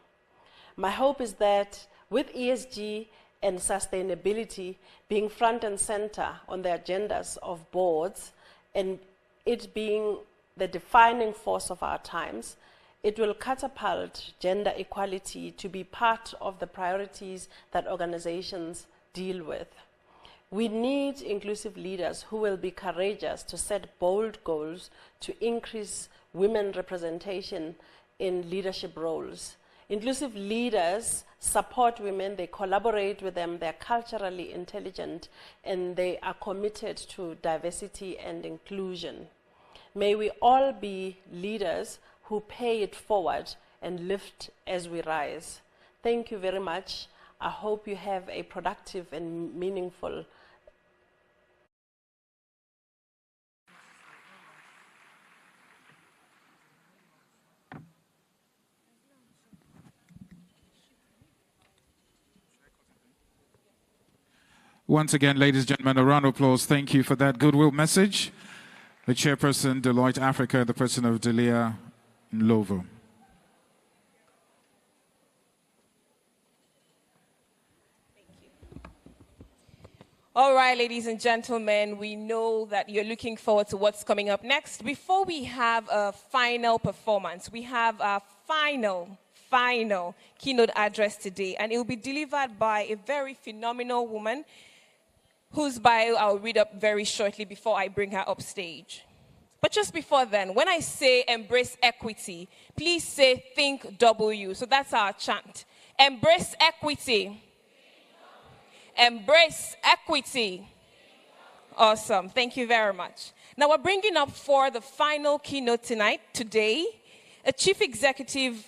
My hope is that with ESG and sustainability being front and center on the agendas of boards and it being the defining force of our times, it will catapult gender equality to be part of the priorities that organizations deal with. We need inclusive leaders who will be courageous to set bold goals to increase women representation in leadership roles. Inclusive leaders support women, they collaborate with them, they're culturally intelligent, and they are committed to diversity and inclusion. May we all be leaders who pay it forward and lift as we rise. Thank you very much. I hope you have a productive and meaningful Once again, ladies and gentlemen, a round of applause. Thank you for that goodwill message. The chairperson, Deloitte Africa, the person of Delia Nlovo. All right, ladies and gentlemen, we know that you're looking forward to what's coming up next. Before we have a final performance, we have a final keynote address today, and it will be delivered by a very phenomenal woman whose bio I'll read up very shortly before I bring her up stage. But just before then, when I say embrace equity, please say think W. So that's our chant. Embrace equity. Embrace equity. Awesome. Thank you very much. Now we're bringing up for the final keynote today, a chief executive,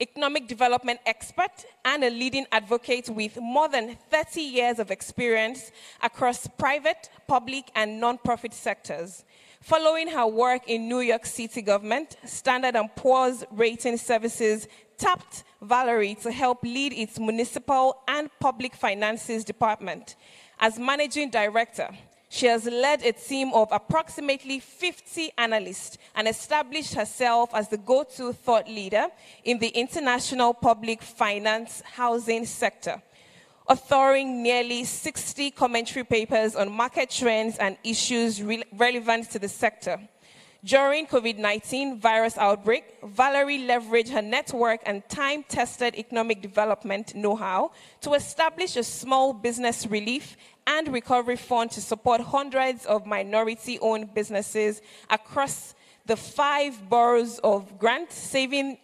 economic development expert, and a leading advocate with more than 30 years of experience across private, public, and non-profit sectors. Following her work in New York City government, Standard & Poor's Rating Services tapped Valerie to help lead its municipal and public finances department. As managing director, she has led a team of approximately 50 analysts and established herself as the go-to thought leader in the international public finance housing sector, authoring nearly 60 commentary papers on market trends and issues relevant to the sector. During COVID-19 virus outbreak, Valerie leveraged her network and time-tested economic development know-how to establish a small business relief and recovery fund to support hundreds of minority-owned businesses across the 5 boroughs of Grant, saving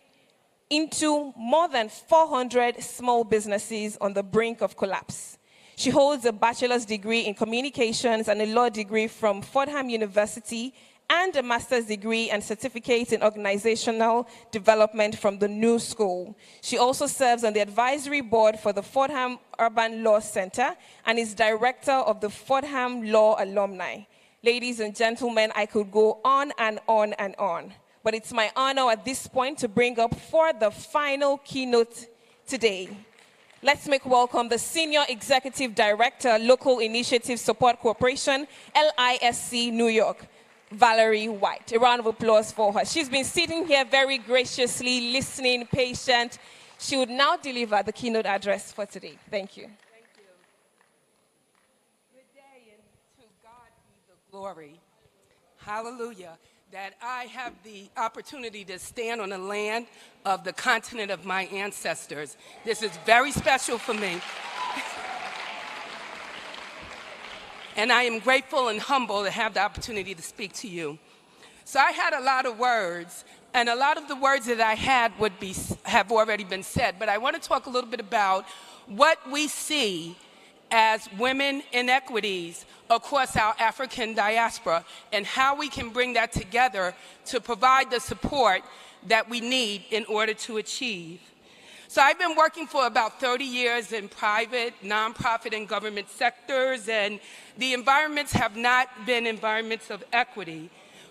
into more than 400 small businesses on the brink of collapse. She holds a bachelor's degree in communications and a law degree from Fordham University and a master's degree and certificate in organizational development from the New School. She also serves on the advisory board for the Fordham Urban Law Center and is director of the Fordham Law Alumni. Ladies and gentlemen, I could go on and on and on, but it's my honor at this point to bring up for the final keynote today. Let's make welcome the Senior Executive Director, Local Initiative Support Corporation, LISC, New York, Valerie White. A round of applause for her. She's been sitting here very graciously, listening, patient. She would now deliver the keynote address for today. Thank you. Thank you. Good day, and to God be the glory. Hallelujah. That I have the opportunity to stand on the land of the continent of my ancestors. This is very special for me. And I am grateful and humble to have the opportunity to speak to you. So I had a lot of words, And a lot of the words that I had have already been said, but I want to talk a little bit about what we see as women inequities across our African diaspora and how we can bring that together to provide the support that we need in order to achieve. So I've been working for about 30 years in private, nonprofit, and government sectors, and the environments have not been environments of equity.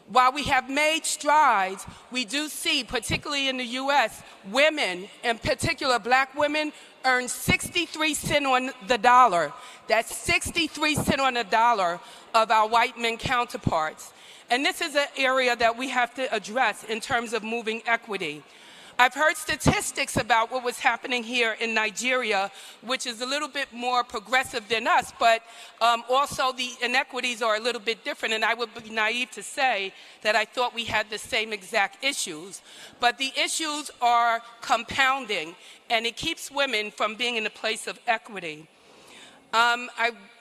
While we have made strides, we do see, particularly in the U.S., women, in particular black women, earn 63 cents on the dollar. That's 63 cents on the dollar of our white men counterparts. And this is an area that we have to address in terms of moving equity. I've heard statistics about what was happening here in Nigeria, which is a little bit more progressive than us, but also the inequities are a little bit different, and I would be naive to say that I thought we had the same exact issues. But the issues are compounding, and it keeps women from being in a place of equity. I'm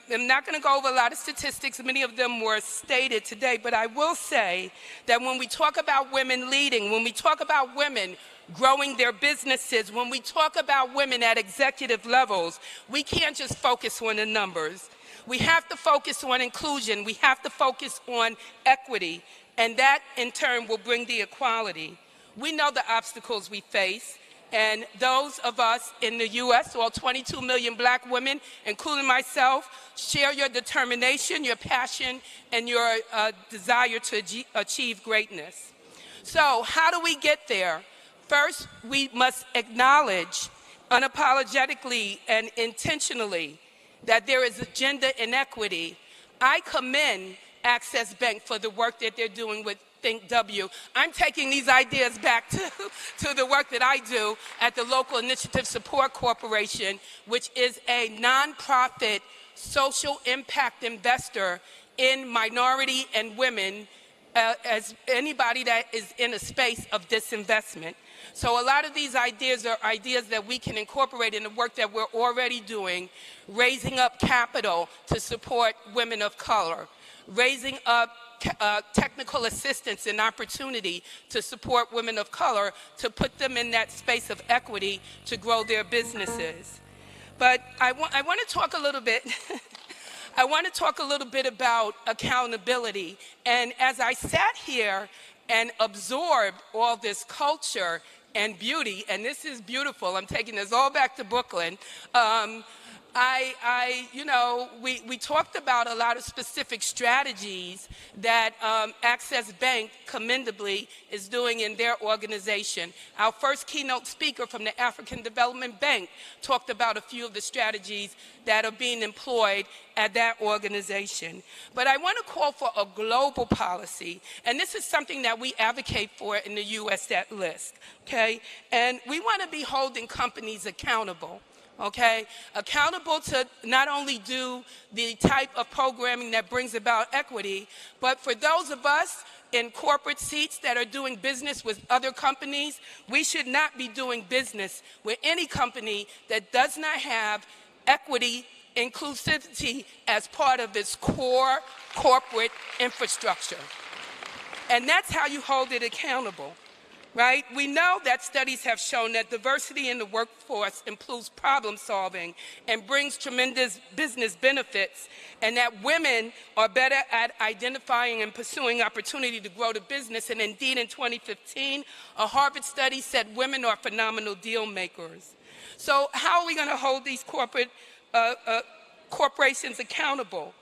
not going to go over a lot of statistics. Many of them were stated today, but I will say that when we talk about women leading, when we talk about women growing their businesses, when we talk about women at executive levels, we can't just focus on the numbers. We have to focus on inclusion. We have to focus on equity, and that in turn will bring the equality. We know the obstacles we face. And those of us in the U.S., all 22 million black women, including myself, share your determination, your passion, and your desire to achieve greatness. So how do we get there? First, we must acknowledge unapologetically and intentionally that there is a gender inequity. I commend Access Bank for the work that they're doing with Think W. I'm taking these ideas back to the work that I do at the Local Initiative Support Corporation, which is a nonprofit social impact investor in minority and women as anybody that is in a space of disinvestment. So a lot of these ideas are ideas that we can incorporate in the work that we're already doing, raising up capital to support women of color, raising up technical assistance and opportunity to support women of color, to put them in that space of equity to grow their businesses. But I want to talk a little bit I want to talk a little bit about accountability. And as I sat here and absorbed all this culture and beauty, and this is beautiful, I'm taking this all back to Brooklyn, we talked about a lot of specific strategies that Access Bank commendably is doing in their organization. Our first keynote speaker from the African Development Bank talked about a few of the strategies that are being employed at that organization. But I want to call for a global policy, and this is something that we advocate for in the U.S. at LISC, okay? And we want to be holding companies accountable. Okay, accountable to not only do the type of programming that brings about equity, but for those of us in corporate seats that are doing business with other companies, we should not be doing business with any company that does not have equity, inclusivity as part of its core corporate infrastructure. And that's how you hold it accountable. Right? We know that studies have shown that diversity in the workforce improves problem solving and brings tremendous business benefits, and that women are better at identifying and pursuing opportunity to grow the business. And indeed, in 2015, a Harvard study said women are phenomenal deal makers. So how are we going to hold these corporations accountable?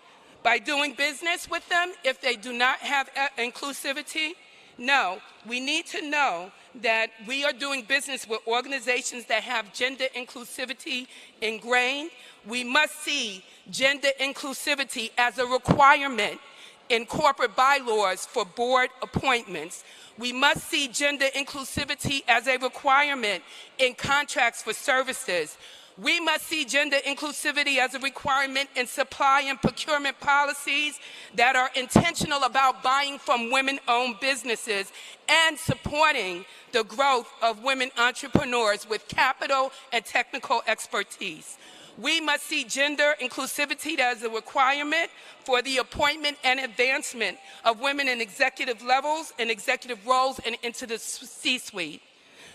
By doing business with them if they do not have inclusivity? No, we need to know that we are doing business with organizations that have gender inclusivity ingrained. We must see gender inclusivity as a requirement in corporate bylaws for board appointments. We must see gender inclusivity as a requirement in contracts for services. We must see gender inclusivity as a requirement in supply and procurement policies that are intentional about buying from women-owned businesses and supporting the growth of women entrepreneurs with capital and technical expertise. We must see gender inclusivity as a requirement for the appointment and advancement of women in executive levels and executive roles and into the C-suite.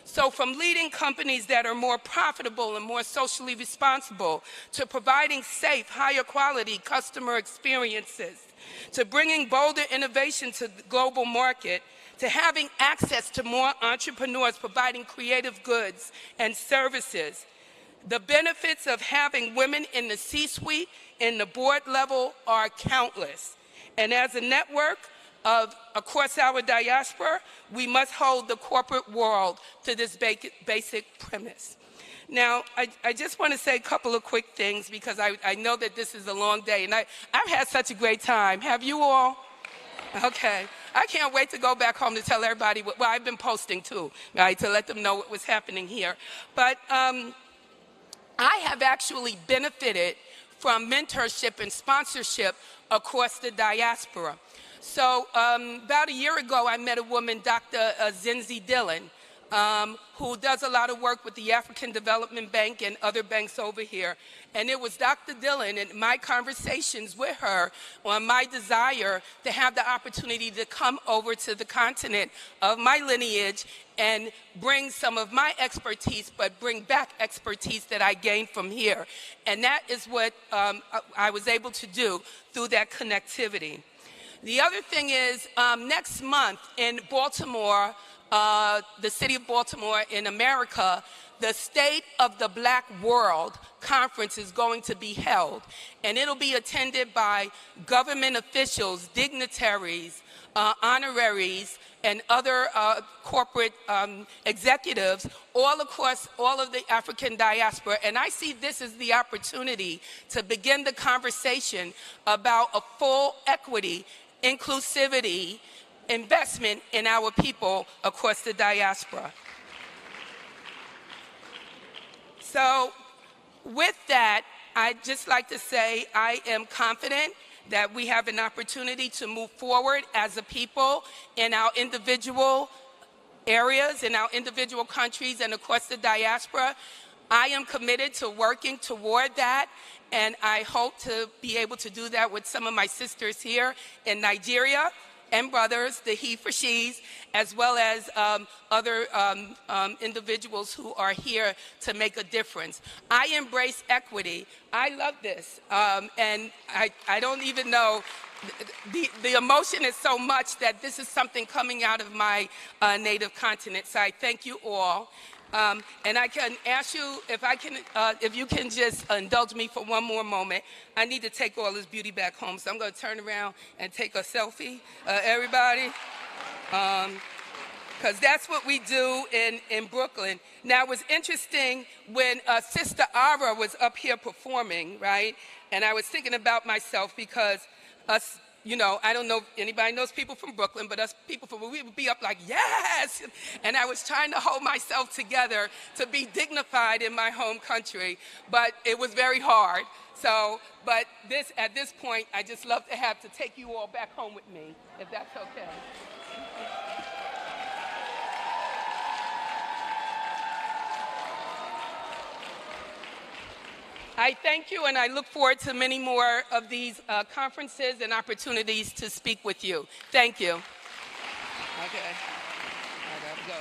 So from leading companies that are more profitable and more socially responsible, to providing safe, higher quality customer experiences, to bringing bolder innovation to the global market, to having access to more entrepreneurs providing creative goods and services. The benefits of having women in the C-suite, in the board level, are countless. And as a network across our diaspora, we must hold the corporate world to this basic premise. Now, I just want to say a couple of quick things because I know that this is a long day, and I've had such a great time. Have you all? Okay. I can't wait to go back home to tell everybody well, I've been posting too, right, to let them know what was happening here. But I have actually benefited from mentorship and sponsorship across the diaspora. So about a year ago, I met a woman, Dr. Zinzi Dillon, who does a lot of work with the African Development Bank and other banks over here. And it was Dr. Dillon and my conversations with her on my desire to have the opportunity to come over to the continent of my lineage and bring some of my expertise, but bring back expertise that I gained from here. And that is what I was able to do through that connectivity. The other thing is, next month in Baltimore, the city of Baltimore in America, the State of the Black World Conference is going to be held. And it'll be attended by government officials, dignitaries, honoraries, and other corporate executives all across all of the African diaspora. And I see this as the opportunity to begin the conversation about a full equity, inclusivity, investment in our people across the diaspora. So with that, I'd just like to say I am confident that we have an opportunity to move forward as a people in our individual areas, in our individual countries, and across the diaspora. I am committed to working toward that, and I hope to be able to do that with some of my sisters here in Nigeria, and brothers, the he for she's, as well as other individuals who are here to make a difference. I embrace equity. I love this. And I don't even know, the emotion is so much that this is something coming out of my native continent. So I thank you all. And I can ask you if you can just indulge me for one more moment. I need to take all this beauty back home, so I'm going to turn around and take a selfie, everybody, because that's what we do in Brooklyn. Now, it was interesting when Sister Ara was up here performing, right? And I was thinking about myself because us, you know, I don't know if anybody knows people from Brooklyn, but us people from, we would be up like, yes! And I was trying to hold myself together to be dignified in my home country, but it was very hard. So, but at this point, I just love to have to take you all back home with me, if that's okay. I thank you, and I look forward to many more of these conferences and opportunities to speak with you. Thank you. Okay. I gotta go.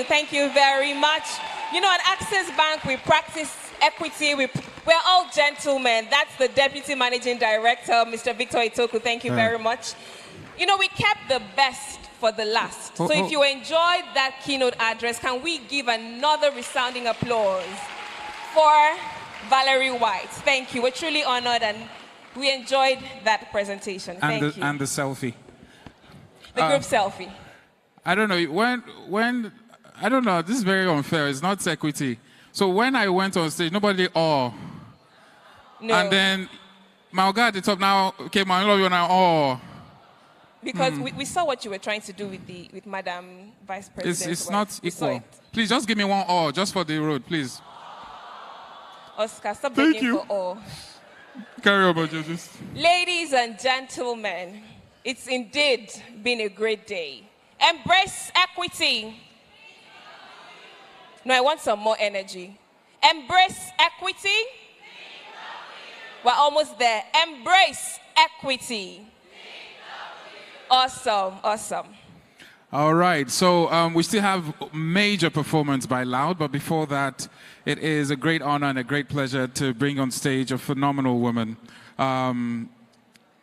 Thank you very much. You know, at Access Bank, we practice equity. We're all gentlemen. That's the Deputy Managing Director, Mr. Victor Itoku. Thank you very much. You know, we kept the best for the last. So if you enjoyed that keynote address, can we give another resounding applause for Valerie White? Thank you. We're truly honored, and we enjoyed that presentation. Thank you. And the selfie. The group selfie. I don't know, when I don't know, this is very unfair. It's not equity. So when I went on stage, nobody, No. And then my guy at the top now came on, all of you now, Because we saw what you were trying to do with Madam Vice President. It's not equal. Please just give me one just for the road, please. Oscar, stop begging for all. Carry on, judges. Ladies and gentlemen, it's indeed been a great day. Embrace equity. No, I want some more energy. Embrace equity. We're almost there. Embrace equity. Awesome, awesome. All right, so we still have major performance by Loud, but before that, it is a great honor and a great pleasure to bring on stage a phenomenal woman.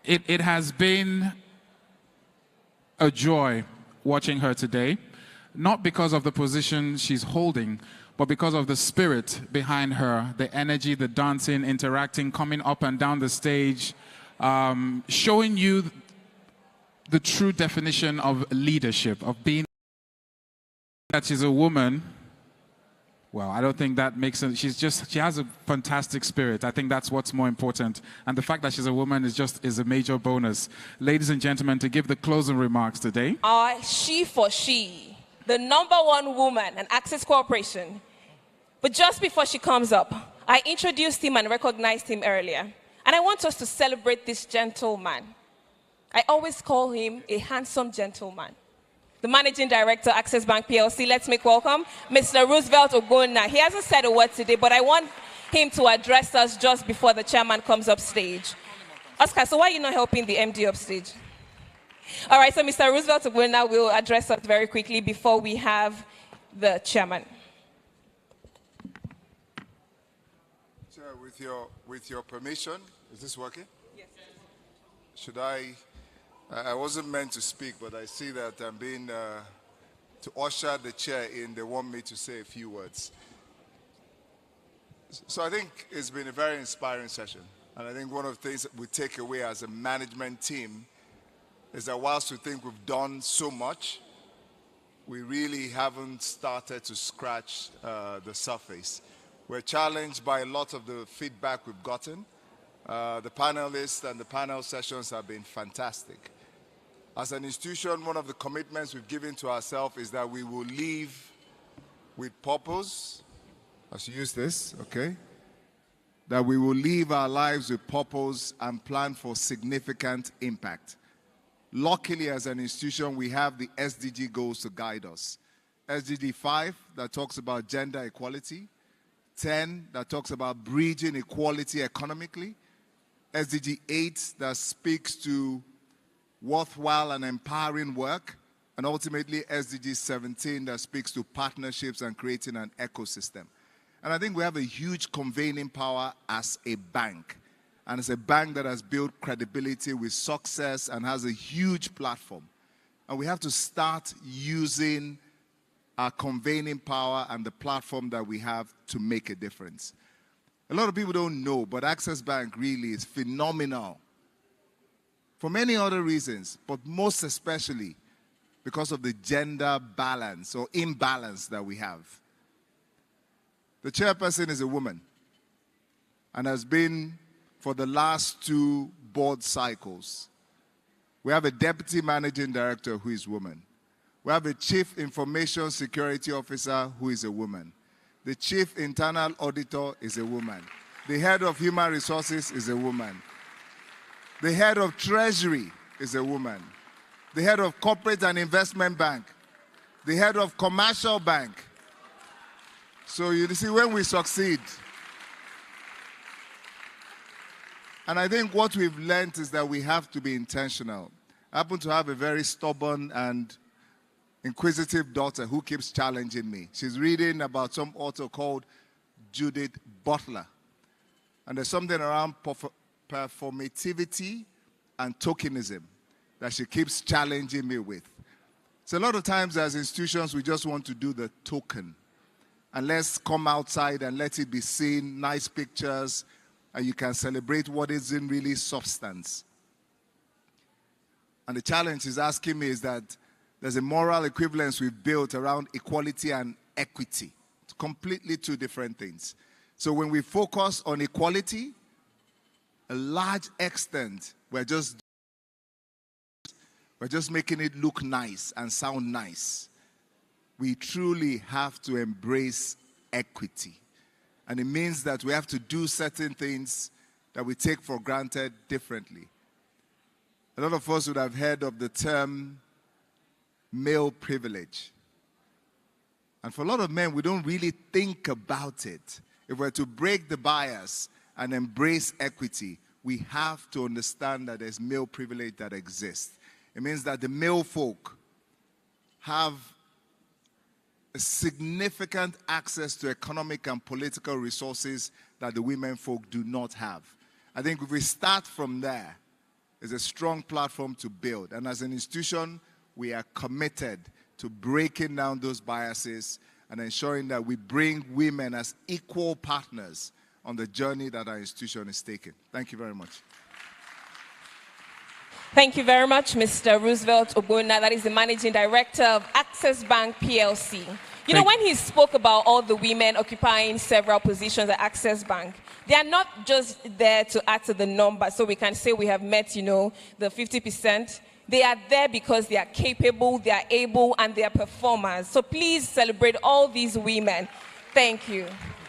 It has been a joy watching her today, not because of the position she's holding, but because of the spirit behind her, the energy, the dancing, interacting, coming up and down the stage, showing you the true definition of leadership, of being that she's a woman. Well, I don't think that makes sense. She has a fantastic spirit. I think that's what's more important. And the fact that she's a woman is a major bonus. Ladies and gentlemen, to give the closing remarks today. She for she, the #1 woman in Access Corporation. But just before she comes up, I introduced him and recognized him earlier. And I want us to celebrate this gentleman. I always call him a handsome gentleman. The Managing Director, Access Bank PLC. Let's make welcome Mr. Roosevelt Ogonna. He hasn't said a word today, but I want him to address us just before the chairman comes up stage. Oscar, so why are you not helping the MD upstage? All right, so Mr. Roosevelt Ogonna will address us very quickly before we have the chairman. Chair, with your permission, is this working? Yes. Should I wasn't meant to speak, but I see that I'm being, to usher the chair in, they want me to say a few words. So I think it's been a very inspiring session. And I think one of the things that we take away as a management team is that whilst we think we've done so much, we really haven't started to scratch the surface. We're challenged by a lot of the feedback we've gotten. The panelists and the panel sessions have been fantastic. As an institution, one of the commitments we've given to ourselves is that we will live with purpose. I should use this, okay? That we will live our lives with purpose and plan for significant impact. Luckily, as an institution, we have the SDG goals to guide us. SDG 5, that talks about gender equality. 10, that talks about bridging equality economically. SDG 8, that speaks to worthwhile and empowering work, and ultimately SDG 17 that speaks to partnerships and creating an ecosystem. And I think we have a huge convening power as a bank, and it's a bank that has built credibility with success and has a huge platform. And we have to start using our convening power and the platform that we have to make a difference. A lot of people don't know, but Access Bank really is phenomenal for many other reasons, but most especially because of the gender balance or imbalance that we have. The chairperson is a woman and has been for the last 2 board cycles. We have a deputy managing director who is a woman. We have a chief information security officer who is a woman. The chief internal auditor is a woman. The head of human resources is a woman. The head of treasury is a woman. The head of corporate and investment bank. The head of commercial bank. So you see, when we succeed, and I think what we've learned is that we have to be intentional. I happen to have a very stubborn and inquisitive daughter who keeps challenging me. She's reading about some author called Judith Butler. And there's something around performativity and tokenism that she keeps challenging me with. So a lot of times as institutions, we just want to do the token. And let's come outside and let it be seen, nice pictures, and you can celebrate what isn't really substance. And the challenge she's asking me is that there's a moral equivalence we've built around equality and equity. It's completely 2 different things. So when we focus on equality, a large extent, we're just making it look nice and sound nice. We truly have to embrace equity. And it means that we have to do certain things that we take for granted differently. A lot of us would have heard of the term male privilege. And for a lot of men, we don't really think about it. If we're to break the bias and embrace equity, we have to understand that there's male privilege that exists. It means that the male folk have a significant access to economic and political resources that the women folk do not have. I think if we start from there, it's a strong platform to build. And as an institution, we are committed to breaking down those biases and ensuring that we bring women as equal partners on the journey that our institution is taking. Thank you very much. Thank you very much, Mr. Roosevelt Ogbonna. That is the Managing Director of Access Bank PLC. You know, when he spoke about all the women occupying several positions at Access Bank, they are not just there to add to the number so we can say we have met, you know, the 50%. They are there because they are capable, they are able, and they are performers. So please celebrate all these women. Thank you.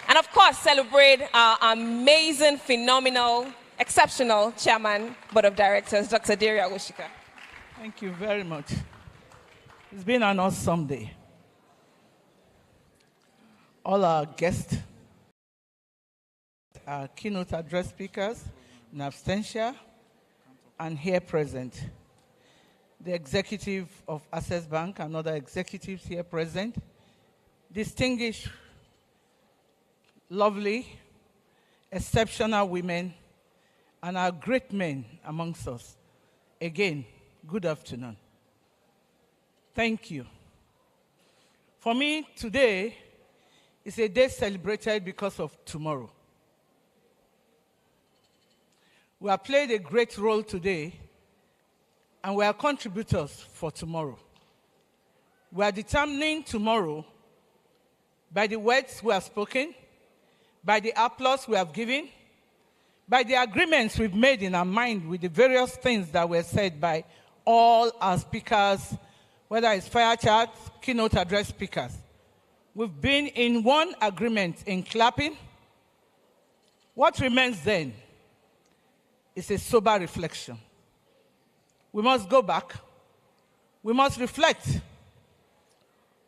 And of course, celebrate our amazing, phenomenal, exceptional Chairman, Board of Directors, Dr. Dere Awoshika. Thank you very much. It's been an awesome day. All our guests, our keynote address speakers, in absentia, and here present. The executive of Access Bank and other executives here present, distinguished, lovely, exceptional women, and our great men amongst us. Again, good afternoon. Thank you. For me, today is a day celebrated because of tomorrow. We have played a great role today, and we are contributors for tomorrow. We are determining tomorrow by the words we have spoken, by the applause we have given, by the agreements we've made in our mind with the various things that were said by all our speakers, whether it's fire chat, keynote address speakers. We've been in one agreement in clapping. What remains then is a sober reflection. We must go back. We must reflect.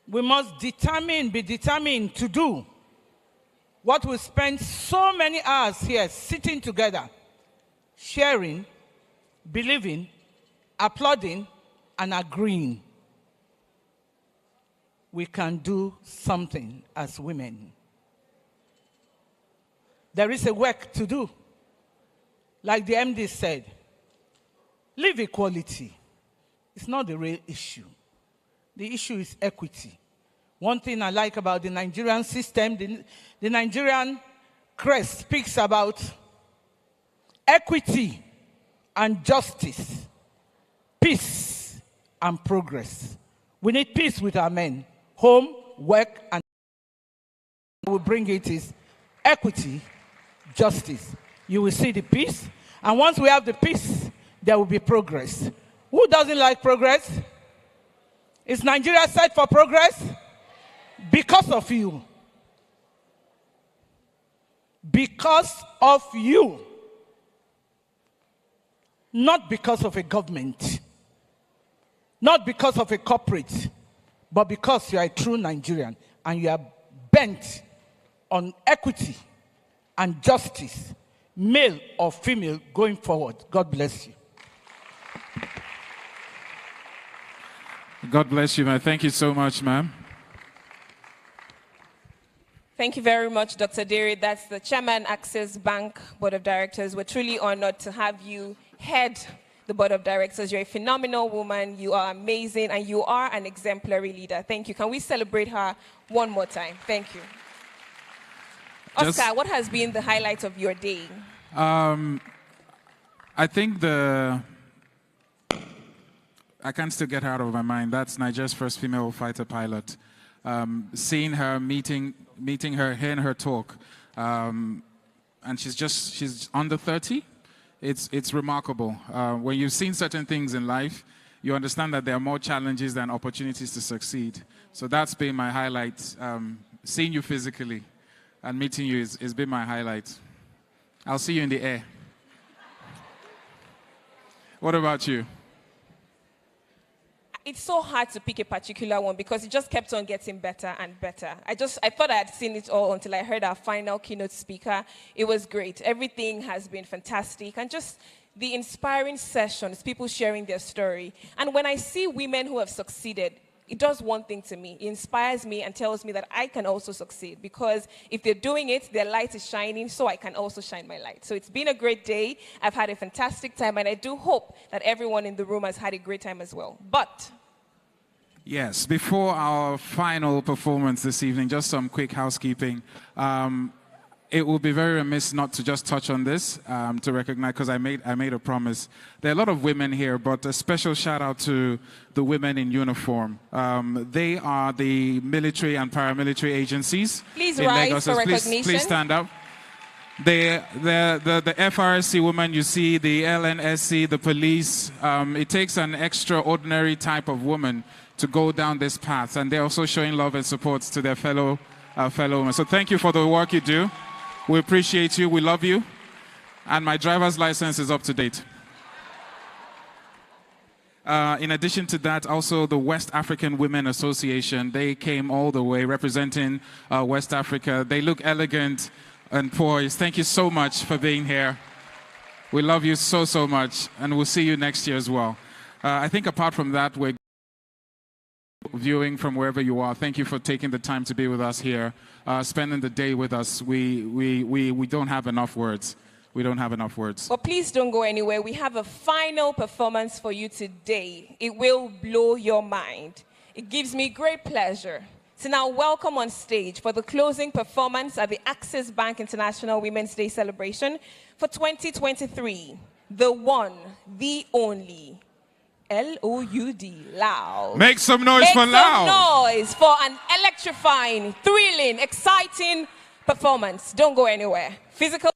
We must be determined to do what we spend so many hours here sitting together, sharing, believing, applauding, and agreeing. We can do something as women. There is a work to do. Like the MD said, leave equality. It's not the real issue. The issue is equity. One thing I like about the Nigerian system, the Nigerian crest speaks about equity and justice, peace and progress. We need peace with our men. Home, work, and we bring it is equity, justice. You will see the peace, and once we have the peace, there will be progress. Who doesn't like progress? Is Nigeria set for progress? Because of you. Because of you. Not because of a government. Not because of a corporate. But because you are a true Nigerian and you are bent on equity and justice, male or female, going forward. God bless you. God bless you, ma'am. Thank you so much, ma'am. Thank you very much, Dr. Dere. That's the Chairman, Access Bank Board of Directors. We're truly honored to have you head the Board of Directors. You're a phenomenal woman. You are amazing, and you are an exemplary leader. Thank you. Can we celebrate her one more time? Thank you. Oscar, what has been the highlight of your day? I think I can't still get her out of my mind. That's Nigeria's first female fighter pilot. Seeing her, meeting her, hearing her talk, and she's under 30. It's remarkable. When you've seen certain things in life, you understand that there are more challenges than opportunities to succeed. So that's been my highlight. Seeing you physically and meeting you has been my highlight. I'll see you in the air. What about you? it's so hard to pick a particular one because it just kept on getting better and better. I thought I had seen it all until I heard our final keynote speaker. It was great. Everything has been fantastic. And just the inspiring sessions, people sharing their story. And when I see women who have succeeded, it does one thing to me. It inspires me and tells me that I can also succeed, because if they're doing it, their light is shining, so I can also shine my light. So it's been a great day. I've had a fantastic time, and I do hope that everyone in the room has had a great time as well. But yes, before our final performance this evening, just some quick housekeeping. It would be very remiss not to just touch on this, to recognize, because I made a promise. There are a lot of women here, but a special shout out to the women in uniform. They are the military and paramilitary agencies. Please in rise Lagos. for recognition. Please stand up. The FRSC women you see, the LNSC, the police, it takes an extraordinary type of woman to go down this path, and they're also showing love and support to their fellow women. So thank you for the work you do. We appreciate you. We love you. And my driver's license is up to date. In addition to that, also the West African Women Association, they came all the way representing West Africa. They look elegant and poised. Thank you so much for being here. We love you so, so much. And we'll see you next year as well. I think apart from that, we're viewing from wherever you are. Thank you for taking the time to be with us here, spending the day with us. We don't have enough words. We don't have enough words. But please don't go anywhere. We have a final performance for you today. It will blow your mind. It gives me great pleasure to now welcome on stage for the closing performance at the Access Bank International Women's Day celebration for 2023, the one, the only, L-O-U-D, Loud. Make some noise for Loud. Make some noise for an electrifying, thrilling, exciting performance. Don't go anywhere. Physical.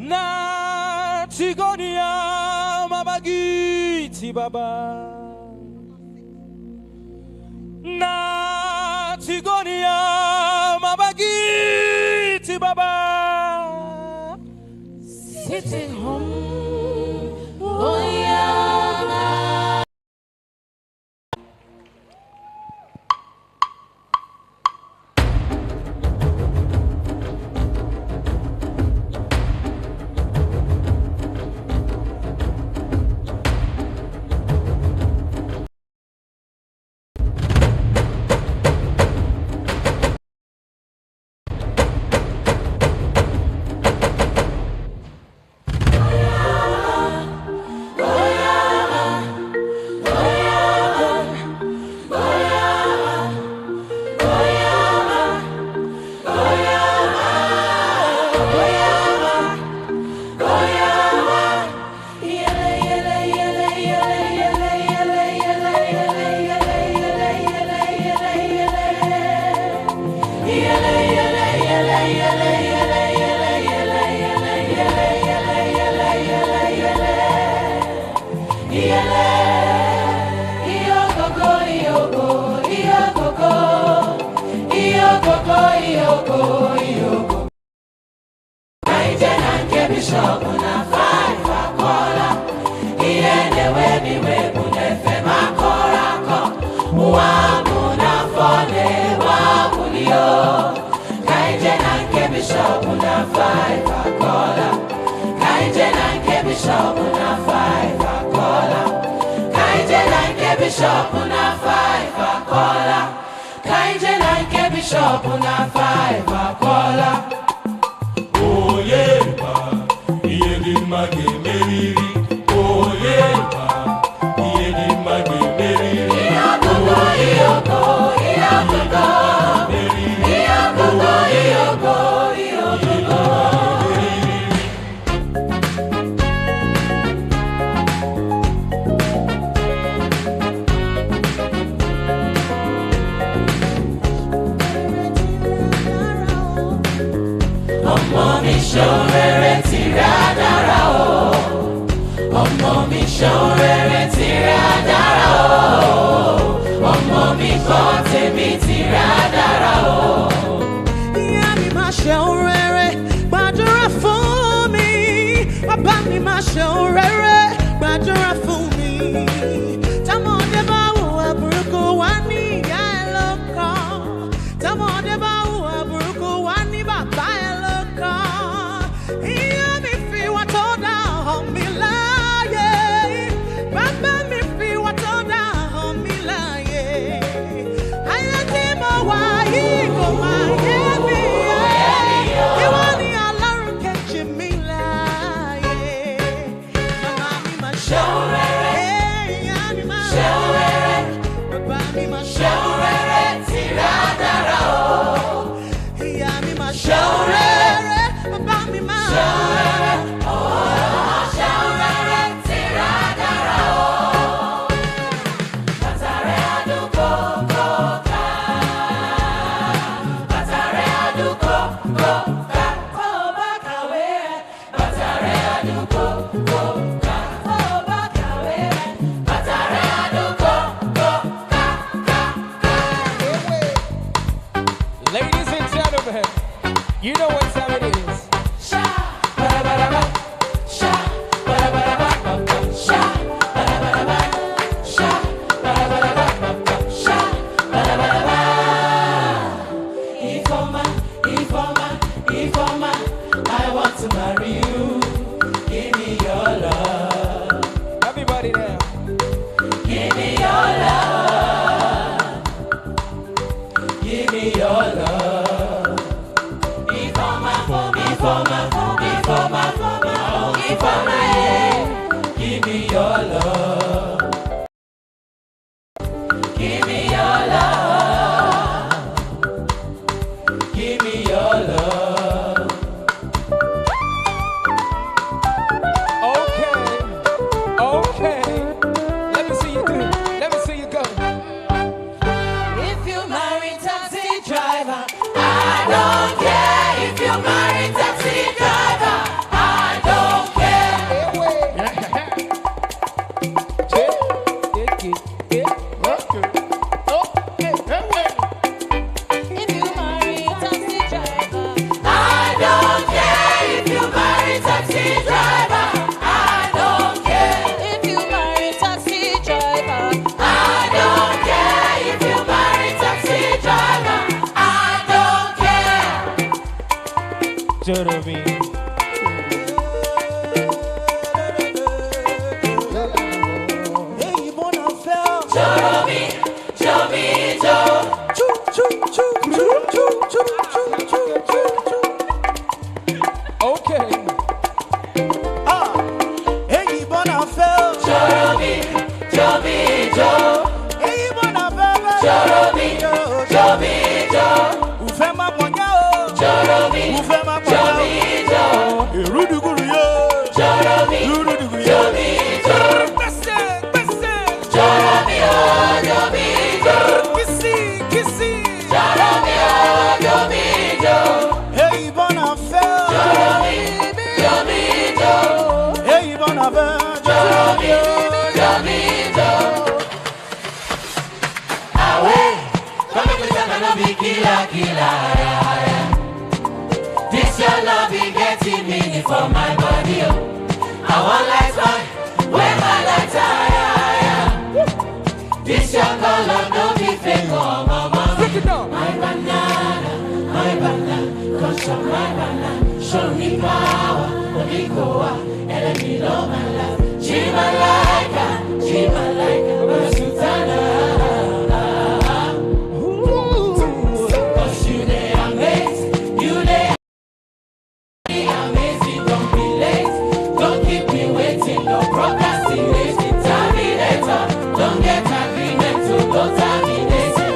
Na Tigonia Mabagiti Baba Na Tigonia Mabagiti Baba Sitting home, oh yeah. Bishop una five akola kaije na nke bishop una five akola oye ba iye di mage meriri oye ba iye di mage meriri iyoko iyoko iyoko iyoko iyoko iyoko Mommy show her ṣeun rere tìrẹ dára o. Ọmọ mi kọ́ tèmi tìrẹ dára o. Ìyá mi máa ṣeun rere, gbàdúrà fún mi. Bàbá mi máa ṣeun rere, gbàdúrà fún mi. Tọ́mọdé bá hùwà burúkú wá ní ìyá ẹ̀ lóko. Tọ́mọdé bá hùwà burúkú wá ní bàbá ẹ̀ lóko. Ìyá mi fi wá tó dá hàn mí láyé. Bàbá mi fi wá tó dá hàn mí láyé. Ayé tí mo wà yìí kò máa yé mi. Ìwọ ni Ọlọ́run kejì mi láyé. Màmá mi máa ṣeun rere. Ìyá mi máa ṣeun rere. Bàbá mi máa ṣeun rere. Tìrẹ dára o. Ìyá mi máa ṣeun rere. Bàbá mi máa ṣeun rere. Ṣeun rere tìrẹ dára o. Bàtà rẹ̀ adùn kókó ká. Bàtà rẹ̀ adùn kókó ká. Tó o bá kàwé rẹ̀. Bàtà rẹ̀ adùn kókó ká. Tó o bá kàwé rẹ̀. Bàtà rẹ̀ adùn kókó ká. Ladies and gentlemen, you know what time it is. Ifeoma, Ifeoma, Ifeoma, I want to marry you. Give me your love. Everybody now. Give me your love. Give me your love. Ifeoma, Ifeoma, Ifeoma, Ifeoma, yeah. Give me your love. Give me your love. Give me your love. Okay. Okay. Let me see you do. Let me see you go. If you marry taxi driver, I don't care. If you marry taxi driver, I don't care. If you marry taxi driver, I don't care. If you marry taxi driver, I don't care. If you marry taxi driver, I don't care. If you marry taxi driver, I don't care. Jeremy. Joromi, Jomi, Jo. Okay. Hey, Bonafel. Joromi, Jomi, Jo. Hey, Bonafel. Joromi, Jomi, Jo. Ufema Mwanya. Joromi, Ufema Jomi, Jo. Ruduguriyo. Joromi, Jomi, Jo. Joromi, oh, Jomi, Jo. Kissy. Joromi, oh, Jomi, Jo. Hey, Bonafel. Joromi, Jomi, Jo. Hey, Bonafel. Joromi, Jomi, Jo. Away, come and pretend no be killer. This your love be getting me for my body. I want light on, where my lights are. This your color no be fake, oh mama. My banana, cause of my banana. Show me power, Onikoa, and me love my life. Chimalaika, my sultana. Cause you they amaze, you they amazing, don't be late. Don't keep me waiting, no procrastination. Terminator, don't get agreement to go terminating.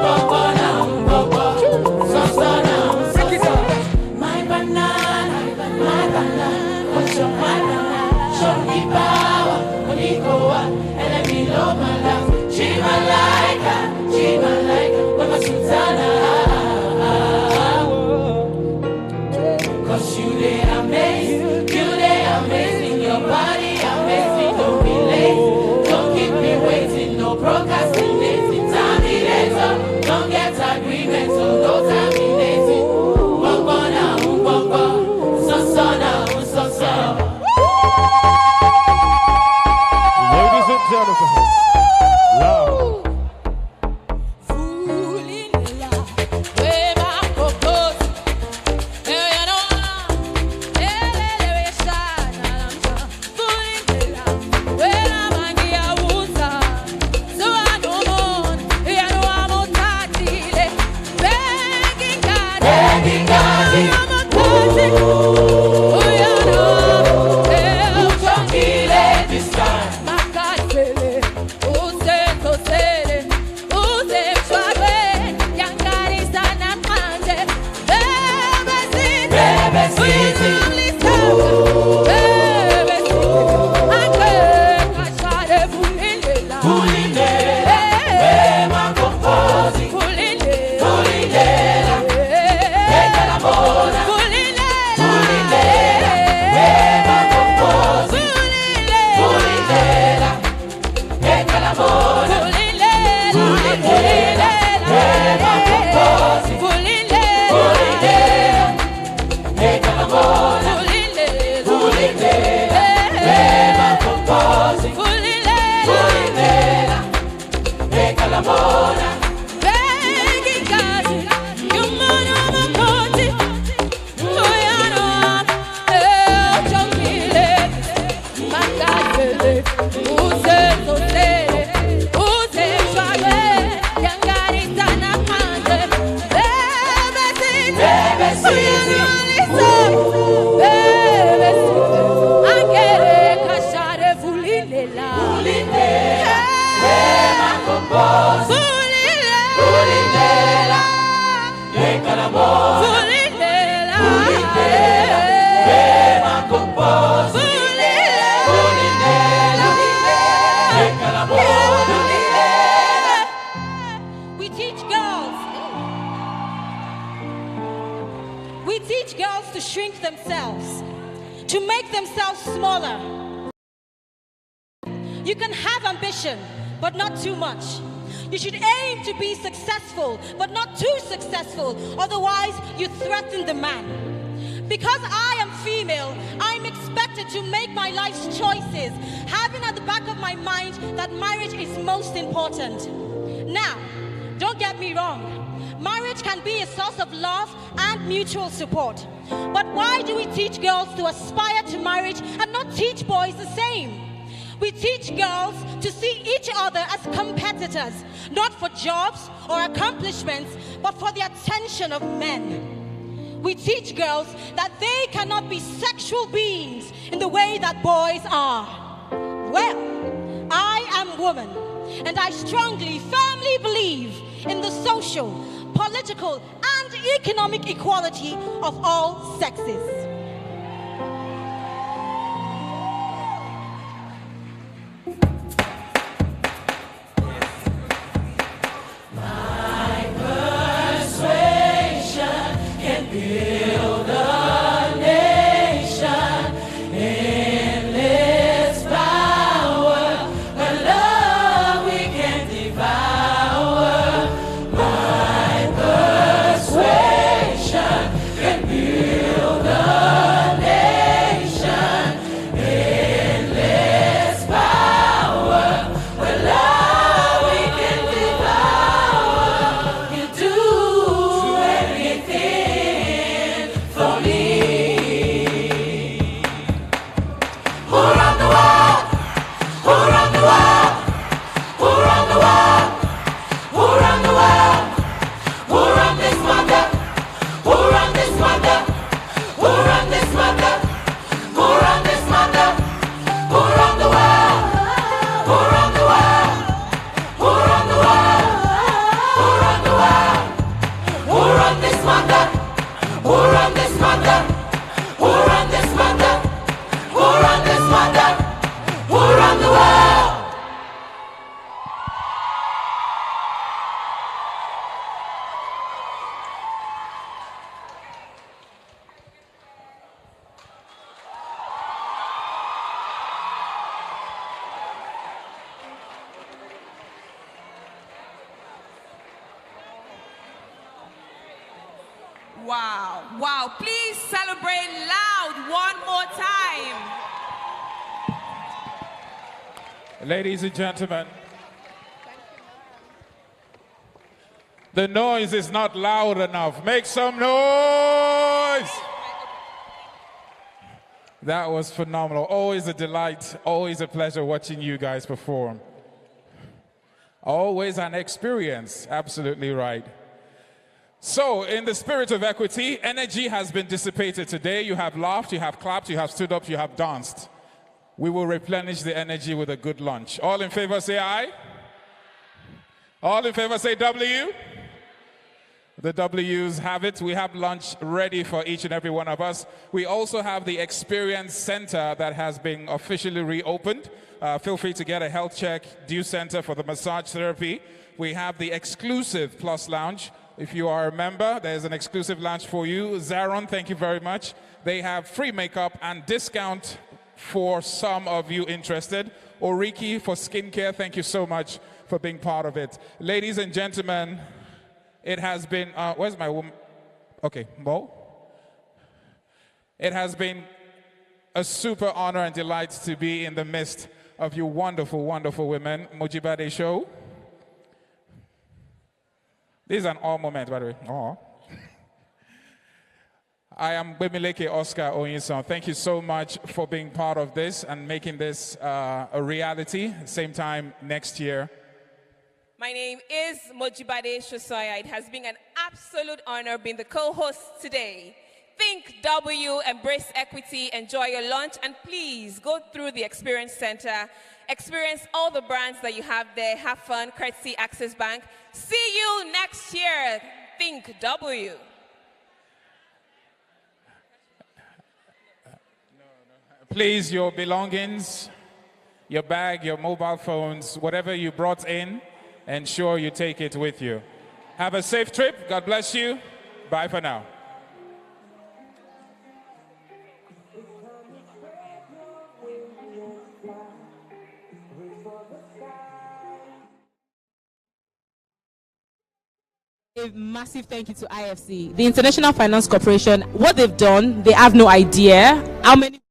Go now, so now, my banana, what's your banana? Show me power, Onikoa, and let me love my life. Chimalaika, when my sultana. Cause you they amazing, your body amazing, don't be bele, uze tosere, uze shwabe, yangarita na mande, bebe siti, bebe siti, angere kashare vulilela, vulilela, ema kompos, vulilela, yekalamo, vulilela, ema kompos, we teach girls. We teach girls to shrink themselves, to make themselves smaller. You can have ambition, but not too much. You should aim to be successful, but not too successful. Otherwise, you threaten the man. Because I am female, I'm expected to make my life's choices, having at the back of my mind that marriage is most important. Now, don't get me wrong. Marriage can be a source of love and mutual support. But why do we teach girls to aspire to marriage and not teach boys the same? We teach girls to see each other as competitors, not for jobs or accomplishments, but for the attention of men. We teach girls that they cannot be sexual beings in the way that boys are. Well, I am woman, and I strongly, firmly believe in the social, political, and economic equality of all sexes. Build a nation, endless power, but love we can devour. My persuasion can build a nation, endless power, but love we can devour. You do anything for me. Who run the world? Who run the world? Who run the world? Who run the world? Who run this mother? Who run this mother? Who run this mother? Who run this mother? Who run the world? Who run the world? Who run the world? Who run the world? Who run this mother? Who run this mother? Who run this mother? Who run this mother? Who run the world? Wow, wow. Please celebrate loud one more time. Ladies and gentlemen, the noise is not loud enough. Make some noise! That was phenomenal. Always a delight, always a pleasure watching you guys perform. Always an experience, absolutely right. So, in the spirit of equity, energy has been dissipated today. You have laughed, you have clapped, you have stood up, you have danced. We will replenish the energy with a good lunch. All in favor say aye. All in favor say W. The W's have it. We have lunch ready for each and every one of us. We also have the Experience Center that has been officially reopened. Feel free to get a health check, due center for the massage therapy. We have the exclusive Plus Lounge. If you are a member, there's an exclusive lounge for you. Zaron, thank you very much. They have free makeup and discount for some of you interested. Oriki for skincare, thank you so much for being part of it. Ladies and gentlemen, it has been, where's my woman? Okay, Mo. It has been a super honor and delight to be in the midst of you wonderful, wonderful women. Mojibade Show. This is an all moment, by the way. Aww. I am Bemileke Oscar Oyinson. Thank you so much for being part of this and making this a reality. Same time next year. My name is Mojibade Shosoya. It has been an absolute honor being the co-host today. Think W, embrace equity, enjoy your lunch, and please go through the Experience Center. Experience all the brands that you have there. Have fun, courtesy Access Bank. See you next year. Think W. Please, your belongings, your bag, your mobile phones, whatever you brought in, ensure you take it with you. Have a safe trip. God bless you. Bye for now. A massive thank you to IFC, the International Finance Corporation. What they've done, they have no idea how many.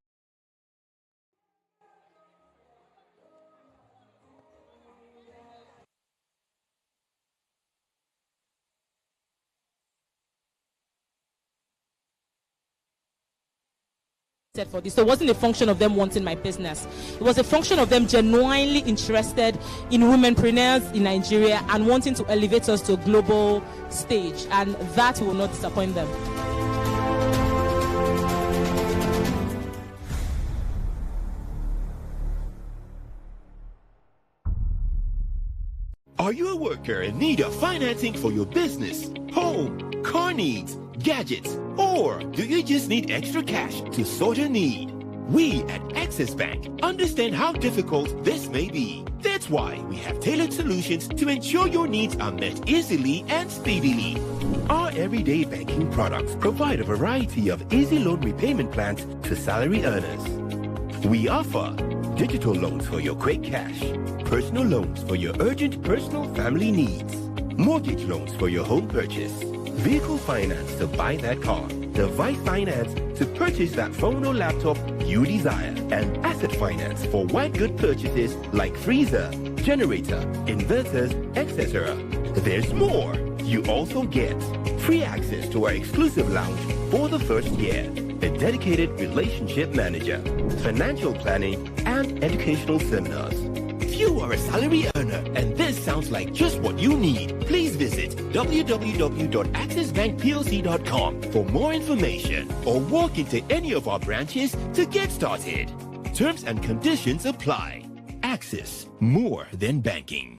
For this. So it wasn't a function of them wanting my business. It was a function of them genuinely interested in womenpreneurs in Nigeria and wanting to elevate us to a global stage, and that will not disappoint them. Are you a worker in need of financing for your business, home, car needs, gadgets, or do you just need extra cash to sort your need? We at Access Bank understand how difficult this may be. That's why we have tailored solutions to ensure your needs are met easily and speedily. Our everyday banking products provide a variety of easy loan repayment plans to salary earners. We offer digital loans for your quick cash, personal loans for your urgent personal family needs, mortgage loans for your home purchase, vehicle finance to buy that car, device finance to purchase that phone or laptop you desire, and asset finance for white good purchases like freezer, generator, inverters, etc. There's more. You also get free access to our exclusive lounge for the first year, a dedicated relationship manager, financial planning, and educational seminars. If you are a salary earner and this sounds like just what you need, please visit www.accessbankplc.com for more information or walk into any of our branches to get started. Terms and conditions apply. Access, more than banking.